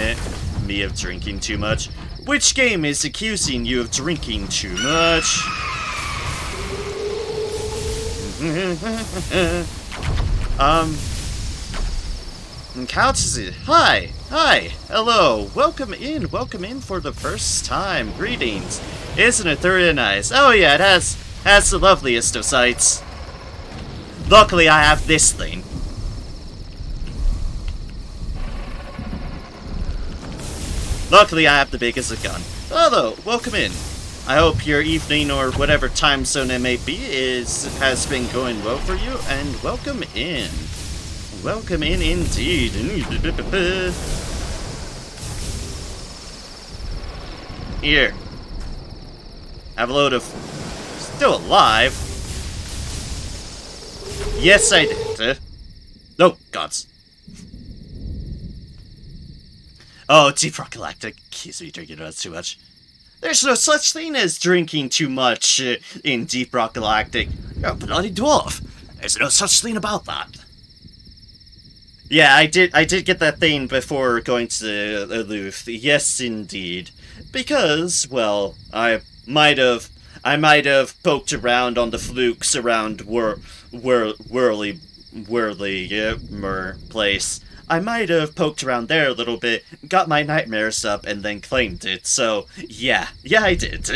me of drinking too much. Which game is accusing you of drinking too much? Couches. Hi, hello, welcome in for the first time. Greetings. Isn't Eleutheria nice? Oh yeah, it has the loveliest of sights. Luckily, I have this thing. Luckily, I have the biggest of gun. Hello, welcome in. I hope your evening or whatever time zone it may be has been going well for you, and welcome in. Welcome in indeed. Here. Have a load of... Still alive? Yes, I did. Oh, gods. Oh, Deep Rock Galactic. Keeps me drinking too much. There's no such thing as drinking too much in Deep Rock Galactic. You're a bloody dwarf. There's no such thing about that. Yeah, I did get that thing before going to Eleuth. Yes, indeed. Because, well, I might have poked around on the flukes around Whirly place. I might have poked around there a little bit, got my nightmares up, and then claimed it. So, yeah, I did.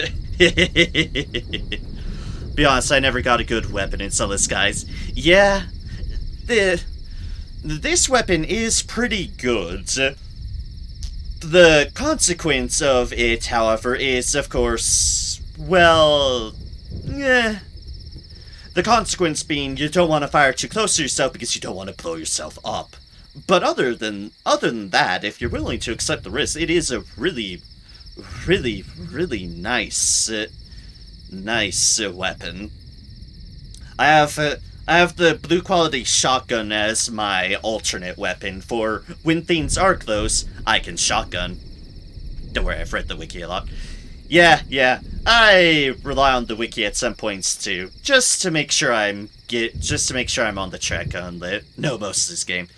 Be honest, I never got a good weapon in Sunless, guys. Yeah, this weapon is pretty good. The consequence of it, however, is, of course, well, yeah. The consequence being you don't want to fire too close to yourself because you don't want to blow yourself up. But other than that, if you're willing to accept the risk, it is a really, really, really nice weapon. I have the blue quality shotgun as my alternate weapon for when things are close. I can shotgun. Don't worry, I've read the wiki a lot. Yeah, I rely on the wiki at some points too, just to make sure I'm on the track on most of this game.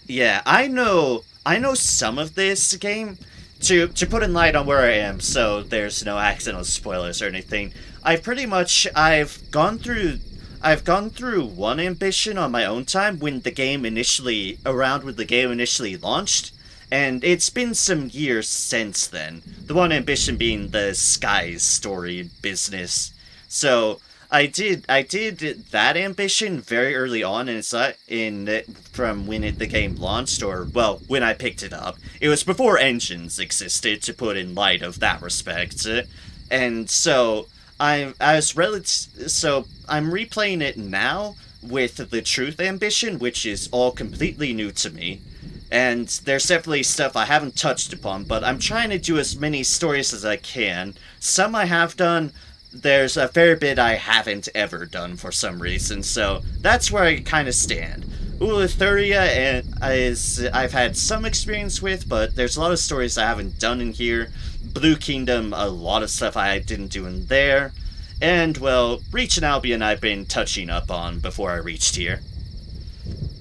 Yeah, I know some of this game. To put in light on where I am, so there's no accidental spoilers or anything. I've gone through one ambition on my own time when the game initially launched, and it's been some years since then. The one ambition being the Skies story business. So I did that ambition very early on, and it's not from when the game launched, or well, when I picked it up. It was before engines existed, to put in light of that respect, and so I'm replaying it now with the Truth ambition, which is all completely new to me. And there's definitely stuff I haven't touched upon, but I'm trying to do as many stories as I can. Some I have done, there's a fair bit I haven't ever done for some reason, so that's where I kind of stand. Eleutheria is I've had some experience with, but there's a lot of stories I haven't done in here. Blue Kingdom, a lot of stuff I didn't do in there. And, well, Reach and Albion I've been touching up on before I reached here.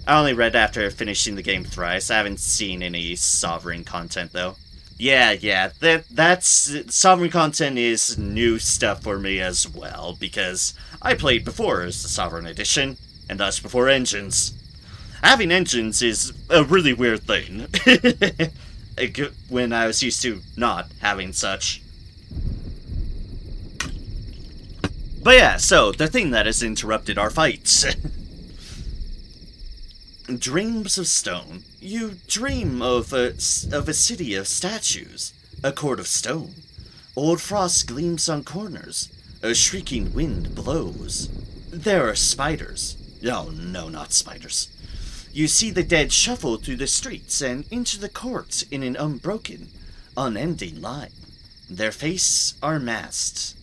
I only read after finishing the game thrice. I haven't seen any Sovereign content, though. Yeah, that's Sovereign content is new stuff for me as well, because I played before as the Sovereign Edition, and thus before engines. Having engines is a really weird thing, when I was used to not having such. But yeah, so, the thing that has interrupted our fights. Dreams of stone. You dream of a city of statues, a court of stone. Old frost gleams on corners, a shrieking wind blows. There are spiders. Oh no, not spiders. You see the dead shuffle through the streets and into the court in an unbroken, unending line. Their faces are masked.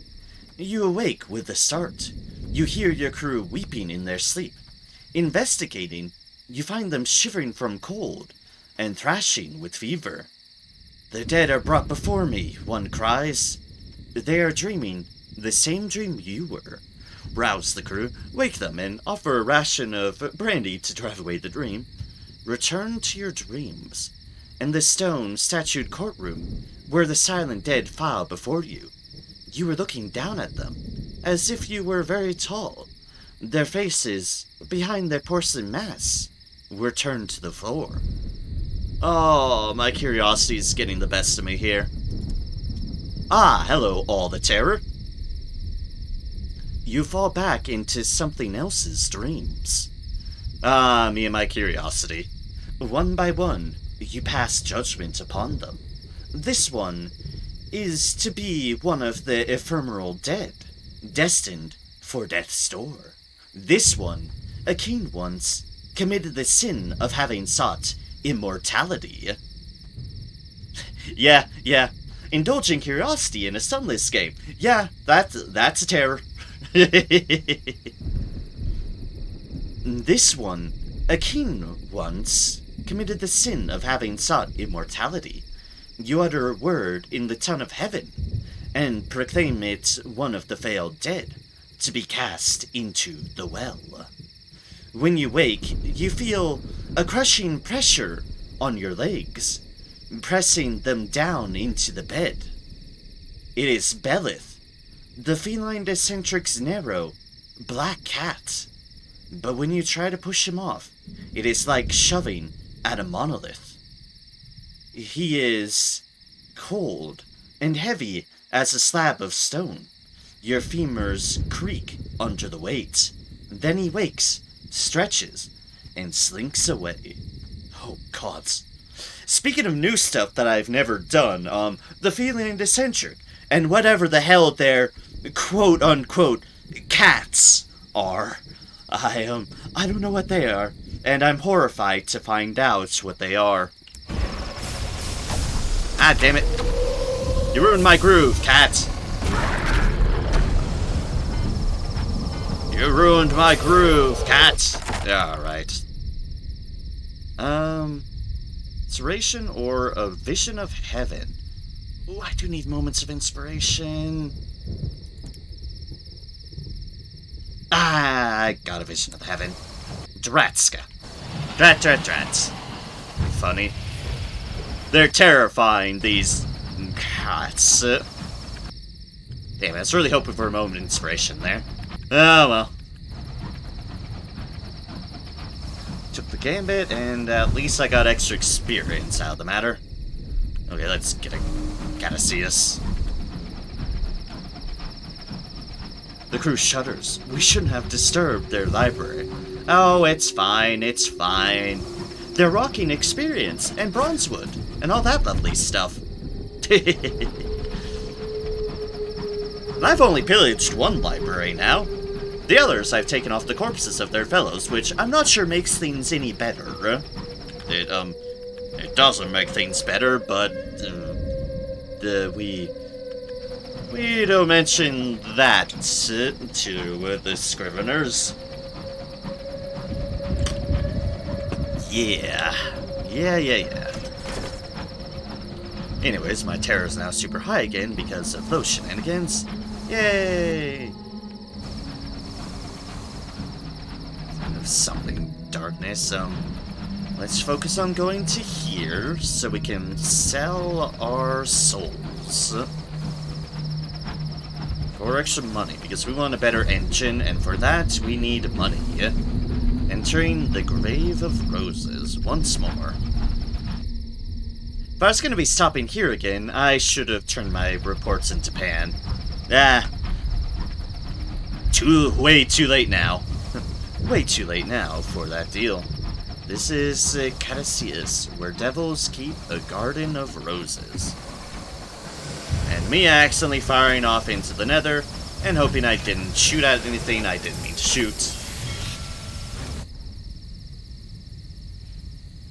You awake with a start. You hear your crew weeping in their sleep. Investigating, you find them shivering from cold and thrashing with fever. The dead are brought before me, one cries. They are dreaming the same dream you were. Rouse the crew, wake them, and offer a ration of brandy to drive away the dream. Return to your dreams, and the stone statued courtroom where the silent dead file before you. You were looking down at them, as if you were very tall. Their faces, behind their porcelain masks, were turned to the floor. Oh, my curiosity is getting the best of me here. Ah, hello, all the terror. You fall back into something else's dreams. Ah, me and my curiosity. One by one, you pass judgment upon them. This one is to be one of the ephemeral dead, destined for death's door. This one, a king once, committed the sin of having sought immortality. Yeah, indulging curiosity in a Sunless game. Yeah, that's a terror. This one, a king once, committed the sin of having sought immortality. You utter a word in the tongue of heaven, and proclaim it one of the failed dead, to be cast into the well. When you wake, you feel a crushing pressure on your legs, pressing them down into the bed. It is Belith, the feline eccentric's narrow, black cat. But when you try to push him off, it is like shoving at a monolith. He is cold and heavy as a slab of stone. Your femurs creak under the weight. Then he wakes, stretches, and slinks away. Oh, gods. Speaking of new stuff that I've never done, the feline eccentric, and whatever the hell their quote-unquote cats are. I don't know what they are, and I'm horrified to find out what they are. Ah, damn it. You ruined my groove, cat. You ruined my groove, cat. Alright. Inspiration or a vision of heaven? Ooh, I do need moments of inspiration. Ah, I got a vision of heaven. Dratska. Drats. Funny. They're terrifying, these cats. Damn, I was really hoping for a moment of inspiration there. Oh, well. Took the gambit, and at least I got extra experience out of the matter. Okay, let's get a Cassius. The crew shudders. We shouldn't have disturbed their library. Oh, it's fine. They're rocking experience, and bronzewood, and all that lovely stuff. I've only pillaged one library now. The others I've taken off the corpses of their fellows, which I'm not sure makes things any better. It doesn't make things better, but we don't mention that to the Scriveners. Yeah. Anyways, my terror is now super high again because of those shenanigans. Yay! Something darkness. Let's focus on going to here so we can sell our souls for extra money because we want a better engine, and for that we need money. Entering the Grave of Roses once more. If I was going to be stopping here again, I should have turned my reports into pan. Way too late now. Way too late now for that deal. This is Caduceus, where devils keep a garden of roses. And me accidentally firing off into the nether, and hoping I didn't shoot at anything I didn't mean to shoot.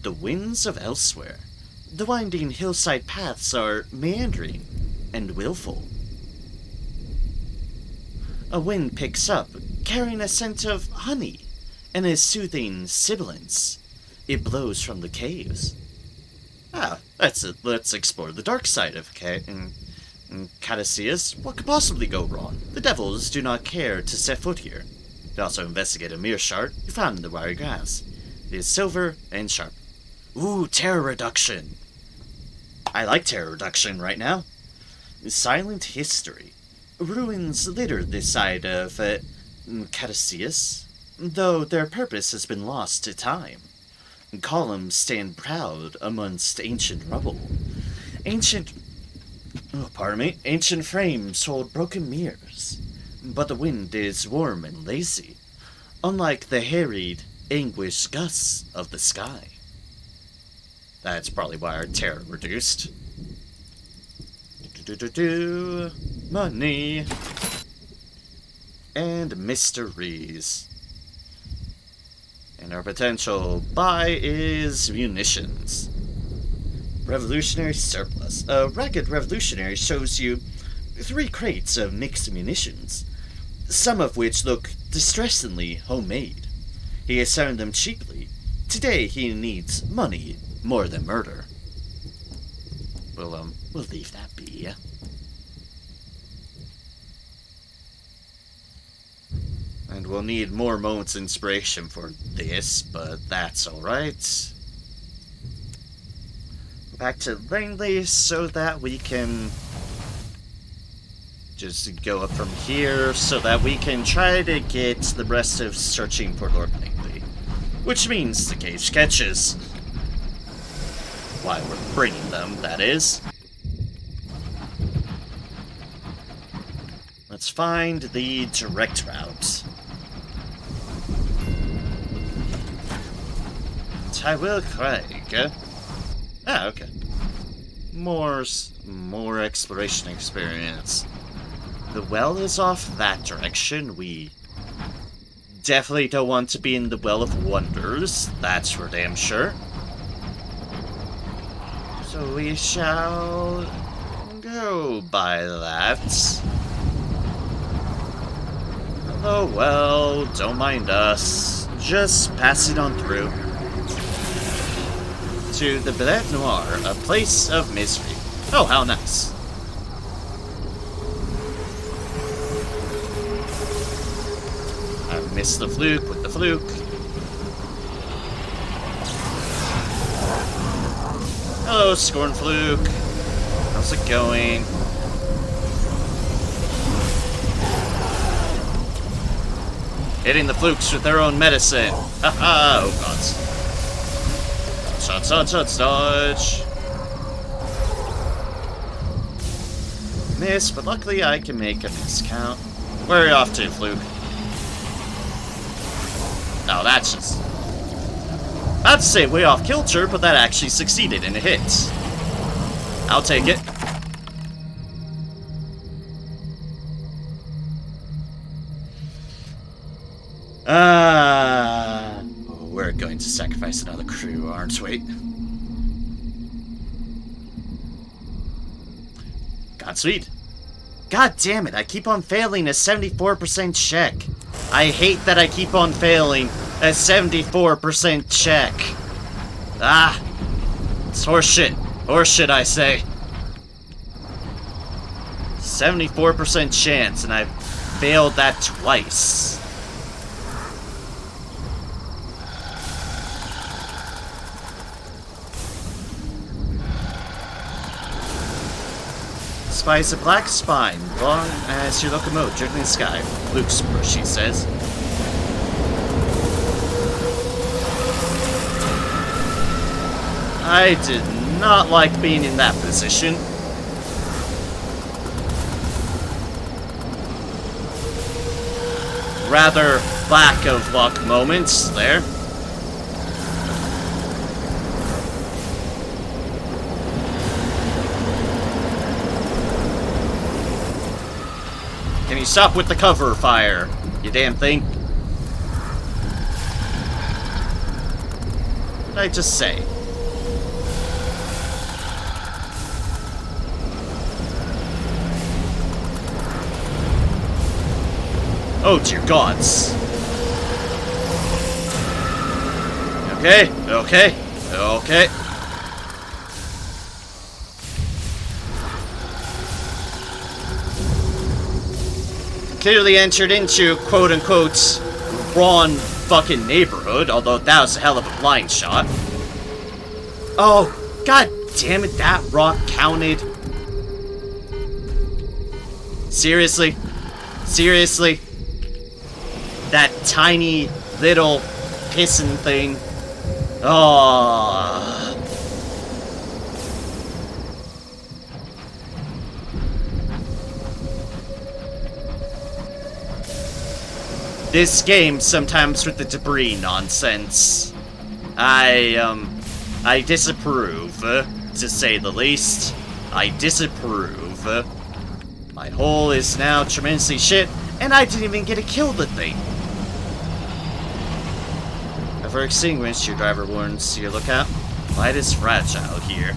The winds of elsewhere. The winding hillside paths are meandering and willful. A wind picks up, carrying a scent of honey and a soothing sibilance. It blows from the caves. Let's explore the dark side of Caduceus. What could possibly go wrong? The devils do not care to set foot here. They also investigate a mirror shard you found in the wiry grass. It is silver and sharp. Ooh, terror reduction. I like terror reduction right now. Silent history. Ruins litter this side of Caduceus, though their purpose has been lost to time. Columns stand proud amongst ancient rubble. Ancient frames hold broken mirrors, but the wind is warm and lazy, unlike the harried, anguished gusts of the sky. That's probably why our terror reduced. Money. And mysteries. And our potential buy is munitions. Revolutionary surplus. A ragged revolutionary shows you 3 crates of mixed munitions, some of which look distressingly homemade. He has found them cheaply. Today he needs money more than murder. We'll leave that be. And we'll need more moments of inspiration for this, but that's alright. Back to Langley so that we can just go up from here so that we can try to get the rest of searching for Lord Langley. Which means the cave sketches. Why we're bringing them, that is. Let's find the direct route. Tyrell Craig. Okay. More exploration experience. The well is off that direction. We definitely don't want to be in the Well of Wonders. That's for damn sure. So we shall go by that. Oh well, don't mind us. Just pass it on through. To the Bête Noire, a place of misery. Oh, how nice. I missed the fluke with the fluke. Hello, Scorn Fluke. How's it going? Hitting the flukes with their own medicine. Haha, oh god. Dodge. Miss, but luckily I can make a miss count. Where are you off to, Fluke? No, that's just... About to say way off kilter, but that actually succeeded in a hit. I'll take it. We're going to sacrifice another crew, aren't we? Godspeed. God damn it, I keep on failing a 74% check. I hate that I keep on failing a 74% check. Ah, it's horseshit. Horseshit, I say. 74% chance, and I've failed that twice. Spies a black spine, long as your locomotive dribbling the sky. Luke's she says. I did not like being in that position. Rather lack of luck moments there. Can you stop with the cover fire, you damn thing? What did I just say? Oh dear gods. Okay, okay, okay. Clearly entered into quote-unquote wrong fucking neighborhood, although that was a hell of a blind shot. Oh, god damn it, that rock counted. Seriously? Seriously? That tiny little pissin' thing. Oh. This game sometimes with the debris nonsense. I disapprove, to say the least. I disapprove. My hull is now tremendously shit, and I didn't even get to kill the thing. Ever extinguished, your driver warns your lookout. Light is fragile here.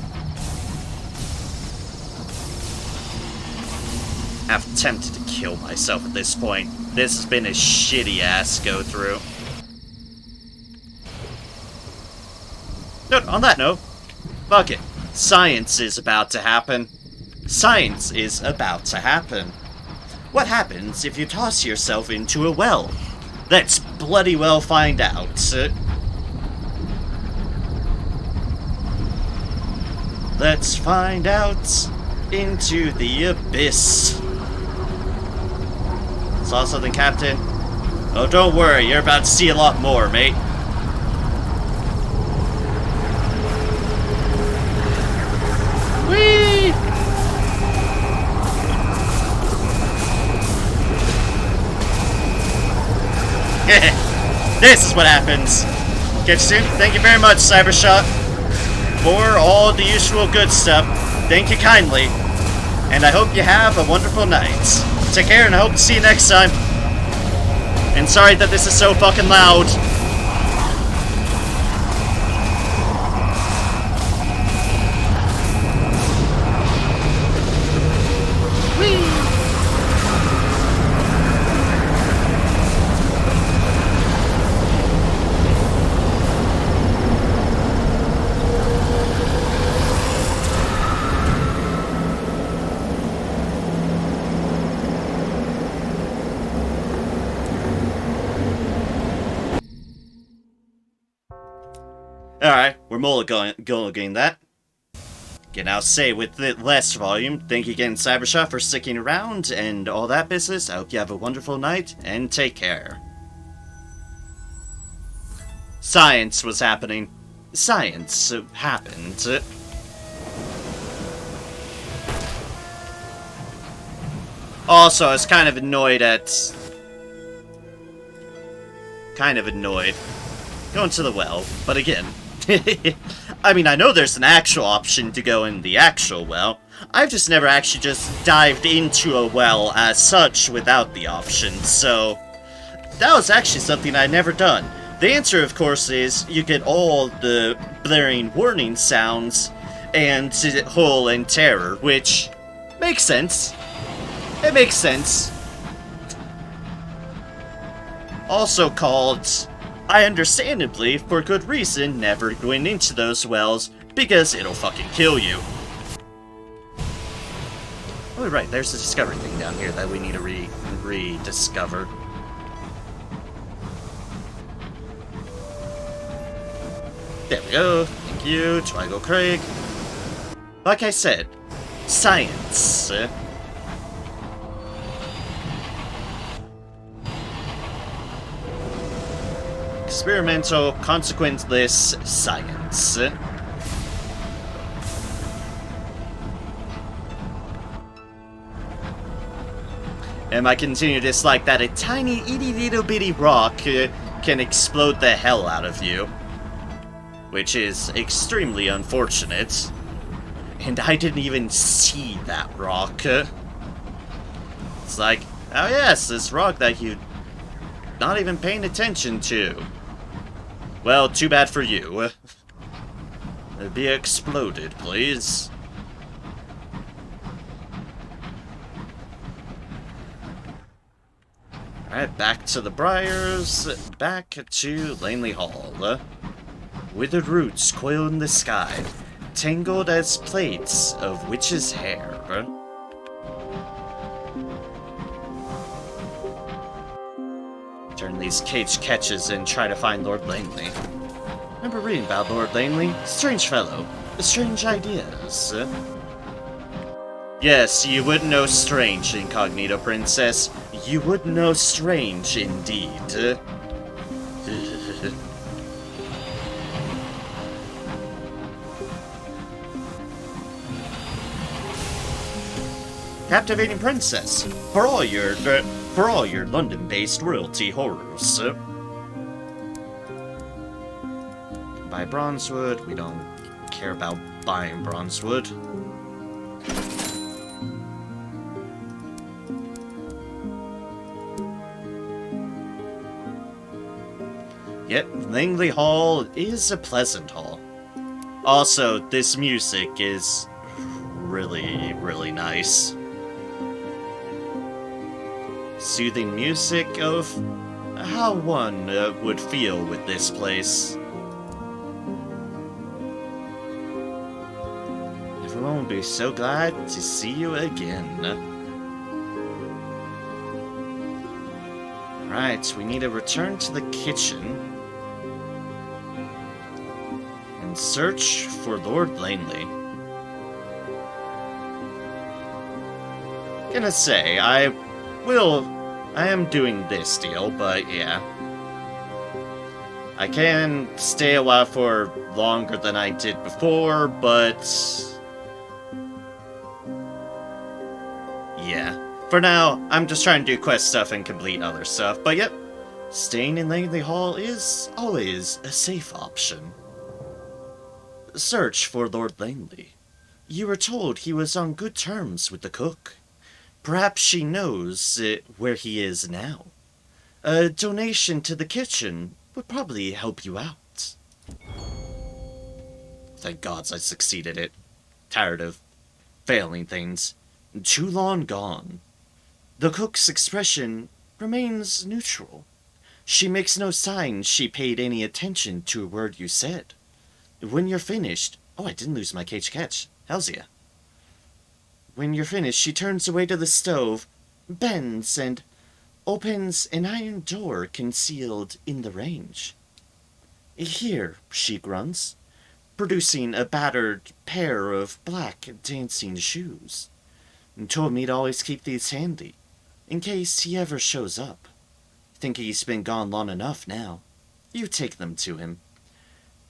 I've attempted to kill myself at this point. This has been a shitty-ass go-through. No, on that note, fuck it. Science is about to happen. Science is about to happen. What happens if you toss yourself into a well? Let's bloody well find out. Let's find out into the abyss. Saw something, Captain? Oh, don't worry, you're about to see a lot more, mate. Whee! This is what happens. Catch you soon. Thank you very much, Cybershot, for all the usual good stuff. Thank you kindly. And I hope you have a wonderful night. Take care, and I hope to see you next time. And sorry that this is so fucking loud. Alright, we're mulliganing that. Can now say with less volume, thank you again, Cybershot, for sticking around and all that business. I hope you have a wonderful night, and take care. Science was happening. Science happened. Also, I was kind of annoyed. Going to the well, but again, I mean, I know there's an actual option to go in the actual well. I've just never actually just dived into a well as such without the option, so that was actually something I'd never done. The answer, of course, is you get all the blaring warning sounds and hull and terror, which, Makes sense. It makes sense. Also called, I understandably, for good reason, never going into those wells, because it'll fucking kill you. Oh, right, there's a discovery thing down here that we need to rediscover. There we go. Thank you, Trigo Craig. Like I said, science. Experimental, consequenceless science. And I continue to dislike that a tiny, itty little bitty rock can explode the hell out of you. Which is extremely unfortunate. And I didn't even see that rock. It's like, oh yes, this rock that you're not even paying attention to. Well, too bad for you. Be exploded, please. Alright, back to the Briars, back to Langley Hall. Withered roots coil in the sky, tangled as plaits of witches' hair. Turn these cage catches and try to find Lord Langley. Remember reading about Lord Langley? Strange fellow. Strange ideas. Yes, you would know strange, Incognito Princess. You would know strange indeed. Captivating Princess, for all your London-based royalty horrors. Buy bronzewood. We don't care about buying bronzewood. Yet, Langley Hall is a pleasant hall. Also, this music is really, really nice. Soothing music of how one would feel with this place. Everyone will be so glad to see you again. Right, we need to return to the kitchen and search for Lord Langley. Gonna say, I am doing this deal, but yeah. I can stay a while for longer than I did before, but yeah. For now, I'm just trying to do quest stuff and complete other stuff, but yep. Staying in Langley Hall is always a safe option. Search for Lord Langley. You were told he was on good terms with the cook. Perhaps she knows where he is now. A donation to the kitchen would probably help you out. Thank gods I succeeded it. Tired of failing things. Too long gone. The cook's expression remains neutral. She makes no sign she paid any attention to a word you said. When you're finished... Oh, I didn't lose my cage catch. Hell's yeah. When you're finished, she turns away to the stove, bends, and opens an iron door concealed in the range. Here, she grunts, producing a battered pair of black dancing shoes. And told me to always keep these handy, in case he ever shows up. Think he's been gone long enough now. You take them to him.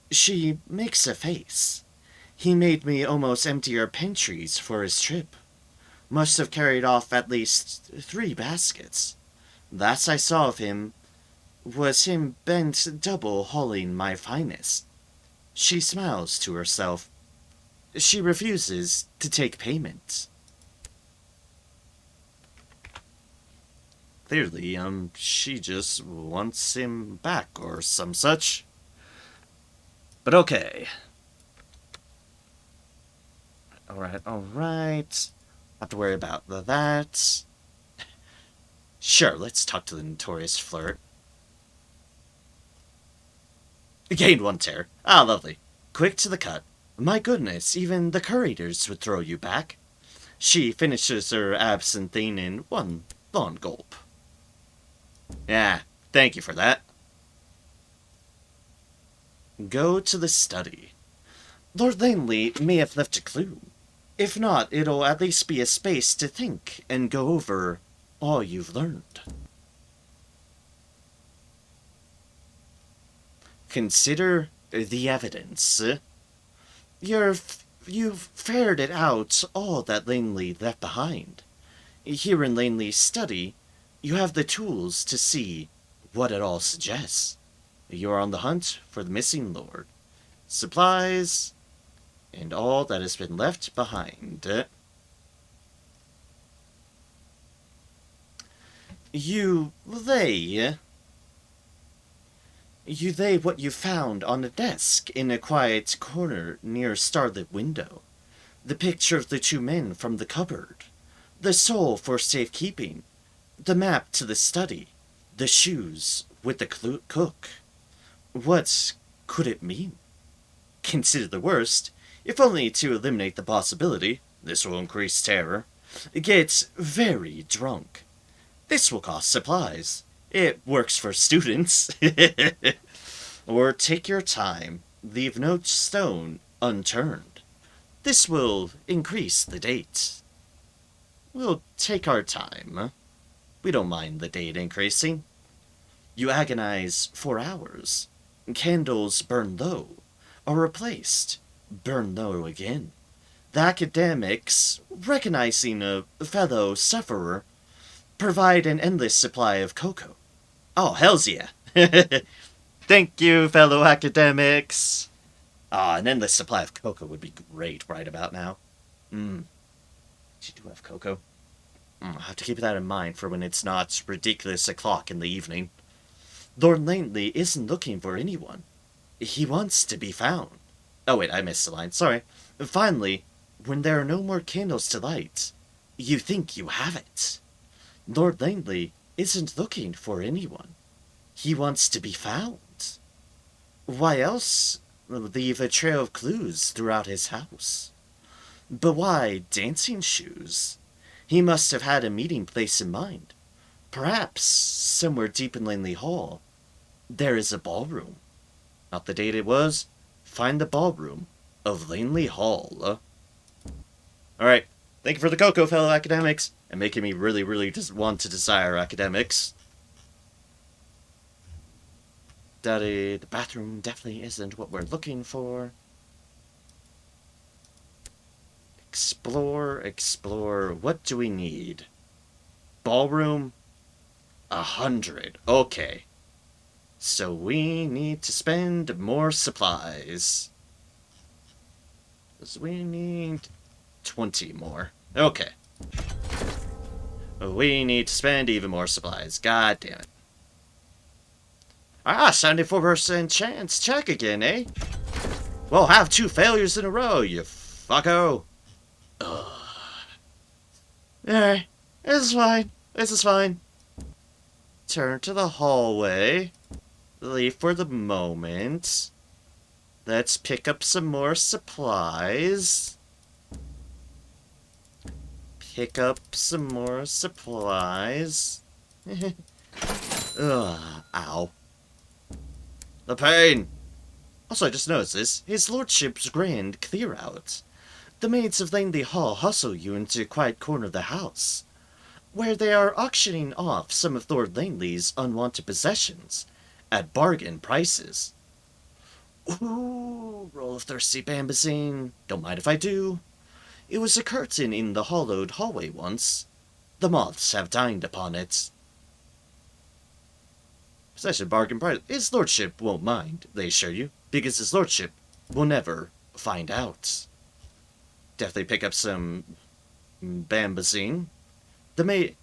She makes a face. He made me almost empty our pantries for his trip. Must have carried off at least 3 baskets. Last I saw of him was him bent double hauling my finest. She smiles to herself. She refuses to take payment. Clearly, she just wants him back or some such. But okay. Alright. Have to worry about that. Sure, let's talk to the notorious flirt. Gained 1 tear. Ah, lovely. Quick to the cut. My goodness, even the curators would throw you back. She finishes her absinthine in 1 long gulp. Yeah, thank you for that. Go to the study. Lord Langley may have left a clue. If not, it'll at least be a space to think and go over all you've learned. Consider the evidence. You've ferreted out all that Langley left behind. Here in Langley's study, you have the tools to see what it all suggests. You're on the hunt for the missing lord. Supplies, and all that has been left behind. You lay what you found on a desk in a quiet corner near a starlit window. The picture of the 2 men from the cupboard. The soul for safekeeping. The map to the study. The shoes with the cook. What could it mean? Consider the worst, if only to eliminate the possibility. This will increase terror. Get very drunk. This will cost supplies. It works for students. Or take your time. Leave no stone unturned. This will increase the date. We'll take our time. We don't mind the date increasing. You agonize 4 hours. Candles burn low, are replaced, burn low again. The academics, recognizing a fellow sufferer, provide an endless supply of cocoa. Oh, hells yeah. Thank you, fellow academics. An endless supply of cocoa would be great right about now. You do have cocoa. I'll have to keep that in mind for when it's not ridiculous o'clock in the evening. Lord Langley isn't looking for anyone. He wants to be found. Oh wait, I missed a line, sorry. Finally, when there are no more candles to light, you think you have it. Lord Langley isn't looking for anyone. He wants to be found. Why else leave a trail of clues throughout his house? But why dancing shoes? He must have had a meeting place in mind. Perhaps, somewhere deep in Langley Hall, there is a ballroom. Not the date it was. Find the ballroom of Langley Hall. Alright, thank you for the cocoa, fellow academics, and making me really, really just want to desire academics. The bathroom definitely isn't what we're looking for. Explore. What do we need? Ballroom? 100. Okay. So we need to spend more supplies. So we need 20 more. Okay. We need to spend even more supplies. God damn it. 74% chance. Check again, eh? We'll have 2 failures in a row, you fucko. Ugh. Alright. This is fine. Turn to the hallway. Leave for the moment. Let's pick up some more supplies. Ugh, ow. The pain! Also, I just noticed this. His lordship's grand clear-out. The maids of Langley Hall hustle you into a quiet corner of the house, where they are auctioning off some of Lord Langley's unwanted possessions at bargain prices. Ooh, roll of thirsty bambazine. Don't mind if I do. It was a curtain in the hollowed hallway once. The moths have dined upon it. Possession bargain price. His lordship won't mind, they assure you, because his lordship will never find out. Definitely pick up some bambazine. The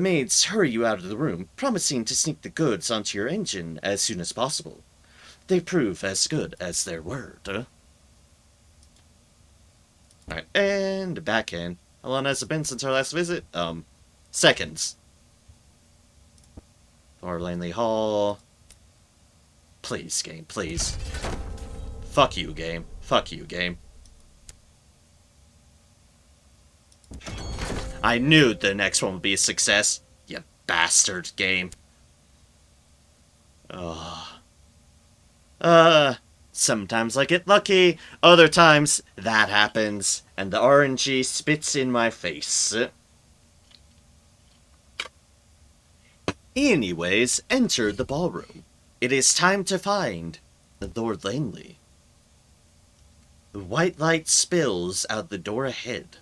maids hurry you out of the room, promising to sneak the goods onto your engine as soon as possible. They prove as good as their word. Alright, and back in. How long has it been since our last visit? Seconds. Or Langley Hall. Please, game, please. Fuck you, game. Fuck you, game. I knew the next one would be a success. You bastard, game. Sometimes I get lucky, other times that happens, and the RNG spits in my face. Anyways, enter the ballroom. It is time to find Lord Langley. The white light spills out the door ahead.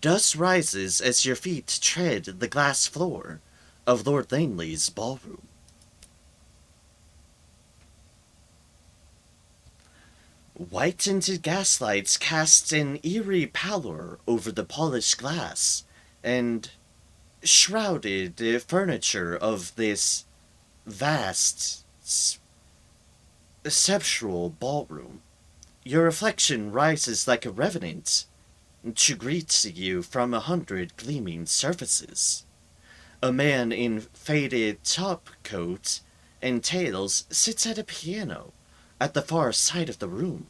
Dust rises as your feet tread the glass floor of Lord Langley's ballroom. White-tinted gaslights cast an eerie pallor over the polished glass and shrouded furniture of this vast, sceptral ballroom. Your reflection rises like a revenant to greet you from 100 gleaming surfaces. A man in faded topcoat and tails sits at a piano at the far side of the room,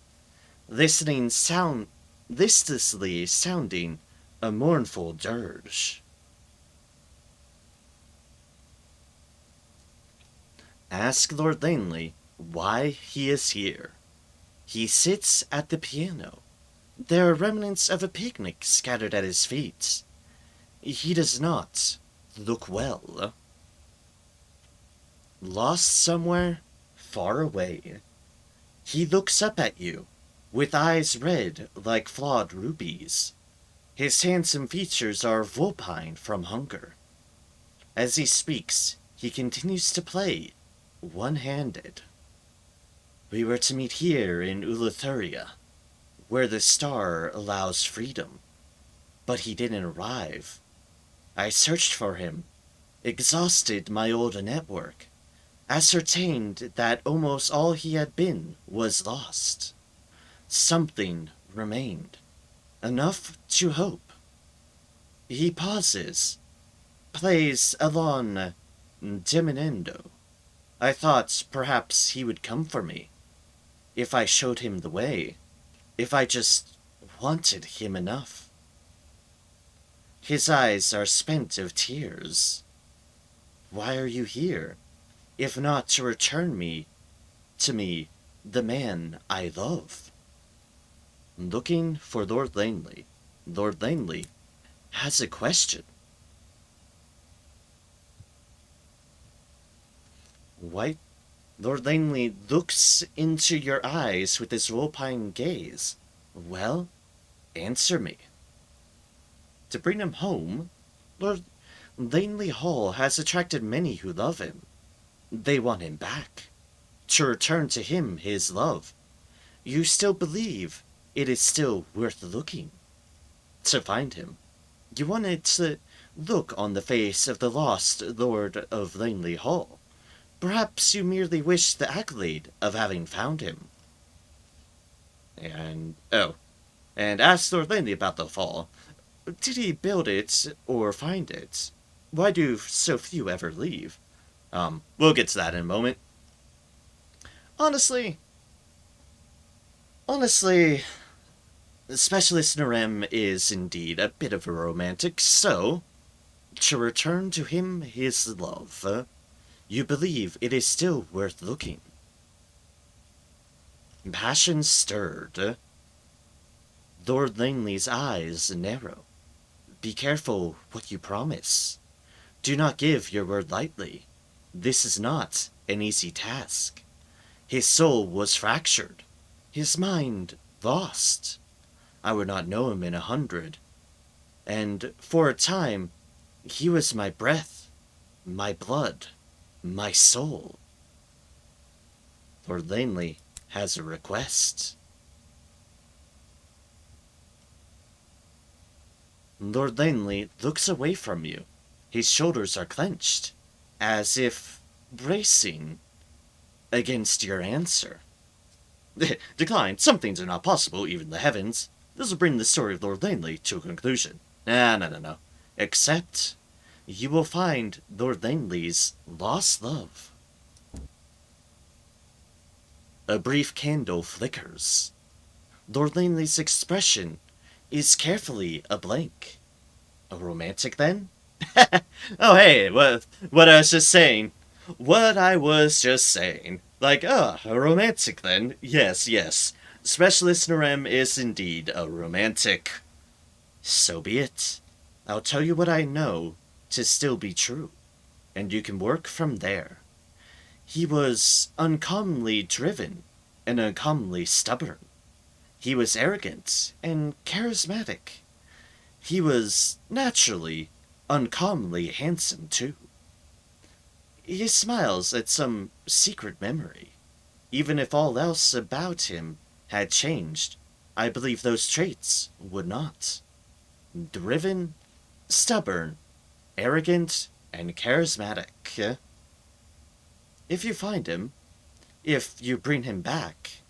listlessly sounding a mournful dirge. Ask Lord Langley why he is here. He sits at the piano. There are remnants of a picnic scattered at his feet. He does not look well. Lost somewhere far away. He looks up at you, with eyes red like flawed rubies. His handsome features are vulpine from hunger. As he speaks, he continues to play, one-handed. We were to meet here in Eleutheria, where the star allows freedom. But he didn't arrive. I searched for him, exhausted my old network, ascertained that almost all he had been was lost. Something remained, enough to hope. He pauses, plays Alon Diminendo. I thought perhaps he would come for me, if I showed him the way, if I just wanted him enough. His eyes are spent of tears. Why are you here, if not to return to me, the man I love? Looking for Lord Langley. Lord Langley has a question. Lord Langley looks into your eyes with his vulpine gaze. Well, answer me. To bring him home, Lord Langley Hall has attracted many who love him. They want him back, to return to him his love. You still believe it is still worth looking to find him. You wanted to look on the face of the lost Lord of Langley Hall. Perhaps you merely wish the accolade of having found him. And ask Lord Langley about the fall. Did he build it or find it? Why do so few ever leave? We'll get to that in a moment. Honestly, Specialist Narem is indeed a bit of a romantic, so, to return to him his love, you believe it is still worth looking. Passion stirred. Lord Langley's eyes narrow. Be careful what you promise. Do not give your word lightly. This is not an easy task. His soul was fractured, his mind lost. I would not know him in 100. And for a time, he was my breath, my blood, my soul. Lord Langley has a request. Lord Langley looks away from you. His shoulders are clenched, as if bracing against your answer. Decline. Some things are not possible, even in the heavens. This will bring the story of Lord Langley to a conclusion. No. Except, you will find Lord Langley's lost love. A brief candle flickers. Lord Langley's expression is carefully a blank. A romantic, then? Oh, hey, what I was just saying. What I was just saying. Like, a romantic, then. Yes. Specialist Narem is indeed a romantic. So be it. I'll tell you what I know to still be true, and you can work from there. He was uncommonly driven and uncommonly stubborn. He was arrogant and charismatic. He was, naturally, uncommonly handsome, too. He smiles at some secret memory. Even if all else about him had changed, I believe those traits would not. Driven, stubborn, arrogant, and charismatic. If you find him, if you bring him back,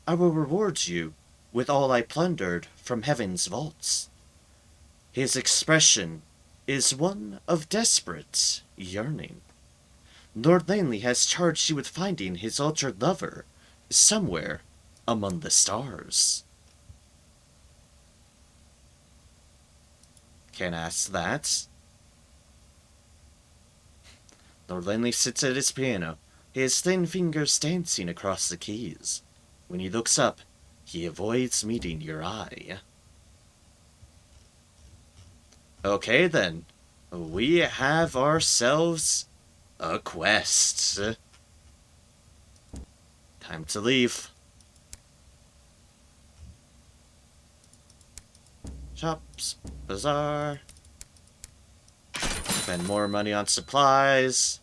I will reward you with all I plundered from heaven's vaults. His expression is one of desperate yearning. Lord Langley has charged you with finding his altered lover somewhere among the stars. Can't ask that. Lord Langley sits at his piano, his thin fingers dancing across the keys. When he looks up, he avoids meeting your eye. Okay then, we have ourselves a quest. Time to leave. Shops, bazaar. Spend more money on supplies,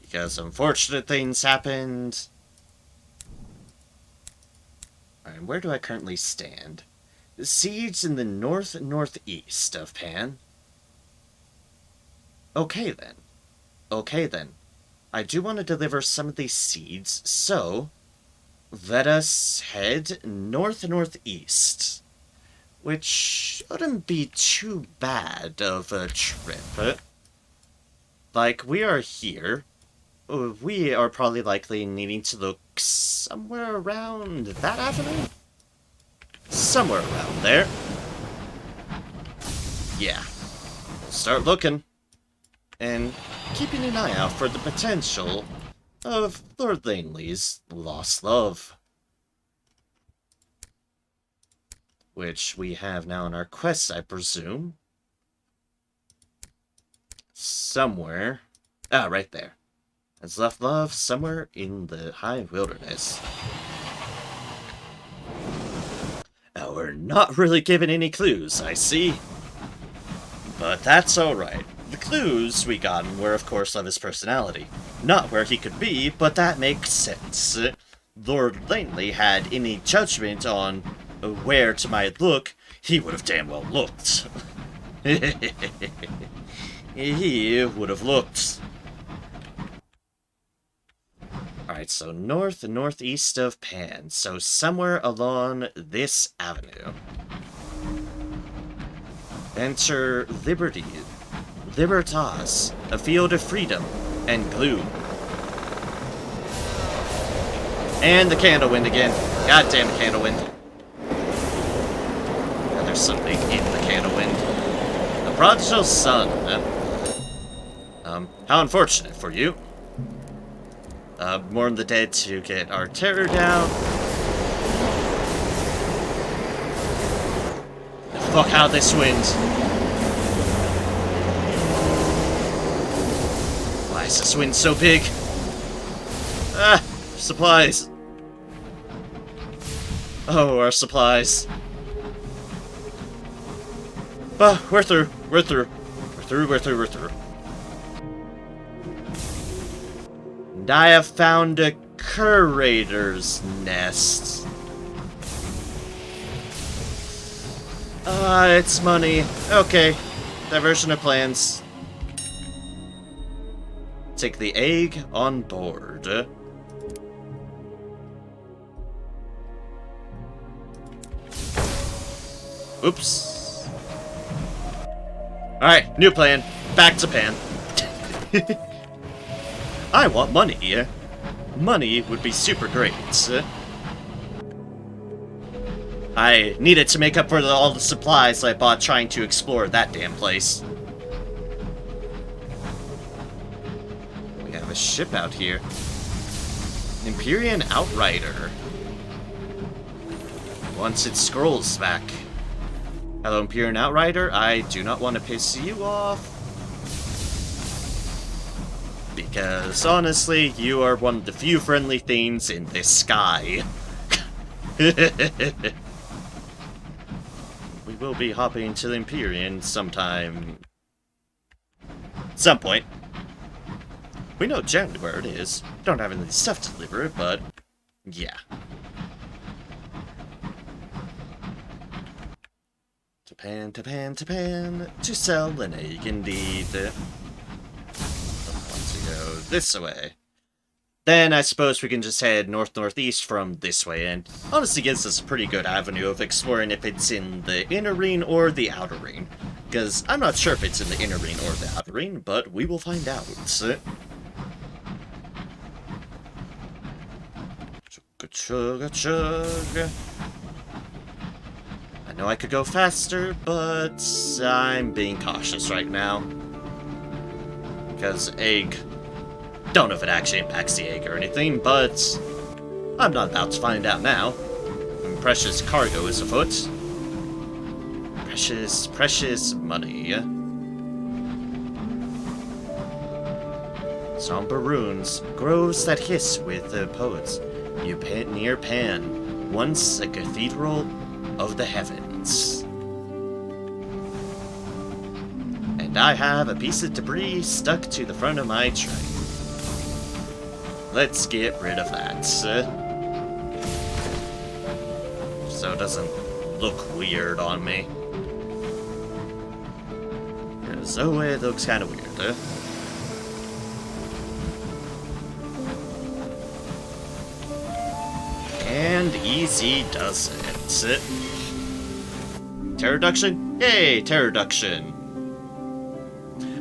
because unfortunate things happened. Alright, where do I currently stand? Siege in the northeast of Pan. Okay then. I do want to deliver some of these seeds, so let us head northeast. Which shouldn't be too bad of a trip. Like, we are here. We are probably likely needing to look somewhere around that avenue? Somewhere around there. Yeah. Start looking. And keeping an eye out for the potential of Lord Langley's lost love. Which we have now in our quest, I presume. Somewhere. Ah, right there. Has left love somewhere in the high wilderness. Now, we're not really given any clues, I see. But that's alright. The clues we gotten were, of course, of his personality. Not where he could be, but that makes sense. Lord Langley had any judgment on where to might look, he would have damn well looked. He would have looked. Alright, so north and northeast of Pan. So somewhere along this avenue. Enter Liberty. Libertas, a field of freedom and gloom. And the candle wind again. Goddamn candle wind. Yeah, there's something in the candle wind. The prodigal son. How unfortunate for you. Mourn the dead to get our terror down. Fuck how this wind. Why is this wind so big? Ah, supplies. Oh, our supplies. Ah, we're through. We're through. We're through. And I have found a curator's nest. It's money. Okay. Diversion of plans. Take the egg on board. Oops. Alright, new plan. Back to Pan. I want money. Money would be super great. I needed to make up for all the supplies I bought trying to explore that damn place. We have a ship out here. Empyrean Outrider. Wants its scrolls back. Hello, Empyrean Outrider. I do not want to piss you off. Because, honestly, you are one of the few friendly things in this sky. We will be hopping to the Empyrean sometime. Some point. We know generally where it is. Don't have any stuff to deliver it, but yeah. Japan, Japan, Japan, to sell an egg indeed. I want to go this way. Then I suppose we can just head north-northeast from this way, and honestly gives us a pretty good avenue of exploring if it's in the inner ring or the outer ring. Because I'm not sure if it's in the inner ring or the outer ring, but we will find out. Chugga chugga. I know I could go faster, but I'm being cautious right now. Because egg... Don't know if it actually impacts the egg or anything, but I'm not about to find out now. And precious cargo is afoot. Precious, precious money. Somber runes, groves that hiss with the poets. You near Pan, once a cathedral of the heavens. And I have a piece of debris stuck to the front of my train. Let's get rid of that. So it doesn't look weird on me. Because, oh, it looks kind of weird, And easy does it. Pteroduction? Yay, pteroduction.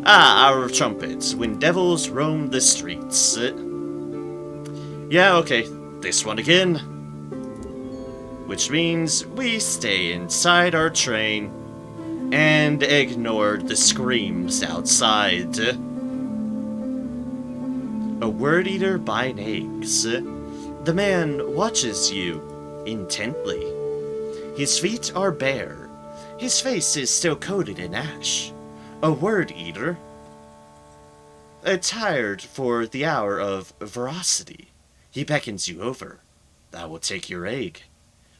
Ah, hour of trumpets, when devils roam the streets. Yeah, okay, this one again. Which means we stay inside our train and ignore the screams outside. A word eater buying eggs. The man watches you intently. His feet are bare. His face is still coated in ash. A word eater. Attired for the hour of veracity. He beckons you over. I will take your egg.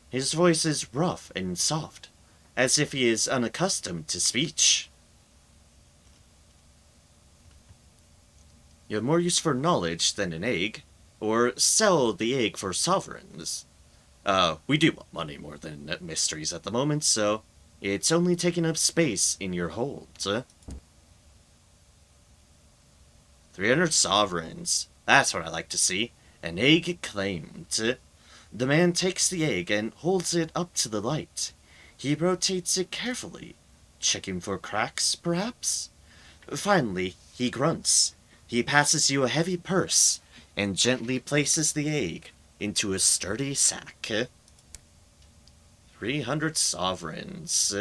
His voice is rough and soft, as if he is unaccustomed to speech. You have more use for knowledge than an egg, or sell the egg for sovereigns. We do want money more than mysteries at the moment, so it's only taking up space in your hold. 300 sovereigns. That's what I like to see. An egg claimed. The man takes the egg and holds it up to the light. He rotates it carefully, checking for cracks, perhaps? Finally, he grunts. He passes you a heavy purse and gently places the egg into a sturdy sack. 300 sovereigns.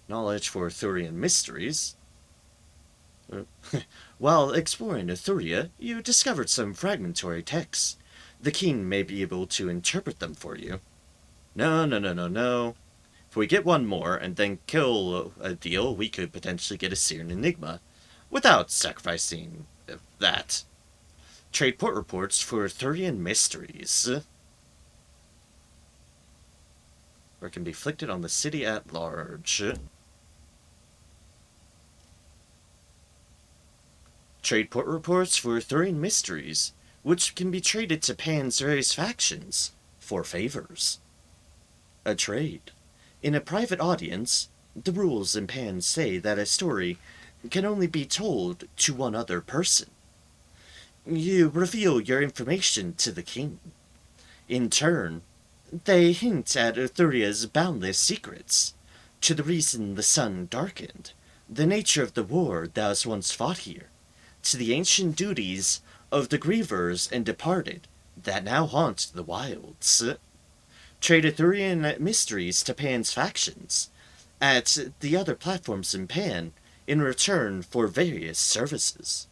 Knowledge for Eleutherian mysteries. While exploring Eleutheria, you discovered some fragmentary texts. The king may be able to interpret them for you. No. If we get one more and then kill a deal, we could potentially get a Syrian Enigma, without sacrificing that. Trade port reports for Eleutherian mysteries. Or can be inflicted on the city at large. Trade port reports for Eleutherian mysteries, which can be traded to Pan's various factions for favors. A trade. In a private audience, the rules in Pan say that a story can only be told to one other person. You reveal your information to the king. In turn, They hint at Eleutheria's boundless secrets, to the reason the sun darkened, the nature of the war that was once fought here, to the ancient duties of the grievers and departed that now haunt the wilds. Trade Eleutherian mysteries to Pan's factions, at the other platforms in Pan, in return for various services.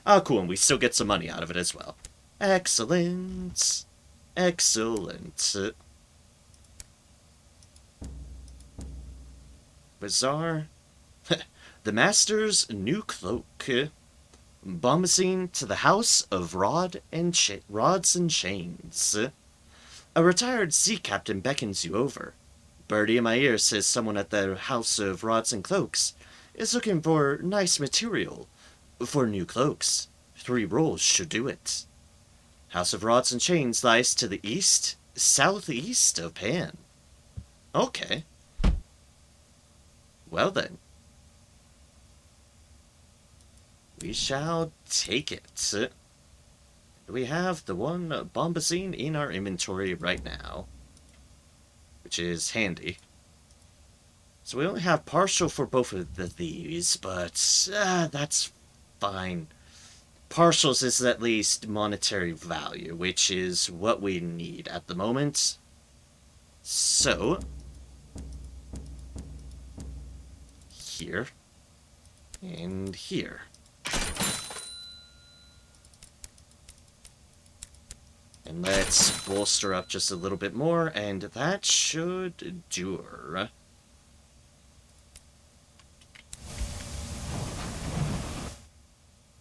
Ah, cool, and we still get some money out of it as well. Excellent. Excellent. Bizarre. The Master's new cloak. Bombazine to the House of Rods and Chains. A retired sea captain beckons you over. Birdie in my ear says someone at the House of Rods and Cloaks is looking for nice material for new cloaks. 3 rolls should do it. House of Rods and Chains lies to the east, southeast of Pan. Okay. Well then. We shall take it. We have the one bombazine in our inventory right now, which is handy. So we only have partial for both of these, but that's fine. Partials is at least monetary value, which is what we need at the moment. So, here, and here. And let's bolster up just a little bit more, and that should do her.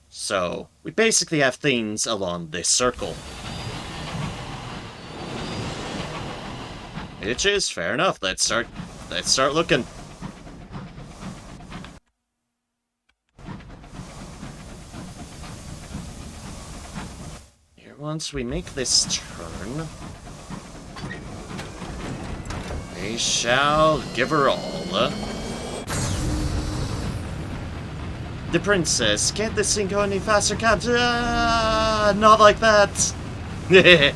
So, we basically have things along this circle. Which is fair enough. Let's start looking. Here, once we make this turn, we shall give her all. The princess, can't this thing go any faster, Captain? Not like that. The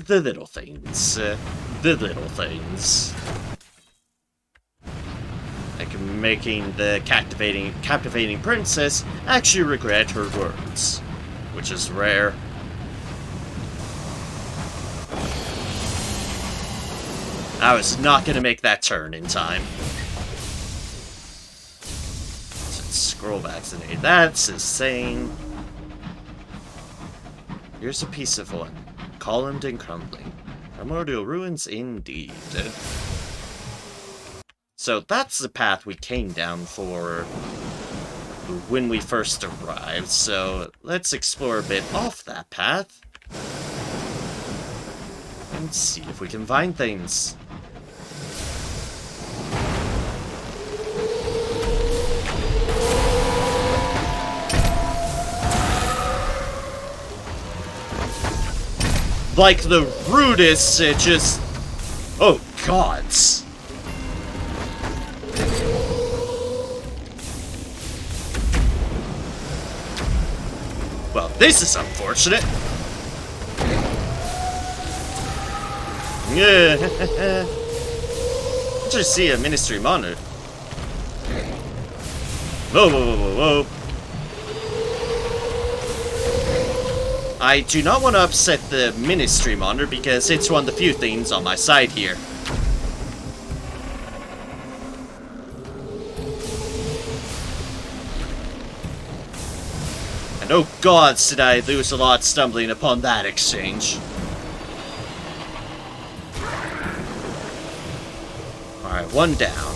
little things. The little things. Like making the captivating princess actually regret her words, which is rare. I was not gonna make that turn in time. Scroll vaccinate. That's insane. Here's a piece of one. Columned and crumbling. Primordial ruins indeed. So that's the path we came down for when we first arrived. So let's explore a bit off that path. And see if we can find things. Like the rudest, it just... Oh, gods. Well, this is unfortunate. Yeah. I just see a ministry monitor. Whoa, whoa, whoa, whoa, whoa. I do not want to upset the ministry monitor because it's one of the few things on my side here. And oh gods, did I lose a lot stumbling upon that exchange. Alright, one down.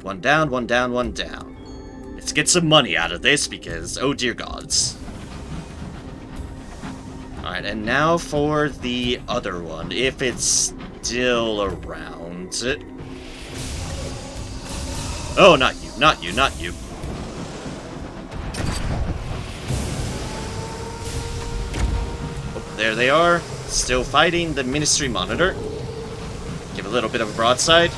One down, one down, one down. Let's get some money out of this because, oh dear gods. Alright, and now for the other one, if it's still around. Oh, not you, not you, not you. Oh, there they are, still fighting the ministry monitor. Give a little bit of a broadside.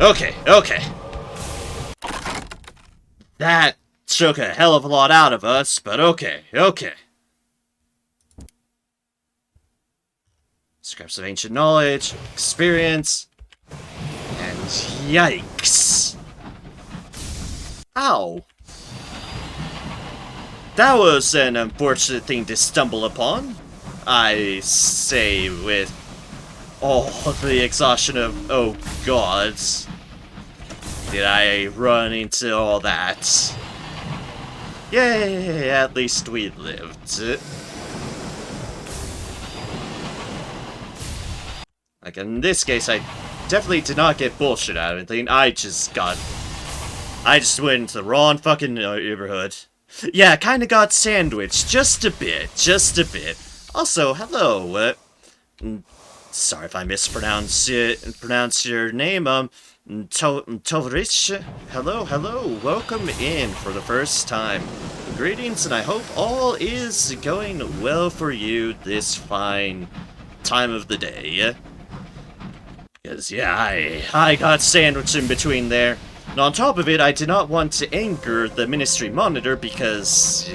Okay, okay. That took a hell of a lot out of us, but okay, okay. Scraps of ancient knowledge, experience, and yikes. Ow. That was an unfortunate thing to stumble upon. I say with all the exhaustion of, oh gods. Did I run into all that? Yay, at least we lived. Like in this case, I definitely did not get bullshit out of anything. I just went into the wrong fucking neighborhood. Yeah, kinda got sandwiched. Just a bit. Just a bit. Also, hello. Sorry if I mispronounced your name. Tovrich. Hello, hello. Welcome in for the first time. Greetings, and I hope all is going well for you this fine time of the day. Because, yeah, I got sandwiched in between there. And on top of it, I did not want to anger the Ministry Monitor because...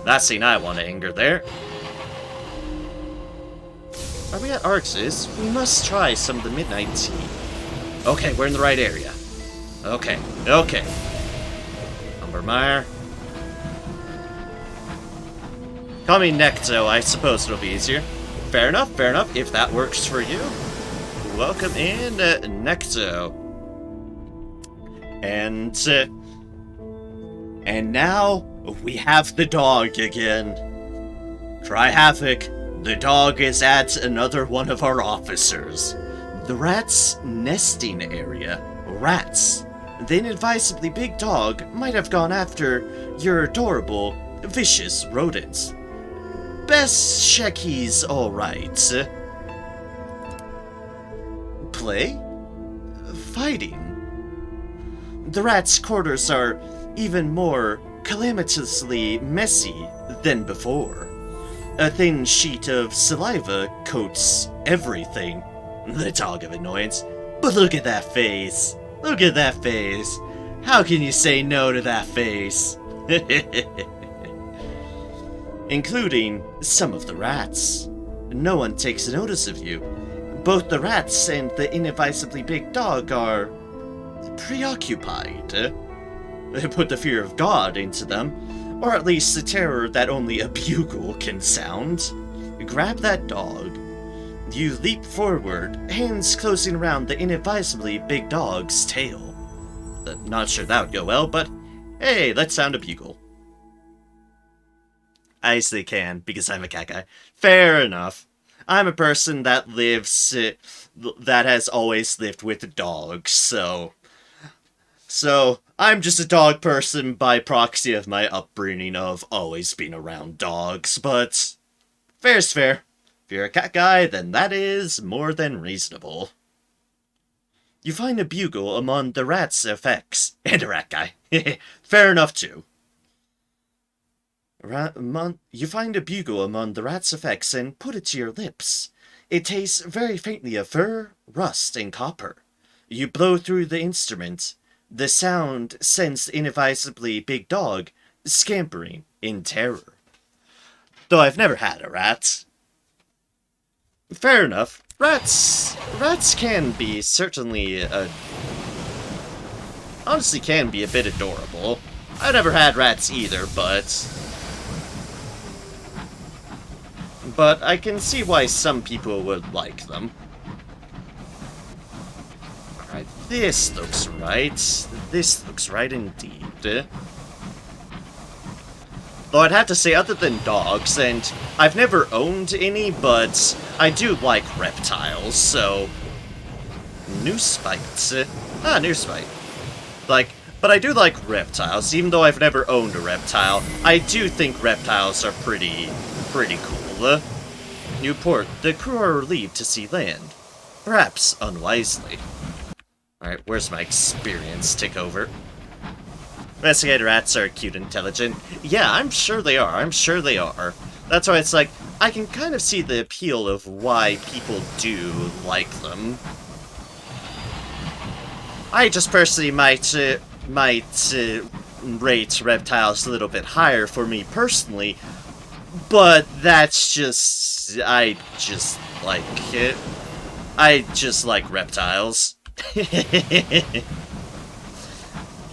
last thing I want to anger there. Are we at Arxis? We must try some of the midnight tea. Okay, we're in the right area. Okay, okay. Umbermeyer. Call me Necto, I suppose it'll be easier. Fair enough, if that works for you. Welcome in, Necto. And now, we have the dog again. Cry Havoc, the dog is at another one of our officers. The rat's nesting area. Rats. The inadvisably big dog might have gone after your adorable, vicious rodents. Best check he's alright. Play? Fighting. The rat's quarters are even more calamitously messy than before. A thin sheet of saliva coats everything. The dog of annoyance. But look at that face. Look at that face. How can you say no to that face? Including some of the rats. No one takes notice of you. Both the rats and the inadvisably big dog are preoccupied. Put the fear of God into them, or at least the terror that only a bugle can sound. Grab that dog. You leap forward, hands closing around the inadvisably big dog's tail. Not sure that would go well, but hey, let's sound a bugle. I easily can, because I'm a cat guy. Fair enough. I'm a person that lives, that has always lived with dogs, so I'm just a dog person by proxy of my upbringing of always being around dogs, but fair's fair. If you're a cat guy, then that is more than reasonable. You find a bugle among the rat's effects, and a rat guy. Fair enough, too. You find a bugle among the rat's effects and put it to your lips. It tastes very faintly of fur, rust, and copper. You blow through the instrument. The sound sends the inadvisably big dog scampering in terror. Though I've never had a rat. Fair enough. Rats can be certainly honestly can be a bit adorable. I've never had rats either, but I can see why some people would like them. Alright, this looks right. This looks right indeed. Though I'd have to say, other than dogs, and I've never owned any, but I do like reptiles, so... Noosebite. Noosebite. But I do like reptiles, even though I've never owned a reptile. I do think reptiles are pretty cool. Newport, the crew are relieved to see land. Perhaps unwisely. Alright, where's my experience tick over? Investigator rats are cute and intelligent. Yeah, I'm sure they are. I'm sure they are. That's why it's like, I can kind of see the appeal of why people do like them. I just personally might rate reptiles a little bit higher for me personally, but that's just I just like it. I just like reptiles.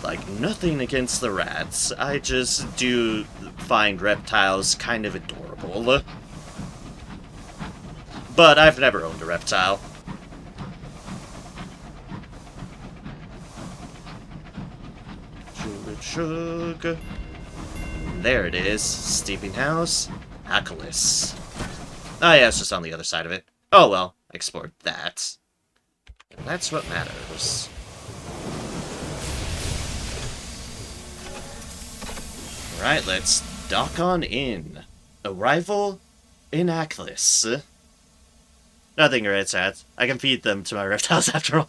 Like, nothing against the rats. I just do find reptiles kind of adorable. But I've never owned a reptile. Chug. There it is. Steeping House. Achilles. Oh yeah, it's just on the other side of it. Oh well, I explored that. That's what matters. Alright, let's dock on in. Arrival in Achilles. Nothing red at. I can feed them to my reptiles after all.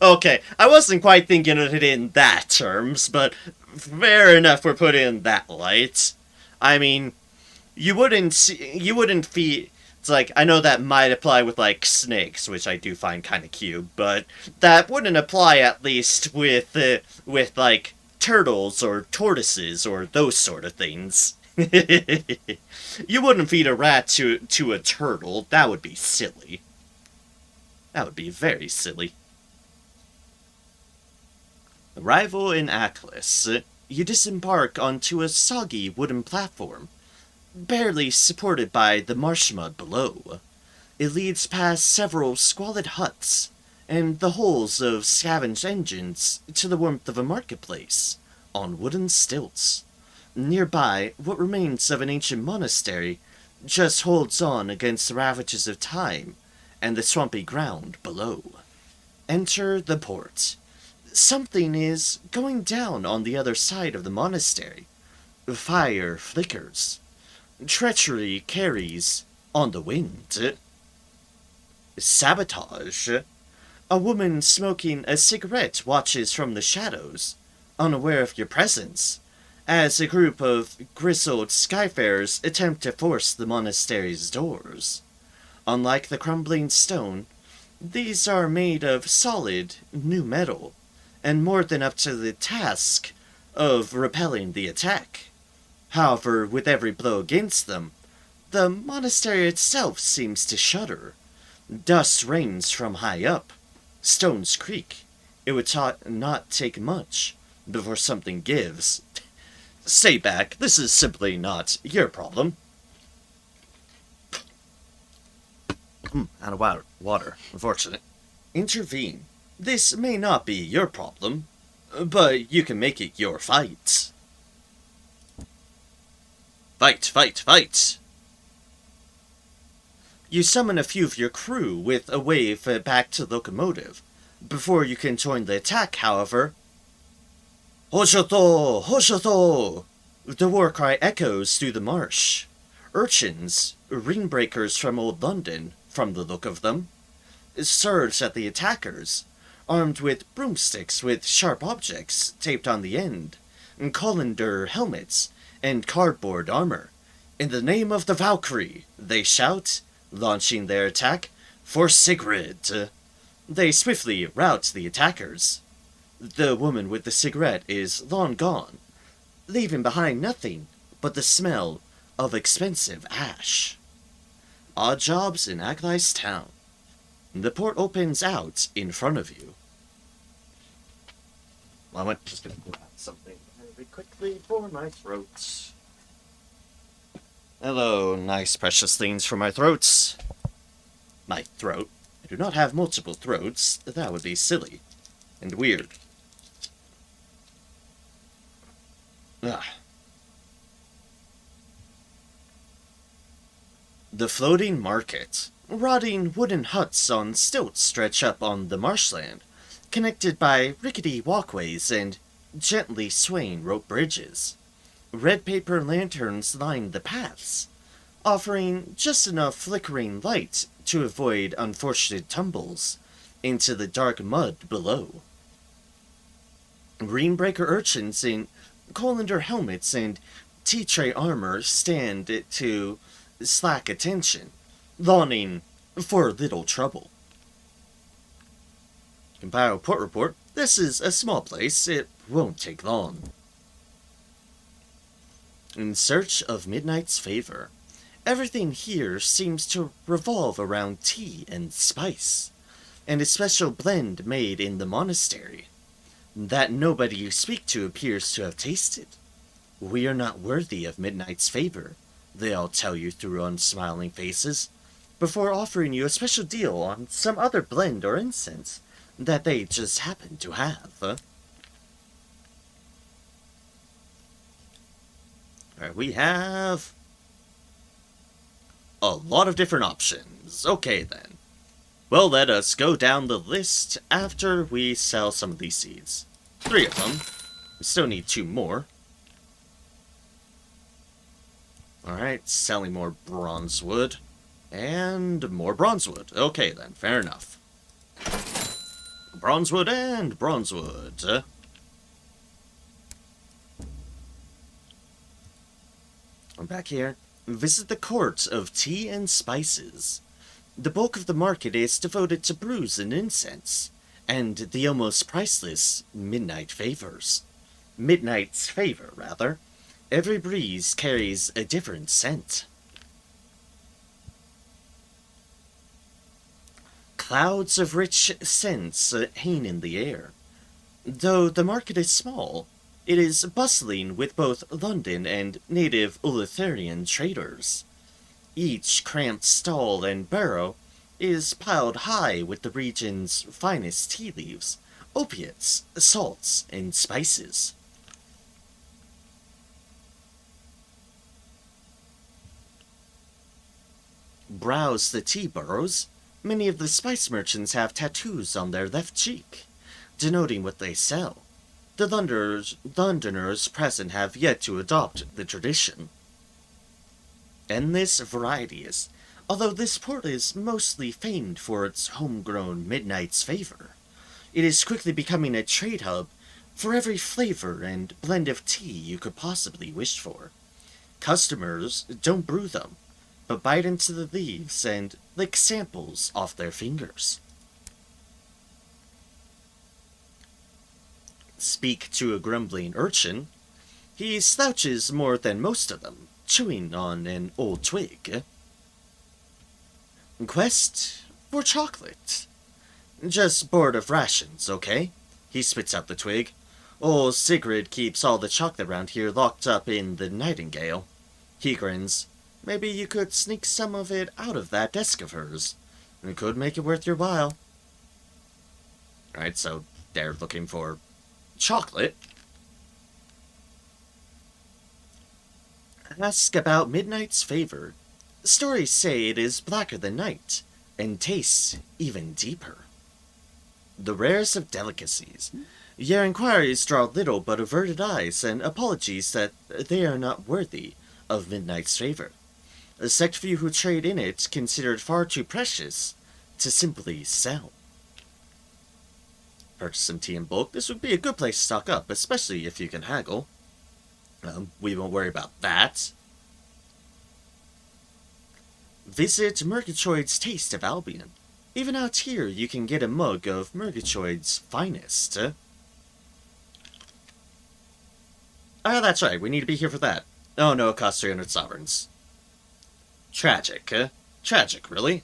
Okay, I wasn't quite thinking of it in that terms, but fair enough we're put in that light. I mean, you wouldn't feed... It's like, I know that might apply with, like, snakes, which I do find kind of cute, but that wouldn't apply at least with like, turtles or tortoises or those sort of things. You wouldn't feed a rat to a turtle. That would be silly. That would be very silly. Arrival in Achilles. You disembark onto a soggy wooden platform, barely supported by the marsh mud below. It leads past several squalid huts and the holes of scavenged engines to the warmth of a marketplace on wooden stilts. Nearby, what remains of an ancient monastery just holds on against the ravages of time and the swampy ground below. Enter the port. Something is going down on the other side of the monastery. Fire flickers. Treachery carries on the wind. Sabotage. A woman smoking a cigarette watches from the shadows, unaware of your presence, as a group of grizzled skyfarers attempt to force the monastery's doors. Unlike the crumbling stone, these are made of solid, new metal, and more than up to the task of repelling the attack. However, with every blow against them, the monastery itself seems to shudder. Dust rains from high up. Stones creak. It would not take much before something gives. Stay back. This is simply not your problem. Out of water. Unfortunate. Intervene. This may not be your problem, but you can make it your fight. Fight, fight, fight! You summon a few of your crew with a wave back to the locomotive. Before you can join the attack, however... Hoshoto! Hoshoto! The war cry echoes through the marsh. Urchins, ringbreakers from old London, from the look of them, surge at the attackers, armed with broomsticks with sharp objects taped on the end, and colander helmets, and cardboard armor. In the name of the Valkyrie, they shout, launching their attack for Sigrid. They swiftly rout the attackers. The woman with the cigarette is long gone, leaving behind nothing but the smell of expensive ash. Odd jobs in Achilles town. The port opens out in front of you. Well, I'm just gonna grab something very quickly for my throat. Hello, nice precious things for my throats. My throat. I do not have multiple throats. That would be silly. And weird. Ah. The floating market. Rotting wooden huts on stilts stretch up on the marshland, connected by rickety walkways and gently swaying rope bridges. Red paper lanterns line the paths, offering just enough flickering light to avoid unfortunate tumbles into the dark mud below. Greenbreaker urchins in colander helmets and tea-tray armor stand to slack attention, longing for little trouble. Compile port report. This is a small place. It won't take long. In search of Midnight's favor. Everything here seems to revolve around tea and spice, and a special blend made in the monastery that nobody you speak to appears to have tasted. We are not worthy of Midnight's favor, they all tell you through unsmiling faces, before offering you a special deal on some other blend or incense that they just happen to have. Alright, we have a lot of different options. Okay then. Well, let us go down the list after we sell some of these seeds. 3 of them. We still need 2 more. Alright, selling more bronze wood. And more bronze wood. Okay then, fair enough. Bronze wood and bronze wood. I'm back here. Visit the court of tea and spices. The bulk of the market is devoted to brews and incense, and the almost priceless Midnight Favors. Midnight's favor, rather. Every breeze carries a different scent. Clouds of rich scents hang in the air. Though the market is small, it is bustling with both London and native Eleutherian traders. Each cramped stall and barrow is piled high with the region's finest tea leaves, opiates, salts, and spices. Browse the tea burrows. Many of the spice merchants have tattoos on their left cheek, denoting what they sell. The Londoners present have yet to adopt the tradition. Endless varieties, although this port is mostly famed for its homegrown Midnight's favor. It is quickly becoming a trade hub for every flavor and blend of tea you could possibly wish for. Customers don't brew them, but bite into the leaves and lick samples off their fingers. Speak to a grumbling urchin. He slouches more than most of them, chewing on an old twig. Quest for chocolate. Just bored of rations, okay? He spits out the twig. Old Sigrid keeps all the chocolate around here locked up in the Nightingale. He grins. Maybe you could sneak some of it out of that desk of hers. It could make it worth your while. Alright, so they're looking for chocolate. Ask about Midnight's favor. Stories say it is blacker than night, and tastes even deeper. The rarest of delicacies. Your inquiries draw little but averted eyes and apologies that they are not worthy of Midnight's favor. A sect few who trade in it considered far too precious to simply sell. Purchase some tea in bulk. This would be a good place to stock up, especially if you can haggle. We won't worry about that. Visit Murgatroyd's Taste of Albion. Even out here, you can get a mug of Murgatroyd's finest. Ah, that's right. We need to be here for that. Oh no, it costs 300 sovereigns. Tragic. Tragic, really.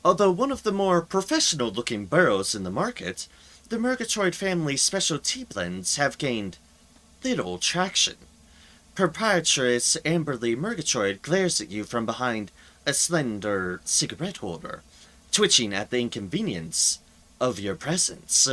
Although one of the more professional-looking burrows in the market, the Murgatroyd family's special tea blends have gained little traction. Proprietress Amberly Murgatroyd glares at you from behind a slender cigarette holder, twitching at the inconvenience of your presence.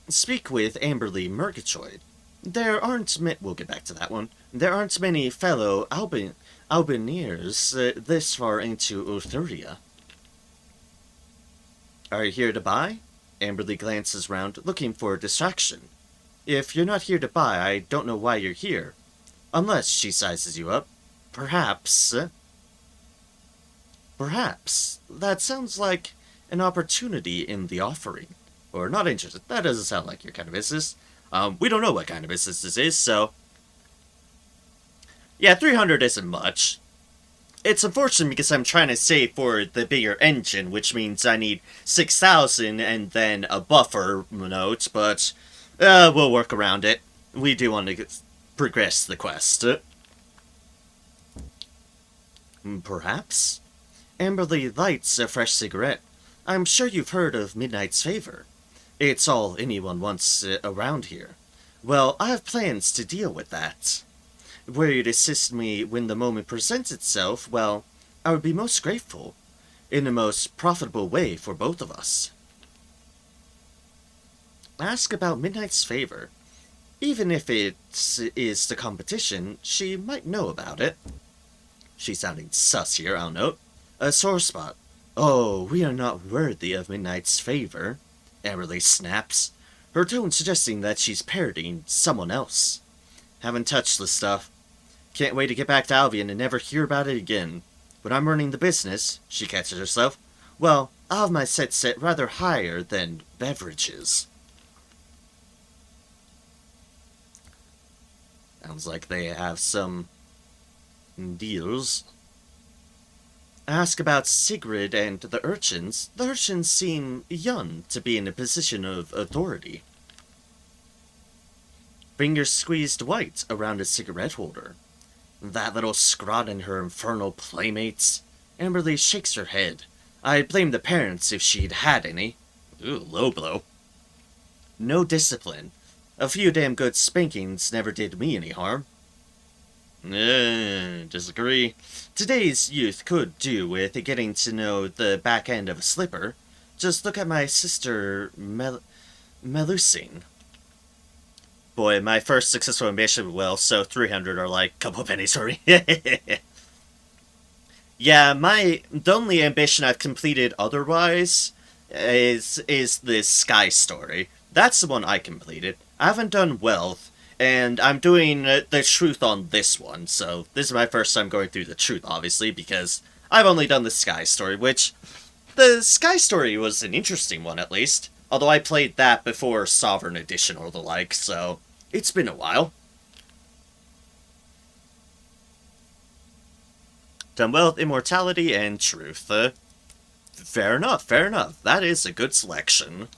Speak with Amberly Murgatroyd. We'll get back to that one. There aren't many fellow Albineers this far into Eleutheria. Are you here to buy? Amberly glances round, looking for a distraction. If you're not here to buy, I don't know why you're here. Unless she sizes you up. Perhaps. Perhaps. That sounds like an opportunity in the offering. Or not interested. That doesn't sound like your kind of business. We don't know what kind of business this is, so... Yeah, 300 isn't much. It's unfortunate because I'm trying to save for the bigger engine, which means I need 6,000 and then a buffer note, but we'll work around it. We do want to progress the quest. Perhaps? Amberly lights a fresh cigarette. I'm sure you've heard of Midnight's Favor. It's all anyone wants around here. Well, I have plans to deal with that. Were you to assist me when the moment presents itself, well, I would be most grateful, in the most profitable way for both of us. Ask about Midnight's Favor. Even if it is the competition, she might know about it. She's sounding sus here, I'll note. A sore spot. Oh, we are not worthy of Midnight's Favor, Amberly snaps, her tone suggesting that she's parodying someone else. Haven't touched the stuff. Can't wait to get back to Albion and never hear about it again. When I'm running the business, she catches herself, well, I'll have my set rather higher than beverages. Sounds like they have some deals. Ask about Sigrid and the urchins. The urchins seem young to be in a position of authority. Fingers squeezed white around a cigarette holder. That little scrot and her infernal playmates. Amberly shakes her head. I'd blame the parents if she'd had any. Ooh, low blow. No discipline. A few damn good spankings never did me any harm. Disagree. Today's youth could do with getting to know the back end of a slipper. Just look at my sister, Melusine. Boy, my first successful ambition, well, so 300 are like a couple pennies for me. Yeah, the only ambition I've completed otherwise is the Sky Story. That's the one I completed. I haven't done Wealth, and I'm doing the Truth on this one, so this is my first time going through the Truth, obviously, because I've only done the Sky Story, which, the Sky Story was an interesting one, at least. Although I played that before Sovereign Edition or the like, so it's been a while. Done Wealth, Immortality, and Truth. Fair enough, fair enough. That is a good selection.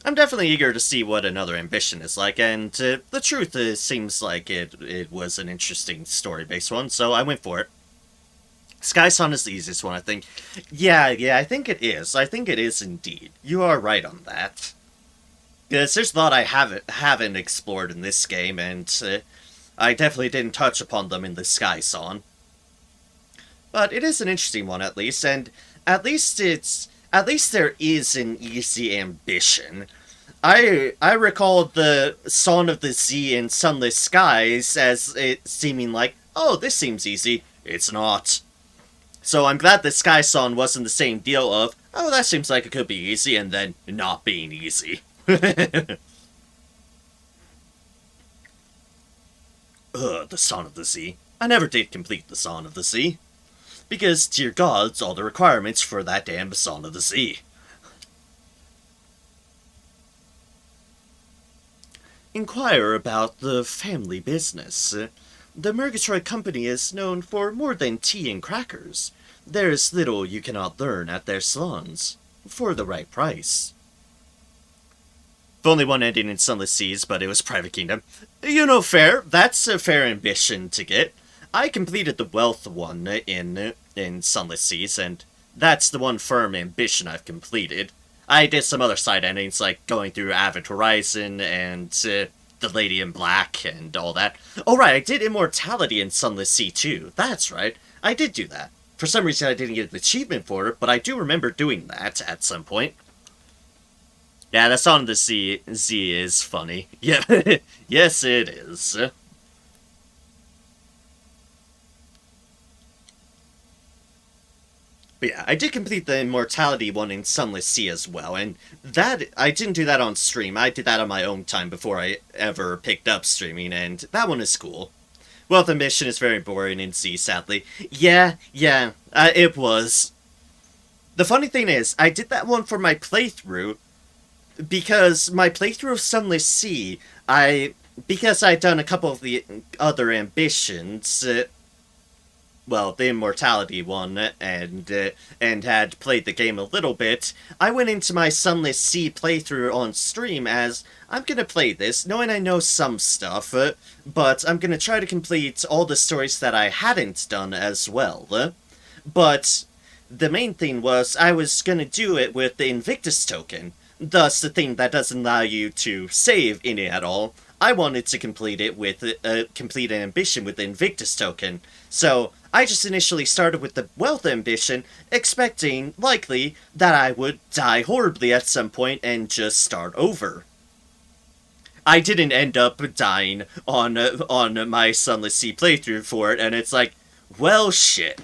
I'm definitely eager to see what another ambition is like, and the Truth seems like it was an interesting story-based one, so I went for it. Sky Sun is the easiest one, I think. Yeah, I think it is. I think it is indeed. You are right on that. Because there's a lot I haven't explored in this game, and I definitely didn't touch upon them in the Sky Sun. But it is an interesting one, at least, and at least there is an easy ambition. I recall the Song of the Sea in Sunless Skies as it seeming like, oh, this seems easy. It's not. So I'm glad the Sky Song wasn't the same deal of, oh, that seems like it could be easy, and then not being easy. The Song of the Sea. I never did complete the Song of the Sea. Because, dear gods, all the requirements for that damn Song of the Sea. Inquire about the family business. The Murgatroyd Company is known for more than tea and crackers. There's little you cannot learn at their salons, for the right price. Only one ending in Sunless Seas, but it was Private Kingdom. You know, fair. That's a fair ambition to get. I completed the Wealth one in Sunless Seas, and that's the one firm ambition I've completed. I did some other side endings, like going through Avid Horizon and The Lady in Black and all that. Oh right, I did Immortality in Sunless Sea too. That's right, I did do that. For some reason I didn't get an achievement for it, but I do remember doing that at some point. Yeah, the Song of the Sea is funny. Yeah, yes it is. But yeah, I did complete the Immortality one in Sunless Sea as well, and that, I didn't do that on stream, I did that on my own time before I ever picked up streaming, and that one is cool. Wealth Ambition is very boring in Sea, sadly. Yeah, it was. The funny thing is, I did that one for my playthrough, because my playthrough of Sunless Sea, I because I'd done a couple of the other ambitions, well, the immortality one, and had played the game a little bit, I went into my Sunless Sea playthrough on stream as, I'm gonna play this, knowing I know some stuff, but I'm gonna try to complete all the stories that I hadn't done as well. But the main thing was, I was gonna do it with the Invictus token, thus the thing that doesn't allow you to save in it at all. I wanted to complete it with complete an ambition with the Invictus token, so I just initially started with the Wealth ambition, expecting, likely, that I would die horribly at some point and just start over. I didn't end up dying on my Sunless Sea playthrough for it, and it's like, well, shit.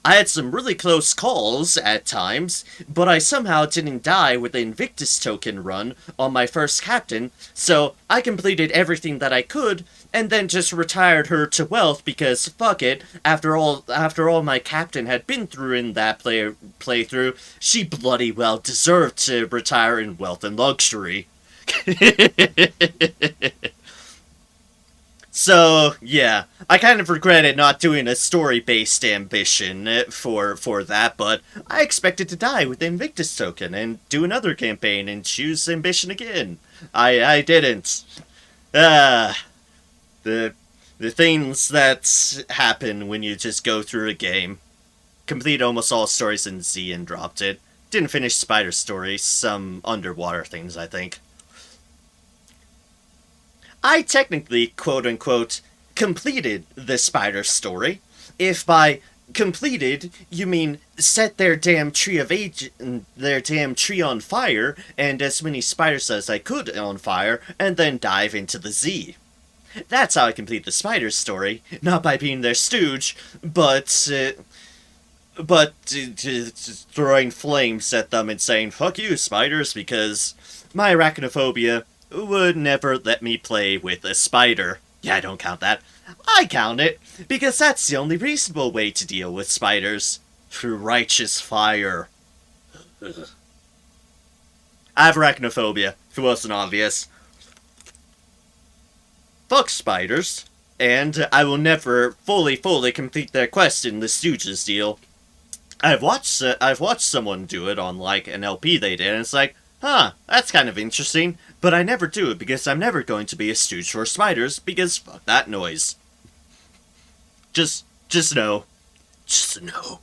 I had some really close calls at times, but I somehow didn't die with the Invictus token run on my first captain, so I completed everything that I could, and then just retired her to Wealth because, fuck it, after all my captain had been through in that playthrough, she bloody well deserved to retire in Wealth and Luxury. So, yeah, I kind of regretted not doing a story-based ambition for that, but I expected to die with the Invictus token and do another campaign and choose ambition again. I didn't. The things that happen when you just go through a game. Complete almost all stories in Z and dropped it. Didn't finish Spider Story, some underwater things, I think. I technically, quote-unquote, completed the Spider Story. If by completed, you mean set their damn tree on fire, and as many spiders as I could on fire, and then dive into the Z. That's how I complete the Spider Story, not by being their stooge, but throwing flames at them and saying, fuck you, spiders, because my arachnophobia would never let me play with a spider. Yeah, I don't count that. I count it, because that's the only reasonable way to deal with spiders. Through righteous fire. I have arachnophobia, if it wasn't obvious. Fuck spiders, and I will never fully complete their quest in the Stooges deal. I've watched someone do it on, like, an LP they did, and it's like, huh, that's kind of interesting, but I never do it because I'm never going to be a stooge for spiders, because fuck that noise. Just know. Just know.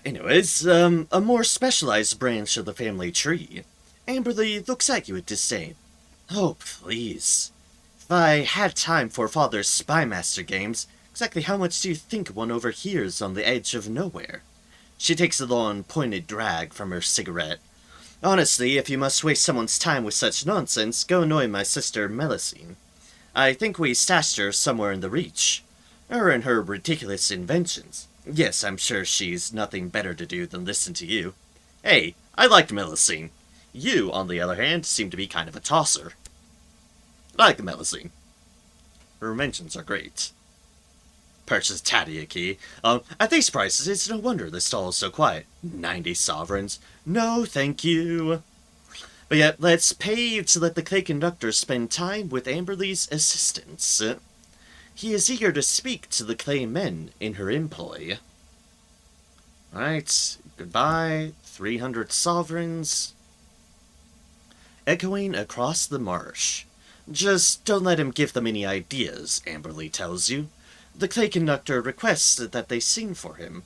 Anyways, a more specialized branch of the family tree. Amberly looks at you with disdain. Oh, please. If I had time for Father's Spymaster games, exactly how much do you think one overhears on the edge of nowhere? She takes a long, pointed drag from her cigarette. Honestly, if you must waste someone's time with such nonsense, go annoy my sister Melusine. I think we stashed her somewhere in the Reach. Her and her ridiculous inventions. Yes, I'm sure she's nothing better to do than listen to you. Hey, I liked Melusine. You, on the other hand, seem to be kind of a tosser. I like the Melusine. Her inventions are great. Purchase Tadia key. At these prices, it's no wonder this stall is so quiet. 90 sovereigns. No, thank you. But yet, let's pay to let the clay conductor spend time with Amberly's assistants. He is eager to speak to the clay men in her employ. Alright, goodbye. 300 sovereigns. Echoing across the marsh. Just don't let him give them any ideas, Amberly tells you. The clay conductor requests that they sing for him.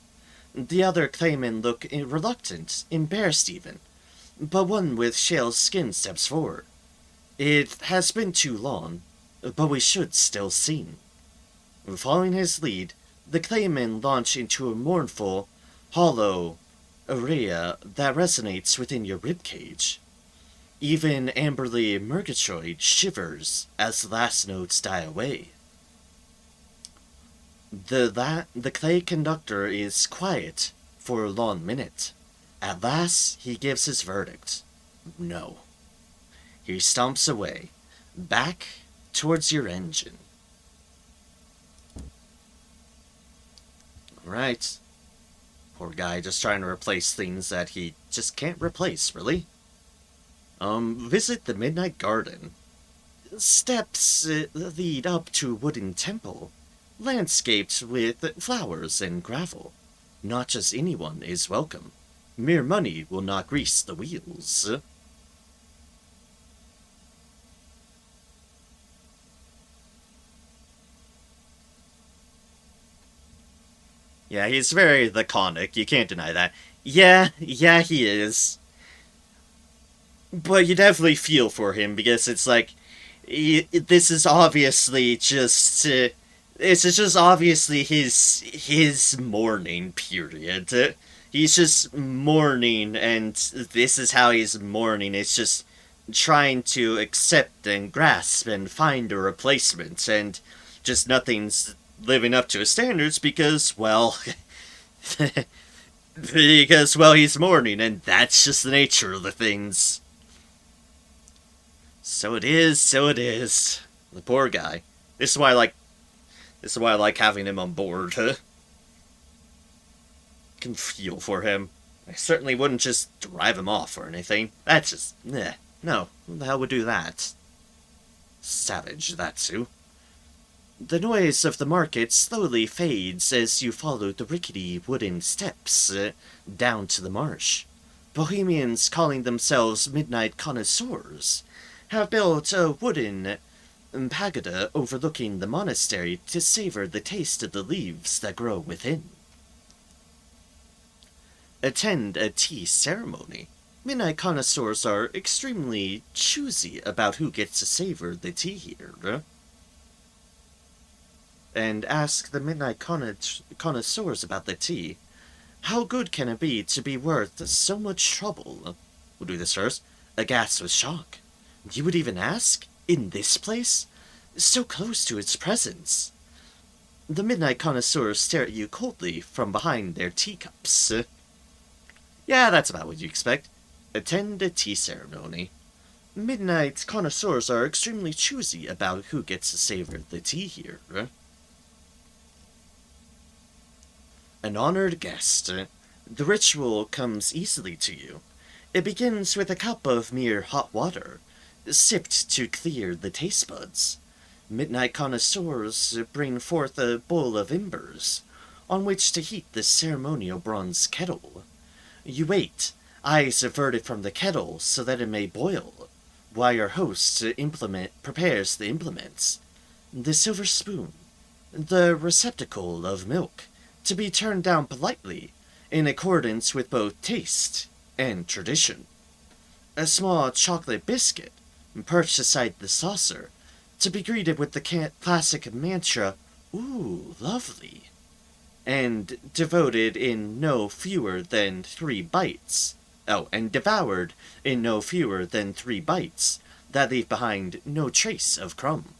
The other claymen look reluctant, embarrassed even, but one with shale skin steps forward. It has been too long, but we should still sing. Following his lead, the claymen launch into a mournful, hollow aria that resonates within your ribcage. Even Amberly Murgatroyd shivers as the last notes die away. The clay conductor is quiet for a long minute. At last, he gives his verdict. No. He stomps away, back towards your engine. Right. Poor guy just trying to replace things that he just can't replace, really. Visit the Midnight Garden. Steps lead up to a wooden temple, landscaped with flowers and gravel. Not just anyone is welcome. Mere money will not grease the wheels. Yeah, he's very laconic, you can't deny that. Yeah, he is. But you definitely feel for him, because it's like, this is obviously just, this is just obviously his mourning period. He's just mourning, and this is how he's mourning. It's just trying to accept and grasp and find a replacement, and just nothing's living up to his standards because, well, he's mourning, and that's just the nature of the things. So it is. The poor guy. This is why I like having him on board. Huh? Can feel for him. I certainly wouldn't just drive him off or anything. That's just, no. Who the hell would do that? Savage, that's who. The noise of the market slowly fades as you follow the rickety wooden steps down to the marsh. Bohemians calling themselves midnight connoisseurs have built a wooden pagoda overlooking the monastery to savor the taste of the leaves that grow within. Attend a tea ceremony. Midnight connoisseurs are extremely choosy about who gets to savor the tea here. And ask the midnight connoisseurs about the tea. How good can it be to be worth so much trouble? We'll do this first. Aghast with shock. You would even ask? In this place? So close to its presence. The midnight connoisseurs stare at you coldly from behind their teacups. Yeah, that's about what you expect. Attend a tea ceremony. Midnight connoisseurs are extremely choosy about who gets to savor the tea here. An honored guest. The ritual comes easily to you. It begins with a cup of mere hot water, sipped to clear the taste buds. Midnight connoisseurs bring forth a bowl of embers, on which to heat the ceremonial bronze kettle. You wait, eyes averted from the kettle so that it may boil, while your host prepares the implements. The silver spoon, the receptacle of milk, to be turned down politely, in accordance with both taste and tradition. A small chocolate biscuit, perched aside the saucer, to be greeted with the classic mantra, "Ooh, lovely," and devoted in no fewer than 3 bites. Oh, and devoured in no fewer than 3 bites, that leave behind no trace of crumb.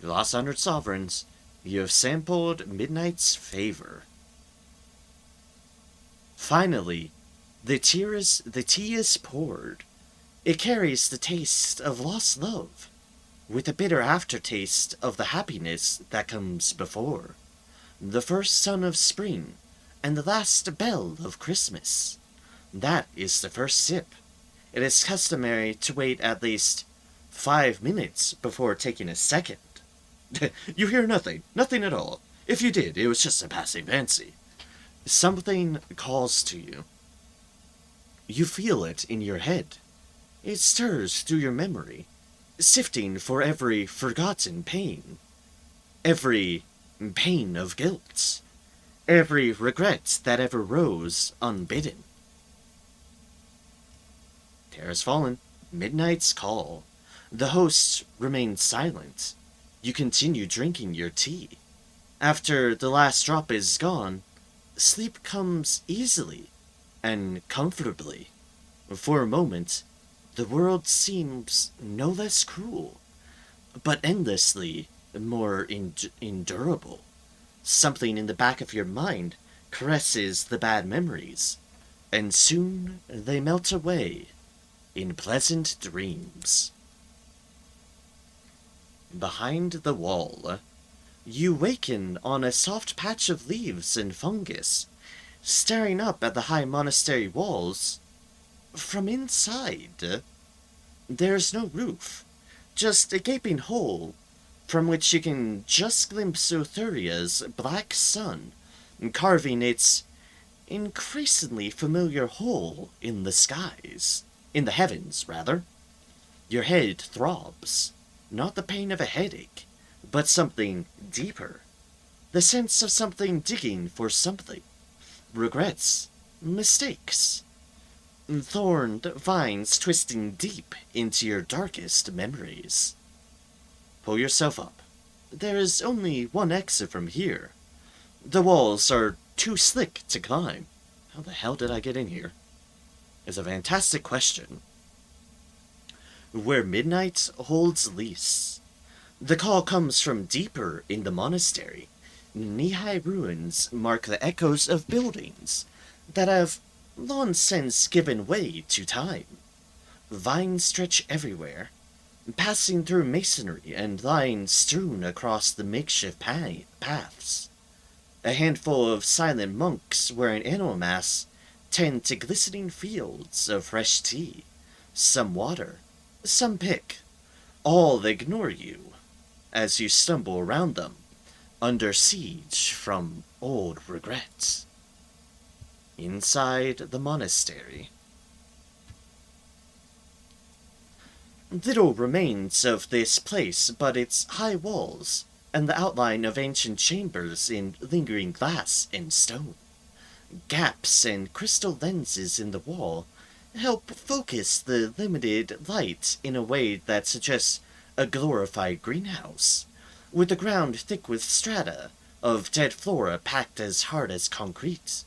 You lost 100 sovereigns. You have sampled Midnight's favor. Finally, the tea is poured. It carries the taste of lost love, with a bitter aftertaste of the happiness that comes before. The first sun of spring, and the last bell of Christmas. That is the first sip. It is customary to wait at least 5 minutes before taking a second. You hear nothing at all. If you did, it was just a passing fancy. Something calls to you. You feel it in your head. It stirs through your memory, sifting for every forgotten pain. Every pain of guilt. Every regret that ever rose unbidden. Terra's fallen. Midnight's call. The host remains silent. You continue drinking your tea. After the last drop is gone, sleep comes easily and comfortably. For a moment, the world seems no less cruel, but endlessly more endurable. Something in the back of your mind caresses the bad memories, and soon they melt away in pleasant dreams. Behind the wall, you waken on a soft patch of leaves and fungus. Staring up at the high monastery walls, From inside, there's no roof, just a gaping hole from which you can just glimpse Eleutheria's black sun, carving its increasingly familiar hole in the skies. In the heavens, rather. Your head throbs. Not the pain of a headache, but something deeper. The sense of something digging for something. Regrets. Mistakes. Thorned vines twisting deep into your darkest memories. Pull yourself up. There is only one exit from here. The walls are too slick to climb. How the hell did I get in here? It's a fantastic question. Where midnight holds lease. The call comes from deeper in the monastery. Knee-high ruins mark the echoes of buildings that have long since given way to time. Vines stretch everywhere, passing through masonry and lying strewn across the makeshift paths. A handful of silent monks wearing animal masks tend to glistening fields of fresh tea. Some water, some pick. All ignore you as you stumble around them, under siege from old regrets. Inside the monastery. Little remains of this place but its high walls, and the outline of ancient chambers in lingering glass and stone. Gaps and crystal lenses in the wall help focus the limited light in a way that suggests a glorified greenhouse, with the ground thick with strata of dead flora packed as hard as concrete.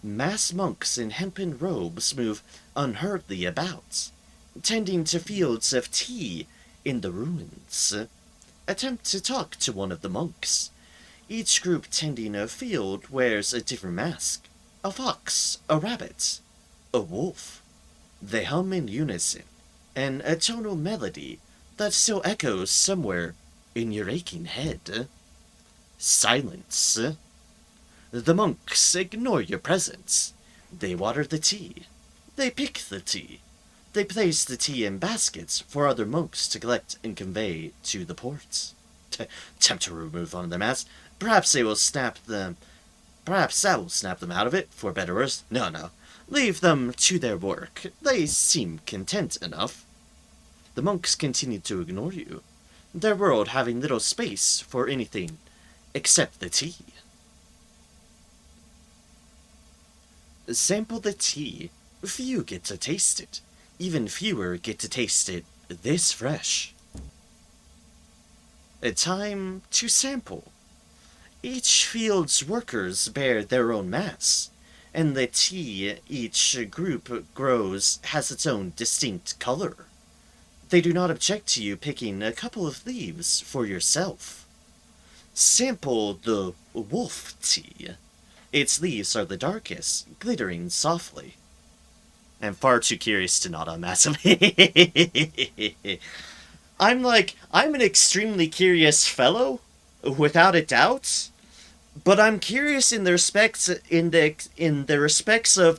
Masked monks in hempen robes move unhurriedly about, tending to fields of tea in the ruins. Attempt to talk to one of the monks. Each group tending a field wears a different mask. A fox, a rabbit, a wolf. They hum in unison, an atonal melody that still echoes somewhere in your aching head. Silence. The monks ignore your presence. They water the tea. They pick the tea. They place the tea in baskets for other monks to collect and convey to the ports. Attempt to remove one of their masks. Perhaps they will snap them. Perhaps that will snap them out of it, for better or worse. No. Leave them to their work. They seem content enough. The monks continue to ignore you, their world having little space for anything except the tea. Sample the tea. Few get to taste it. Even fewer get to taste it this fresh. A time to sample. Each field's workers bear their own mass, and the tea each group grows has its own distinct color. They do not object to you picking a couple of leaves for yourself. Sample the wolf tea. Its leaves are the darkest, glittering softly. I'm far too curious to not unmask him. I'm an extremely curious fellow, without a doubt. But I'm curious in the respects of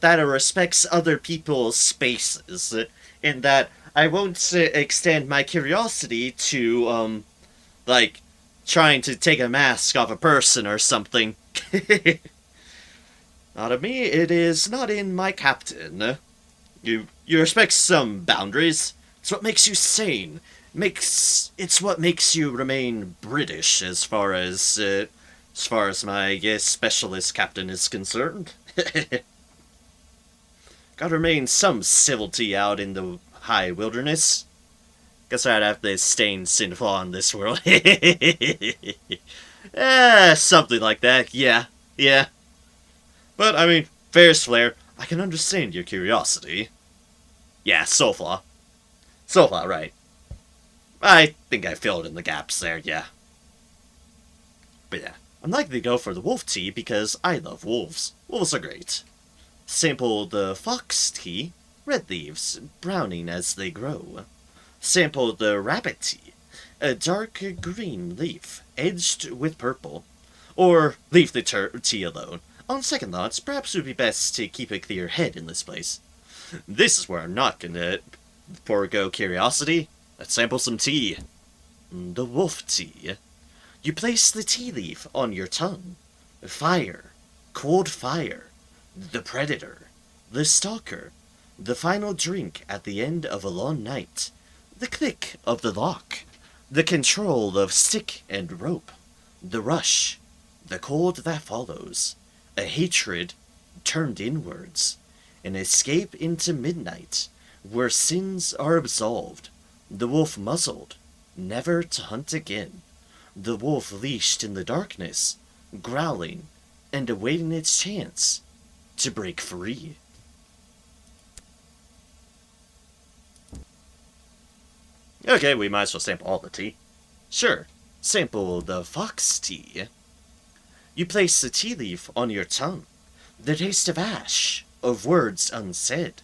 that it respects other people's spaces. In that I won't extend my curiosity to trying to take a mask off a person or something. Not of me. It is not in my captain. You respect some boundaries. It's what makes you sane. It's what makes you remain British as far as my specialist captain is concerned. Gotta remain some civility out in the high wilderness. Guess I'd have to stain sinful on this world. Something like that, yeah. But, I mean, fair's fair. I can understand your curiosity. Yeah, Soulflaw, right. I think I filled in the gaps there, yeah. But yeah, I'm likely to go for the wolf tea because I love wolves. Wolves are great. Sample the fox tea, red leaves, browning as they grow. Sample the rabbit tea, a dark green leaf, edged with purple. Or leave the tea alone. On second thoughts, perhaps it would be best to keep a clear head in this place. This is where I'm not gonna forego curiosity. Let's sample some tea. The wolf tea. You place the tea leaf on your tongue. Fire. Cold fire. The predator. The stalker. The final drink at the end of a long night. The click of the lock. The control of stick and rope. The rush. The cold that follows. A hatred turned inwards. An escape into midnight, where sins are absolved. The wolf muzzled, never to hunt again. The wolf leashed in the darkness, growling, and awaiting its chance to break free. Okay, we might as well sample all the tea. Sure, sample the fox tea. You place the tea leaf on your tongue. The taste of ash, of words unsaid.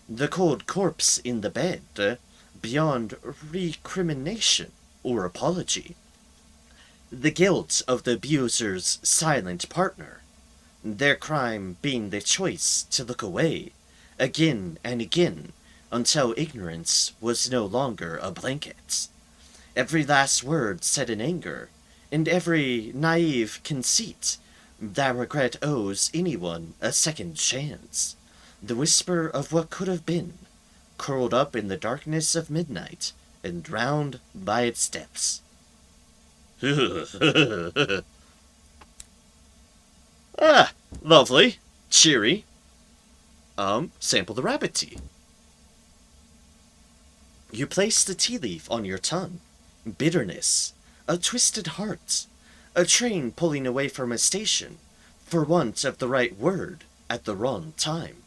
The cold corpse in the bed, beyond recrimination or apology. The guilt of the abuser's silent partner. Their crime being the choice to look away, again and again, until ignorance was no longer a blanket. Every last word said in anger, and every naive conceit that regret owes anyone a second chance. The whisper of what could have been, curled up in the darkness of midnight and drowned by its depths. Ah, lovely. Cheery. Sample the rabbit tea. You place the tea leaf on your tongue. Bitterness. A twisted heart. A train pulling away from a station, for want of the right word at the wrong time.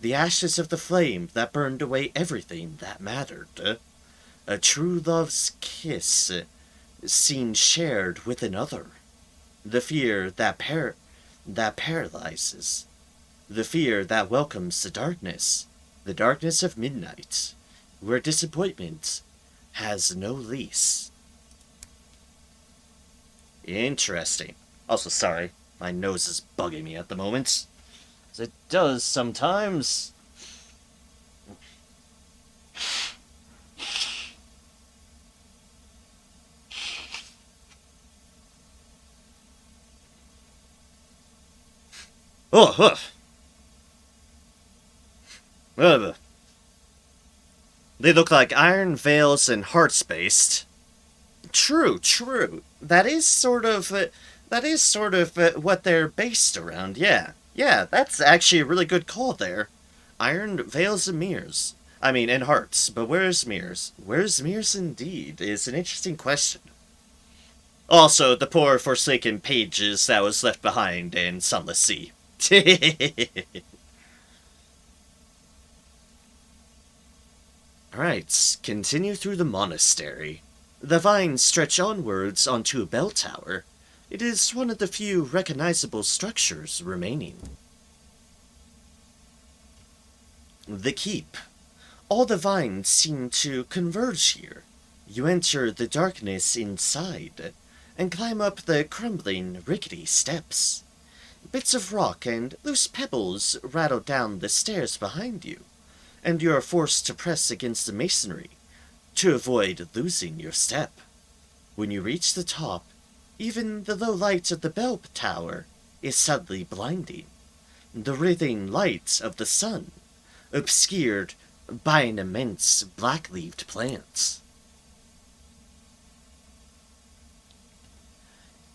The ashes of the flame that burned away everything that mattered. A true love's kiss, seen shared with another. The fear that paralyzes. The fear that welcomes the darkness of midnight, where disappointment has no lease. Interesting. Also, sorry, my nose is bugging me at the moment. As it does sometimes. Oh, they look like iron veils and hearts based. True. That is sort of what they're based around. Yeah, that's actually a really good call there. Iron veils and mirrors. I mean, and hearts. But where's mirrors? Where's mirrors indeed? Is an interesting question. Also, the poor forsaken pages that was left behind in Sunless Sea. Alright, continue through the monastery. The vines stretch onwards onto a bell tower. It is one of the few recognizable structures remaining. The keep. All the vines seem to converge here. You enter the darkness inside, and climb up the crumbling, rickety steps. Bits of rock and loose pebbles rattle down the stairs behind you, and you are forced to press against the masonry to avoid losing your step. When you reach the top, even the low light of the bell tower is suddenly blinding. The writhing light of the sun, obscured by an immense black-leaved plant.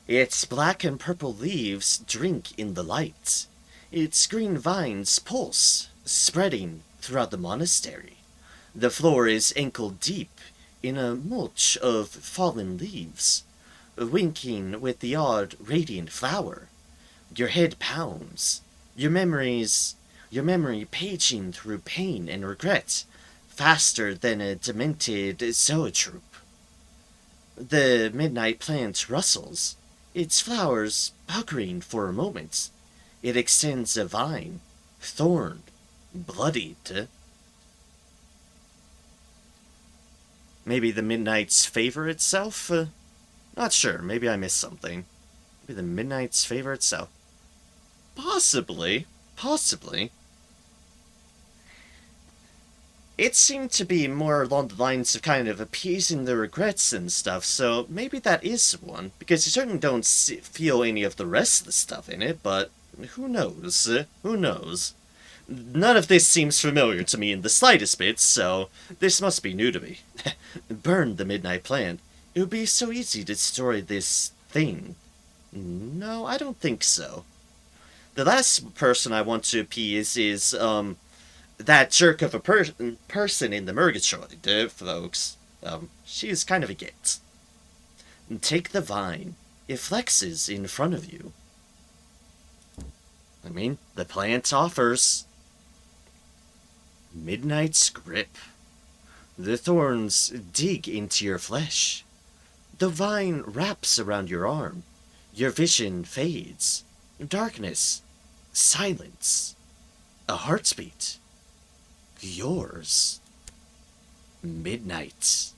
Its black and purple leaves drink in the light. Its green vines pulse, spreading throughout the monastery. The floor is ankle-deep in a mulch of fallen leaves, winking with the odd radiant flower. Your head pounds, your memory paging through pain and regret, faster than a demented zoetrope. The midnight plant rustles, its flowers puckering for a moment. It extends a vine, thorned, bloodied. Maybe the midnight's favor itself? Not sure, maybe I missed something. Maybe the midnight's favor itself. Possibly. It seemed to be more along the lines of kind of appeasing the regrets and stuff, so maybe that is one, because you certainly don't feel any of the rest of the stuff in it, but who knows? Who knows? None of this seems familiar to me in the slightest bit, so this must be new to me. Burn the midnight plant. It would be so easy to destroy this thing. No, I don't think so. The last person I want to appease is, that jerk of a person in the Murgatroyd, folks. She's kind of a git. Take the vine. It flexes in front of you. I mean, the plant offers. Midnight's grip. The thorns dig into your flesh. The vine wraps around your arm. Your vision fades. Darkness. Silence. A heartbeat. Yours. Midnight.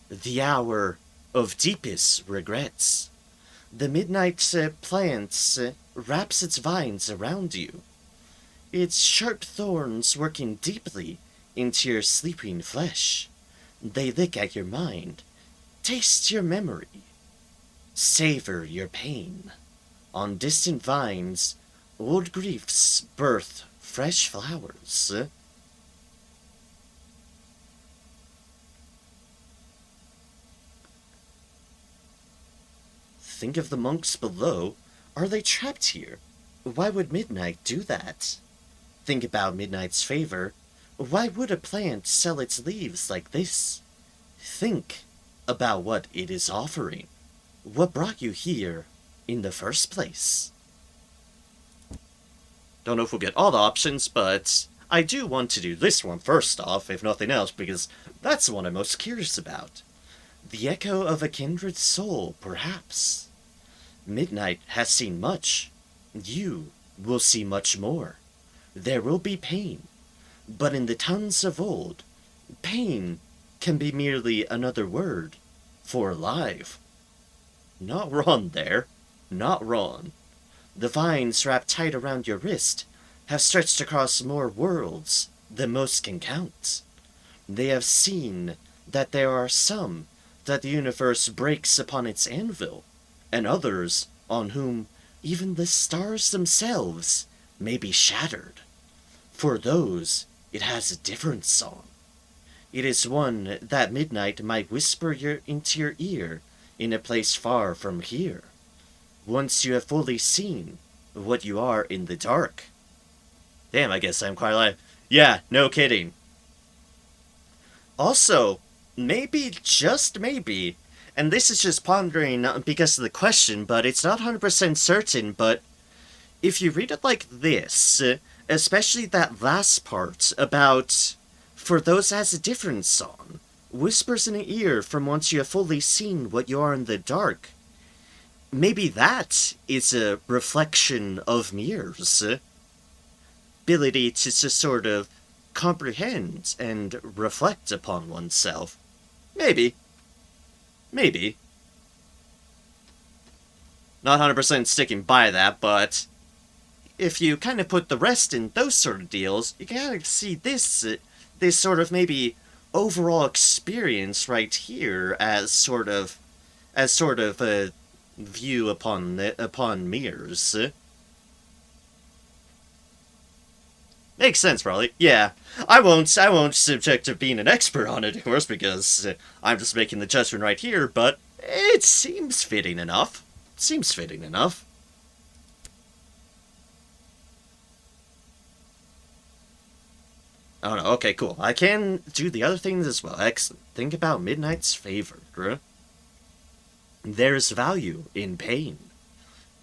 The hour of deepest regrets. The midnight plant wraps its vines around you. Its sharp thorns working deeply into your sleeping flesh. They lick at your mind, taste your memory, savor your pain. On distant vines, old griefs birth fresh flowers. Think of the monks below. Are they trapped here? Why would midnight do that? Think about midnight's favor. Why would a plant sell its leaves like this? Think about what it is offering. What brought you here in the first place? Don't know if we'll get all the options, but I do want to do this one first off, if nothing else, because that's the one I'm most curious about. The echo of a kindred soul, perhaps. Midnight has seen much. You will see much more. There will be pain. But in the tongues of old, pain can be merely another word for alive. Not wrong there. Not wrong. The vines wrapped tight around your wrist have stretched across more worlds than most can count. They have seen that there are some that the universe breaks upon its anvil, and others on whom even the stars themselves may be shattered. For those, it has a different song. It is one that midnight might whisper into your ear in a place far from here. Once you have fully seen what you are in the dark. Damn, I guess I'm quite alive. Yeah, no kidding. Also, maybe, just maybe, and this is just pondering because of the question, but it's not 100% certain, but if you read it like this, especially that last part about, for those has a different song, whispers in the ear from once you have fully seen what you are in the dark, maybe that is a reflection of mirrors' ability to just sort of comprehend and reflect upon oneself. Maybe. Maybe. Not 100% sticking by that, but if you kind of put the rest in those sort of deals, you kind of see this sort of maybe overall experience right here as sort of a view upon mirrors. Makes sense, probably. Yeah, I won't subject to being an expert on it, of course, because I'm just making the judgment right here. But it seems fitting enough. Seems fitting enough. Oh no, okay, cool. I can do the other things as well. Excellent. Think about Midnight's favor, bruh. There's value in pain.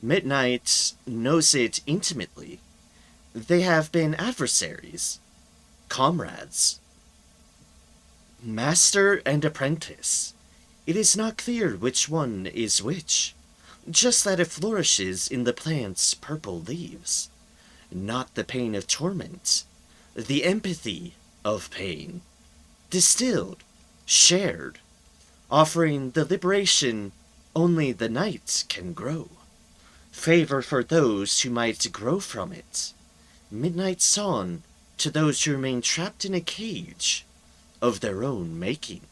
Midnight knows it intimately. They have been adversaries, comrades, master and apprentice. It is not clear which one is which, just that it flourishes in the plant's purple leaves. Not the pain of torment, the empathy of pain, distilled, shared, offering the liberation only the night can grow. Favor for those who might grow from it. Midnight Song to those who remain trapped in a cage of their own making.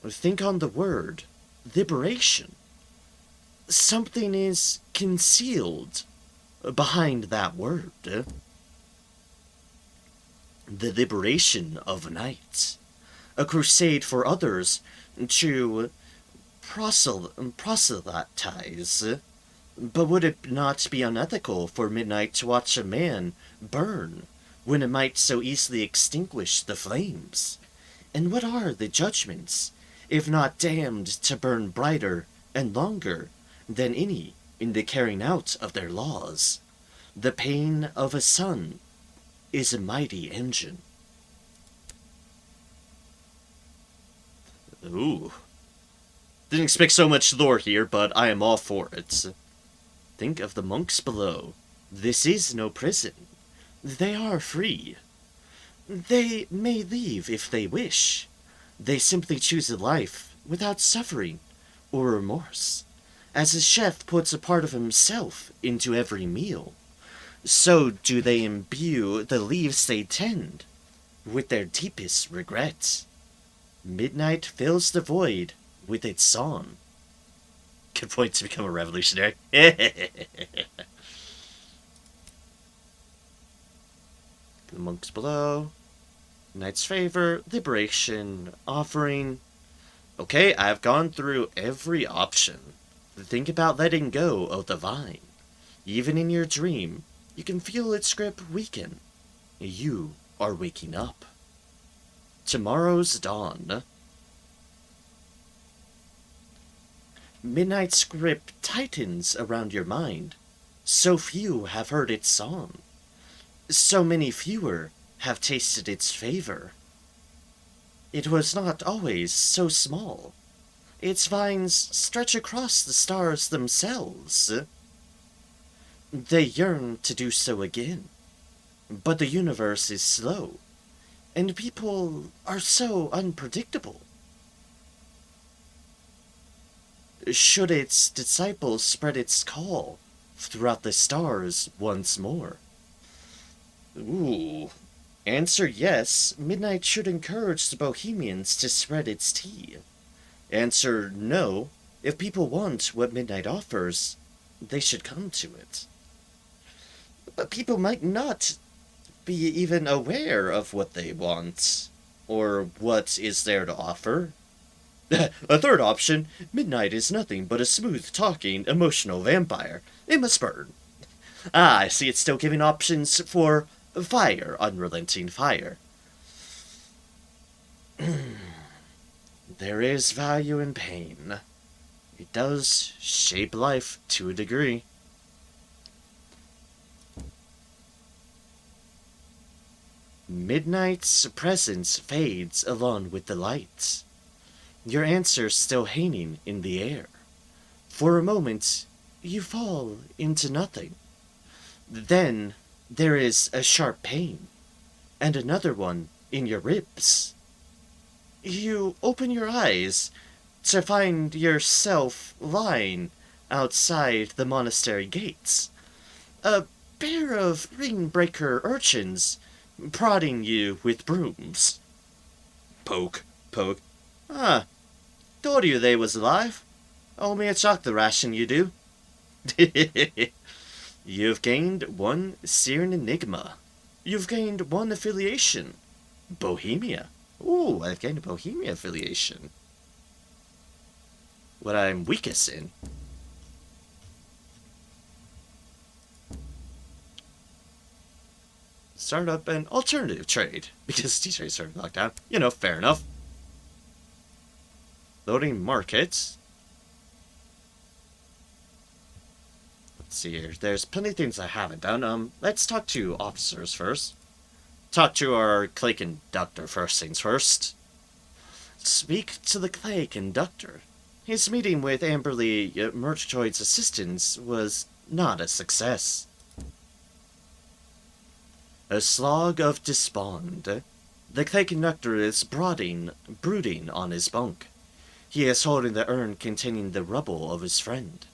Think on the word liberation. Something is concealed behind that word. The liberation of night. A crusade for others to proselytize. But would it not be unethical for midnight to watch a man burn when it might so easily extinguish the flames? And what are the judgments, if not damned to burn brighter and longer than any in the carrying out of their laws? The pain of a sun is a mighty engine. Ooh. Didn't expect so much lore here, but I am all for it. Think of the monks below. This is no prison. They are free. They may leave if they wish. They simply choose a life without suffering or remorse. As a chef puts a part of himself into every meal, so do they imbue the leaves they tend with their deepest regret. Midnight fills the void with its song. Good point to become a revolutionary. The monks below. Knight's favor. Liberation. Offering. Okay, I've gone through every option. Think about letting go of the vine. Even in your dream, you can feel its grip weaken. You are waking up. Tomorrow's dawn. Midnight's grip tightens around your mind. So few have heard its song. So many fewer have tasted its favor. It was not always so small. Its vines stretch across the stars themselves. They yearn to do so again. But the universe is slow, and people are so unpredictable. Should its disciples spread its call throughout the stars once more? Ooh. Answer yes, midnight should encourage the bohemians to spread its tea. Answer no, if people want what midnight offers, they should come to it. But people might not be even aware of what they want, or what is there to offer. A third option, midnight is nothing but a smooth-talking, emotional vampire. It must burn. Ah, I see it's still giving options for fire, unrelenting fire. There is value in pain. It does shape life to a degree. Midnight's presence fades along with the light. Your answer still hanging in the air. For a moment, you fall into nothing. Then there is a sharp pain, and another one in your ribs. You open your eyes to find yourself lying outside the monastery gates. A pair of ring-breaker urchins prodding you with brooms. Poke, poke. Ah, told you they was alive. Owe me a chocolate ration, you do. You've gained one Syrian enigma. You've gained one affiliation. Bohemia. Ooh, I've gained a Bohemia affiliation. What I'm weakest in. Start up an alternative trade, because these trades are locked down. You know, fair enough. Loading markets. Let's see here. There's plenty of things I haven't done. Let's talk to officers first. Talk to our clay conductor first things first. Speak to the clay conductor. His meeting with Amberly Murgatroyd's assistants was not a success. A slog of despond. The clay conductor is brooding on his bunk. He is holding the urn containing the rubble of his friend.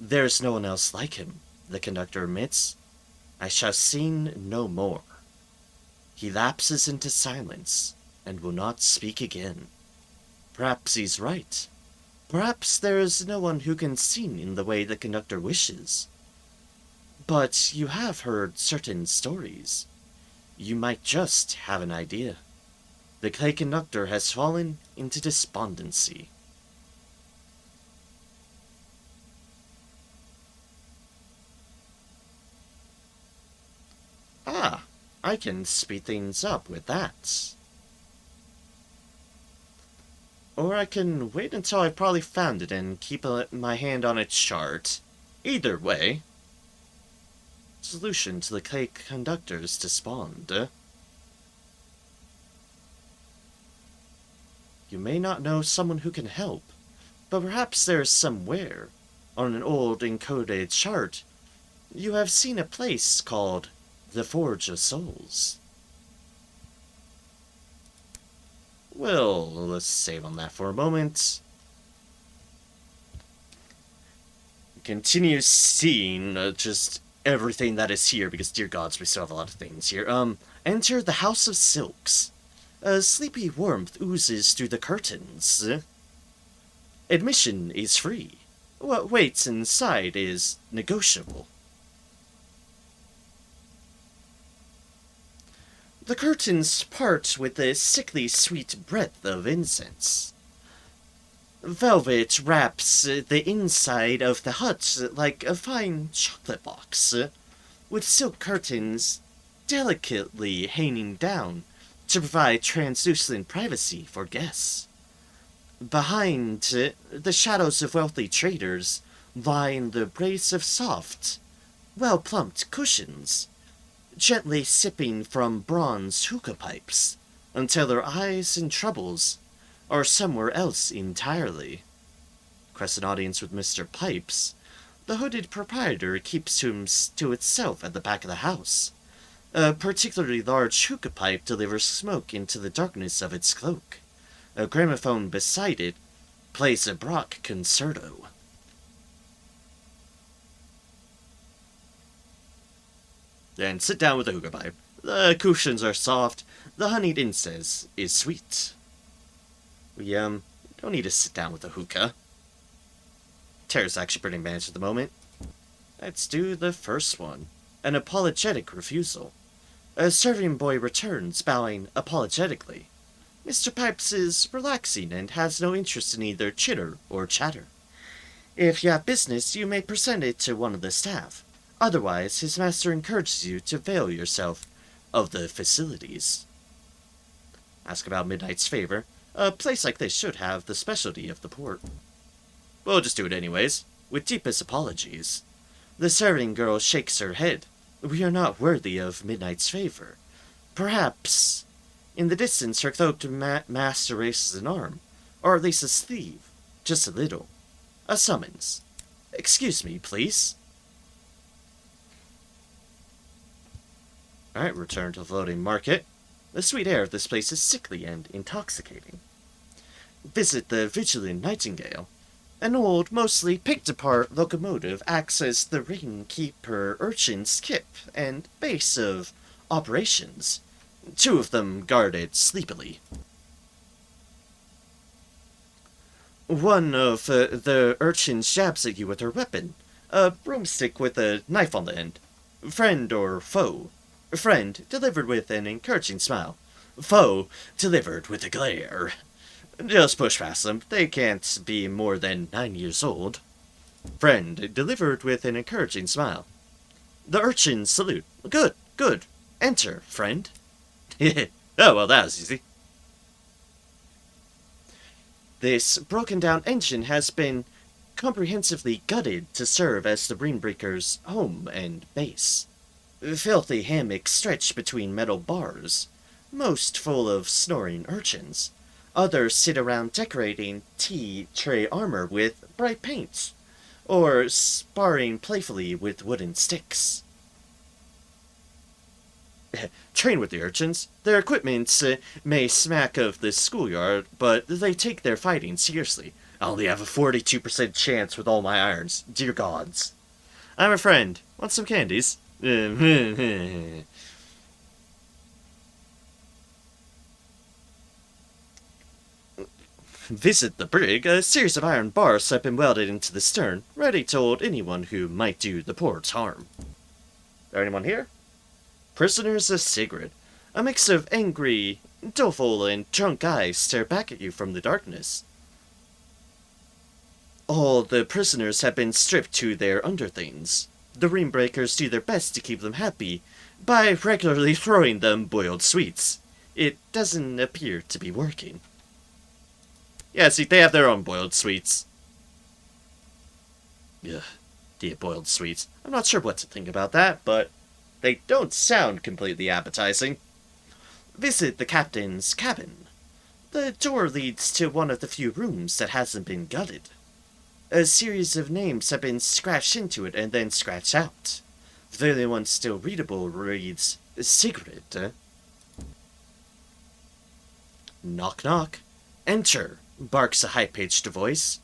There's no one else like him. the conductor admits. I shall seen no more. He lapses into silence, and will not speak again. Perhaps he's right. Perhaps there is no one who can sing in the way the conductor wishes. But you have heard certain stories. You might just have an idea. The clay conductor has fallen into despondency. Ah, I can speed things up with that. Or I can wait until I've probably found it and keep my hand on its chart. Either way. Solution to the clay conductor's despond. You may not know someone who can help, but perhaps there is somewhere, on an old encoded chart, you have seen a place called the Forge of Souls. Well, let's save on that for a moment. Continue seeing just everything that is here, because dear gods, we still have a lot of things here. Enter the House of Silks. A sleepy warmth oozes through the curtains. Admission is free. What waits inside is negotiable. The curtains part with a sickly sweet breath of incense. Velvet wraps the inside of the hut like a fine chocolate box, with silk curtains delicately hanging down to provide translucent privacy for guests. Behind the shadows of wealthy traders lie the brace of soft, well-plumped cushions, gently sipping from bronze hookah pipes until their eyes and troubles are somewhere else entirely. Request an audience with Mr. Pipes. The hooded proprietor keeps to itself at the back of the house. A particularly large hookah pipe delivers smoke into the darkness of its cloak. A gramophone beside it plays a Brock concerto. Then sit down with the hookah pipe. The cushions are soft. The honeyed incense is sweet. We, don't need to sit down with a hookah. Tara's actually pretty managed at the moment. Let's do the first one. An apologetic refusal. A serving boy returns, bowing apologetically. Mr. Pipes is relaxing and has no interest in either chitter or chatter. If you have business, you may present it to one of the staff. Otherwise, his master encourages you to avail yourself of the facilities. Ask about Midnight's favor. A place like this should have the specialty of the port. We'll just do it anyways, with deepest apologies. The serving girl shakes her head. We are not worthy of Midnight's favor. Perhaps, in the distance, her cloaked master raises an arm, or at least a sleeve, just a little. A summons. Excuse me, please. Alright, return to the floating market. The sweet air of this place is sickly and intoxicating. Visit the Vigilant Nightingale. An old, mostly picked-apart locomotive acts as the ring-keeper urchin's skip and base of operations. Two of them guard it sleepily. One of the urchins jabs at you with her weapon, a broomstick with a knife on the end. Friend or foe? Friend, delivered with an encouraging smile. Foe, delivered with a glare. Just push past them. They can't be more than 9 years old. Friend, delivered with an encouraging smile. The urchins salute. Good, good. Enter, friend. Oh, well, that was easy. This broken-down engine has been comprehensively gutted to serve as the Ringbreaker's home and base. Filthy hammocks stretch between metal bars, most full of snoring urchins. Others sit around decorating tea tray armor with bright paints, or sparring playfully with wooden sticks. Train with the urchins. Their equipment may smack of the schoolyard, but they take their fighting seriously. I only have a 42% chance with all my irons. Dear gods. I'm a friend. Want some candies? Visit the brig. A series of iron bars have been welded into the stern, ready to hold anyone who might do the ports harm. Anyone here? Prisoners of Sigrid. A mix of angry, doleful, and drunk eyes stare back at you from the darkness. All the prisoners have been stripped to their underthings. The ring-breakers do their best to keep them happy by regularly throwing them boiled sweets. It doesn't appear to be working. Yeah, see, they have their own boiled sweets. Ugh, dear boiled sweets. I'm not sure what to think about that, but they don't sound completely appetizing. Visit the captain's cabin. The door leads to one of the few rooms that hasn't been gutted. A series of names have been scratched into it and then scratched out. The only one still readable reads Sigrid. Knock knock. Enter, barks a high-pitched voice.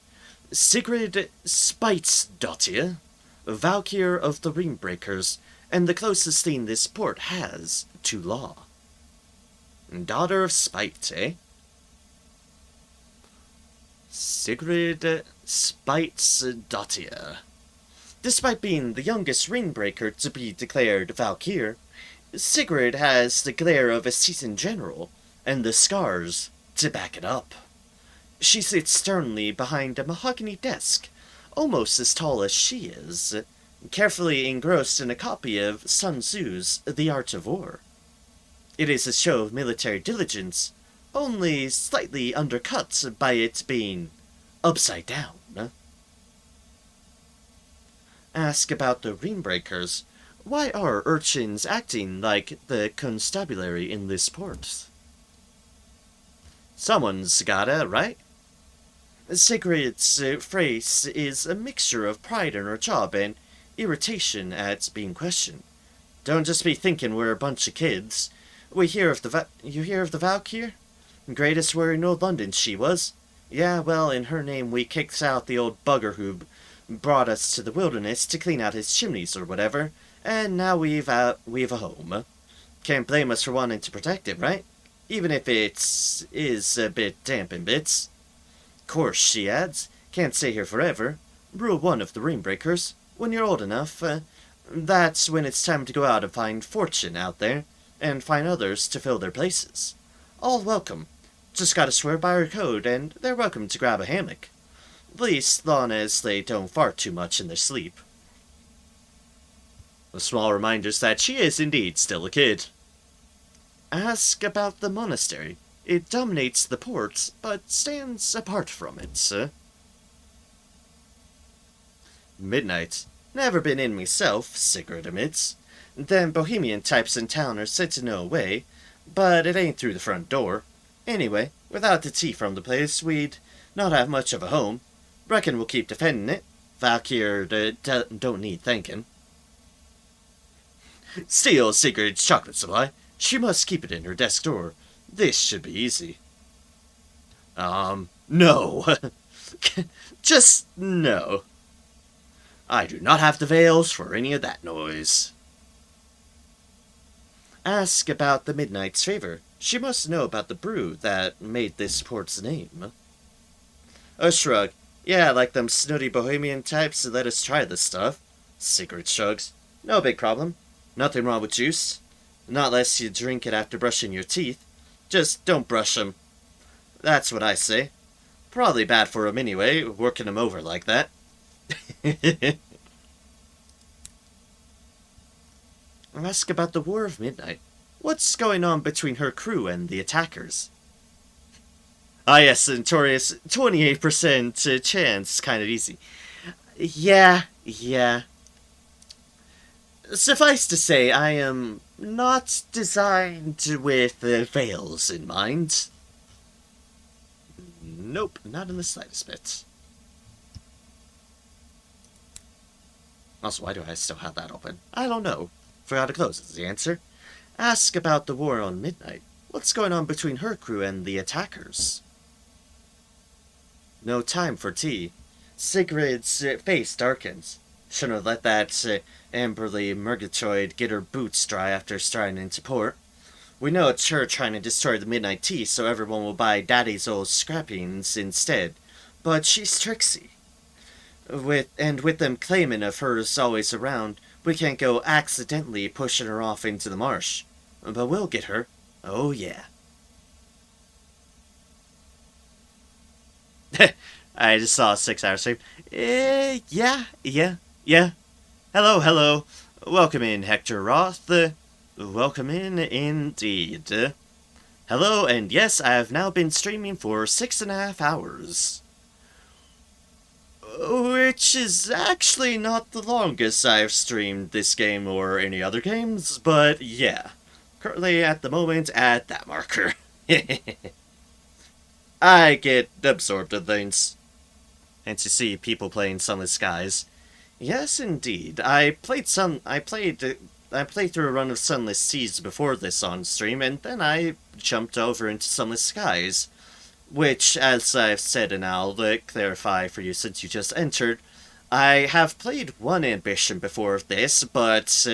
Sigrid Spitesdottir, Valkyr of the Ringbreakers, and the closest thing this port has to law. Daughter of Spite, eh? Sigrid Spitesdottir. Despite being the youngest Ringbreaker to be declared Valkyr, Sigrid has the glare of a seasoned general, and the scars to back it up. She sits sternly behind a mahogany desk, almost as tall as she is, carefully engrossed in a copy of Sun Tzu's The Art of War. It is a show of military diligence, only slightly undercut by it being upside down. Ask about the Ringbreakers. Why are urchins acting like the constabulary in this port? Someone's gotta, right? Sigrid's face is a mixture of pride in her job and irritation at being questioned. Don't just be thinking we're a bunch of kids. You hear of the Valkyr? Greatest warrior in old London she was. Yeah, well, in her name we kicked out the old bugger who brought us to the wilderness to clean out his chimneys or whatever, and now we've a home. Can't blame us for wanting to protect it, right? Even if it is a bit damp in bits. Course, she adds, can't stay here forever. Rule 1 of the Ringbreakers. When you're old enough, that's when it's time to go out and find fortune out there, and find others to fill their places. All welcome. Just gotta swear by her code, and they're welcome to grab a hammock. At least, long as they don't fart too much in their sleep. A small reminder that she is indeed still a kid. Ask about the monastery. It dominates the port, but stands apart from it. Midnight. Never been in myself, Sigrid admits. Them bohemian types in town are said to know a way, but it ain't through the front door. Anyway, without the tea from the place, we'd not have much of a home. Reckon we'll keep defending it. Valkyr don't need thanking. Steal Sigrid's chocolate supply. She must keep it in her desk drawer. This should be easy. No. Just no. I do not have the veils for any of that noise. Ask about the Midnight's favor. She must know about the brew that made this port's name. A shrug. Yeah, like them snooty bohemian types that let us try this stuff. Sigrid shrugs. No big problem. Nothing wrong with juice. Not unless you drink it after brushing your teeth. Just don't brush 'em. That's what I say. Probably bad for 'em anyway, working 'em over like that. Ask about the War of Midnight. What's going on between her crew and the attackers? Ah yes, notorious 28% chance, kind of easy. Yeah. Suffice to say, I am not designed with veils in mind. Nope, not in the slightest bit. Also, why do I still have that open? I don't know. Forgot to close is the answer. Ask about the war on Midnight. What's going on between her crew and the attackers? No time for tea. Sigrid's face darkens. Shouldn't have let that Amberly Murgatroyd get her boots dry after striding into port. We know it's her trying to destroy the Midnight Tea so everyone will buy Daddy's old scrappings instead. But she's tricksy. With them claiming of hers always around, we can't go accidentally pushing her off into the marsh. But we'll get her. Oh yeah. I just saw a 6-hour stream. Yeah. Hello. Welcome in, Hector Roth. Welcome in, indeed. Hello, and yes, I have now been streaming for 6.5 hours. Which is actually not the longest I've streamed this game or any other games, but yeah. Currently, at the moment, at that marker. I get absorbed in things. And to see people playing Sunless Skies. Yes, indeed. I played through a run of Sunless Seas before this on stream, and then I jumped over into Sunless Skies. Which, as I've said, and I'll clarify for you since you just entered, I have played one ambition before this, but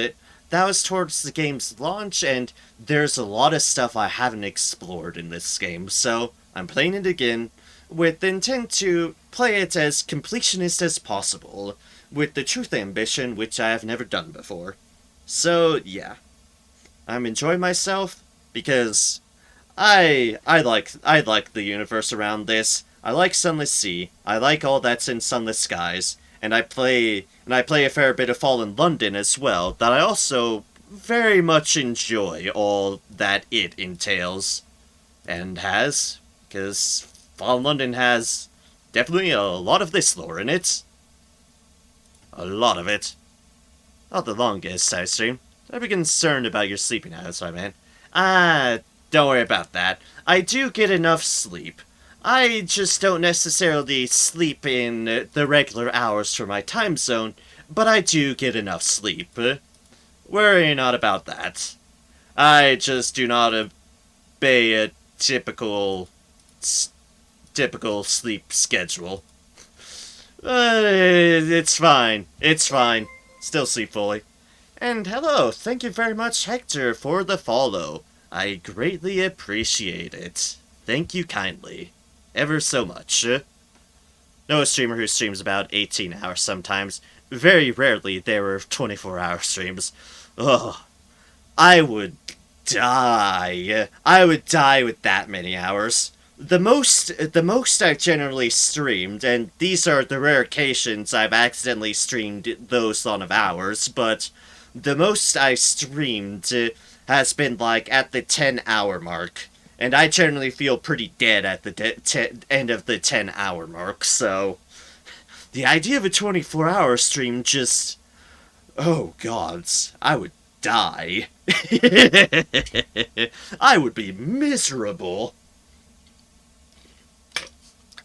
that was towards the game's launch, and there's a lot of stuff I haven't explored in this game, so I'm playing it again, with the intent to play it as completionist as possible, with the truth ambition, which I have never done before. So, yeah. I'm enjoying myself, because I like the universe around this. I like Sunless Sea. I like all that's in Sunless Skies, and I play a fair bit of Fallen London as well. That I also very much enjoy all that it entails, and has, because Fallen London has definitely a lot of this lore in it. A lot of it. Not the longest I stream. Don't be concerned about your sleeping habits, my man. Don't worry about that. I do get enough sleep. I just don't necessarily sleep in the regular hours for my time zone, but I do get enough sleep. Worry not about that. I just do not obey a typical sleep schedule. It's fine. Still sleep fully. And hello, thank you very much, Hector, for the follow. I greatly appreciate it. Thank you kindly. Ever so much. Know a streamer who streams about 18 hours sometimes. Very rarely there are 24-hour streams. Ugh. I would die. I would die with that many hours. The most I've generally streamed, and these are the rare occasions I've accidentally streamed those long of hours, but the most I streamed has been like at the 10-hour mark, and I generally feel pretty dead at the end of the 10-hour mark, so the idea of a 24-hour stream just, oh gods, I would die. I would be miserable.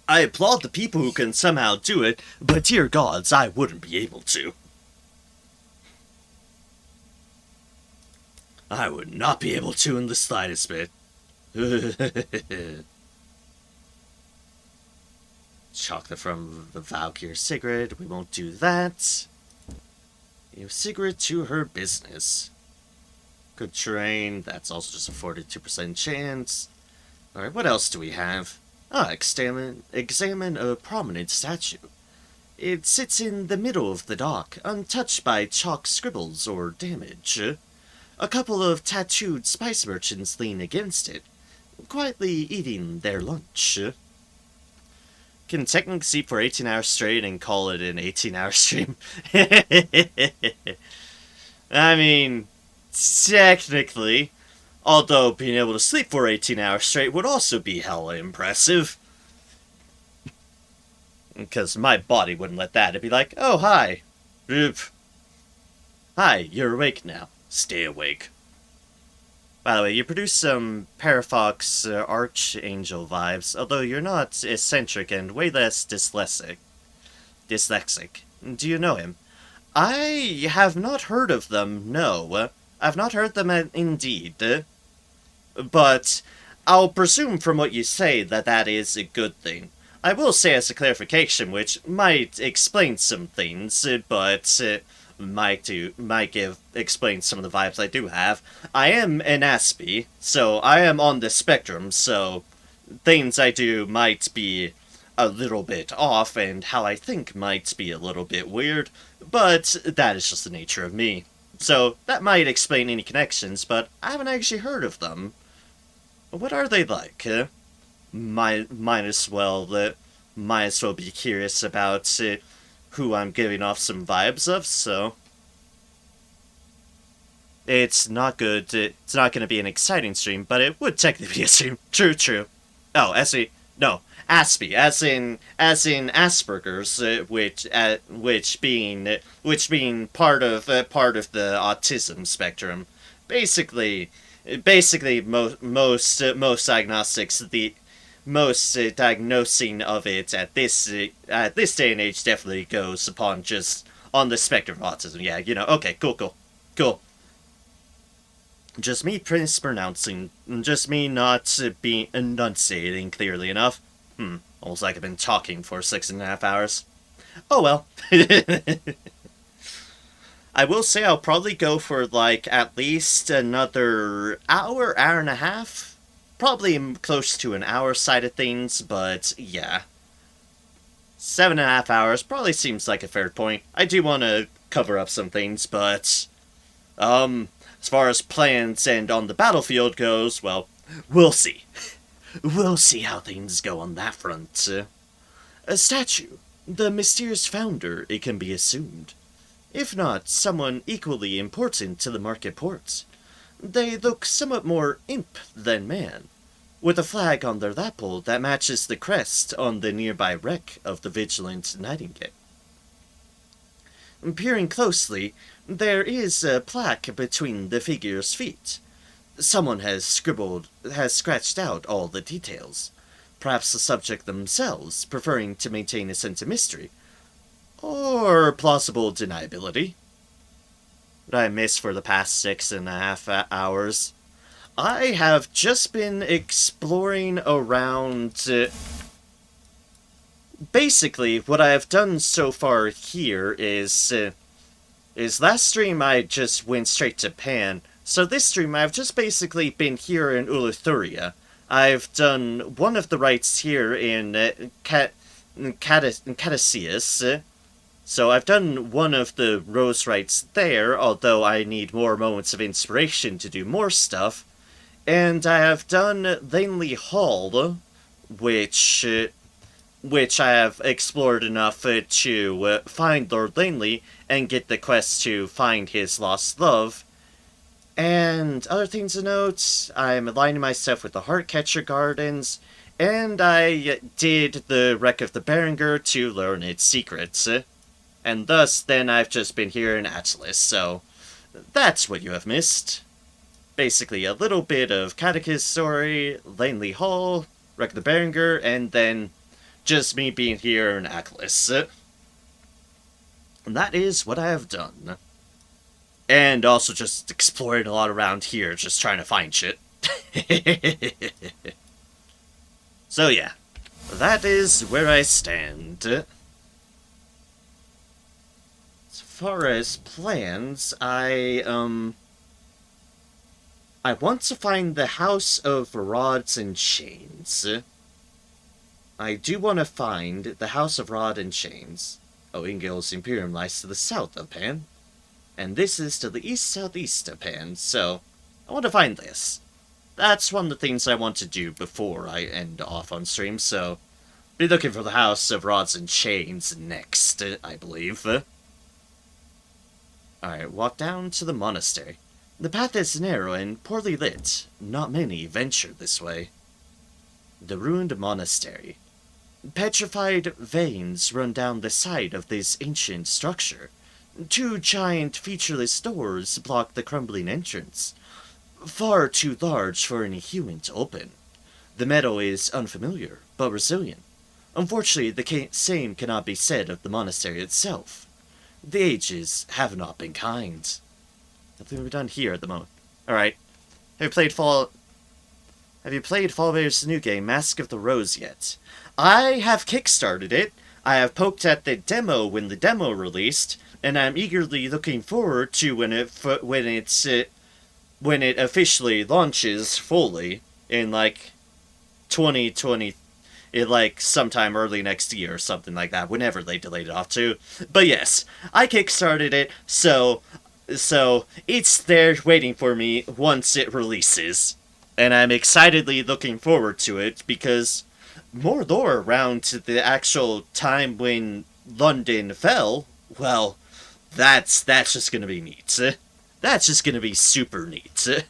I applaud the people who can somehow do it, but dear gods, I wouldn't be able to. I would not be able to in the slightest bit. Chocolate from the Valkyr Sigrid, we won't do that. Give Sigrid to her business. Good terrain, that's also just a 42% chance. Alright, what else do we have? Examine a prominent statue. It sits in the middle of the dock, untouched by chalk scribbles or damage. A couple of tattooed spice merchants lean against it, quietly eating their lunch. Can technically sleep for 18 hours straight and call it an 18-hour stream. I mean, technically. Although being able to sleep for 18 hours straight would also be hella impressive. Because my body wouldn't let that. It'd be like, oh, hi. Oop. Hi, you're awake now. Stay awake. By the way, you produce some Parafox Archangel vibes, although you're not eccentric and way less dyslexic. Do you know him? I have not heard of them, no. I've not heard them indeed. But I'll presume from what you say that that is a good thing. I will say as a clarification, which might explain some things, but explain some of the vibes I do have. I am an Aspie, so I am on the spectrum, so things I do might be a little bit off, and how I think might be a little bit weird, but that is just the nature of me. So that might explain any connections, but I haven't actually heard of them. What are they like? Might as well be curious about who I'm giving off some vibes of. So it's not good. It's not going to be an exciting stream, but it would technically be a stream. True, true. Oh, no, Aspie, as in Asperger's, which being part of the autism spectrum. Basically, most diagnostics, the most diagnosing of it at this day and age definitely goes upon just on the spectrum of autism. Yeah, okay, cool. Just me mispronouncing, just me not being enunciating clearly enough. Almost like I've been talking for 6.5 hours. Oh well. I will say I'll probably go for like at least another hour and a half. Probably close to an hour side of things, but yeah. 7.5 hours probably seems like a fair point. I do want to cover up some things, but as far as plans and on the battlefield goes, well, we'll see. We'll see how things go on that front. A statue. The mysterious founder, it can be assumed. If not, someone equally important to the market port. They look somewhat more imp than man, with a flag on their lapel that matches the crest on the nearby wreck of the Vigilant Nightingale. Peering closely, there is a plaque between the figure's feet. Someone has scratched out all the details. Perhaps the subject themselves, preferring to maintain a sense of mystery. Or plausible deniability. What I missed for the past 6.5 hours. I have just been exploring around... basically, what I have done so far here is last stream I just went straight to Pan. So this stream I've just basically been here in Eleutheria. I've done one of the rites here in Caduceus. So I've done one of the rose rites there, although I need more moments of inspiration to do more stuff. And I have done Lanely Hall, which I have explored enough to find Lord Lanely and get the quest to find his lost love. And other things to note, I'm aligning myself with the Heartcatcher Gardens, and I did the Wreck of the Berenger to learn its secrets. And thus, then I've just been here in Atlas, so that's what you have missed. Basically, a little bit of Catechist story, Lanely Hall, Wreck of the Berenger, and then just me being here in Atlas. And that is what I have done. And also just exploring a lot around here, just trying to find shit. So yeah, that is where I stand. As far as plans, I want to find the House of Rods and Chains. I do want to find the House of Rod and Chains. Oh, Ingil's Imperium lies to the south of Pan. And this is to the east-southeast of Pan, so I want to find this. That's one of the things I want to do before I end off on stream, so be looking for the House of Rods and Chains next, I believe. Alright, walk down to the monastery. The path is narrow and poorly lit. Not many venture this way. The ruined monastery. Petrified veins run down the side of this ancient structure. 2 giant featureless doors block the crumbling entrance. Far too large for any human to open. The metal is unfamiliar, but resilient. Unfortunately, the same cannot be said of the monastery itself. The ages have not been kind. Nothing we've done here at the moment. Alright. Have you have you played Fallbear's new game, Mask of the Rose, yet? I have kickstarted it. I have poked at the demo when the demo released, and I'm eagerly looking forward to when it officially launches fully in like 2020, in like sometime early next year or something like that, whenever they delayed it off to. But yes, I kickstarted it, so it's there waiting for me once it releases. And I'm excitedly looking forward to it because more lore around the actual time when London fell, well, that's just gonna be neat. That's just gonna be super neat.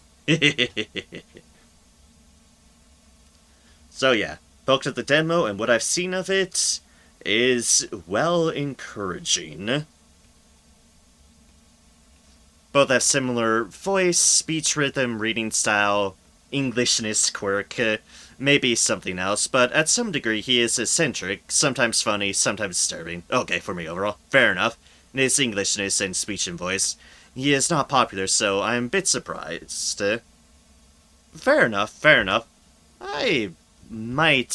So yeah, poked at the demo, and what I've seen of it is, well, encouraging. Both have similar voice, speech rhythm, reading style, Englishness quirk, maybe something else, but at some degree he is eccentric, sometimes funny, sometimes disturbing. Okay, for me overall, fair enough. In his Englishness and speech and voice, he is not popular, so I'm a bit surprised. Fair enough, fair enough. I might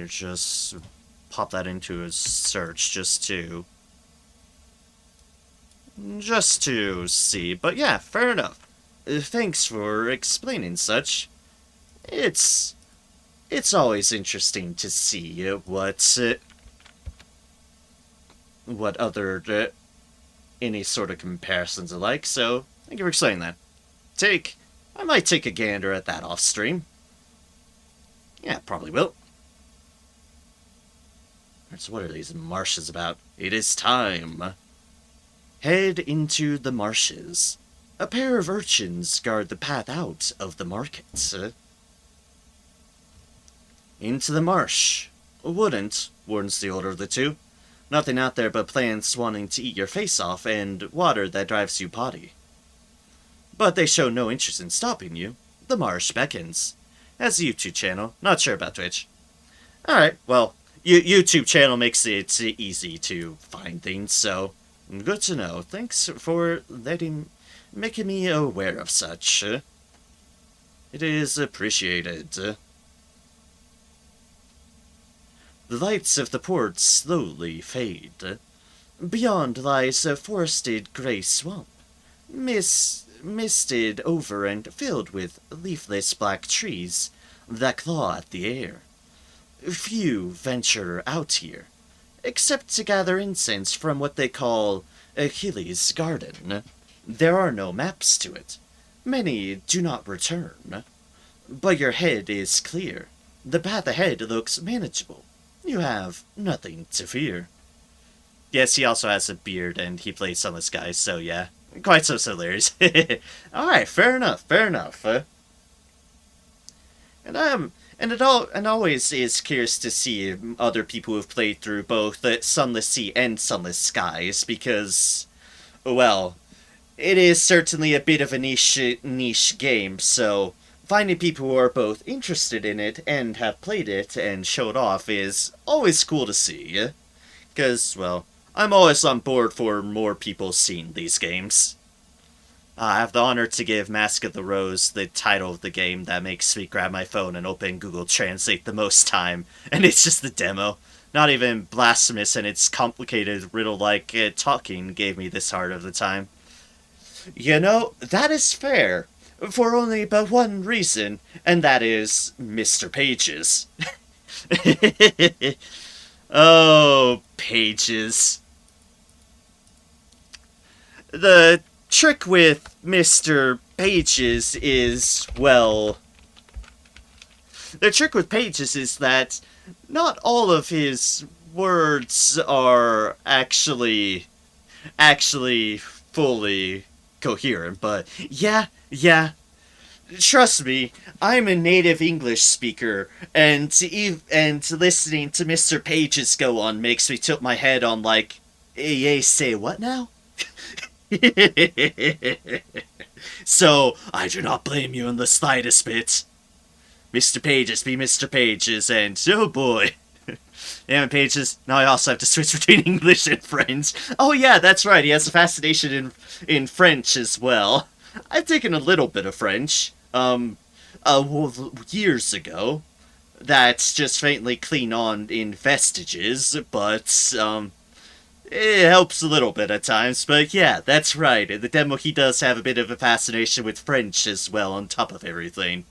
just pop that into a search just to see. But yeah, fair enough. Thanks for explaining such. It's always interesting to see what other any sort of comparisons are like. So thank you for explaining that. I might take a gander at that off stream. Yeah, probably will. So what are these marshes about? It is time. Head into the marshes. A pair of urchins guard the path out of the market. Into the marsh. Wouldn't, warns the older of the two. Nothing out there but plants wanting to eat your face off and water that drives you potty. But they show no interest in stopping you. The marsh beckons. Has a YouTube channel. Not sure about Twitch. Alright, well, YouTube channel makes it easy to find things, so good to know. Thanks for making me aware of such. It is appreciated. The lights of the port slowly fade. Beyond lies a forested gray swamp, misted over and filled with leafless black trees that claw at the air. Few venture out here, except to gather incense from what they call Achilles' Garden. There are no maps to it. Many do not return. But your head is clear. The path ahead looks manageable. You have nothing to fear. Yes, he also has a beard and he plays Sunless guys, so yeah. Quite some similarities. Alright, fair enough, fair enough. And always is curious to see other people who've played through both Sunless Sea and Sunless Skies, because, well, it is certainly a bit of a niche game, so finding people who are both interested in it and have played it and showed off is always cool to see. Because, well, I'm always on board for more people seeing these games. I have the honor to give Mask of the Rose the title of the game that makes me grab my phone and open Google Translate the most time, and it's just the demo. Not even blasphemous and its complicated riddle-like talking gave me this hard of the time. You know, that is fair, for only but one reason, and that is Mr. Pages. Oh, Pages. The trick with Mr. Pages is, well... The trick with Pages is that not all of his words are actually fully coherent, but yeah, trust me, I'm a native English speaker, and listening to Mr. Pages go on makes me tilt my head on like, hey, say what now? So, I do not blame you in the slightest bit. Mr. Pages be Mr. Pages, and oh boy. Damn it, Pages, now I also have to switch between English and French. Oh yeah, that's right, he has a fascination in French as well. I've taken a little bit of French, years ago. That's just faintly clean on in vestiges, but, it helps a little bit at times. But yeah, that's right. In the demo, he does have a bit of a fascination with French as well, on top of everything.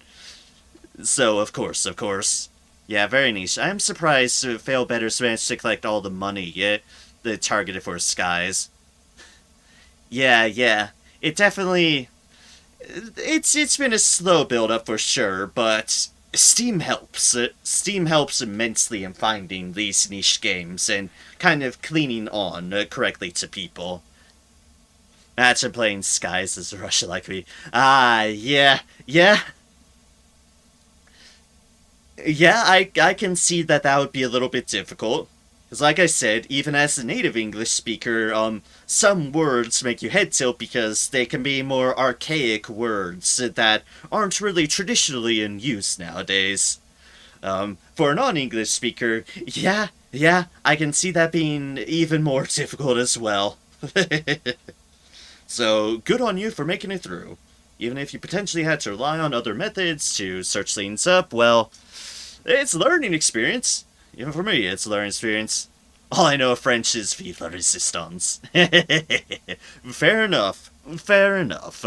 So, of course, of course. Yeah, very niche. I'm surprised Failbetter's managed to collect all the money the targeted for Skies. Yeah, yeah. It definitely... It's been a slow build up for sure, but Steam helps. Steam helps immensely in finding these niche games and kind of cleaning on correctly to people. Imagine playing Skies as a Russia like me. Ah, yeah, yeah. Yeah, I can see that that would be a little bit difficult. Because like I said, even as a native English speaker, some words make you head tilt because they can be more archaic words that aren't really traditionally in use nowadays. For a non-English speaker, yeah, I can see that being even more difficult as well. So, good on you for making it through. Even if you potentially had to rely on other methods to search things up, well, it's a learning experience. Even for me, it's a learning experience. All I know of French is Vive la Resistance. Fair enough. Fair enough.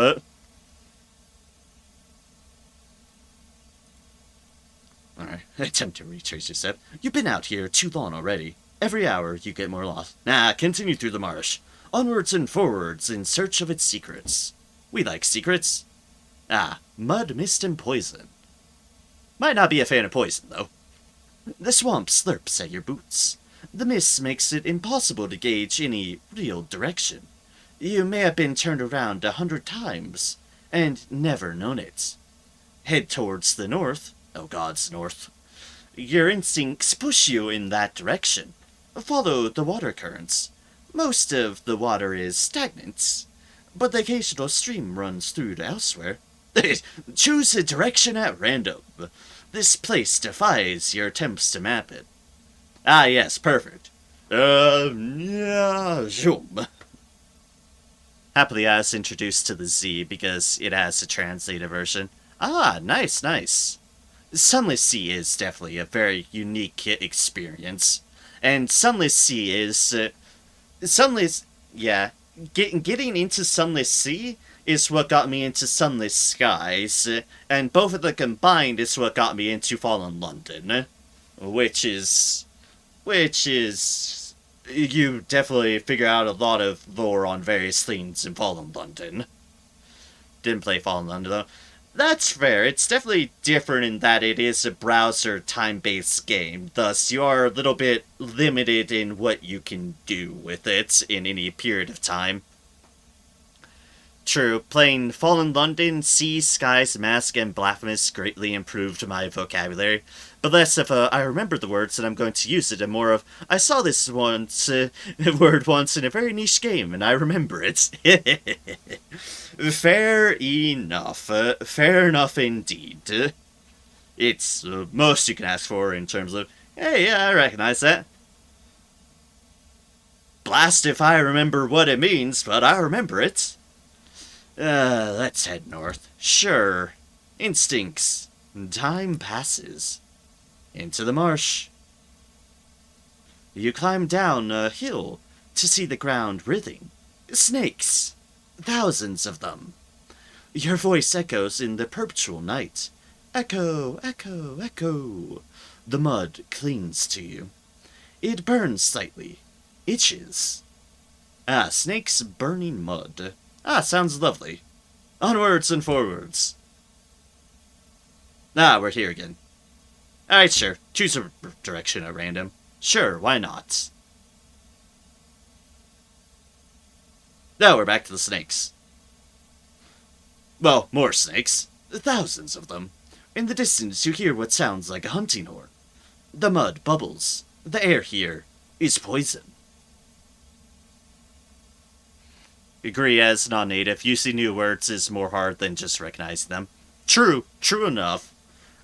Alright, attempt to retrace your step. You've been out here too long already. Every hour, you get more lost. Nah, continue through the marsh. Onwards and forwards in search of its secrets. We like secrets. Ah, mud, mist, and poison. Might not be a fan of poison, though. The swamp slurps at your boots. The mist makes it impossible to gauge any real direction. You may have been turned around 100 times, and never known it. Head towards the north. Oh, God's north. Your instincts push you in that direction. Follow the water currents. Most of the water is stagnant, but the occasional stream runs through to elsewhere. Choose a direction at random. This place defies your attempts to map it. Ah, yes, perfect. Yeah, zoom. Happily, I was introduced to the Z because it has a translated version. Ah, nice, nice. Sunless Sea is definitely a very unique experience. And Sunless Sea is... Sunless... Yeah. Getting into Sunless Sea is what got me into Sunless Skies, and both of them combined is what got me into Fallen London. Which is... You definitely figure out a lot of lore on various things in Fallen London. Didn't play Fallen London, though. That's fair. It's definitely different in that it is a browser time-based game, thus you are a little bit limited in what you can do with it in any period of time. True, playing Fallen London, Sea, Skies, Mask, and Blasphemous greatly improved my vocabulary, but less of a I remember the words and I'm going to use it, and more of I saw this word once in a very niche game and I remember it. Fair enough. Fair enough indeed. It's most you can ask for in terms of, hey, yeah, I recognize that. Blast if I remember what it means, but I remember it. Let's head north. Sure. Instincts. Time passes. Into the marsh. You climb down a hill to see the ground writhing. Snakes. Thousands of them. Your voice echoes in the perpetual night. Echo, echo, echo. The mud clings to you. It burns slightly. Itches. Ah, snakes burning mud. Ah, sounds lovely. Onwards and forwards. Ah, we're here again. Alright, sure. Choose a direction at random. Sure, why not? Now we're back to the snakes. Well, more snakes. Thousands of them. In the distance, you hear what sounds like a hunting horn. The mud bubbles. The air here is poison. Agree, as non-native, using new words is more hard than just recognizing them. True enough.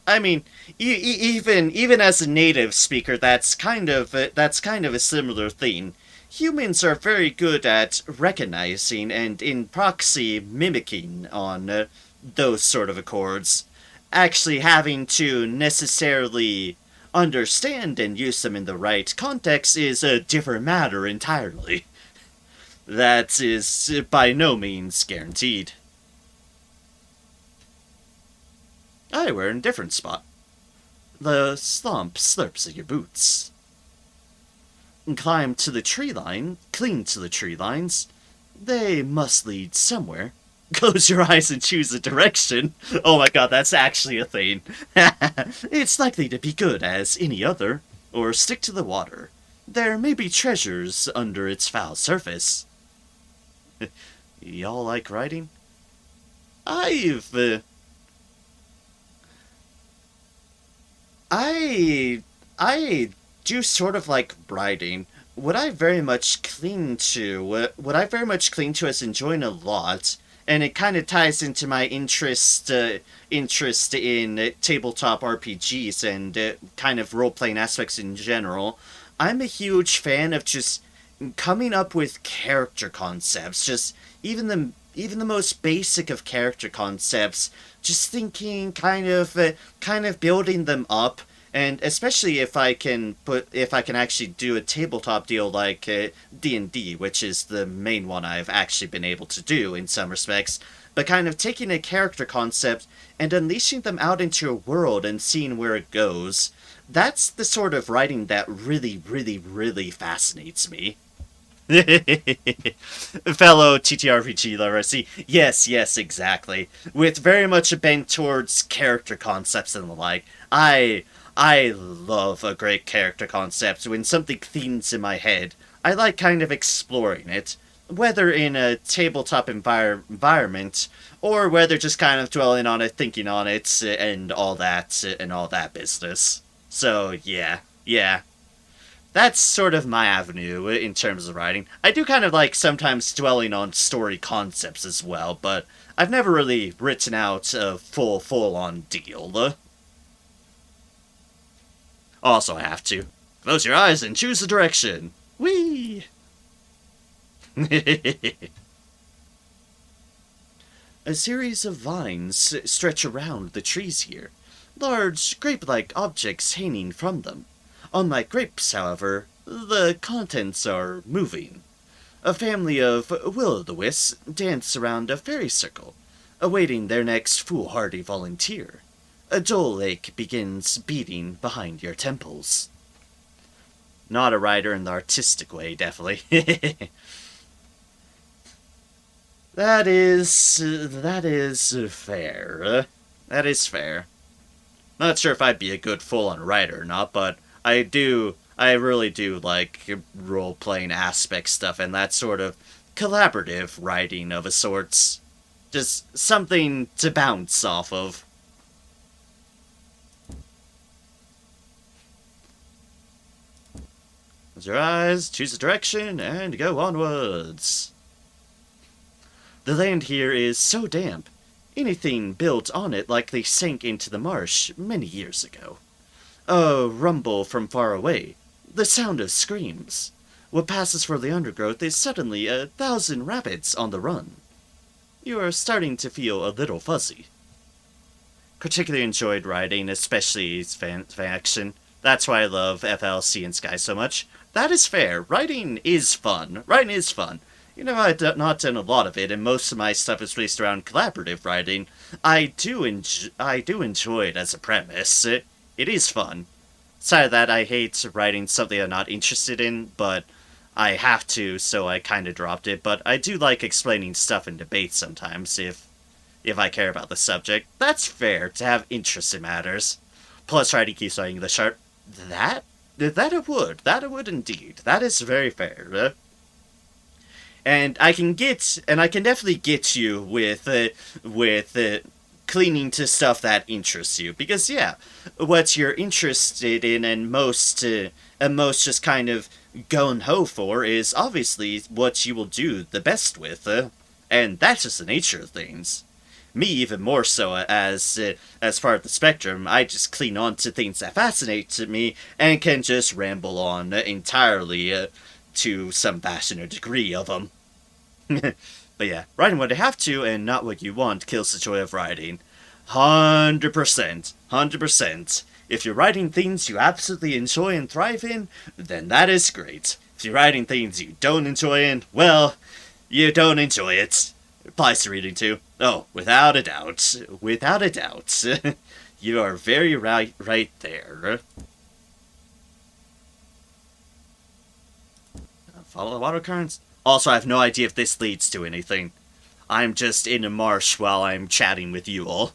I mean, even as a native speaker, that's kind of a similar thing. humans are very good at recognizing and in proxy mimicking on those sort of accords. Actually having to necessarily understand and use them in the right context is a different matter entirely. That is by no means guaranteed. Aye, we're in a different spot. The slump slurps at your boots. Climb to the tree line, cling to the tree lines. They must lead somewhere. Close your eyes and choose a direction. Oh my god, that's actually a thing. It's likely to be good as any other, or stick to the water. There may be treasures under its foul surface. Y'all like writing? I've, I do sort of like writing. What I very much cling to, as enjoying a lot, and it kind of ties into my interest in tabletop RPGs and kind of role-playing aspects in general. I'm a huge fan of just coming up with character concepts, just even the most basic of character concepts, just thinking, kind of building them up. And especially if I can actually do a tabletop deal like D&D, which is the main one I've actually been able to do in some respects, but kind of taking a character concept and unleashing them out into a world and seeing where it goes, that's the sort of writing that really, really, really fascinates me. Fellow TTRPG lover, see, yes, exactly. With very much a bent towards character concepts and the like, I love a great character concept. When something themes in my head, I like kind of exploring it, whether in a tabletop environment, or whether just kind of dwelling on it, thinking on it, and all that business. So, yeah. That's sort of my avenue in terms of writing. I do kind of like sometimes dwelling on story concepts as well, but I've never really written out a full-on deal. Also, I have to. Close your eyes and choose a direction. Whee! A series of vines stretch around the trees here, large grape-like objects hanging from them. Unlike grapes, however, the contents are moving. A family of will-o'-the-wisps dance around a fairy circle, awaiting their next foolhardy volunteer. A dull ache begins beating behind your temples. Not a writer in the artistic way, definitely. That is fair. That is fair. Not sure if I'd be a good full-on writer or not, but I really do like role-playing aspect stuff and that sort of collaborative writing of a sorts. Just something to bounce off of. Close your eyes, choose a direction, and go onwards. The land here is so damp, anything built on it likely sank into the marsh many years ago. A rumble from far away, the sound of screams. What passes for the undergrowth is suddenly 1,000 rabbits on the run. You are starting to feel a little fuzzy. Particularly enjoyed writing, especially fan action. That's why I love FLC and Sky so much. That is fair. Writing is fun. You know, I've not done a lot of it, and most of my stuff is based around collaborative writing. I do enjoy it as a premise. It is fun. Aside of that, I hate writing something I'm not interested in, but I have to, so I kind of dropped it. But I do like explaining stuff in debates sometimes, if I care about the subject. That's fair, to have interest in matters. Plus, writing keeps my English sharp. That it would indeed. That is very fair. And I can definitely get you with cleaning to stuff that interests you, because yeah, what you're interested in and most just kind of gung-ho for is obviously what you will do the best with, and that's just the nature of things. Me even more so, as part of the spectrum, I just cling on to things that fascinate me and can just ramble on entirely to some fashion or degree of them. But yeah, riding what you have to and not what you want kills the joy of riding. 100%. 100%. If you're riding things you absolutely enjoy and thrive in, then that is great. If you're riding things you don't enjoy in, well, you don't enjoy it. It applies to reading too. Oh, without a doubt. Without a doubt. You are very right there. Follow the water currents. Also, I have no idea if this leads to anything. I'm just in a marsh while I'm chatting with you all.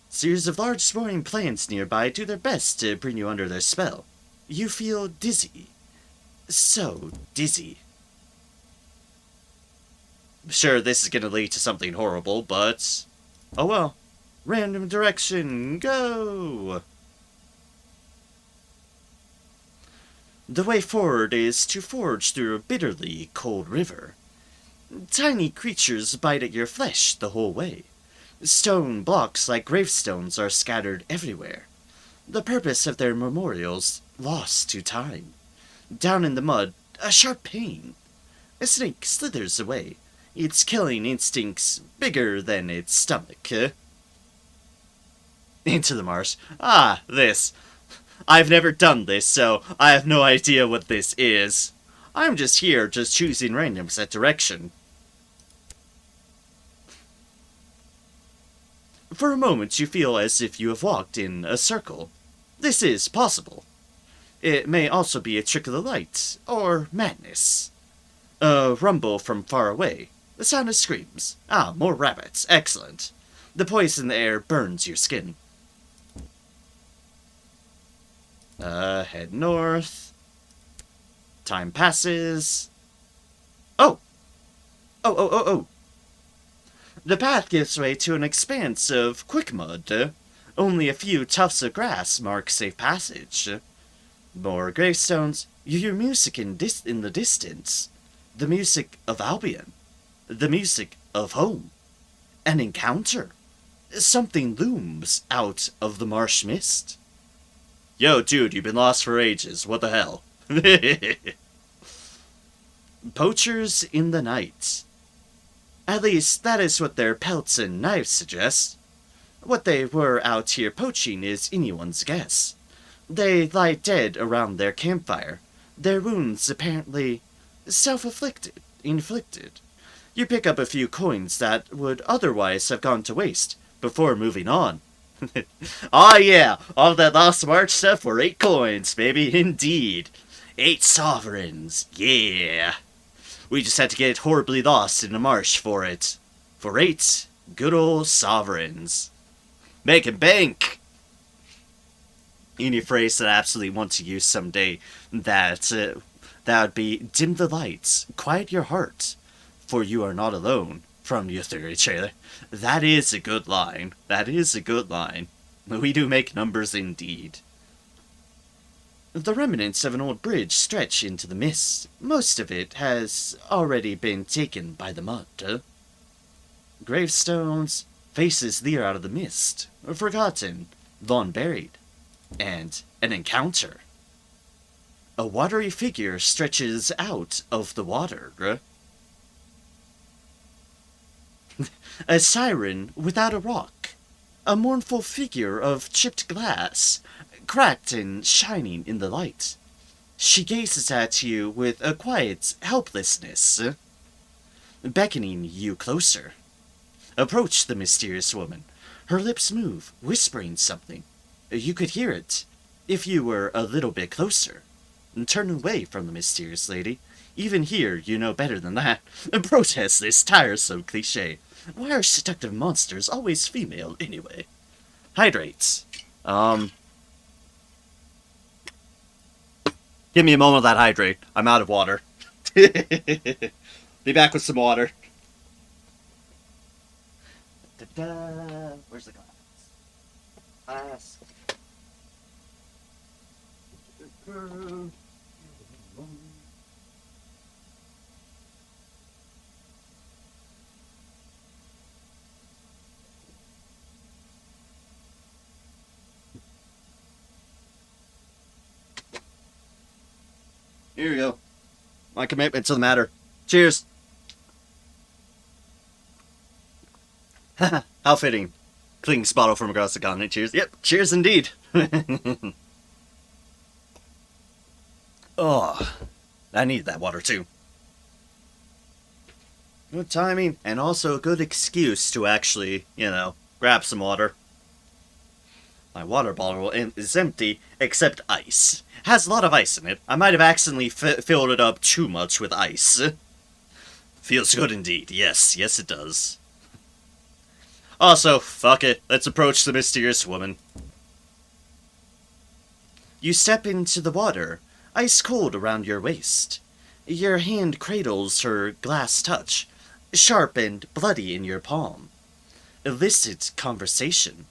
Series of large sprawling plants nearby do their best to bring you under their spell. You feel dizzy. So dizzy. Sure, this is gonna lead to something horrible, but... oh well. Random direction, go! The way forward is to forge through a bitterly cold river. Tiny creatures bite at your flesh the whole way. Stone blocks like gravestones are scattered everywhere. The purpose of their memorials lost to time. Down in the mud, a sharp pain. A snake slithers away, its killing instincts bigger than its stomach. Into the marsh. Ah, this. I've never done this, so I have no idea what this is. I'm just here, just choosing random set direction. For a moment you feel as if you have walked in a circle. This is possible. It may also be a trick of the light, or madness. A rumble from far away. The sound of screams. Ah, more rabbits. Excellent. The poison in the air burns your skin. Head north. Time passes. Oh! Oh. The path gives way to an expanse of quick mud. Only a few tufts of grass mark safe passage. More gravestones. You hear music in the distance. The music of Albion. The music of home. An encounter. Something looms out of the marsh mist. Yo, dude, you've been lost for ages. What the hell? Poachers in the night. At least, that is what their pelts and knives suggest. What they were out here poaching is anyone's guess. They lie dead around their campfire, their wounds apparently inflicted. You pick up a few coins that would otherwise have gone to waste before moving on. Oh yeah, all that last March stuff were 8 coins, baby, indeed. 8 sovereigns, yeah. We just had to get horribly lost in a marsh for it. For 8 good old sovereigns. Making bank! Any phrase that I absolutely want to use someday, that would be, dim the lights, quiet your heart, for you are not alone, from the Eleutheria trailer. That is a good line. That is a good line. We do make numbers indeed. The remnants of an old bridge stretch into the mist. Most of it has already been taken by the mud. Gravestones, faces leer out of the mist, forgotten, long buried, and an encounter. A watery figure stretches out of the water. A siren without a rock. A mournful figure of chipped glass, cracked and shining in the light. She gazes at you with a quiet helplessness, beckoning you closer. Approach the mysterious woman. Her lips move, whispering something. You could hear it, if you were a little bit closer. Turn away from the mysterious lady. Even here, you know better than that. Protest this tiresome cliché. Why are seductive monsters always female, anyway? Hydrates. Give me a moment of that hydrate. I'm out of water. Be back with some water. Da-da. Where's the glass? Glass. Here you go. My commitment to the matter. Cheers. How fitting. Clinks bottle from across the continent. Cheers. Yep, cheers indeed. Oh, I need that water too. Good timing, and also a good excuse to actually, grab some water. My water bottle is empty, except ice. Has a lot of ice in it. I might have accidentally filled it up too much with ice. Feels good indeed. Yes, it does. Also, fuck it. Let's approach the mysterious woman. You step into the water, ice cold around your waist. Your hand cradles her glass touch, sharp and bloody in your palm. Illicit conversation.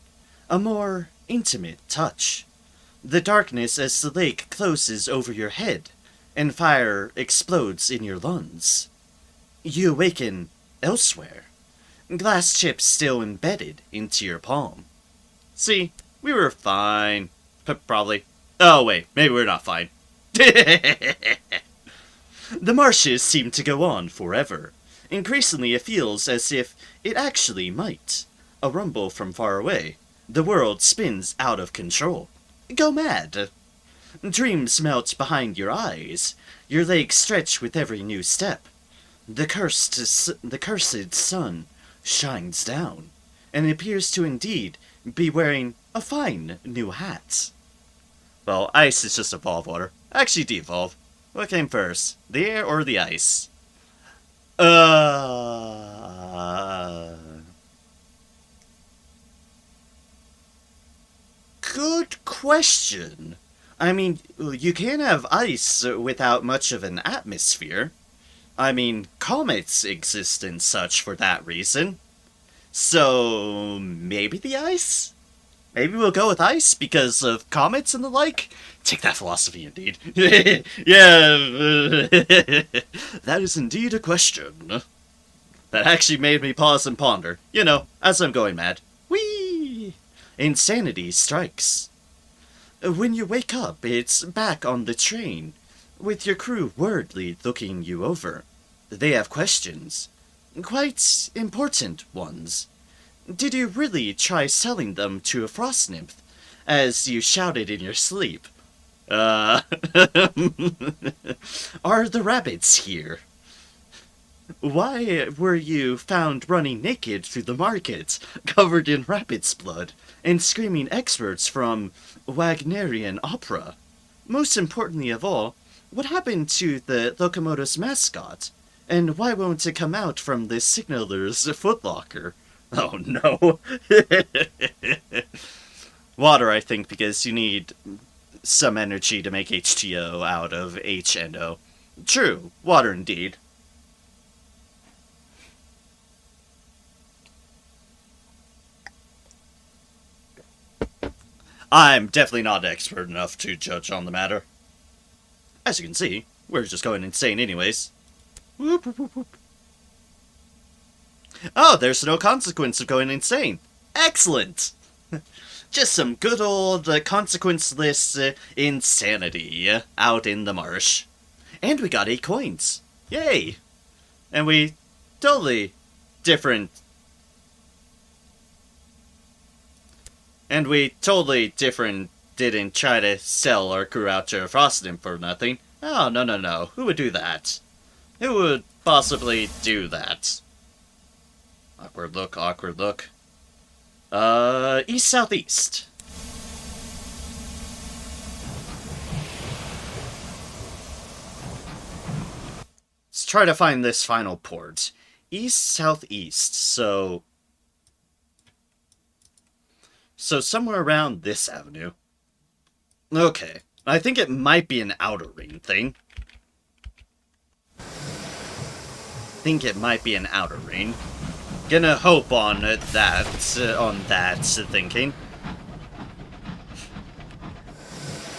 A more intimate touch. The darkness as the lake closes over your head, and fire explodes in your lungs. You awaken elsewhere. Glass chips still embedded into your palm. See, we were fine. Probably. Oh wait, maybe we're not fine. The marshes seem to go on forever. Increasingly it feels as if it actually might. A rumble from far away. The world spins out of control. Go mad. Dreams melt behind your eyes. Your legs stretch with every new step. The cursed sun shines down, and it appears to indeed be wearing a fine new hat. Well, ice is just evolve water. Actually, de-evolve. What came first, the air or the ice? Good question. I mean, you can have ice without much of an atmosphere. I mean, comets exist and such for that reason. So, maybe the ice? Maybe we'll go with ice because of comets and the like? Take that philosophy, indeed. Yeah, that is indeed a question. That actually made me pause and ponder, as I'm going mad. Whee! Insanity strikes. When you wake up, it's back on the train, with your crew worriedly looking you over. They have questions. Quite important ones. Did you really try selling them to a frost nymph, as you shouted in your sleep? Are the rabbits here? Why were you found running naked through the market, covered in rabbit's blood, and screaming excerpts from Wagnerian opera? Most importantly of all, what happened to the locomotive's mascot? And why won't it come out from the signaler's footlocker? Oh no. Water, I think, because you need some energy to make H2O out of HNO. True, water indeed. I'm definitely not expert enough to judge on the matter. As you can see, we're just going insane anyways. Whoop, whoop, whoop, whoop. Oh, there's no consequence of going insane. Excellent! Just some good old consequenceless insanity out in the marsh. And we got 8 coins. Yay! And we totally different... didn't try to sell our crew out to a frost nymph for nothing. Oh, no. Who would do that? Who would possibly do that? Awkward look. East-southeast. Let's try to find this final port. East-southeast, so somewhere around this avenue. Okay, I think it might be an outer ring thing. Gonna hope on that thinking.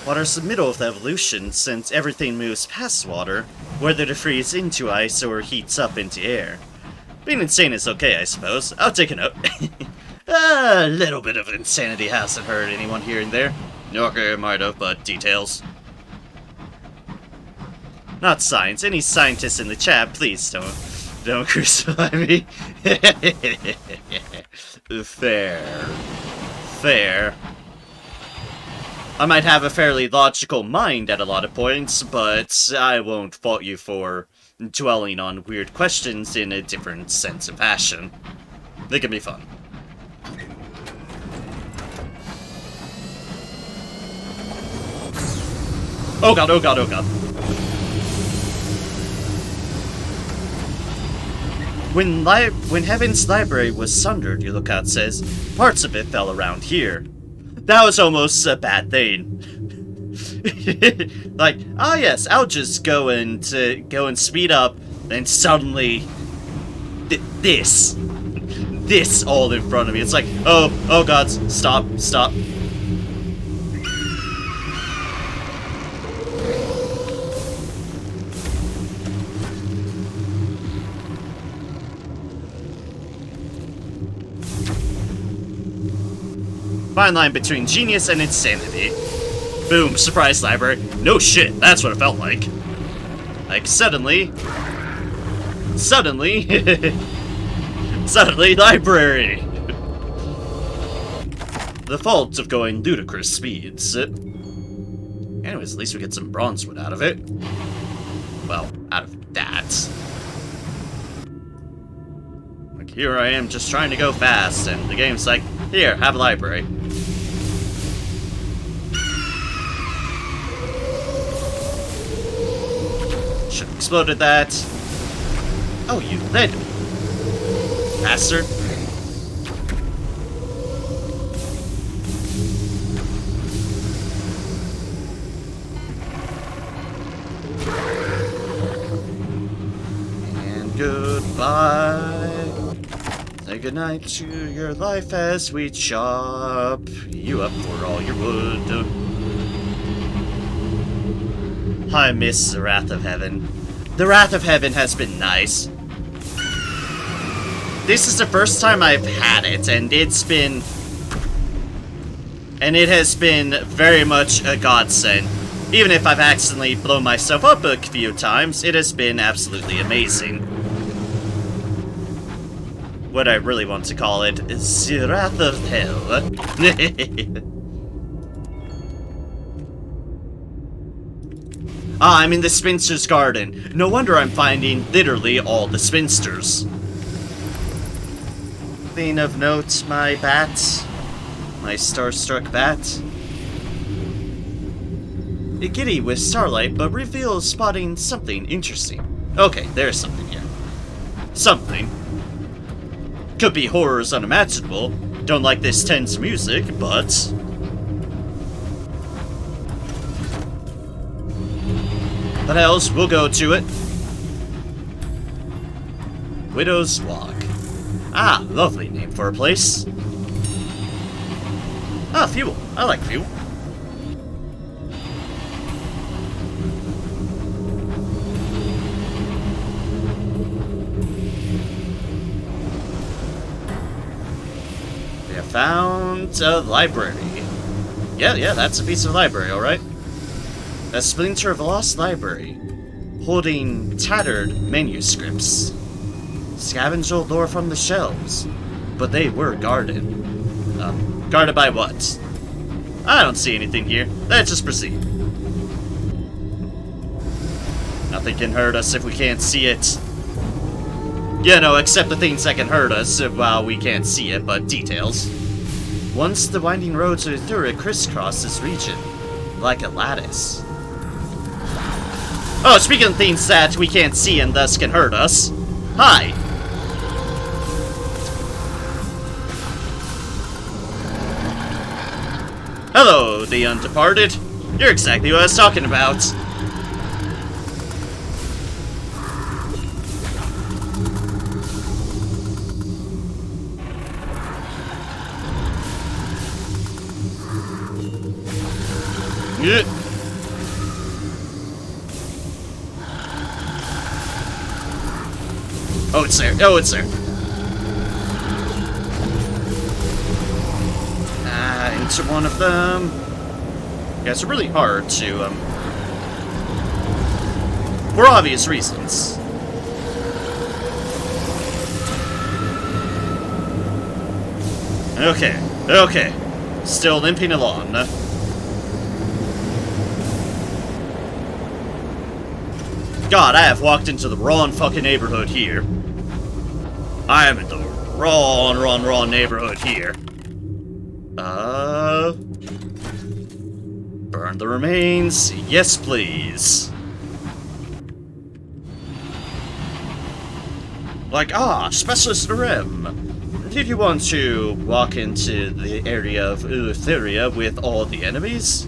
Water's the middle of the evolution, since everything moves past water, whether to freeze into ice or heats up into air. Being insane is okay, I suppose. I'll take a note. A little bit of insanity hasn't hurt anyone here and there. Okay, might have, but details. Not science. Any scientists in the chat, please don't crucify me. Fair. Fair. I might have a fairly logical mind at a lot of points, but I won't fault you for dwelling on weird questions in a different sense of fashion. They can be fun. Oh god, oh god, oh god. When Heaven's Library was sundered, Yulukat says, parts of it fell around here. That was almost a bad thing. Like, ah yes, I'll just go and speed up, and suddenly, this all in front of me. It's like, oh god, stop. Fine line between genius and insanity. Boom, surprise library. No shit, that's what it felt like. Like, suddenly, library! The fault of going ludicrous speeds. Anyways, at least we get some bronze wood out of it. Well, out of that. Like, here I am just trying to go fast, and the game's like, here, have a library. Should have exploded that. Oh, you led me, bastard. And goodbye. Say goodnight to your life as we chop you up for all your wood. I miss the Wrath of Heaven. The Wrath of Heaven has been nice. This is the first time I've had it, and it has been very much a godsend. Even if I've accidentally blown myself up a few times, it has been absolutely amazing. What I really want to call it is the Wrath of Hell. Ah, I'm in the Spinster's Garden. No wonder I'm finding literally all the spinsters. Thing of note, my bat. My starstruck bat. Giddy with starlight, but reveals spotting something interesting. Okay, there's something here. Something. Could be horrors unimaginable. Don't like this tense music, but... But else, we'll go to it. Widow's Walk. Ah, lovely name for a place. Ah, fuel. I like fuel. We have found a library. Yeah, that's a piece of library, alright. A splinter of a lost library, holding tattered manuscripts. Scavenge old lore from the shelves, but they were guarded. Guarded by what? I don't see anything here. Let's just proceed. Nothing can hurt us if we can't see it. Yeah, no, except the things that can hurt us while we can't see it, but details. Once the winding roads of Eleutheria crisscross this region, like a lattice. Oh, speaking of things that we can't see and thus can hurt us. Hi! Hello, the undeparted. You're exactly what I was talking about. Yeah. Oh, it's there. Oh, it's there. Into one of them. Yeah, it's really hard to, For obvious reasons. Okay, okay. Still limping along. God, I have walked into the wrong fucking neighborhood here. I am in the wrong neighborhood here. Burn the remains. Yes, please. Like, Specialist Rem. Did you want to walk into the area of Eleutheria with all the enemies?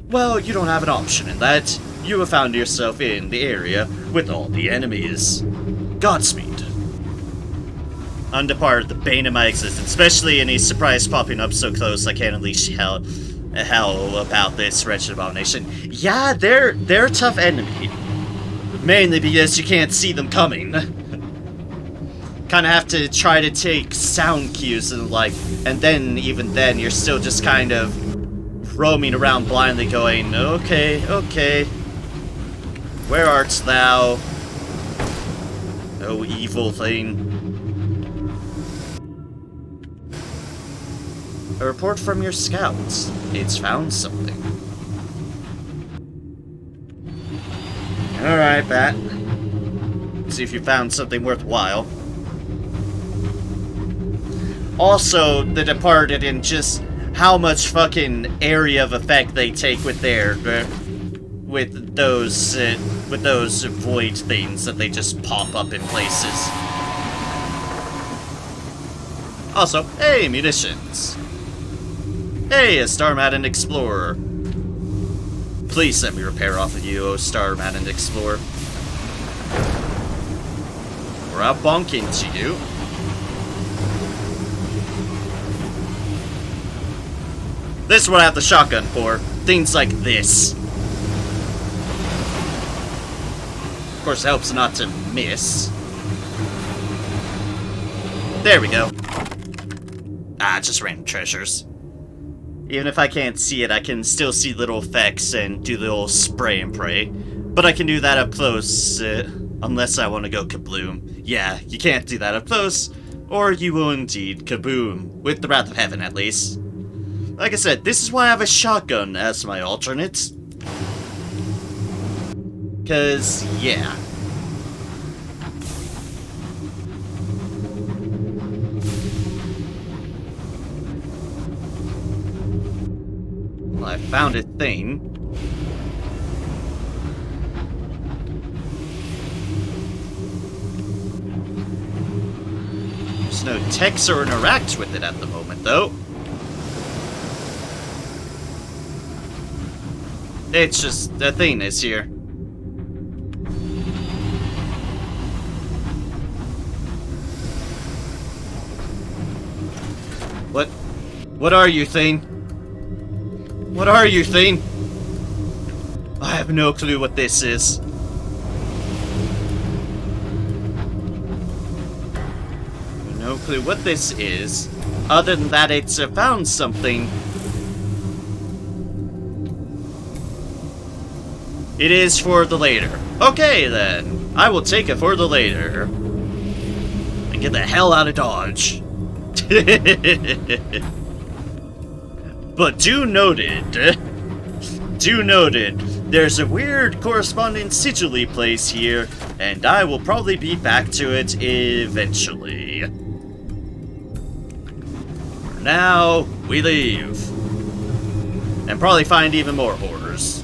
Well, you don't have an option in that. You have found yourself in the area with all the enemies. Godspeed. Undeparted, the bane of my existence, especially any surprise popping up so close I can't unleash hell about this wretched abomination. Yeah, they're a tough enemy. Mainly because you can't see them coming. Kinda have to try to take sound cues and then even then you're still just kind of roaming around blindly going, okay, okay. Where art thou? Oh, evil thing. A report from your scouts. It's found something. Alright, Bat. See if you found something worthwhile. Also, the Departed and just how much fucking area of effect they take with with those void things that they just pop up in places. Also, hey, munitions. Hey, a Star-Maddened Explorer. Please send me repair off of you, oh Star-Maddened Explorer. Or I'll bonk into you. This is what I have the shotgun for. Things like this. Of course, it helps not to miss. There we go. Just random treasures. Even if I can't see it, I can still see little effects and do the old spray and pray. But I can do that up close, unless I want to go kabloom. Yeah, you can't do that up close, or you will indeed kaboom. With the Wrath of Heaven, at least. Like I said, this is why I have a shotgun as my alternate. 'Cause, yeah. Well, I found a thing. There's no text or interact with it at the moment, though. It's just, the thing is here. What are you, thing? What are you, thing? I have no clue what this is. No clue what this is, other than that it's found something. It is for the later. Okay, then. I will take it for the later. And get the hell out of Dodge. But do noted, there's a weird corresponding sigil place here, and I will probably be back to it eventually. For now, we leave. And probably find even more horrors.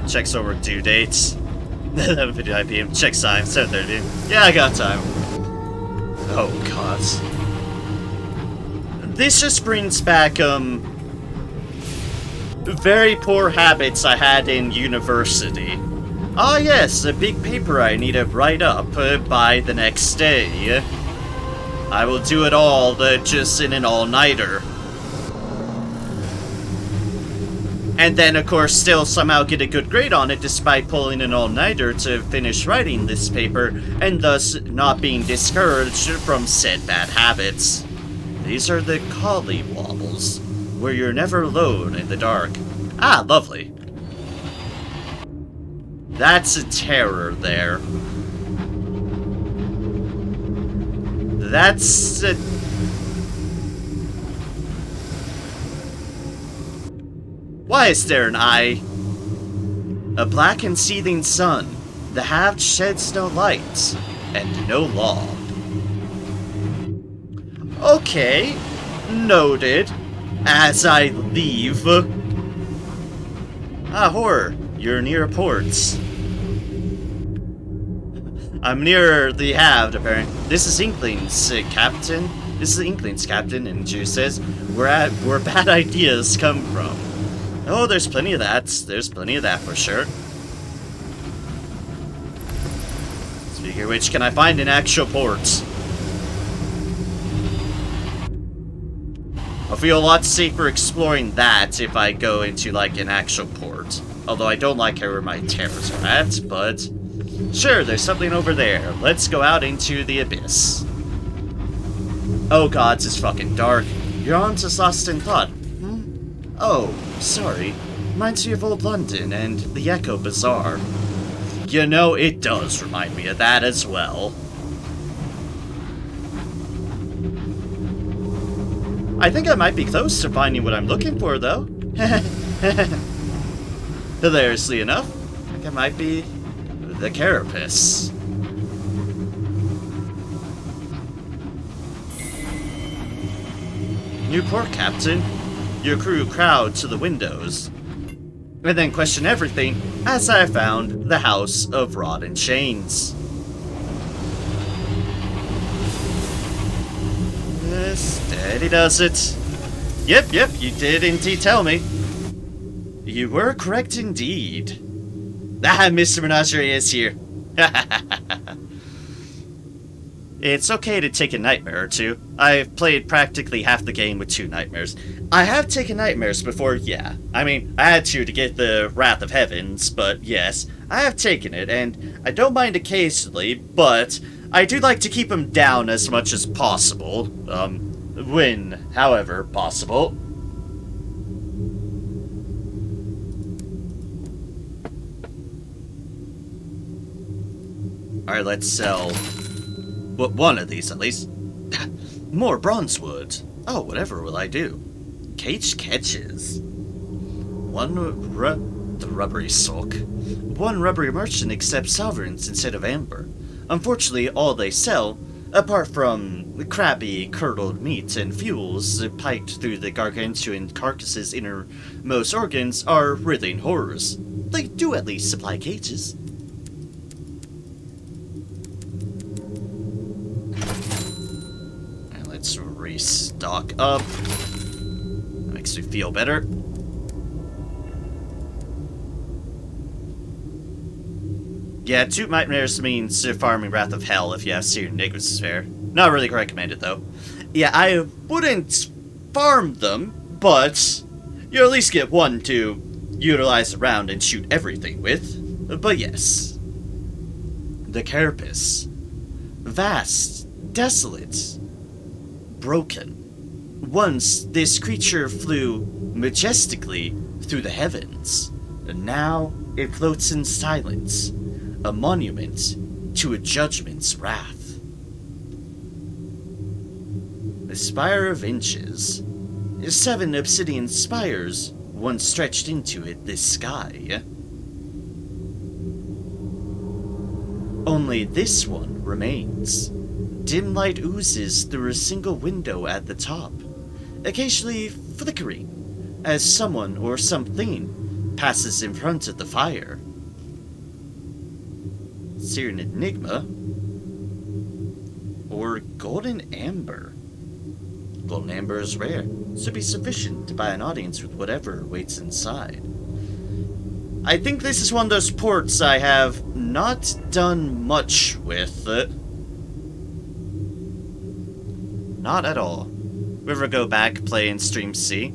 Checks over due dates. 11:59 PM. Checks time. 7:30 PM. Yeah, I got time. Oh god. This just brings back very poor habits I had in university. Ah yes, a big paper I need to write up by the next day. I will do it all just in an all-nighter. And then, of course, still somehow get a good grade on it despite pulling an all-nighter to finish writing this paper, and thus not being discouraged from said bad habits. These are the collywobbles, where you're never alone in the dark. Ah, lovely. That's a terror there. That's a... Why is there an eye? A black and seething sun. The halved sheds no light, and no law. Okay, noted. As I leave. Ah, horror. You're near ports. I'm near the halved, apparently. This is Inkling's captain. This is Inkling's captain, and Jew says where bad ideas come from. Oh, there's plenty of that. There's plenty of that for sure. Speaking of which, can I find an actual port? I'll feel a lot safer exploring that if I go into, like, an actual port. Although I don't like where my terrors are at, but... Sure, there's something over there. Let's go out into the abyss. Oh gods, it's fucking dark. Your arms is lost in thought. Oh, sorry. Reminds me of old London and the Echo Bazaar. You know, it does remind me of that as well. I think I might be close to finding what I'm looking for, though. Hilariously enough, I think it might be the carapace. New port, Captain. Your crew crowd to the windows, and then question everything as I found the House of Rod and Chains. Steady does it. Yep, you did indeed tell me. You were correct indeed. Ah, Mr. Menagerie is here. It's okay to take a nightmare or two. I've played practically half the game with 2 nightmares. I have taken nightmares before, yeah. I mean, I had to get the Wrath of Heavens, but yes, I have taken it, and I don't mind occasionally, but I do like to keep them down as much as possible. When, however, possible. Alright, let's sell... well, one of these, at least. More bronzewood. Oh, whatever will I do? Caged catches. The rubbery sulk. One rubbery merchant accepts sovereigns instead of amber. Unfortunately, all they sell, apart from crabby, curdled meat and fuels piped through the gargantuan carcass's innermost organs, are writhing horrors. They do at least supply cages. And let's restock up. That makes me feel better. Yeah, 2 nightmares means farming Wrath of Hell if you have Seared Negris Sphere. Not really recommended, though. Yeah, I wouldn't farm them, but you at least get one to utilize around and shoot everything with. But yes. The carapace. Vast, desolate, broken. Once, this creature flew majestically through the heavens, and now it floats in silence. A monument to a judgment's wrath. A spire of inches. 7 obsidian spires once stretched into it this sky. Only this one remains. Dim light oozes through a single window at the top, occasionally flickering as someone or something passes in front of the fire. Seared Enigma, or Golden Amber. Golden Amber is rare, so be sufficient to buy an audience with whatever waits inside. I think this is one of those ports I have not done much with. Not at all. River go back, play, and stream C.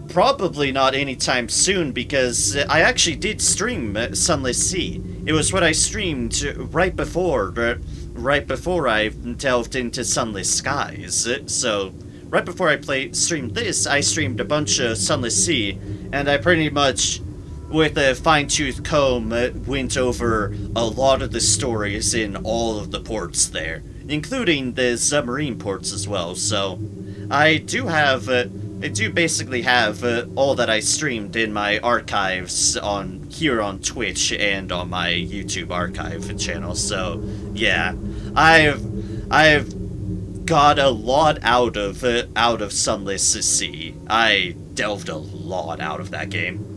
Probably not anytime soon, because I actually did stream Sunless Sea. It was what I streamed right before I delved into Sunless Skies. So, right before I streamed this, I streamed a bunch of Sunless Sea, and I pretty much, with a fine-tooth comb, went over a lot of the stories in all of the ports there, including the submarine ports as well. So I do basically have all that I streamed in my archives here on Twitch and on my YouTube archive channel. So yeah, I've got a lot out of Sunless Sea. I delved a lot out of that game.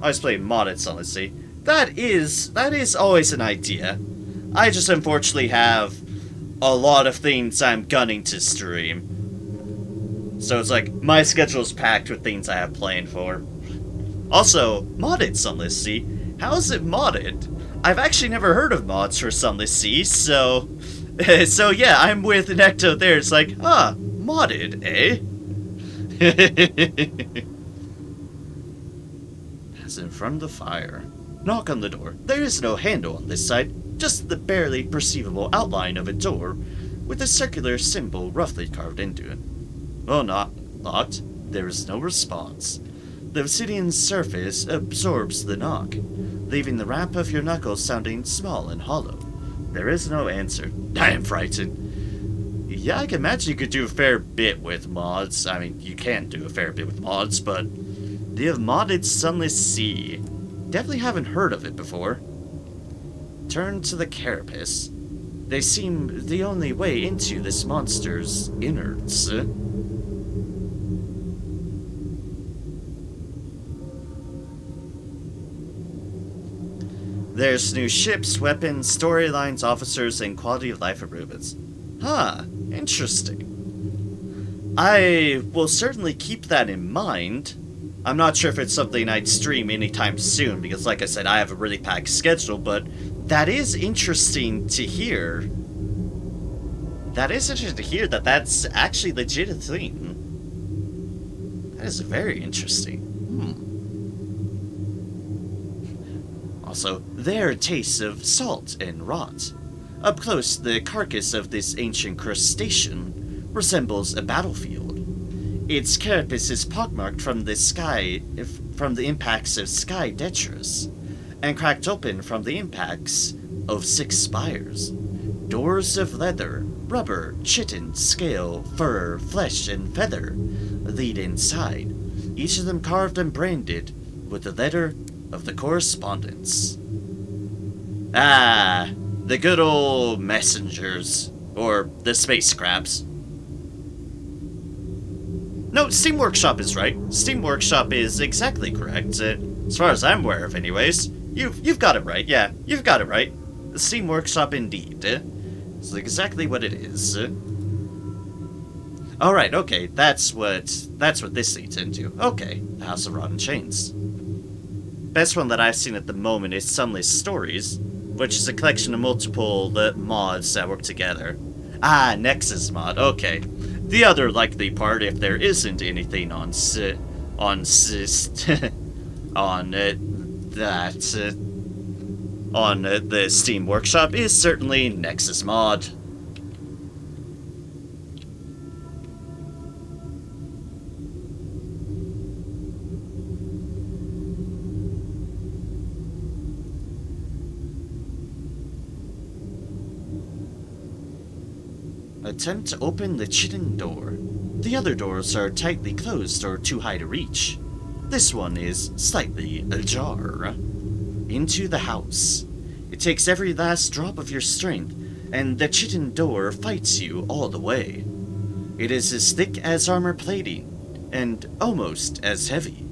I was playing modded Sunless Sea. That is always an idea. I just unfortunately have a lot of things I'm gunning to stream. So it's like, my schedule's packed with things I have planned for. Also, modded Sunless Sea. How is it modded? I've actually never heard of mods for Sunless Sea, so... so yeah, I'm with Necto there. It's like, modded, eh? As in front of the fire. Knock on the door. There is no handle on this side, just the barely perceivable outline of a door with a circular symbol roughly carved into it. Oh, not locked. There is no response. The obsidian surface absorbs the knock, leaving the ramp of your knuckles sounding small and hollow. There is no answer. I am frightened. Yeah, I can imagine you could do a fair bit with mods. I mean, you can do a fair bit with mods, but they have modded Sunless Sea. Definitely haven't heard of it before. Turn to the carapace. They seem the only way into this monster's innards. There's new ships, weapons, storylines, officers, and quality of life improvements. Huh, interesting. I will certainly keep that in mind. I'm not sure if it's something I'd stream anytime soon, because like I said, I have a really packed schedule, but that is interesting to hear. That is interesting to hear that that's actually legit a thing. That is very interesting. Also, there tastes of salt and rot. Up close, the carcass of this ancient crustacean resembles a battlefield. Its carapace is pockmarked from the impacts of sky detritus, and cracked open from the impacts of 6 spires. Doors of leather, rubber, chitin, scale, fur, flesh, and feather lead inside, each of them carved and branded with the letter of the correspondence. Ah, the good old messengers, or the space scraps. No, Steam Workshop is right. Steam Workshop is exactly correct, as far as I'm aware of anyways. You've got it right, yeah, you've got it right. The Steam Workshop indeed. It's exactly what it is. Alright, okay, that's what this leads into. Okay, the House of Rotten Chains. Best one that I've seen at the moment is Sunless Stories, which is a collection of multiple mods that work together. Ah, Nexus mod, okay. The other likely part, if there isn't anything on the Steam Workshop, is certainly Nexus mod. Attempt to open the chitin door. The other doors are tightly closed or too high to reach. This one is slightly ajar. Into the house. It takes every last drop of your strength, and the chitin door fights you all the way. It is as thick as armor plating, and almost as heavy.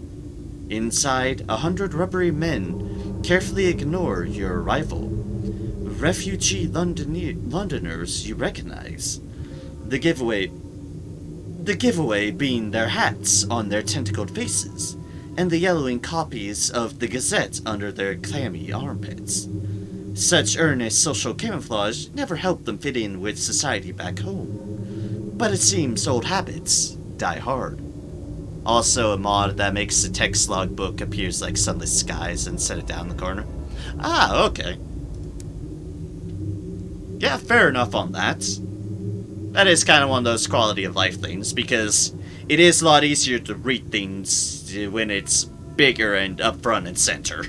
Inside, 100 rubbery men carefully ignore your arrival. Refugee Londoners you recognize. The giveaway being their hats on their tentacled faces, and the yellowing copies of the Gazette under their clammy armpits. Such earnest social camouflage never helped them fit in with society back home. But it seems old habits die hard. Also a mod that makes the text logbook appears like sunless skies and set it down in the corner. Ah, okay. Yeah, fair enough on that. That is kind of one of those quality of life things, because it is a lot easier to read things when it's bigger and up front and center.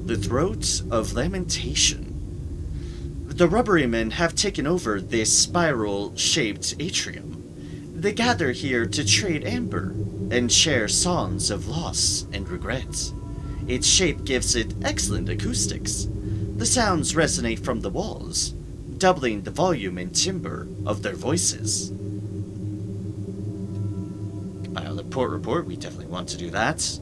The Throat of Lamentation. The rubberymen have taken over this spiral-shaped atrium. They gather here to trade amber and share songs of loss and regret. Its shape gives it excellent acoustics. The sounds resonate from the walls, doubling the volume and timbre of their voices. Compile the port report, we definitely want to do that.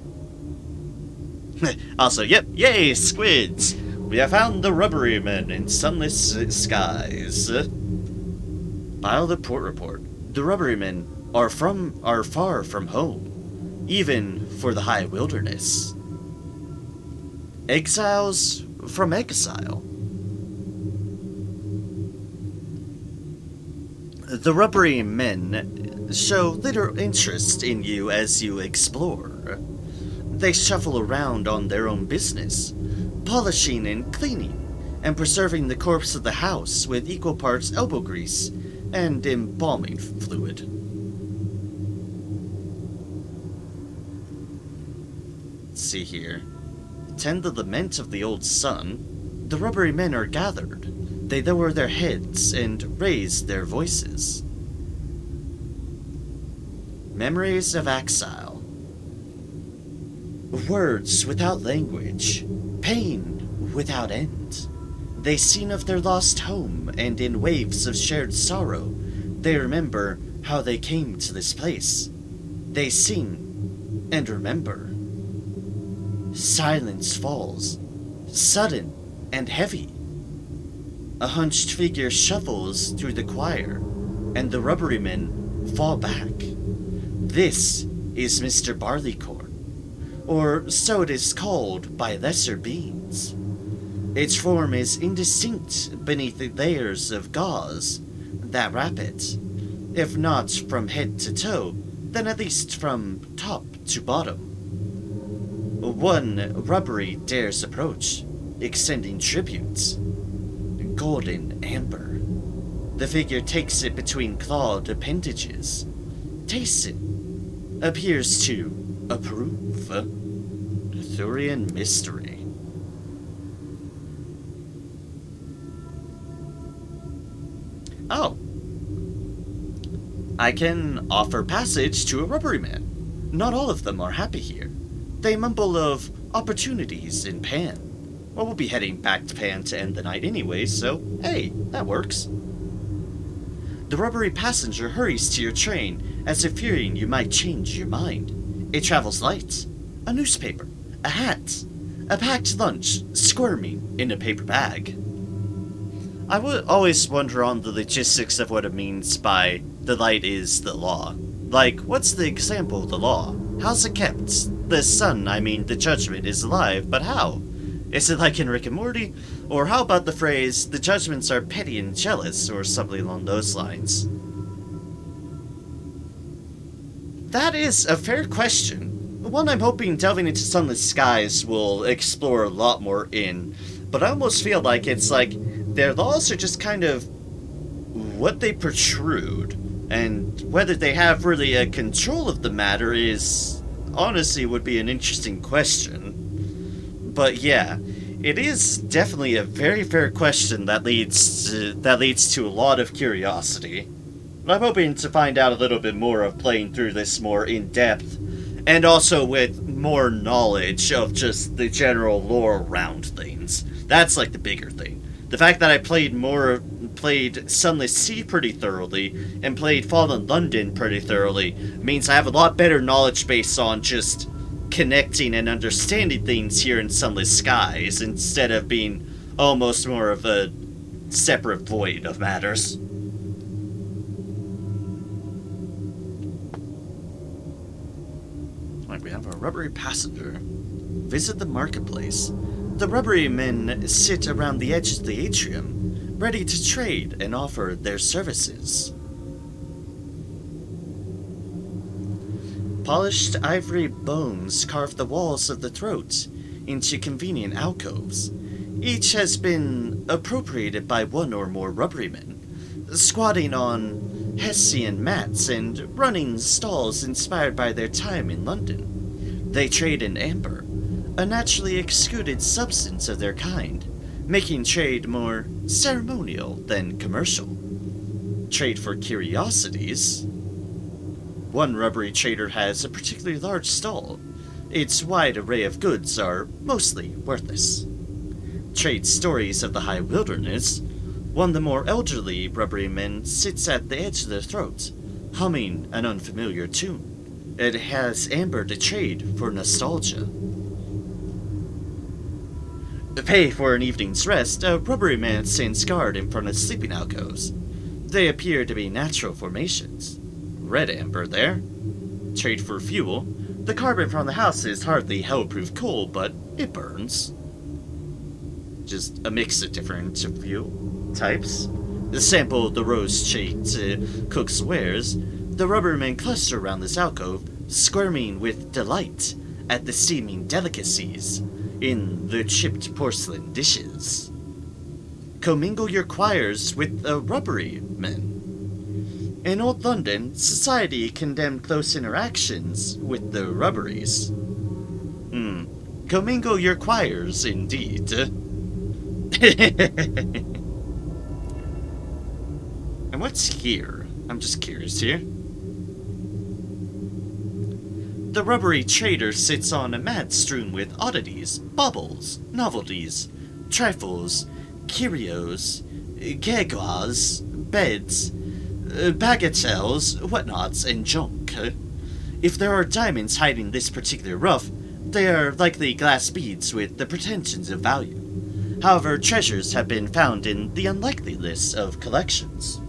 Also, yep, yay, squids! We have found the rubberymen in sunless skies. Compile the port report. The rubberymen are far from home, even for the high wilderness. Exiles from exile. The rubberymen show little interest in you as you explore. They shuffle around on their own business, polishing and cleaning, and preserving the corpse of the house with equal parts elbow grease and embalming fluid. Let's see here. Tend the lament of the old sun. The rubberymen are gathered. They lower their heads and raise their voices. Memories of exile. Words without language, pain without end. They sing of their lost home, and in waves of shared sorrow, they remember how they came to this place. They sing and remember. Silence falls, sudden and heavy. A hunched figure shuffles through the choir, and the rubberymen fall back. This is Mr. Barleycorn, or so it is called by lesser beings. Its form is indistinct beneath the layers of gauze that wrap it, if not from head to toe, then at least from top to bottom. One rubbery dares approach, extending tribute. Golden amber. The figure takes it between clawed appendages, tastes it, appears to approve. Eleutherian mystery. Oh. I can offer passage to a rubberyman. Not all of them are happy here. They mumble of opportunities in Pan. Well, we'll be heading back to Pan to end the night anyway, so hey, that works. The rubbery passenger hurries to your train, as if fearing you might change your mind. It travels light. A newspaper, a hat, a packed lunch, squirming in a paper bag. I would always wonder on the logistics of what it means by the light is the law. Like, what's the example of the law? How's it kept? The sun, I mean, the judgment is alive, but how? Is it like in Rick and Morty? Or how about the phrase, the judgments are petty and jealous, or something along those lines? That is a fair question. One I'm hoping Delving into Sunless Skies will explore a lot more in, but I almost feel like it's like their laws are just kind of what they protrude, and whether they have really a control of the matter is, honestly, would be an interesting question. But yeah, it is definitely a very fair question that leads to a lot of curiosity. I'm hoping to find out a little bit more of playing through this more in depth, and also with more knowledge of just the general lore around things. That's like the bigger thing. The fact that I played Sunless Sea pretty thoroughly, and played Fallen London pretty thoroughly, means I have a lot better knowledge base on just connecting and understanding things here in Sunless Skies, instead of being almost more of a separate void of matters. Like, we have a rubbery passenger. Visit the marketplace. The rubberymen sit around the edge of the atrium, ready to trade and offer their services. Polished ivory bones carve the walls of the throat into convenient alcoves. Each has been appropriated by one or more rubberymen, squatting on Hessian mats and running stalls inspired by their time in London. They trade in amber, a naturally excluded substance of their kind, making trade more ceremonial than commercial. Trade for curiosities. One rubbery trader has a particularly large stall. Its wide array of goods are mostly worthless. Trade stories of the high wilderness. One of the more elderly rubbery men sits at the edge of their throat, humming an unfamiliar tune. It has amber to trade for nostalgia. To pay for an evening's rest, a rubbery man stands guard in front of sleeping alcoves. They appear to be natural formations. Red amber there. Trade for fuel. The carbon from the house is hardly hell-proof coal, but it burns. Just a mix of different fuel types. Sample the rose-cheeked cook's wares. The rubbermen cluster around this alcove, squirming with delight at the steaming delicacies in the chipped porcelain dishes. Commingle your choirs with the rubbery men. In old London, society condemned close interactions with the rubberies. Commingle your choirs, indeed. And what's here? I'm just curious here. The rubbery trader sits on a mat strewn with oddities, baubles, novelties, trifles, curios, gewgaws, beds, bagatelles, whatnots, and junk. If there are diamonds hiding this particular rough, they are likely glass beads with the pretensions of value. However, treasures have been found in the unlikely list of collections.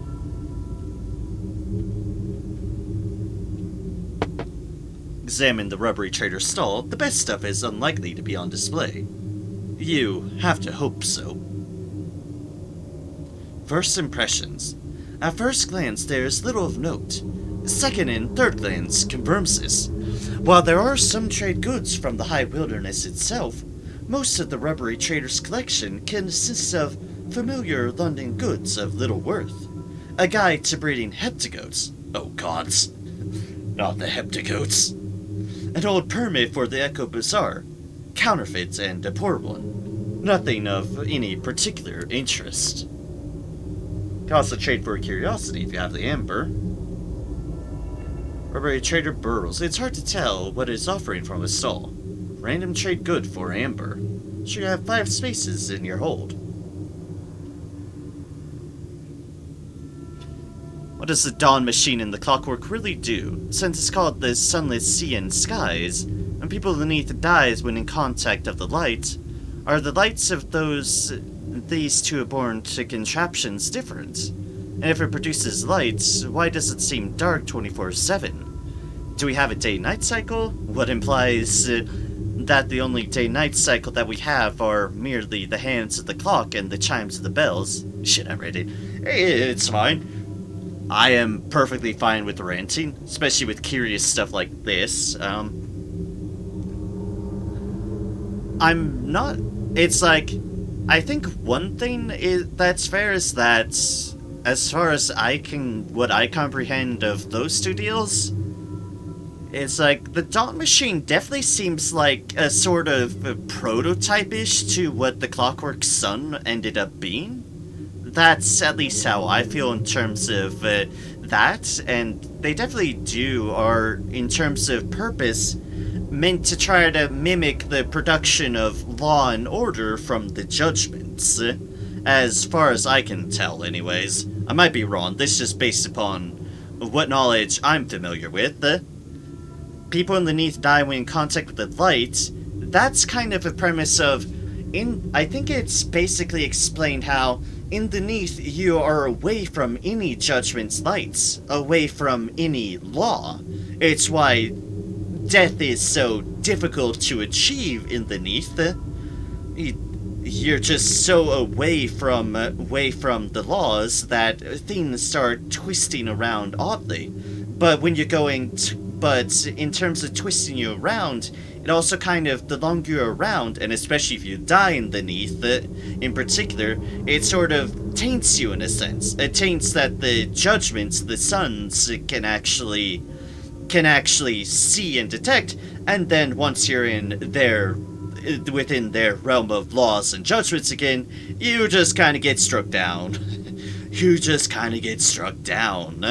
Examine the rubbery trader's stall. The best stuff is unlikely to be on display. You have to hope so. First impressions. At first glance, there is little of note. Second and third glance confirms this. While there are some trade goods from the high wilderness itself, most of the rubbery trader's collection consists of familiar London goods of little worth. A guide to breeding heptagoats. Oh gods. Not the heptagoats. An old permit for the Echo Bazaar. Counterfeit and a poor one. Nothing of any particular interest. You can also trade for a curiosity if you have the amber. Rubbery trader burrows. It's hard to tell what it is offering from a stall. Random trade good for amber. Should have 5 spaces in your hold. What does the dawn machine in the clockwork really do? Since it's called the Sunless Sea and Skies, and people beneath dies when in contact of the light, are the lights of these two born to contraptions different? And if it produces light, why does it seem dark 24/7? Do we have a day-night cycle? What implies that the only day-night cycle that we have are merely the hands of the clock and the chimes of the bells? Shit, I read it. It's fine. I am perfectly fine with ranting, especially with curious stuff like this. I'm not... It's like... I think one thing that's fair is that, as far as what I comprehend of those two deals, it's like, the Dawn Machine definitely seems like a sort of prototype-ish to what the Clockwork Sun ended up being. That's at least how I feel in terms of that, and they definitely are, in terms of purpose, meant to try to mimic the production of Law and Order from the Judgments. As far as I can tell, anyways. I might be wrong, this is just based upon what knowledge I'm familiar with. People underneath die when in contact with the light. That's kind of a premise of... I think it's basically explained how underneath you are away from any judgment's lights, away from any law. It's why death is so difficult to achieve underneath. You're just so away from the laws that things start twisting around oddly. But when you're but in terms of twisting you around, it also kind of, the longer you're around, and especially if you die underneath it, in particular, it sort of taints you in a sense. It taints that the judgments, the suns, can actually see and detect, and then once you're within their realm of laws and judgments again, you just kind of get struck down. You just kind of get struck down.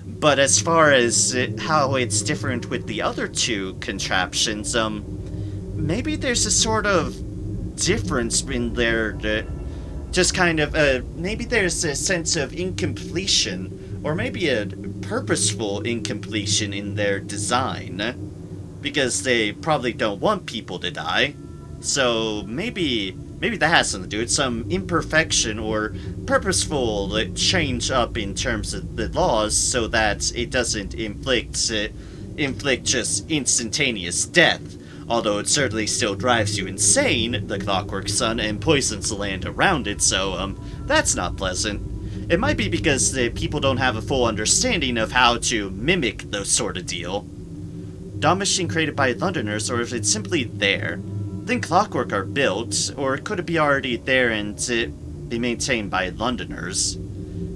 But as far as how it's different with the other two contraptions, maybe there's a sort of difference in their, just kind of, maybe there's a sense of incompletion, or maybe a purposeful incompletion in their design, because they probably don't want people to die. So maybe that has something to do with some imperfection or purposeful change up in terms of the laws, so that it doesn't inflict just instantaneous death. Although it certainly still drives you insane, the Clockwork Sun, and poisons the land around it, so that's not pleasant. It might be because the people don't have a full understanding of how to mimic those sort of deal. Dawn machine created by Londoners, or if it's simply there. Then clockwork are built, or could it be already there and be maintained by Londoners?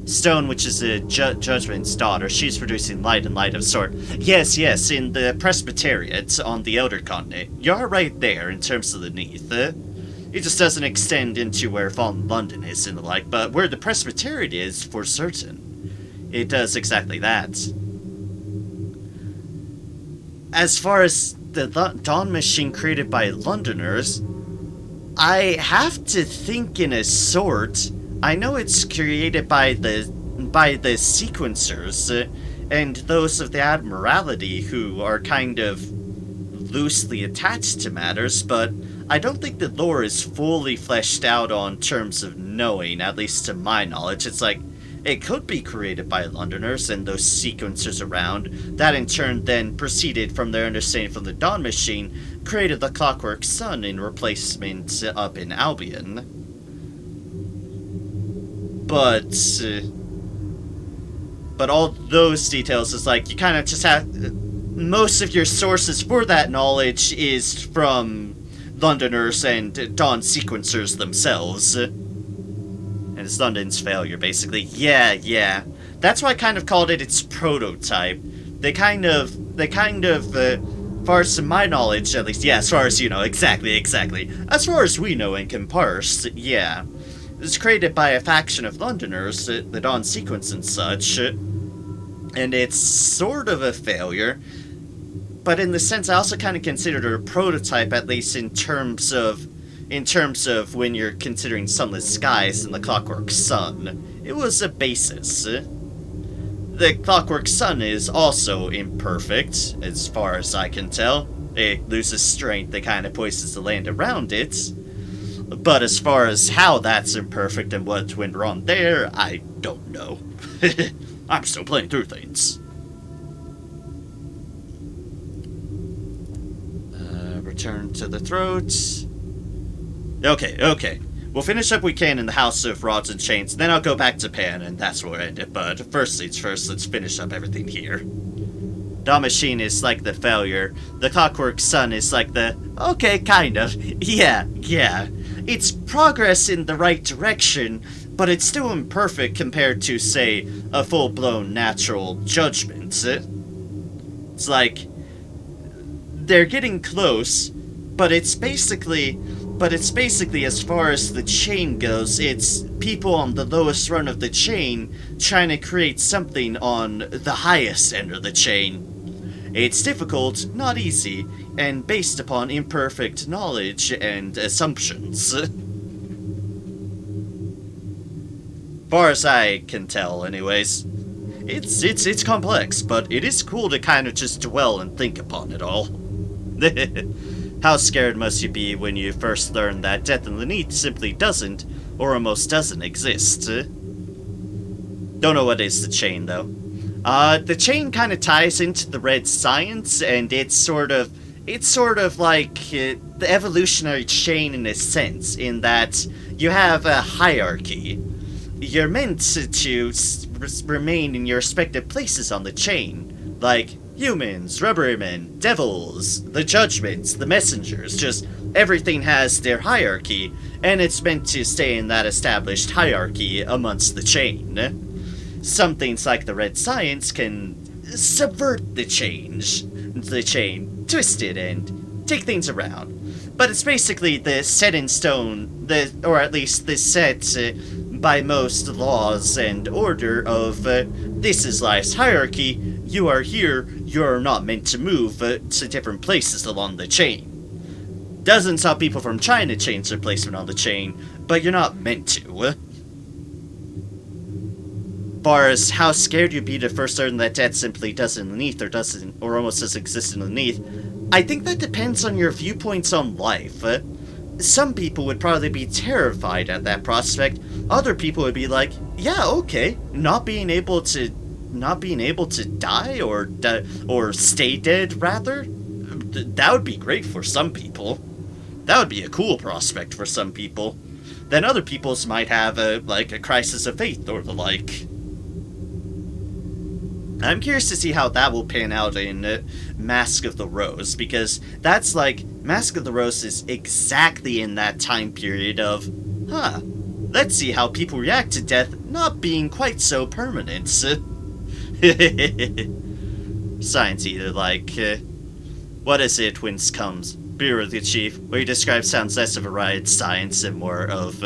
Stone, which is a Judgment's daughter, she's producing light and light of sort. Yes, in the Presbyteriate on the Elder Continent. You're right there in terms of the neath. It just doesn't extend into where Fallen London is and the like, but where the Presbyteriate is, for certain, it does exactly that. As far as the Dawn Machine created by Londoners, I have to think in a sort. I know it's created by the sequencers, and those of the Admiralty who are kind of loosely attached to matters, but I don't think the lore is fully fleshed out on terms of knowing, at least to my knowledge. It's like, it could be created by Londoners and those sequencers around, that in turn then proceeded from their understanding from the Dawn Machine, created the Clockwork Sun in replacement up in Albion. But all those details is like, you kind of just have, most of your sources for that knowledge is from Londoners and Dawn sequencers themselves. And it's London's failure, basically. Yeah. That's why I kind of called it its prototype. They kind of, far as to my knowledge, at least, yeah, as far as you know, exactly. As far as we know and can parse, yeah. It was created by a faction of Londoners, the Dawn Sequence and such, and it's sort of a failure, but in the sense I also kind of considered it a prototype, at least in terms of when you're considering Sunless Skies and the Clockwork Sun. It was a basis. The Clockwork Sun is also imperfect, as far as I can tell. It loses strength that kind of poisons the land around it. But as far as how that's imperfect and what went wrong there, I don't know. I'm still playing through things. Return to the throat. Okay. We'll finish up we can in the House of Rods and Chains, then I'll go back to Pan, and that's where we'll end it. But first things first, let's finish up everything here. Dawn Machine is like the failure. The Clockwork Sun is like the, okay, kind of. Yeah. It's progress in the right direction, but it's still imperfect compared to, say, a full-blown natural judgment. It's like, they're getting close, but it's basically, as far as the chain goes, it's people on the lowest run of the chain trying to create something on the highest end of the chain. It's difficult, not easy, and based upon imperfect knowledge and assumptions. Far as I can tell, anyways. It's complex, but it is cool to kind of just dwell and think upon it all. How scared must you be when you first learn that death in the Neath simply doesn't, or almost doesn't exist? Don't know what is the chain, though. The chain kind of ties into the red science, and it's sort of like the evolutionary chain in a sense, in that you have a hierarchy. You're meant to remain in your respective places on the chain. Like, Humans, rubbermen, devils, the judgments, the messengers, just everything has their hierarchy, and it's meant to stay in that established hierarchy amongst the chain. Some things like the red science can subvert the chain, twist it, and take things around. But it's basically the set in stone, or at least the set by most laws and order of this is life's hierarchy. You are here, you're not meant to move to different places along the chain. Doesn't stop people from trying to change their placement on the chain, but you're not meant to. Far as how scared you'd be to first learn that death simply doesn't underneath, or almost doesn't exist underneath, I think that depends on your viewpoints on life. Some people would probably be terrified at that prospect. Other people would be like, yeah, okay, not being able to die or stay dead, rather, that would be great for some people. That would be a cool prospect for some people. Then other people's might have a crisis of faith or the like. I'm curious to see how that will pan out in Mask of the Rose, because that's Mask of the Rose is exactly in that time period of, let's see how people react to death not being quite so permanent. Science either what is it whence comes? Beer with the chief, where you describe sounds less of a riot science and more of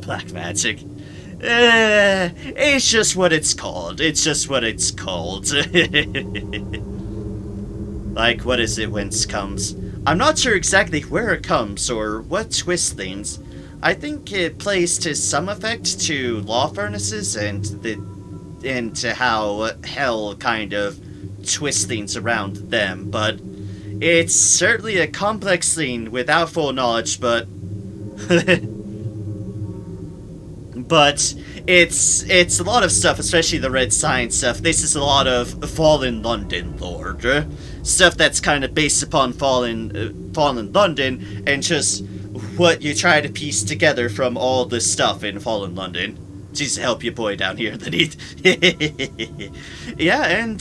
black magic. It's just what it's called. It's just what it's called. What is it whence comes? I'm not sure exactly where it comes or what twists things. I think it plays to some effect to law furnaces and to how hell kind of twists things around them, but it's certainly a complex thing without full knowledge, but but it's a lot of stuff, especially the red science stuff. This is a lot of fallen London lore. Stuff that's kind of based upon fallen London and just what you try to piece together from all the stuff in fallen London. Just to help your boy down here underneath. Yeah, and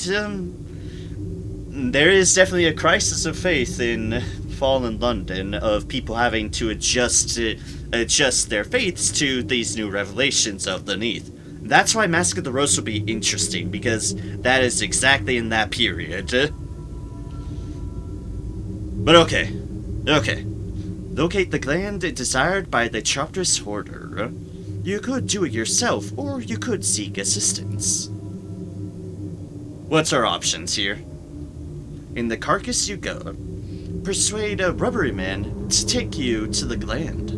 there is definitely a crisis of faith in fallen London of people having to adjust their faiths to these new revelations of the Neath. That's why Mask of the Rose will be interesting, because that is exactly in that period. But okay. Locate the gland desired by the Chartist Hoarder. You could do it yourself, or you could seek assistance. What's our options here? In the carcass you go. Persuade a rubbery man to take you to the gland.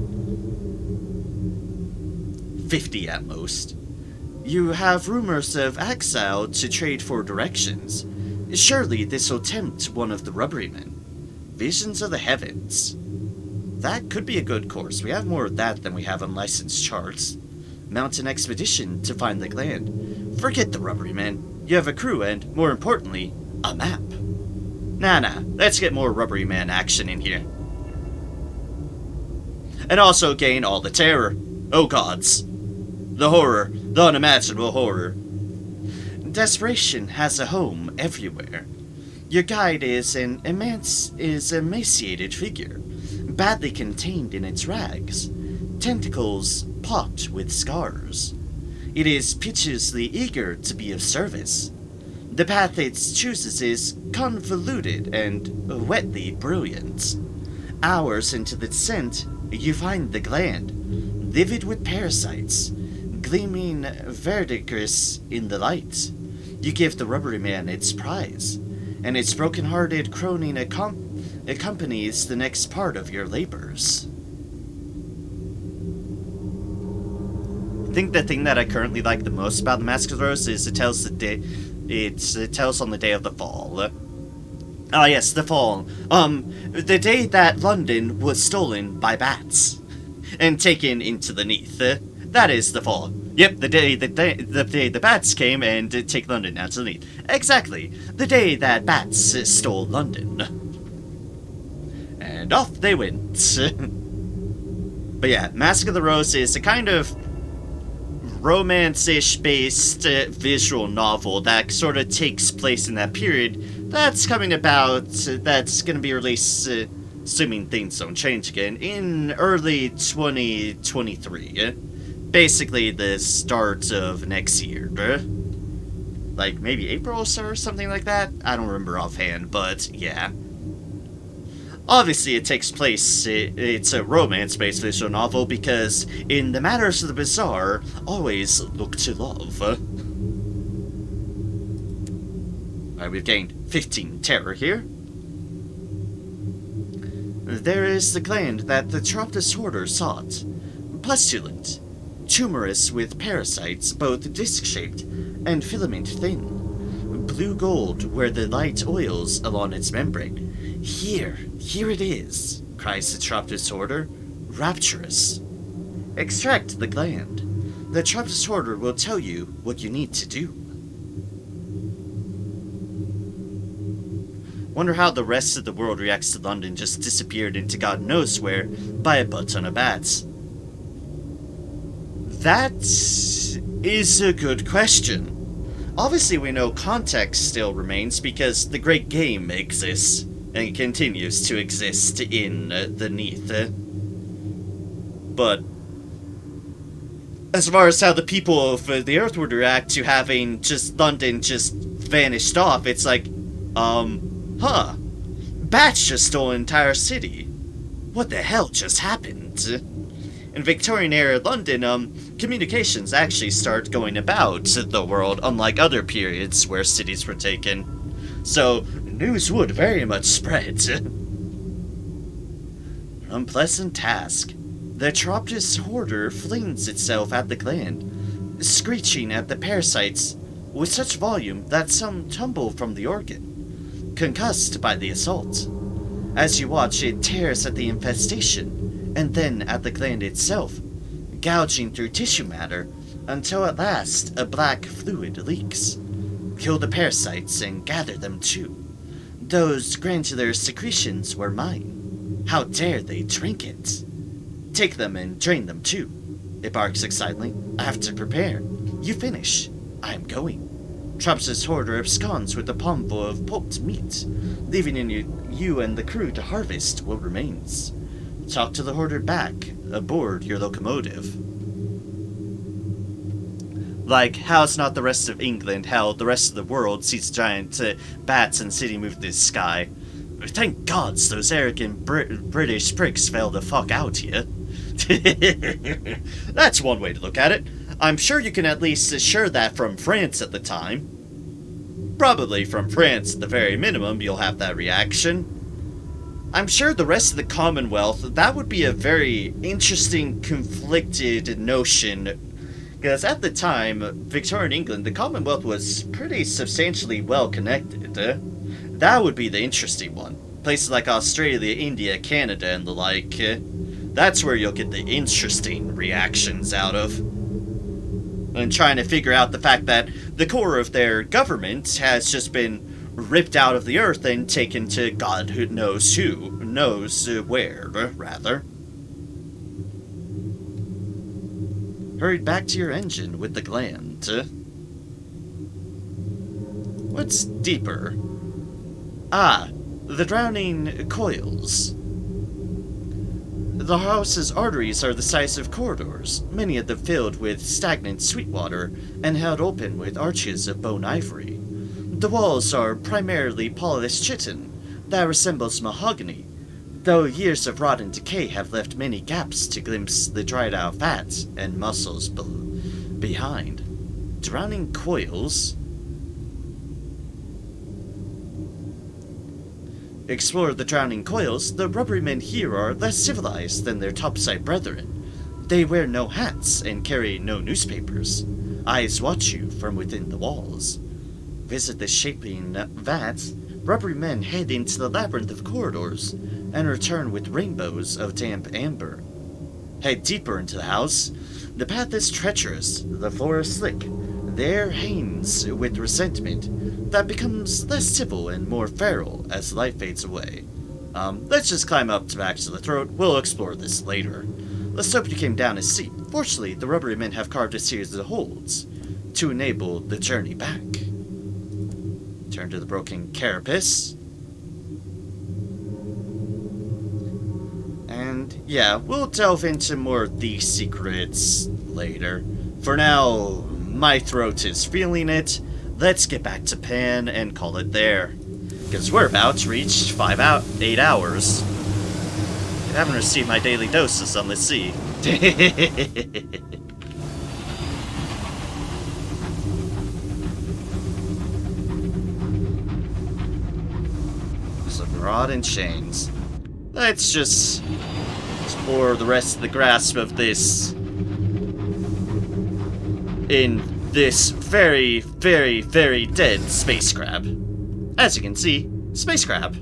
50 at most. You have rumors of exile to trade for directions. Surely this will tempt one of the rubbery men. Visions of the heavens. That could be a good course. We have more of that than we have unlicensed charts. Mount an expedition to find the gland. Forget the rubbery men. You have a crew and, more importantly, a map. Nah, let's get more rubbery man action in here. And also gain all the terror. Oh gods. The horror. The unimaginable horror. Desperation has a home everywhere. Your guide is an emaciated figure, badly contained in its rags, tentacles pocked with scars. It is piteously eager to be of service. The path it chooses is convoluted and wetly brilliant. Hours into the descent, you find the gland, livid with parasites, gleaming verdicrous in the light. You give the rubbery man its prize, and its broken-hearted croning accompanies the next part of your labors. I think the thing that I currently like the most about the Mask of the Rose is it tells on the day of the fall. Ah yes, the fall. The day that London was stolen by bats and taken into the Neath. That is the fall. Yep, the day the bats came and take London out to the Neath. Exactly, the day that bats stole London. And off they went. But yeah, Mask of the Rose is a kind of romance-ish based visual novel that sort of takes place in that period that's coming about, that's going to be released, assuming things don't change again, in early 2023. Basically the start of next year. Like maybe April or something like that? I don't remember offhand, but yeah. Obviously, it takes place, it's a romance-based visual novel because, in the matters of the bizarre, always look to love. Alright, we've gained 15 terror here. There is the gland that the Troptus Hoarder sought. Pustulent, tumorous with parasites, both disc-shaped and filament-thin. Blue gold where the light oils along its membrane. Here it is, cries the Troptus Hoarder, rapturous. Extract the gland. The Troptus Hoarder will tell you what you need to do. Wonder how the rest of the world reacts to London just disappeared into God knows where by a butt ton of bats. That is a good question. Obviously we know context still remains because the Great Game exists. And continues to exist in the Neath. But as far as how the people of the Earth would react to having just London just vanished off, it's like, bats just stole an entire city. What the hell just happened? In Victorian-era London, communications actually start going about the world, unlike other periods where cities were taken. So, news would very much spread. Unpleasant task. The Troptus Hoarder flings itself at the gland, screeching at the parasites with such volume that some tumble from the organ, concussed by the assault. As you watch, it tears at the infestation, and then at the gland itself, gouging through tissue matter, until at last a black fluid leaks. Kill the parasites and gather them too. Those glandular secretions were mine. How dare they drink it? Take them and drain them too. It barks excitedly. I have to prepare. You finish. I am going. Troptus Hoarder absconds with a palmful of pulped meat, leaving in you and the crew to harvest what remains. Talk to the Hoarder back, aboard your locomotive. Like, how's not the rest of England, how the rest of the world sees giant bats and city move through the sky. Thank gods those arrogant British pricks fell the fuck out here. That's one way to look at it. I'm sure you can at least assure that from France at the time. Probably from France at the very minimum you'll have that reaction. I'm sure the rest of the Commonwealth, that would be a very interesting, conflicted notion. Because at the time, Victorian England, the Commonwealth was pretty substantially well connected. That would be the interesting one. Places like Australia, India, Canada, and the like. That's where you'll get the interesting reactions out of. And trying to figure out the fact that the core of their government has just been ripped out of the earth and taken to God who knows where, rather. Hurried back to your engine with the gland. What's deeper? Ah, the drowning coils. The house's arteries are the size of corridors, many of them filled with stagnant sweet water and held open with arches of bone ivory. The walls are primarily polished chitin that resembles mahogany, though years of rot and decay have left many gaps to glimpse the dried-out fat and muscles behind. Drowning coils? Explore the drowning coils. The rubbery men here are less civilized than their topside brethren. They wear no hats and carry no newspapers. Eyes watch you from within the walls. Visit the shaping vats. Rubbery men head into the labyrinth of corridors and return with rainbows of damp amber. Head deeper into the house. The path is treacherous, the floor is slick. The air hangs with resentment that becomes less civil and more feral as light fades away. Let's just climb up to back to the throat. We'll explore this later. Let's hope you came down as steep. Fortunately, the rubbery men have carved a series of holes to enable the journey back. Turn to the broken carapace. And yeah, we'll delve into more of these secrets later. For now, my throat is feeling it. Let's get back to Pan and call it there. Because we're about to reach 8 hours. I haven't received my daily dose of Sunless Sea. Some rod and chains. Let's just explore the rest of the grasp of this in this very, very, very dead space crab. As you can see, space crab.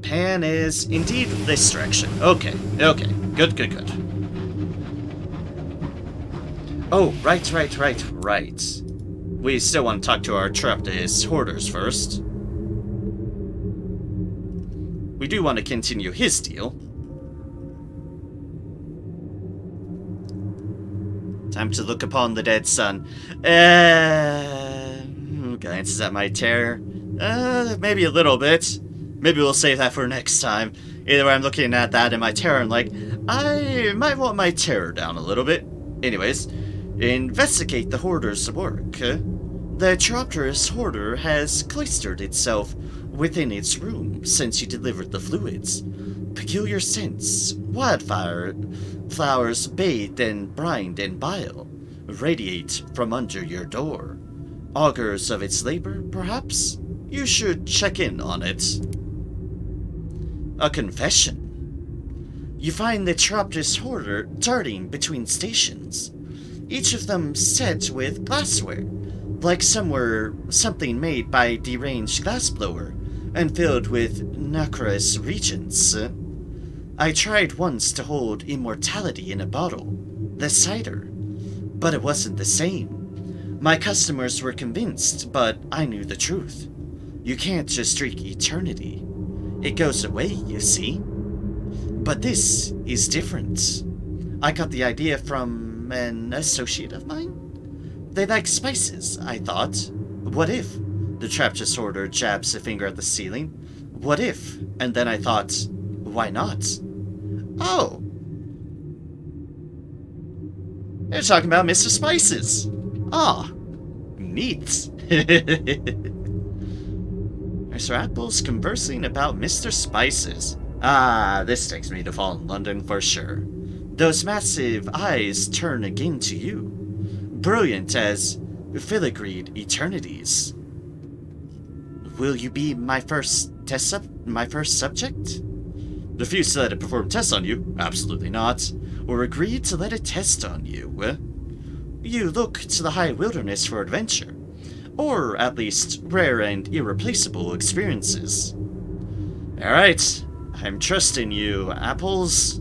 Pan is indeed this direction. Okay, okay. Good, good, good. Oh, right. We still want to talk to our Traptis hoarders first. We do want to continue his deal. Time to look upon the dead sun. Glances at my terror. Maybe a little bit. Maybe we'll save that for next time. Either way, I'm looking at that and my terror and like, I might want my terror down a little bit. Anyways, investigate the hoarder's work. The Chiropterus hoarder has cloistered itself within its room since you delivered the fluids. Peculiar scents, flowers bathed in brine and bile, radiate from under your door. Augurs of its labor, perhaps? You should check in on it. A confession. You find the Chiropterus hoarder darting between stations, each of them set with glassware, like something made by a deranged glassblower and filled with nacreous regents. I tried once to hold immortality in a bottle, the cider, but it wasn't the same. My customers were convinced, but I knew the truth. You can't just drink eternity. It goes away, you see. But this is different. I got the idea from an associate of mine. They like spices, I thought. What if? The Traptis hoarder jabs a finger at the ceiling. What if? And then I thought, why not? Oh. They're talking about Mr. Spices. Ah. Neat. Mr. Apple's conversing about Mr. Spices. Ah, this takes me to Fallen London for sure. Those massive eyes turn again to you, brilliant as filigreed eternities. Will you be my first subject? Refuse to let it perform tests on you? Absolutely not. Or agree to let it test on you? You look to the high wilderness for adventure. Or, at least, rare and irreplaceable experiences. Alright, I'm trusting you, Apples.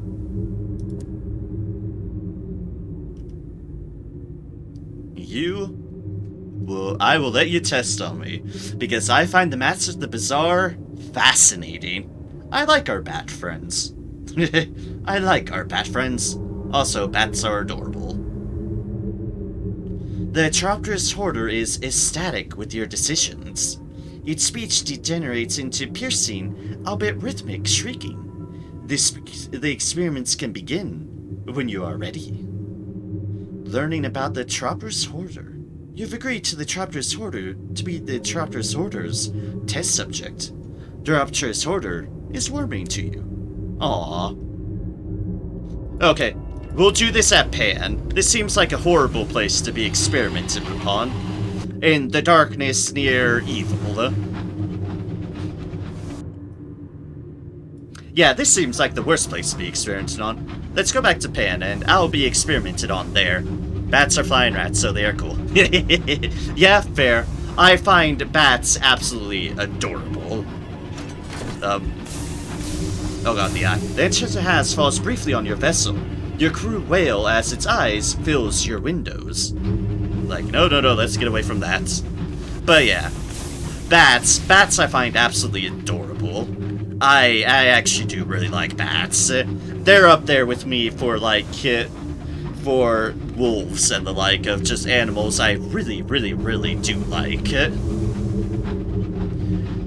I will let you test on me, because I find the Masters of the Bizarre fascinating. I like our bat friends. I like our bat friends. Also, bats are adorable. The Chiropterus hoarder is ecstatic with your decisions. Its speech degenerates into piercing, albeit rhythmic shrieking. The experiments can begin when you are ready. Learning about the Chiropterus hoarder. You've agreed to the Chiropterus hoarder to be the Chiropterus hoarder's test subject. The Chiropterus hoarder is warming to you. Aww. Okay. We'll do this at Pan. This seems like a horrible place to be experimented upon. In the darkness near evil. Yeah, this seems like the worst place to be experimented on. Let's go back to Pan, and I'll be experimented on there. Bats are flying rats, so they are cool. Yeah, fair. I find bats absolutely adorable. Oh god, the eye. The entrance it has falls briefly on your vessel. Your crew wail as its eyes fills your windows. Like, no, let's get away from that. But yeah, bats I find absolutely adorable. I actually do really like bats. They're up there with me for like, for wolves and the like, of just animals I really, really, really do like.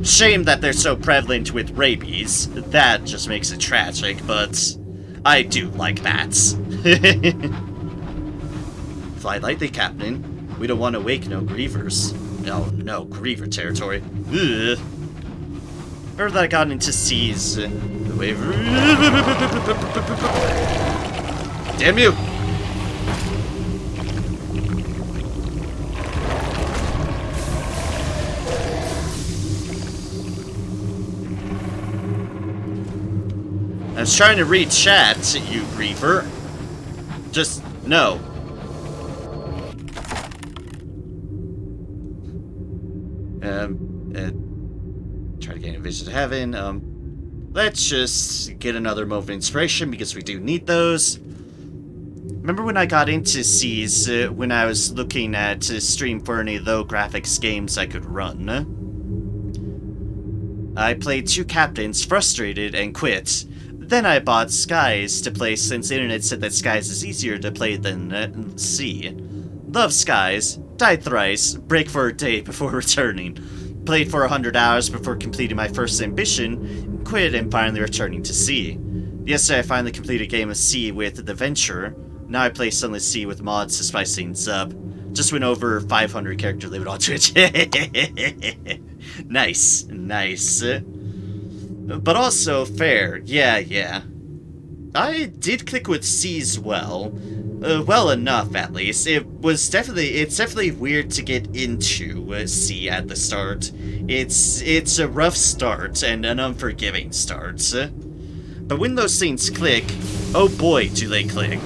Shame that they're so prevalent with rabies. That just makes it tragic, but I do like bats. Fly lightly, Captain. We don't want to wake no grievers. Oh no, griever territory. Ugh. Heard that I got into seas. Damn you! I was trying to read chat, you griever. Just no. Try to gain a vision to heaven. Let's just get another moment of inspiration because we do need those. Remember when I got into Seas, when I was looking at stream for any low graphics games I could run? I played 2 captains, frustrated, and quit. Then I bought Skies to play since the internet said that Skies is easier to play than Sea. Love Skies, died thrice, break for a day before returning. Played for 100 hours before completing my first ambition, quit and finally returning to Sea. Yesterday I finally completed a game of Sea with The Venture. Now I play Sunless Sea with mods to spice things up. Just went over 500 character limit on Twitch. Nice, nice. But also fair, yeah. I did click with Seas well. Well enough, at least. It's definitely weird to get into Sea at the start. It's a rough start and an unforgiving start. But when those things click, oh boy, do they click.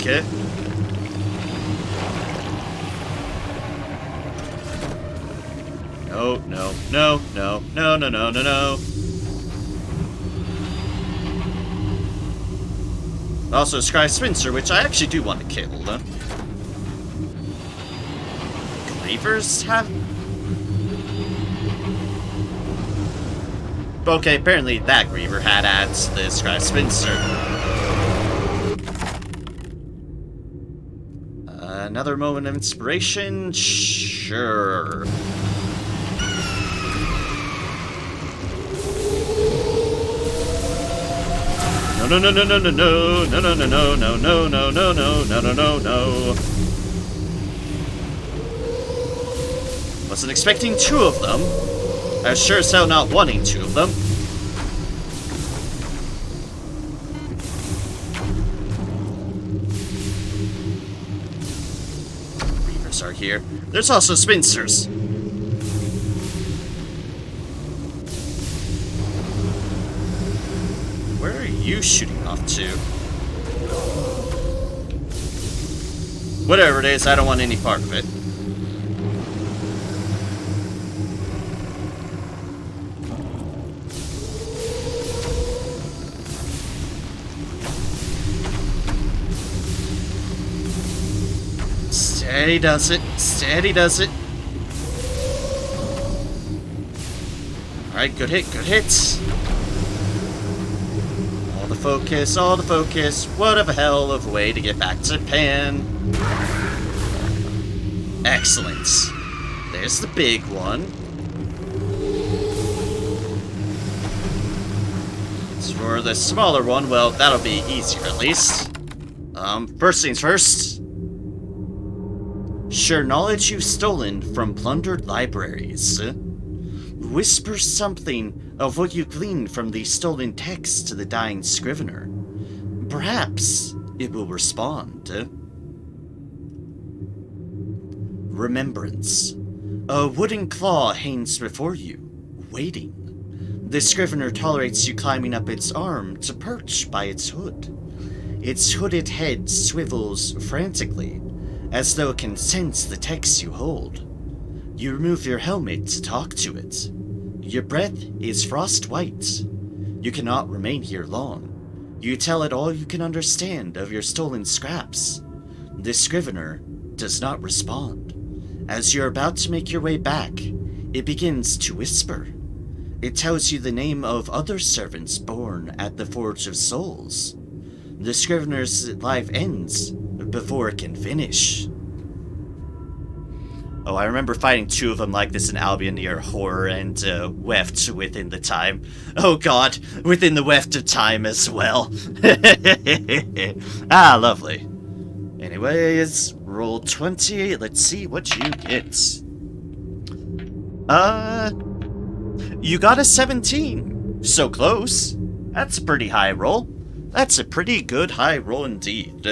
No. Also, Sky Spencer, which I actually do want to kill. Grievers have... Okay, apparently that Griever had at the Sky Spencer. Another moment of inspiration? Sure. No. Wasn't expecting 2 of them. I was sure as hell not wanting 2 of them. Reavers are here. There's also Spincers. Where are you shooting off to? Whatever it is, I don't want any part of it. Steady does it. Steady does it. Alright, good hit. All the focus. What a hell of a way to get back to Japan. Excellent. There's the big one. As for the smaller one, well, that'll be easier at least. First things first. Share knowledge you've stolen from plundered libraries. Whisper something of what you gleaned from the stolen text to the dying scrivener. Perhaps it will respond. Remembrance. A wooden claw hangs before you, waiting. The scrivener tolerates you climbing up its arm to perch by its hood. Its hooded head swivels frantically, as though it can sense the text you hold. You remove your helmet to talk to it. Your breath is frost white. You cannot remain here long. You tell it all you can understand of your stolen scraps. The scrivener does not respond. As you're about to make your way back, it begins to whisper. It tells you the name of other servants born at the Forge of Souls. The scrivener's life ends before it can finish. Oh, I remember fighting 2 of them like this in Albion near Horror and Weft within the time. Oh god, within the Weft of time as well. Ah, lovely. Anyways, roll 20. Let's see what you get. You got a 17. So close. That's a pretty high roll. That's a pretty good high roll indeed.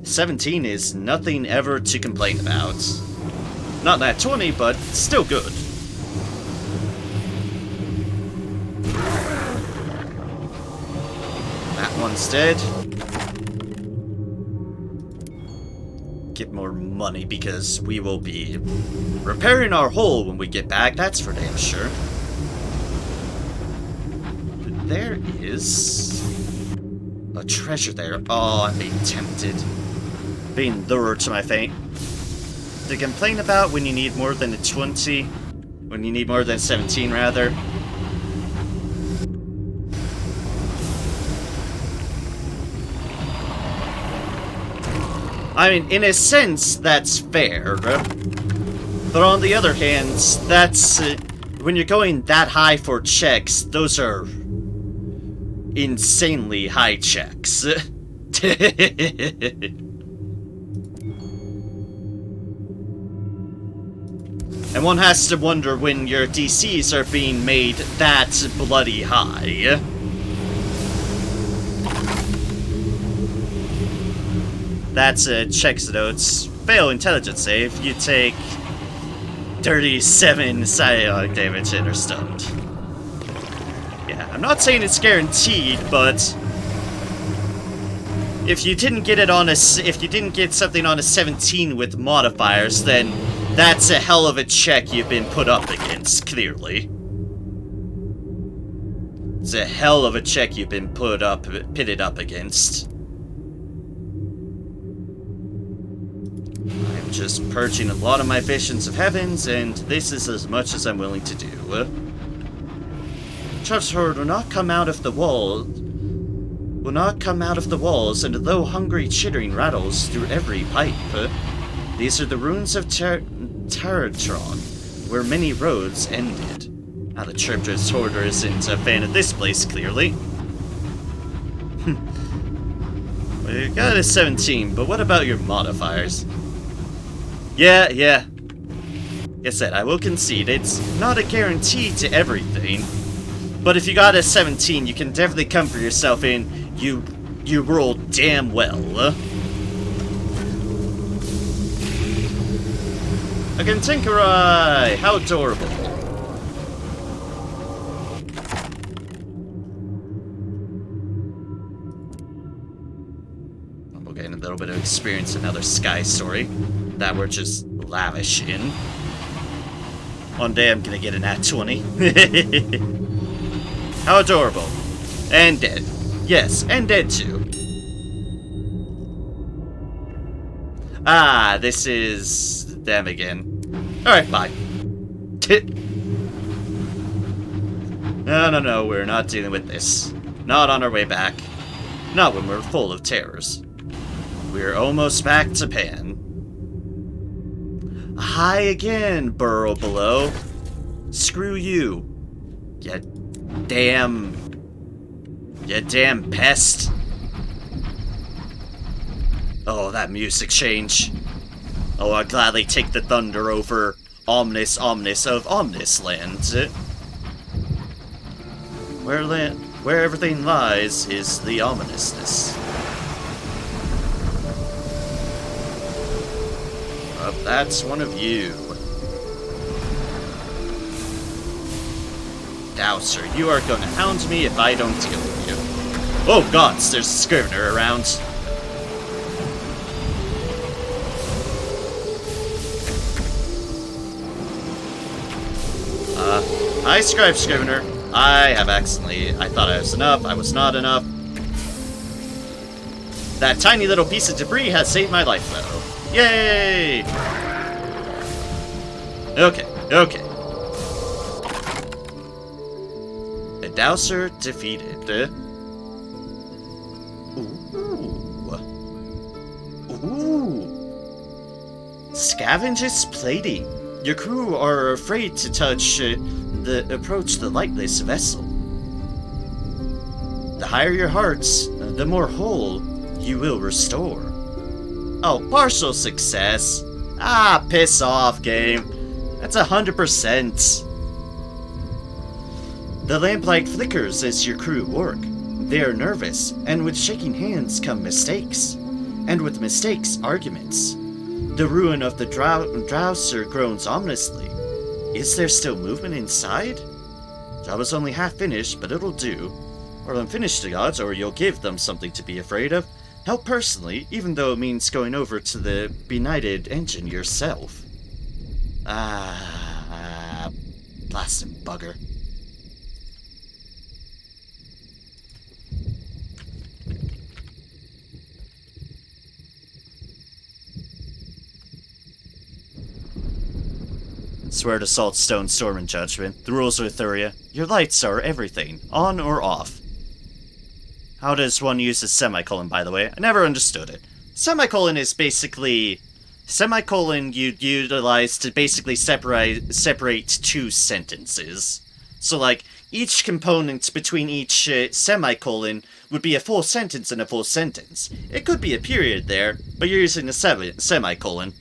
17 is nothing ever to complain about. Not that 20, but still good. That one's dead. Get more money because we will be repairing our hull when we get back, that's for damn sure. There is a treasure there. Oh, I'm being tempted. Being lured to my fate. To complain about when you need more than a 20. When you need more than 17, rather. I mean, in a sense, that's fair. But on the other hand, that's... when you're going that high for checks, those are... insanely high checks. And one has to wonder when your DCs are being made that bloody high. That's a checks notes. Fail intelligence save. You take 37 psionic damage and are stunned. Yeah, I'm not saying it's guaranteed, but if you didn't get it on a, if you didn't get something on a 17 with modifiers, then that's a hell of a check you've been put up against, clearly. It's a hell of a check you've been pitted up against. I'm just purging a lot of my visions of heavens, and this is as much as I'm willing to do. Charged horde will not come out of the wall. Will not come out of the walls, and a low, hungry chittering rattles through every pipe. These are the ruins of Taratron, where many roads ended. Now the Chirptress Hoarder isn't a fan of this place, clearly. Well, you got a 17, but what about your modifiers? Yeah. Like I said, I will concede, it's not a guarantee to everything. But if you got a 17, you can definitely comfort yourself in, you rolled damn well. A Continkerai! How adorable. We'll get a little bit of experience in another Sky story that we're just lavish in. One day I'm gonna get an nat 20. How adorable. And dead. Yes, and dead too. Ah, this is them again. Alright, bye. No, we're not dealing with this. Not on our way back. Not when we're full of terrors. We're almost back to Pan. Hi again, burrow below. Screw you. You damn pest. Oh, that music change. Oh, I'd gladly take the thunder over Omnis of Omnis land. Where everything lies is the ominousness. Oh, that's one of you. Dowser, you are gonna hound me if I don't deal with you. Oh gods, there's a Scrivener around. Hi, Scrivener. I thought I was enough. I was not enough. That tiny little piece of debris has saved my life, though. Yay! Okay. The Dowser defeated. Ooh. scavenge its plating. Your crew are afraid to approach the lightless vessel. The higher your hearts, the more whole you will restore. Oh, partial success. Ah, piss off, game. That's 100%. The lamplight flickers as your crew work. They are nervous, and with shaking hands come mistakes. And with mistakes, arguments. The ruin of the Drowser groans ominously. Is there still movement inside? Job is only half finished, but it'll do. Or unfinished the gods, or you'll give them something to be afraid of. Help personally, even though it means going over to the benighted engine yourself. Blasted bugger. Swear to Saltstone Storm and Judgment. The rules of Eleutheria. Your lights are everything, on or off. How does one use a semicolon, by the way? I never understood it. Semicolon is basically... Semicolon you'd utilize to basically separate two sentences. So, like, each component between each semicolon would be a full sentence and a full sentence. It could be a period there, but you're using a semicolon.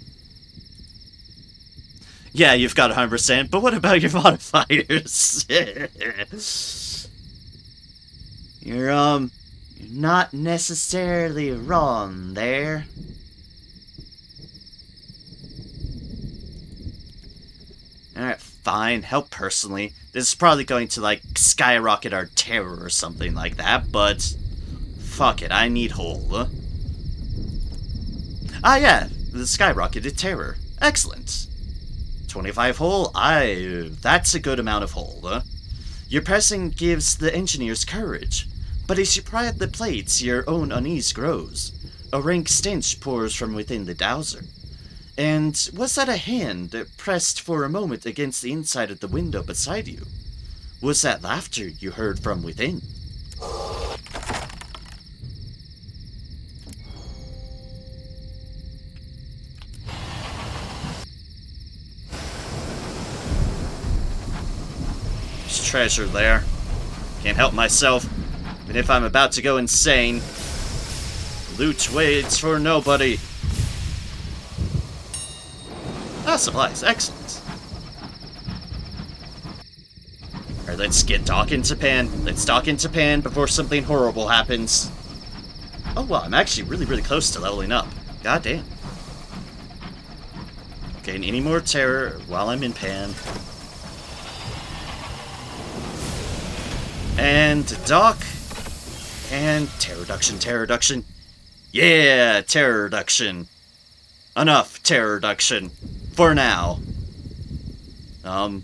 Yeah, you've got 100%, but what about your modifiers? You're not necessarily wrong there. Alright, fine, help personally. This is probably going to, like, skyrocket our terror or something like that, but... fuck it, I need whole. Ah, yeah, the skyrocketed terror. Excellent. 25 whole? That's a good amount of whole. Your pressing gives the engineers courage, but as you pry at the plates, your own unease grows. A rank stench pours from within the dowser. And was that a hand that pressed for a moment against the inside of the window beside you? Was that laughter you heard from within? There's treasure there. Can't help myself, even if I'm about to go insane. Loot waits for nobody. Ah, supplies. Excellent. Alright, let's get dock into Pan. Let's dock into Pan before something horrible happens. Oh, wow, I'm actually really, really close to leveling up. God damn. Gain any more terror while I'm in Pan. And dock. And terror reduction, terror reduction. Yeah, terror reduction. Enough terror reduction. For now. The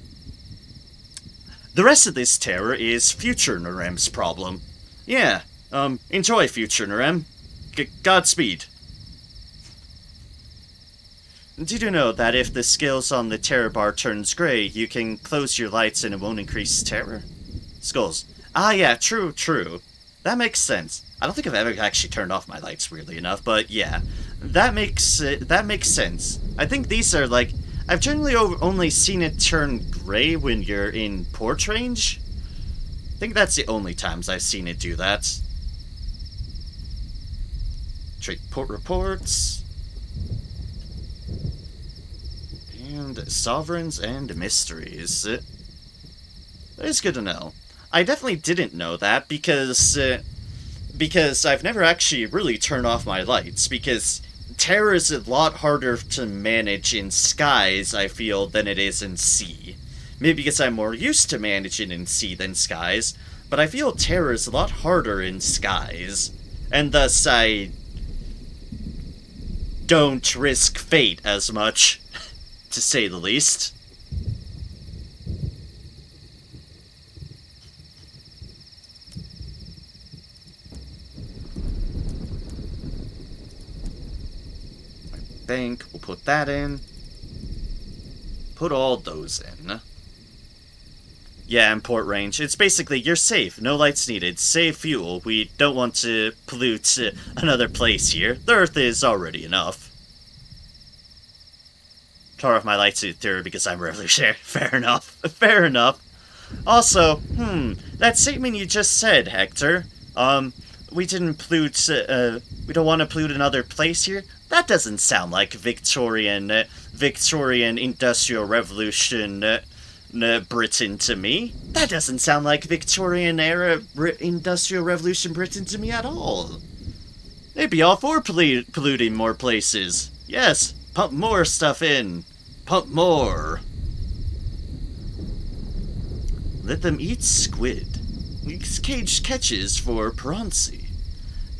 rest of this terror is future Narem's problem. Yeah, enjoy future Narem. Godspeed. Did you know that if the scales on the terror bar turns gray, you can close your lights and it won't increase terror? Skulls. Ah, yeah, true. That makes sense. I don't think I've ever actually turned off my lights, weirdly enough, but yeah. That makes sense. I think these are, like... I've generally only seen it turn gray when you're in port range. I think that's the only times I've seen it do that. Trade port reports. And sovereigns and mysteries. It's good to know. I definitely didn't know that because I've never actually really turned off my lights, because terror is a lot harder to manage in skies, I feel, than it is in sea. Maybe because I'm more used to managing in sea than skies, but I feel terror is a lot harder in skies, and thus I don't risk fate as much, to say the least. Bank, we'll put that in. Put all those in. Yeah, import range. It's basically, you're safe. No lights needed. Save fuel. We don't want to pollute another place here. The Earth is already enough. Tore off my lightsuit theory because I'm revolutionary. Fair enough. Fair enough. Also, that statement you just said, Hector, we didn't pollute, we don't want to pollute another place here? That doesn't sound like Victorian Industrial Revolution, Britain to me. That doesn't sound like Victorian era Industrial Revolution Britain to me at all. They'd be all for polluting more places. Yes, pump more stuff in. Pump more. Let them eat squid. Caged catches for Peronsi.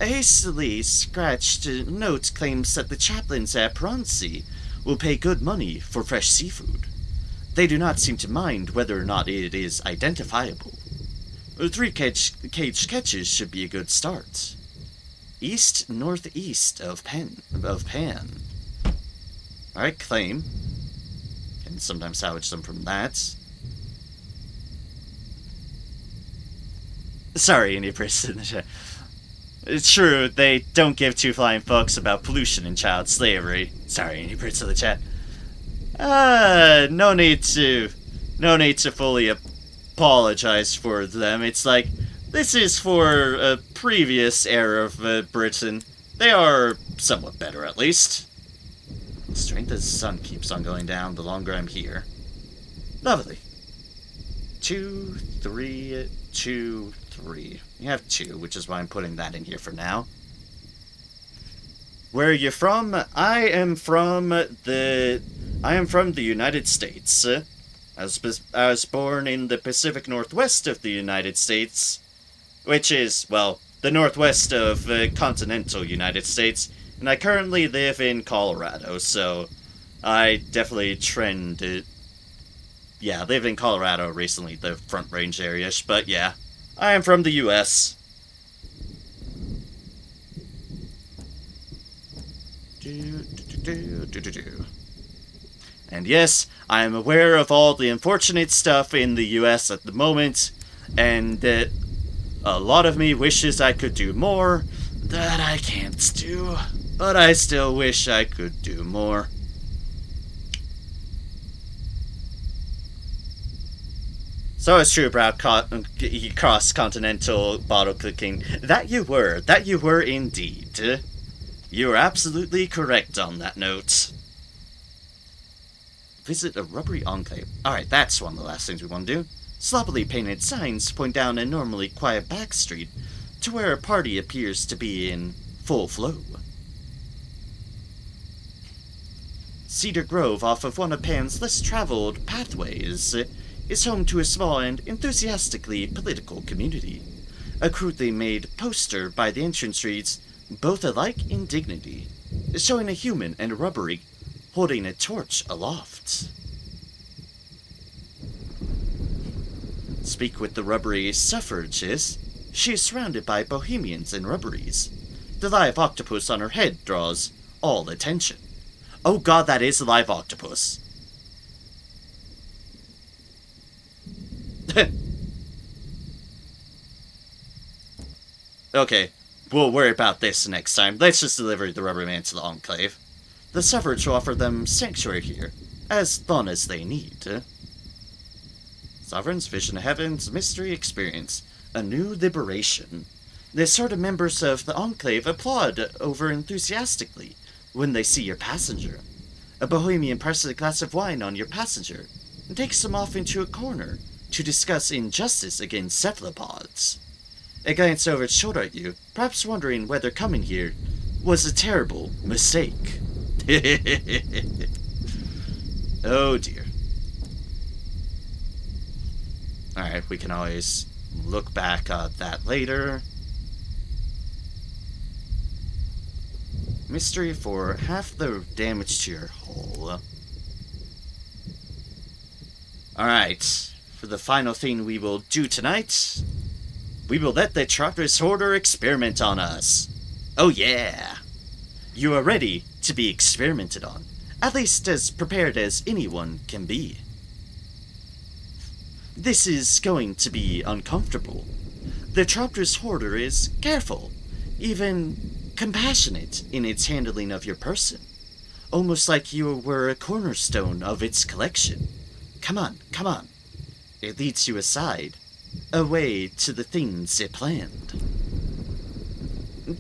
A hastily scratched note claims that the chaplains at Peronsi will pay good money for fresh seafood. They do not seem to mind whether or not it is identifiable. 3 caged catches should be a good start. East-northeast of Pan. Alright, claim. Can sometimes salvage them from that. Sorry, any person. It's true, they don't give two flying fucks about pollution and child slavery. Sorry, any person in the chat. No need to fully apologize for them. It's like, this is for a previous era of Britain. They are somewhat better, at least. Strength as the sun keeps on going down the longer I'm here. Lovely. 2, 3, 2, 3. You have 2, which is why I'm putting that in here for now. Where are you from? I am from the United States. I was born in the Pacific Northwest of the United States, which is, well, the northwest of continental United States, and I currently live in Colorado, so I definitely I live in Colorado recently, the Front Range area-ish, but yeah, I am from the U.S. And yes, I am aware of all the unfortunate stuff in the U.S. at the moment, and a lot of me wishes I could do more that I can't do, but I still wish I could do more. So it's true about cross-continental bottle cooking. That you were indeed. You are absolutely correct on that note. Visit a rubbery enclave. Alright, that's one of the last things we want to do. Sloppily painted signs point down a normally quiet back street to where a party appears to be in full flow. Cedar Grove, off of one of Pan's less traveled pathways, is home to a small and enthusiastically political community. A crudely made poster by the entrance reads, "Both alike in dignity," showing a human and a rubbery holding a torch aloft. Speak with the rubbery suffragist. She is surrounded by bohemians and rubberies. The live octopus on her head draws all attention. Oh god, that is a live octopus. Okay, we'll worry about this next time. Let's just deliver the rubber man to the Enclave. The suffrage will offer them sanctuary here, as long as they need. Sovereign's vision of heaven's mystery experience. A new liberation. The assorted members of the Enclave applaud over enthusiastically when they see your passenger. A bohemian presses a glass of wine on your passenger and takes them off into a corner to discuss injustice against cephalopods. A glance over its shoulder at you, perhaps wondering whether coming here was a terrible mistake. Oh dear. Alright, we can always look back at that later. Mystery for half the damage to your hull. Alright, for the final thing we will do tonight, we will let the Trappist Hoarder experiment on us. Oh yeah! You are ready to be experimented on, at least as prepared as anyone can be. This is going to be uncomfortable. The Trappist Hoarder is careful, even compassionate in its handling of your person. almost like you were a cornerstone of its collection. Come on, come on. It leads you aside, away to the things it planned.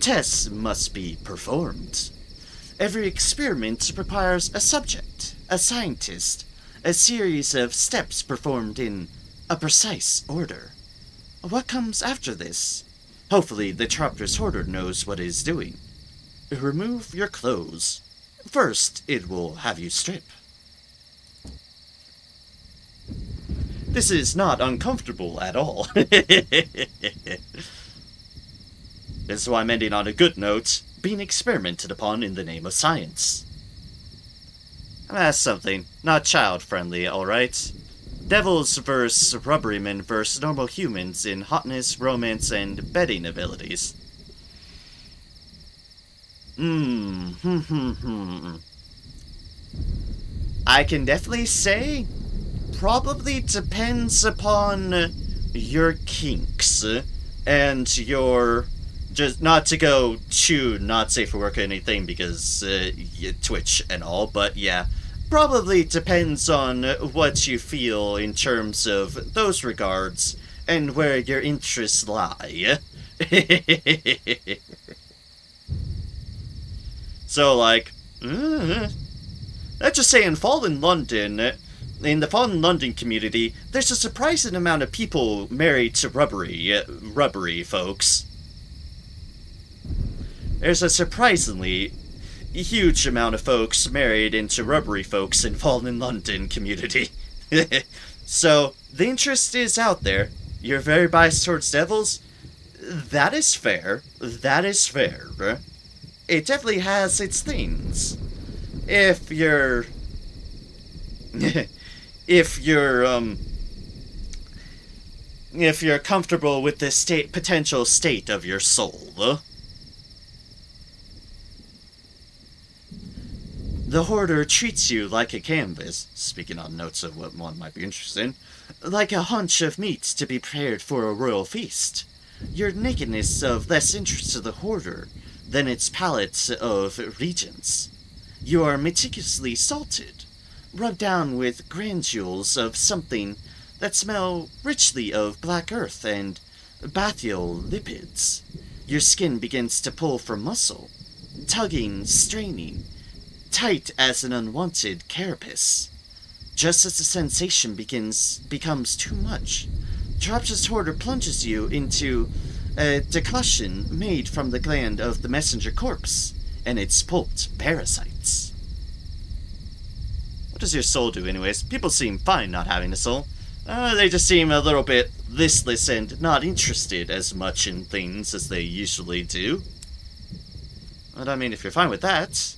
Tests must be performed. Every experiment requires a subject, a scientist, a series of steps performed in a precise order. What comes after this? Hopefully the Tropter's Hoarder knows what it is doing. Remove your clothes. First, it will have you strip. This is not uncomfortable at all. This is why I'm ending on a good note, being experimented upon in the name of science. That's something. Not child-friendly, alright? Devils versus rubberymen versus normal humans in hotness, romance, and betting abilities. I can definitely say, probably depends upon your kinks and your, just not to go too not safe for work or anything because Twitch and all, but yeah, probably depends on what you feel in terms of those regards and where your interests lie. So, like, let's just say in Fallen London, in the Fallen London community, there's a surprising amount of people married to rubbery folks. There's a surprisingly huge amount of folks married into rubbery folks in Fallen London community. So, the interest is out there. You're very biased towards devils? That is fair. That is fair. It definitely has its things. If you're comfortable with the potential state of your soul. The Hoarder treats you like a canvas, speaking on notes of what one might be interested in, like a hunch of meat to be prepared for a royal feast. Your nakedness of less interest to the Hoarder than its palette of regents. You are meticulously salted, rubbed down with granules of something that smell richly of black earth and bathyal lipids. Your skin begins to pull from muscle, tugging, straining, tight as an unwanted carapace. Just as the sensation becomes too much, Drop's Hoarder plunges you into a decoction made from the gland of the messenger corpse and its pulped parasites. What does your soul do anyways? People seem fine not having a soul. They just seem a little bit listless and not interested as much in things as they usually do. But I mean, if you're fine with that...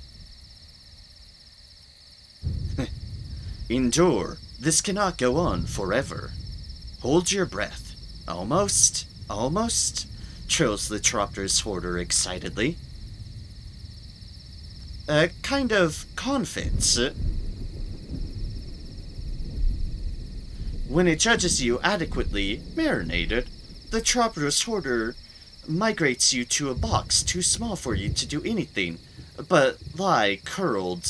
Endure. This cannot go on forever. Hold your breath. Almost. Almost. Trills the Tropter's Hoarder excitedly. Kind of confidence. When it judges you adequately marinated, the Tropter's Hoarder migrates you to a box too small for you to do anything but lie curled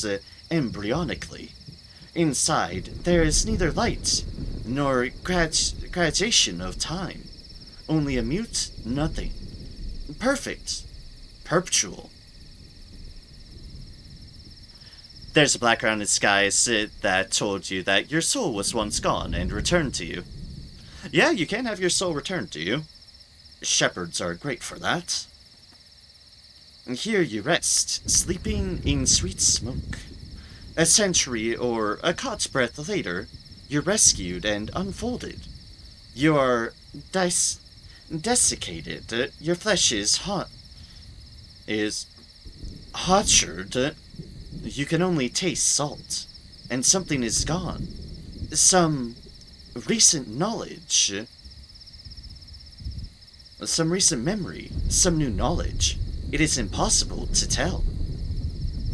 embryonically. Inside, there is neither light nor gradation of time, only a mute nothing. Perfect. Perpetual. There's a black rounded sky that told you that your soul was once gone and returned to you. Yeah, you can have your soul returned to you. Shepherds are great for that. Here you rest, sleeping in sweet smoke. A century or a cot's breath later, you're rescued and unfolded. You are desiccated. Your flesh is hotchered. You can only taste salt, and something is gone. Some recent knowledge. Some recent memory. Some new knowledge. It is impossible to tell.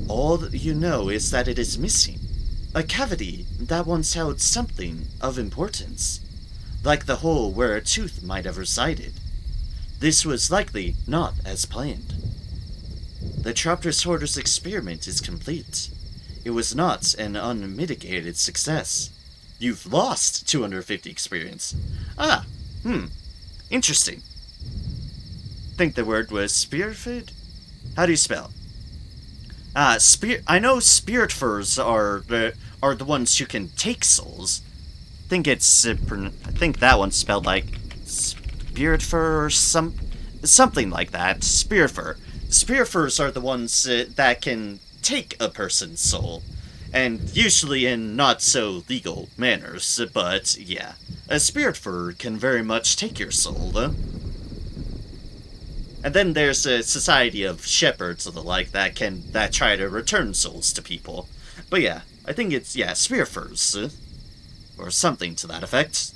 All that you know is that it is missing. A cavity that once held something of importance, like the hole where a tooth might have resided. This was likely not as planned. The Tropter's Hoarder's experiment is complete. It was not an unmitigated success. You've lost 250 experience. Ah, interesting. Think the word was spirited? How do you spell? I know spirit furs are the ones who can take souls. I think that one's spelled like spirit fur or something like that. Spirit fur. Spirit furs are the ones that can take a person's soul, and usually in not so legal manners. But yeah, a spirit fur can very much take your soul, though. And then there's a society of shepherds or the like that try to return souls to people. But yeah, I think it's, spirit furs. Or something to that effect.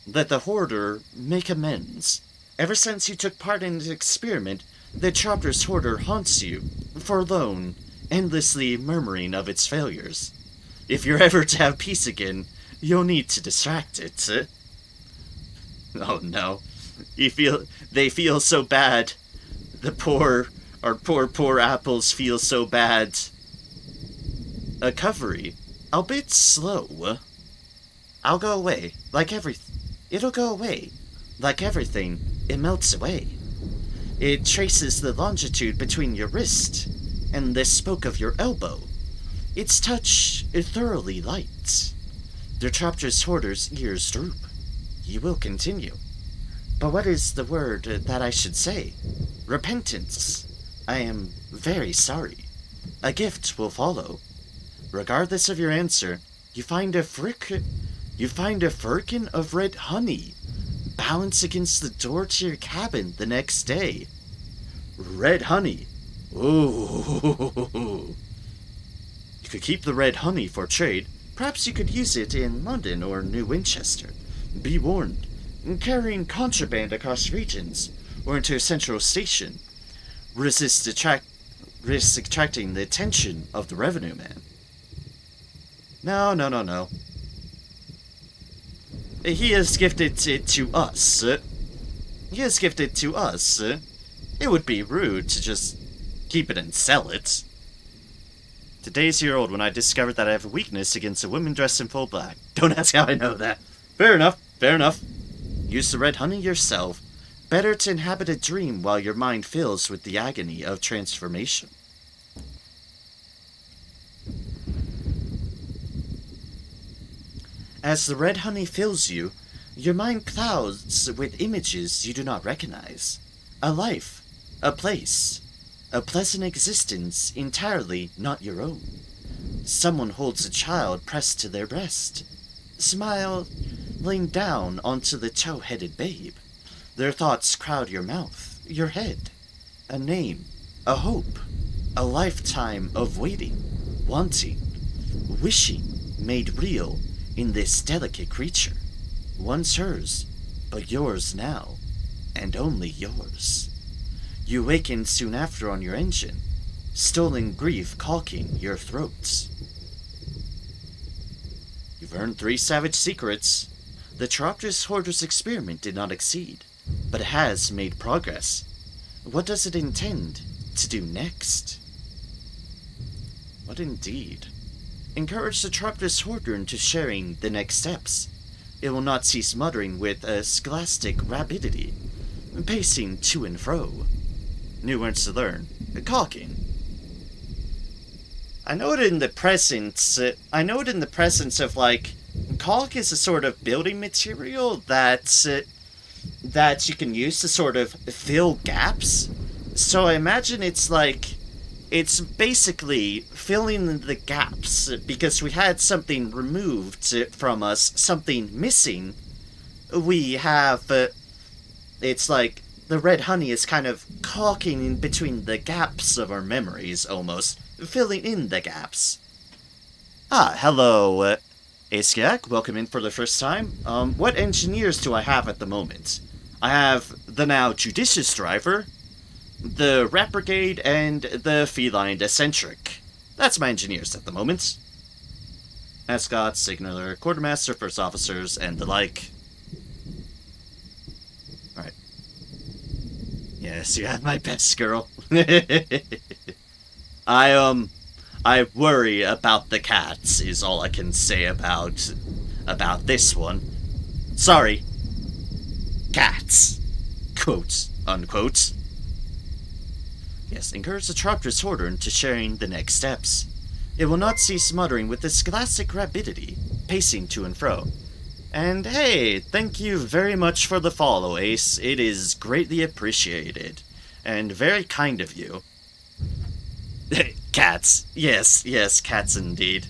Let the hoarder make amends. Ever since you took part in the experiment, the Chopper's hoarder haunts you, forlorn, endlessly murmuring of its failures. If you're ever to have peace again, you'll need to distract it. Oh no. They feel so bad. Our poor apples feel so bad. A recovery, albeit slow. It'll go away, like everything, it melts away. It traces the longitude between your wrist and the spoke of your elbow. Its touch is thoroughly light. The Chopper's hoarder's ears droop. You will continue. But what is the word that I should say? Repentance. I am very sorry. A gift will follow. Regardless of your answer, you find a firkin of red honey balanced against the door to your cabin the next day. Red honey. Ooh. You could keep the red honey for trade. Perhaps you could use it in London or New Winchester. Be warned. Carrying contraband across regions or into a central station risks attracting the attention of the revenue man. No. He has gifted it to us. It would be rude to just keep it and sell it. Today's year old when I discovered that I have a weakness against a woman dressed in full black. Don't ask how I know that. Fair enough. Use the red honey yourself. Better to inhabit a dream while your mind fills with the agony of transformation. As the red honey fills you, your mind clouds with images you do not recognize. A life, a place, a pleasant existence entirely not your own. Someone holds a child pressed to their breast, smiling down onto the tow-headed babe. Their thoughts crowd your mouth, your head. A name, a hope, a lifetime of waiting, wanting, wishing made real in this delicate creature. Once hers, but yours now, and only yours. You waken soon after on your engine, stolen grief caulking your throats. You've earned 3 savage secrets. The Tropter's Hoarder's experiment did not exceed, but it has made progress. What does it intend to do next? What indeed? Encourage the Tropter's Hoarder into sharing the next steps. It will not cease muttering with a scholastic rapidity, pacing to and fro. New words to learn. Caulking. I know it in the presence of, like, caulk is a sort of building material that you can use to sort of fill gaps. So I imagine it's basically filling the gaps because we had something removed from us, something missing. We have, it's like the red honey is kind of caulking in between the gaps of our memories, almost, filling in the gaps. Hello, Askiak, welcome in for the first time. What engineers do I have at the moment? I have the now judicious driver, the rat brigade, and the feline eccentric. That's my engineers at the moment. Escort, signaler, quartermaster, first officers, and the like. Alright. Yes, you have my best, girl. I worry about the cats, is all I can say about this one. Sorry. Cats. Quote, unquote. Yes, encourage the Tropter's Order into sharing the next steps. It will not cease muttering with its scholastic rapidity, pacing to and fro. And hey, thank you very much for the follow, Ace. It is greatly appreciated. And very kind of you. Cats. Yes, cats indeed.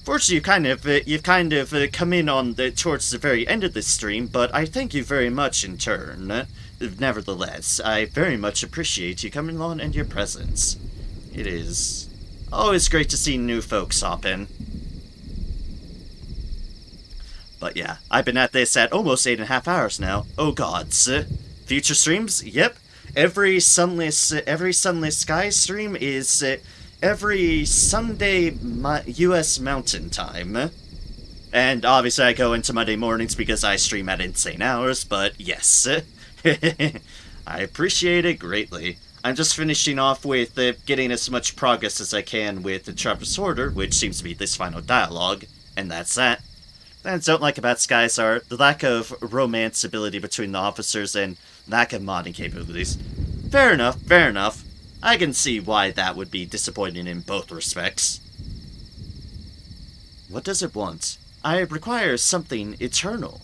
Fortunately, you've kind of come in on towards the very end of the stream, but I thank you very much in turn. Nevertheless, I very much appreciate you coming on and your presence. It is always great to see new folks hop in. But yeah, I've been at this at almost 8.5 hours now. Oh gods. Future streams? Yep. Every Sunless Sky stream is every Sunday US Mountain Time. And obviously I go into Monday mornings because I stream at insane hours, but yes. I appreciate it greatly. I'm just finishing off with getting as much progress as I can with the Tropter's Order, which seems to be this final dialogue, and that's that. Things I don't like about Skies are the lack of romance ability between the officers and lack of modding capabilities. Fair enough. I can see why that would be disappointing in both respects. What does it want? I require something eternal.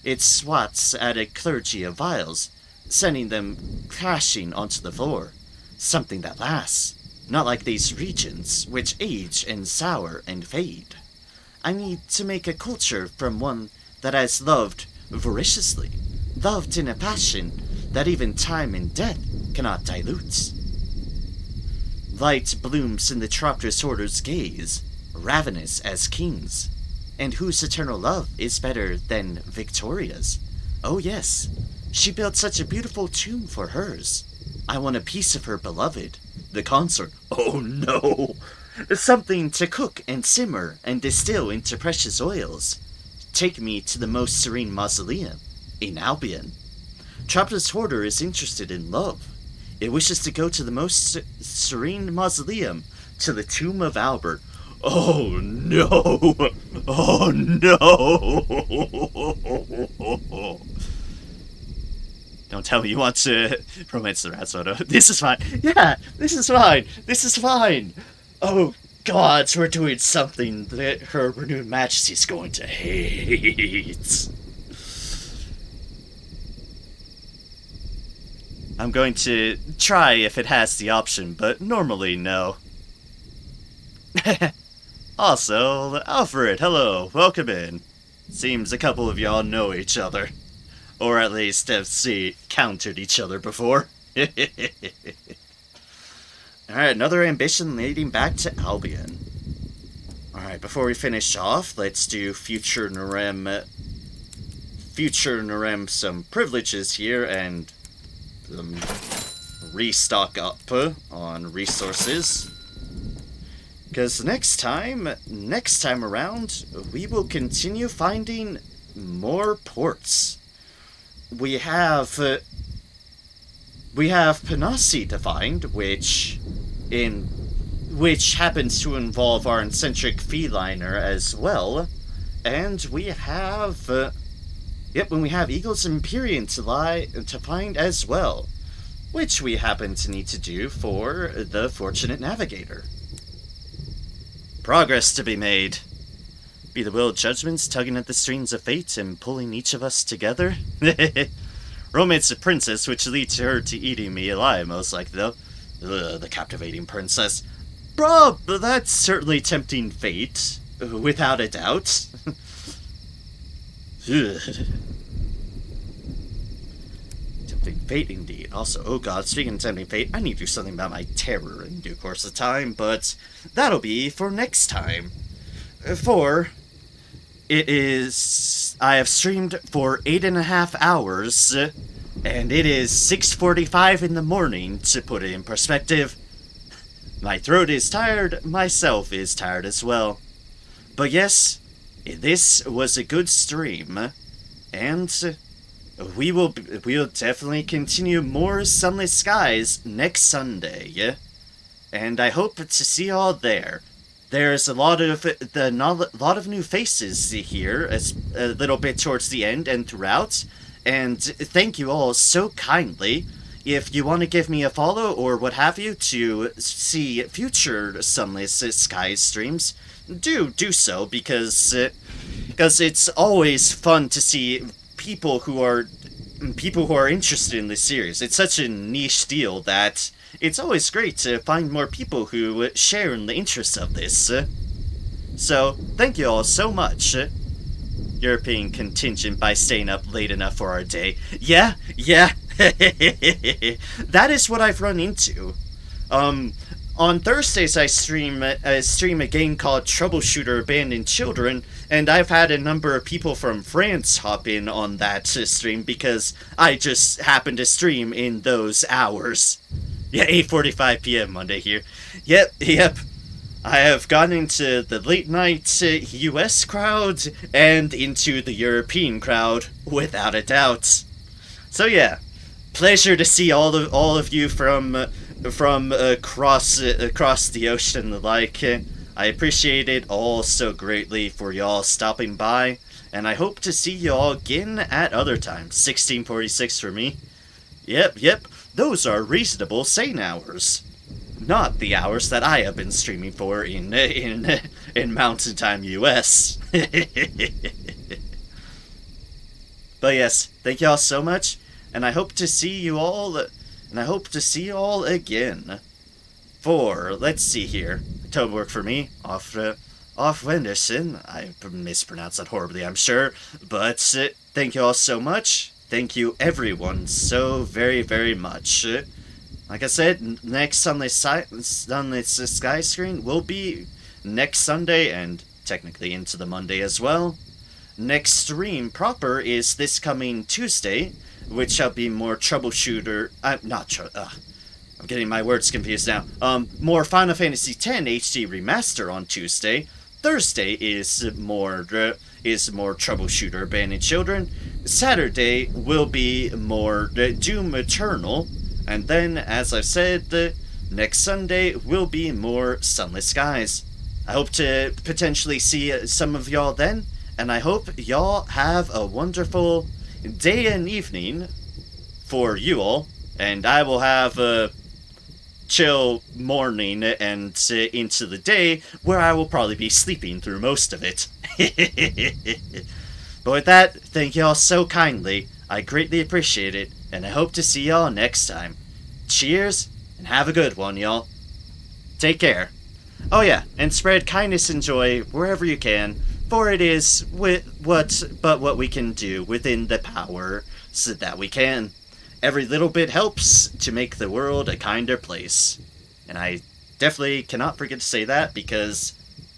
It swats at a clergy of vials, sending them crashing onto the floor. Something that lasts, not like these regions, which age and sour and fade. I need to make a culture from one that has loved voraciously, loved in a passion that even time and death cannot dilute. Light blooms in the Tropter's Order's gaze, ravenous as kings, and whose eternal love is better than Victoria's? Oh yes, she built such a beautiful tomb for hers. I want a piece of her beloved, the consort. Oh no! Something to cook and simmer and distill into precious oils. Take me to the most serene mausoleum in Albion. Tropter's Order is interested in love. It wishes to go to the most serene mausoleum, to the tomb of Albert. Oh no! Oh no! Don't tell me you want to romance the rat soda. This is fine. Yeah, this is fine. Oh gods, we're doing something that Her Renewed Majesty's going to hate. I'm going to try if it has the option, but normally no. Also, Alfred, hello, welcome in. Seems a couple of y'all know each other. Or at least have countered each other before. Alright, another ambition leading back to Albion. Alright, before we finish off, let's do Future Narem some privileges here and restock up on resources. Because next time around, we will continue finding more ports. We have Panassi to find, which happens to involve our eccentric feliner as well, and we have we have Eagle's Empyrean to find as well, which we happen to need to do for the Fortunate Navigator. Progress to be made. Be the will of judgments tugging at the strings of fate and pulling each of us together? Romance the princess, which leads her to eating me alive, most likely, though. The captivating princess. Bruh, that's certainly tempting fate. Without a doubt. Tempting fate, indeed. Also, oh god, speaking of tempting fate, I need to do something about my terror in due course of time, but that'll be for next time. I have streamed for 8.5 hours, and it is 6:45 in the morning, to put it in perspective. My throat is tired, myself is tired as well. But yes, this was a good stream, and we'll definitely continue more Sunless Skies next Sunday, yeah? And I hope to see y'all there. There's a lot of new faces here, as a little bit towards the end and throughout. And thank you all so kindly. If you want to give me a follow or what have you to see future Sunless Skies streams, do so, because it's always fun to see people who are interested in this series. It's such a niche deal that it's always great to find more people who share in the interests of this. So, thank you all so much. European contingent by staying up late enough for our day. Yeah. That is what I've run into. On Thursdays I stream a game called Troubleshooter Abandoned Children, and I've had a number of people from France hop in on that stream because I just happen to stream in those hours. Yeah, 8:45 p.m. Monday here. Yep. I have gotten into the late night US crowd and into the European crowd, without a doubt. So yeah, pleasure to see all of you from across the ocean and the like. I appreciate it all so greatly for y'all stopping by, and I hope to see y'all again at other times. 1646 for me. Yep, those are reasonable sane hours. Not the hours that I have been streaming for in Mountain Time US. But yes, thank y'all so much, and I hope to see you all again. For, let's see here, tone work for me, off Wenderson. I mispronounced that horribly, I'm sure, but thank you all so much. Thank you everyone so very, very much. Like I said, next Sunless Sky screen will be next Sunday, and technically into the Monday as well. Next stream proper is this coming Tuesday, which shall be more Troubleshooter... I'm getting my words confused now. More Final Fantasy X HD Remaster on Tuesday. Thursday is more Troubleshooter Abandoned Children. Saturday will be more Doom Eternal. And then, as I've said, next Sunday will be more Sunless Skies. I hope to potentially see some of y'all then, and I hope y'all have a wonderful day and evening for you all, and I will have a chill morning and into the day where I will probably be sleeping through most of it. But with that, thank y'all so kindly. I greatly appreciate it, and I hope to see y'all next time. Cheers, and have a good one, y'all. Take care. Oh yeah, and spread kindness and joy wherever you can, for it is what we can do within the power so that we can. Every little bit helps to make the world a kinder place. And I definitely cannot forget to say that, because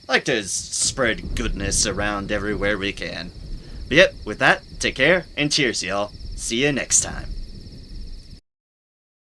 I like to spread goodness around everywhere we can. But yep, with that, take care, and cheers, y'all. See you next time.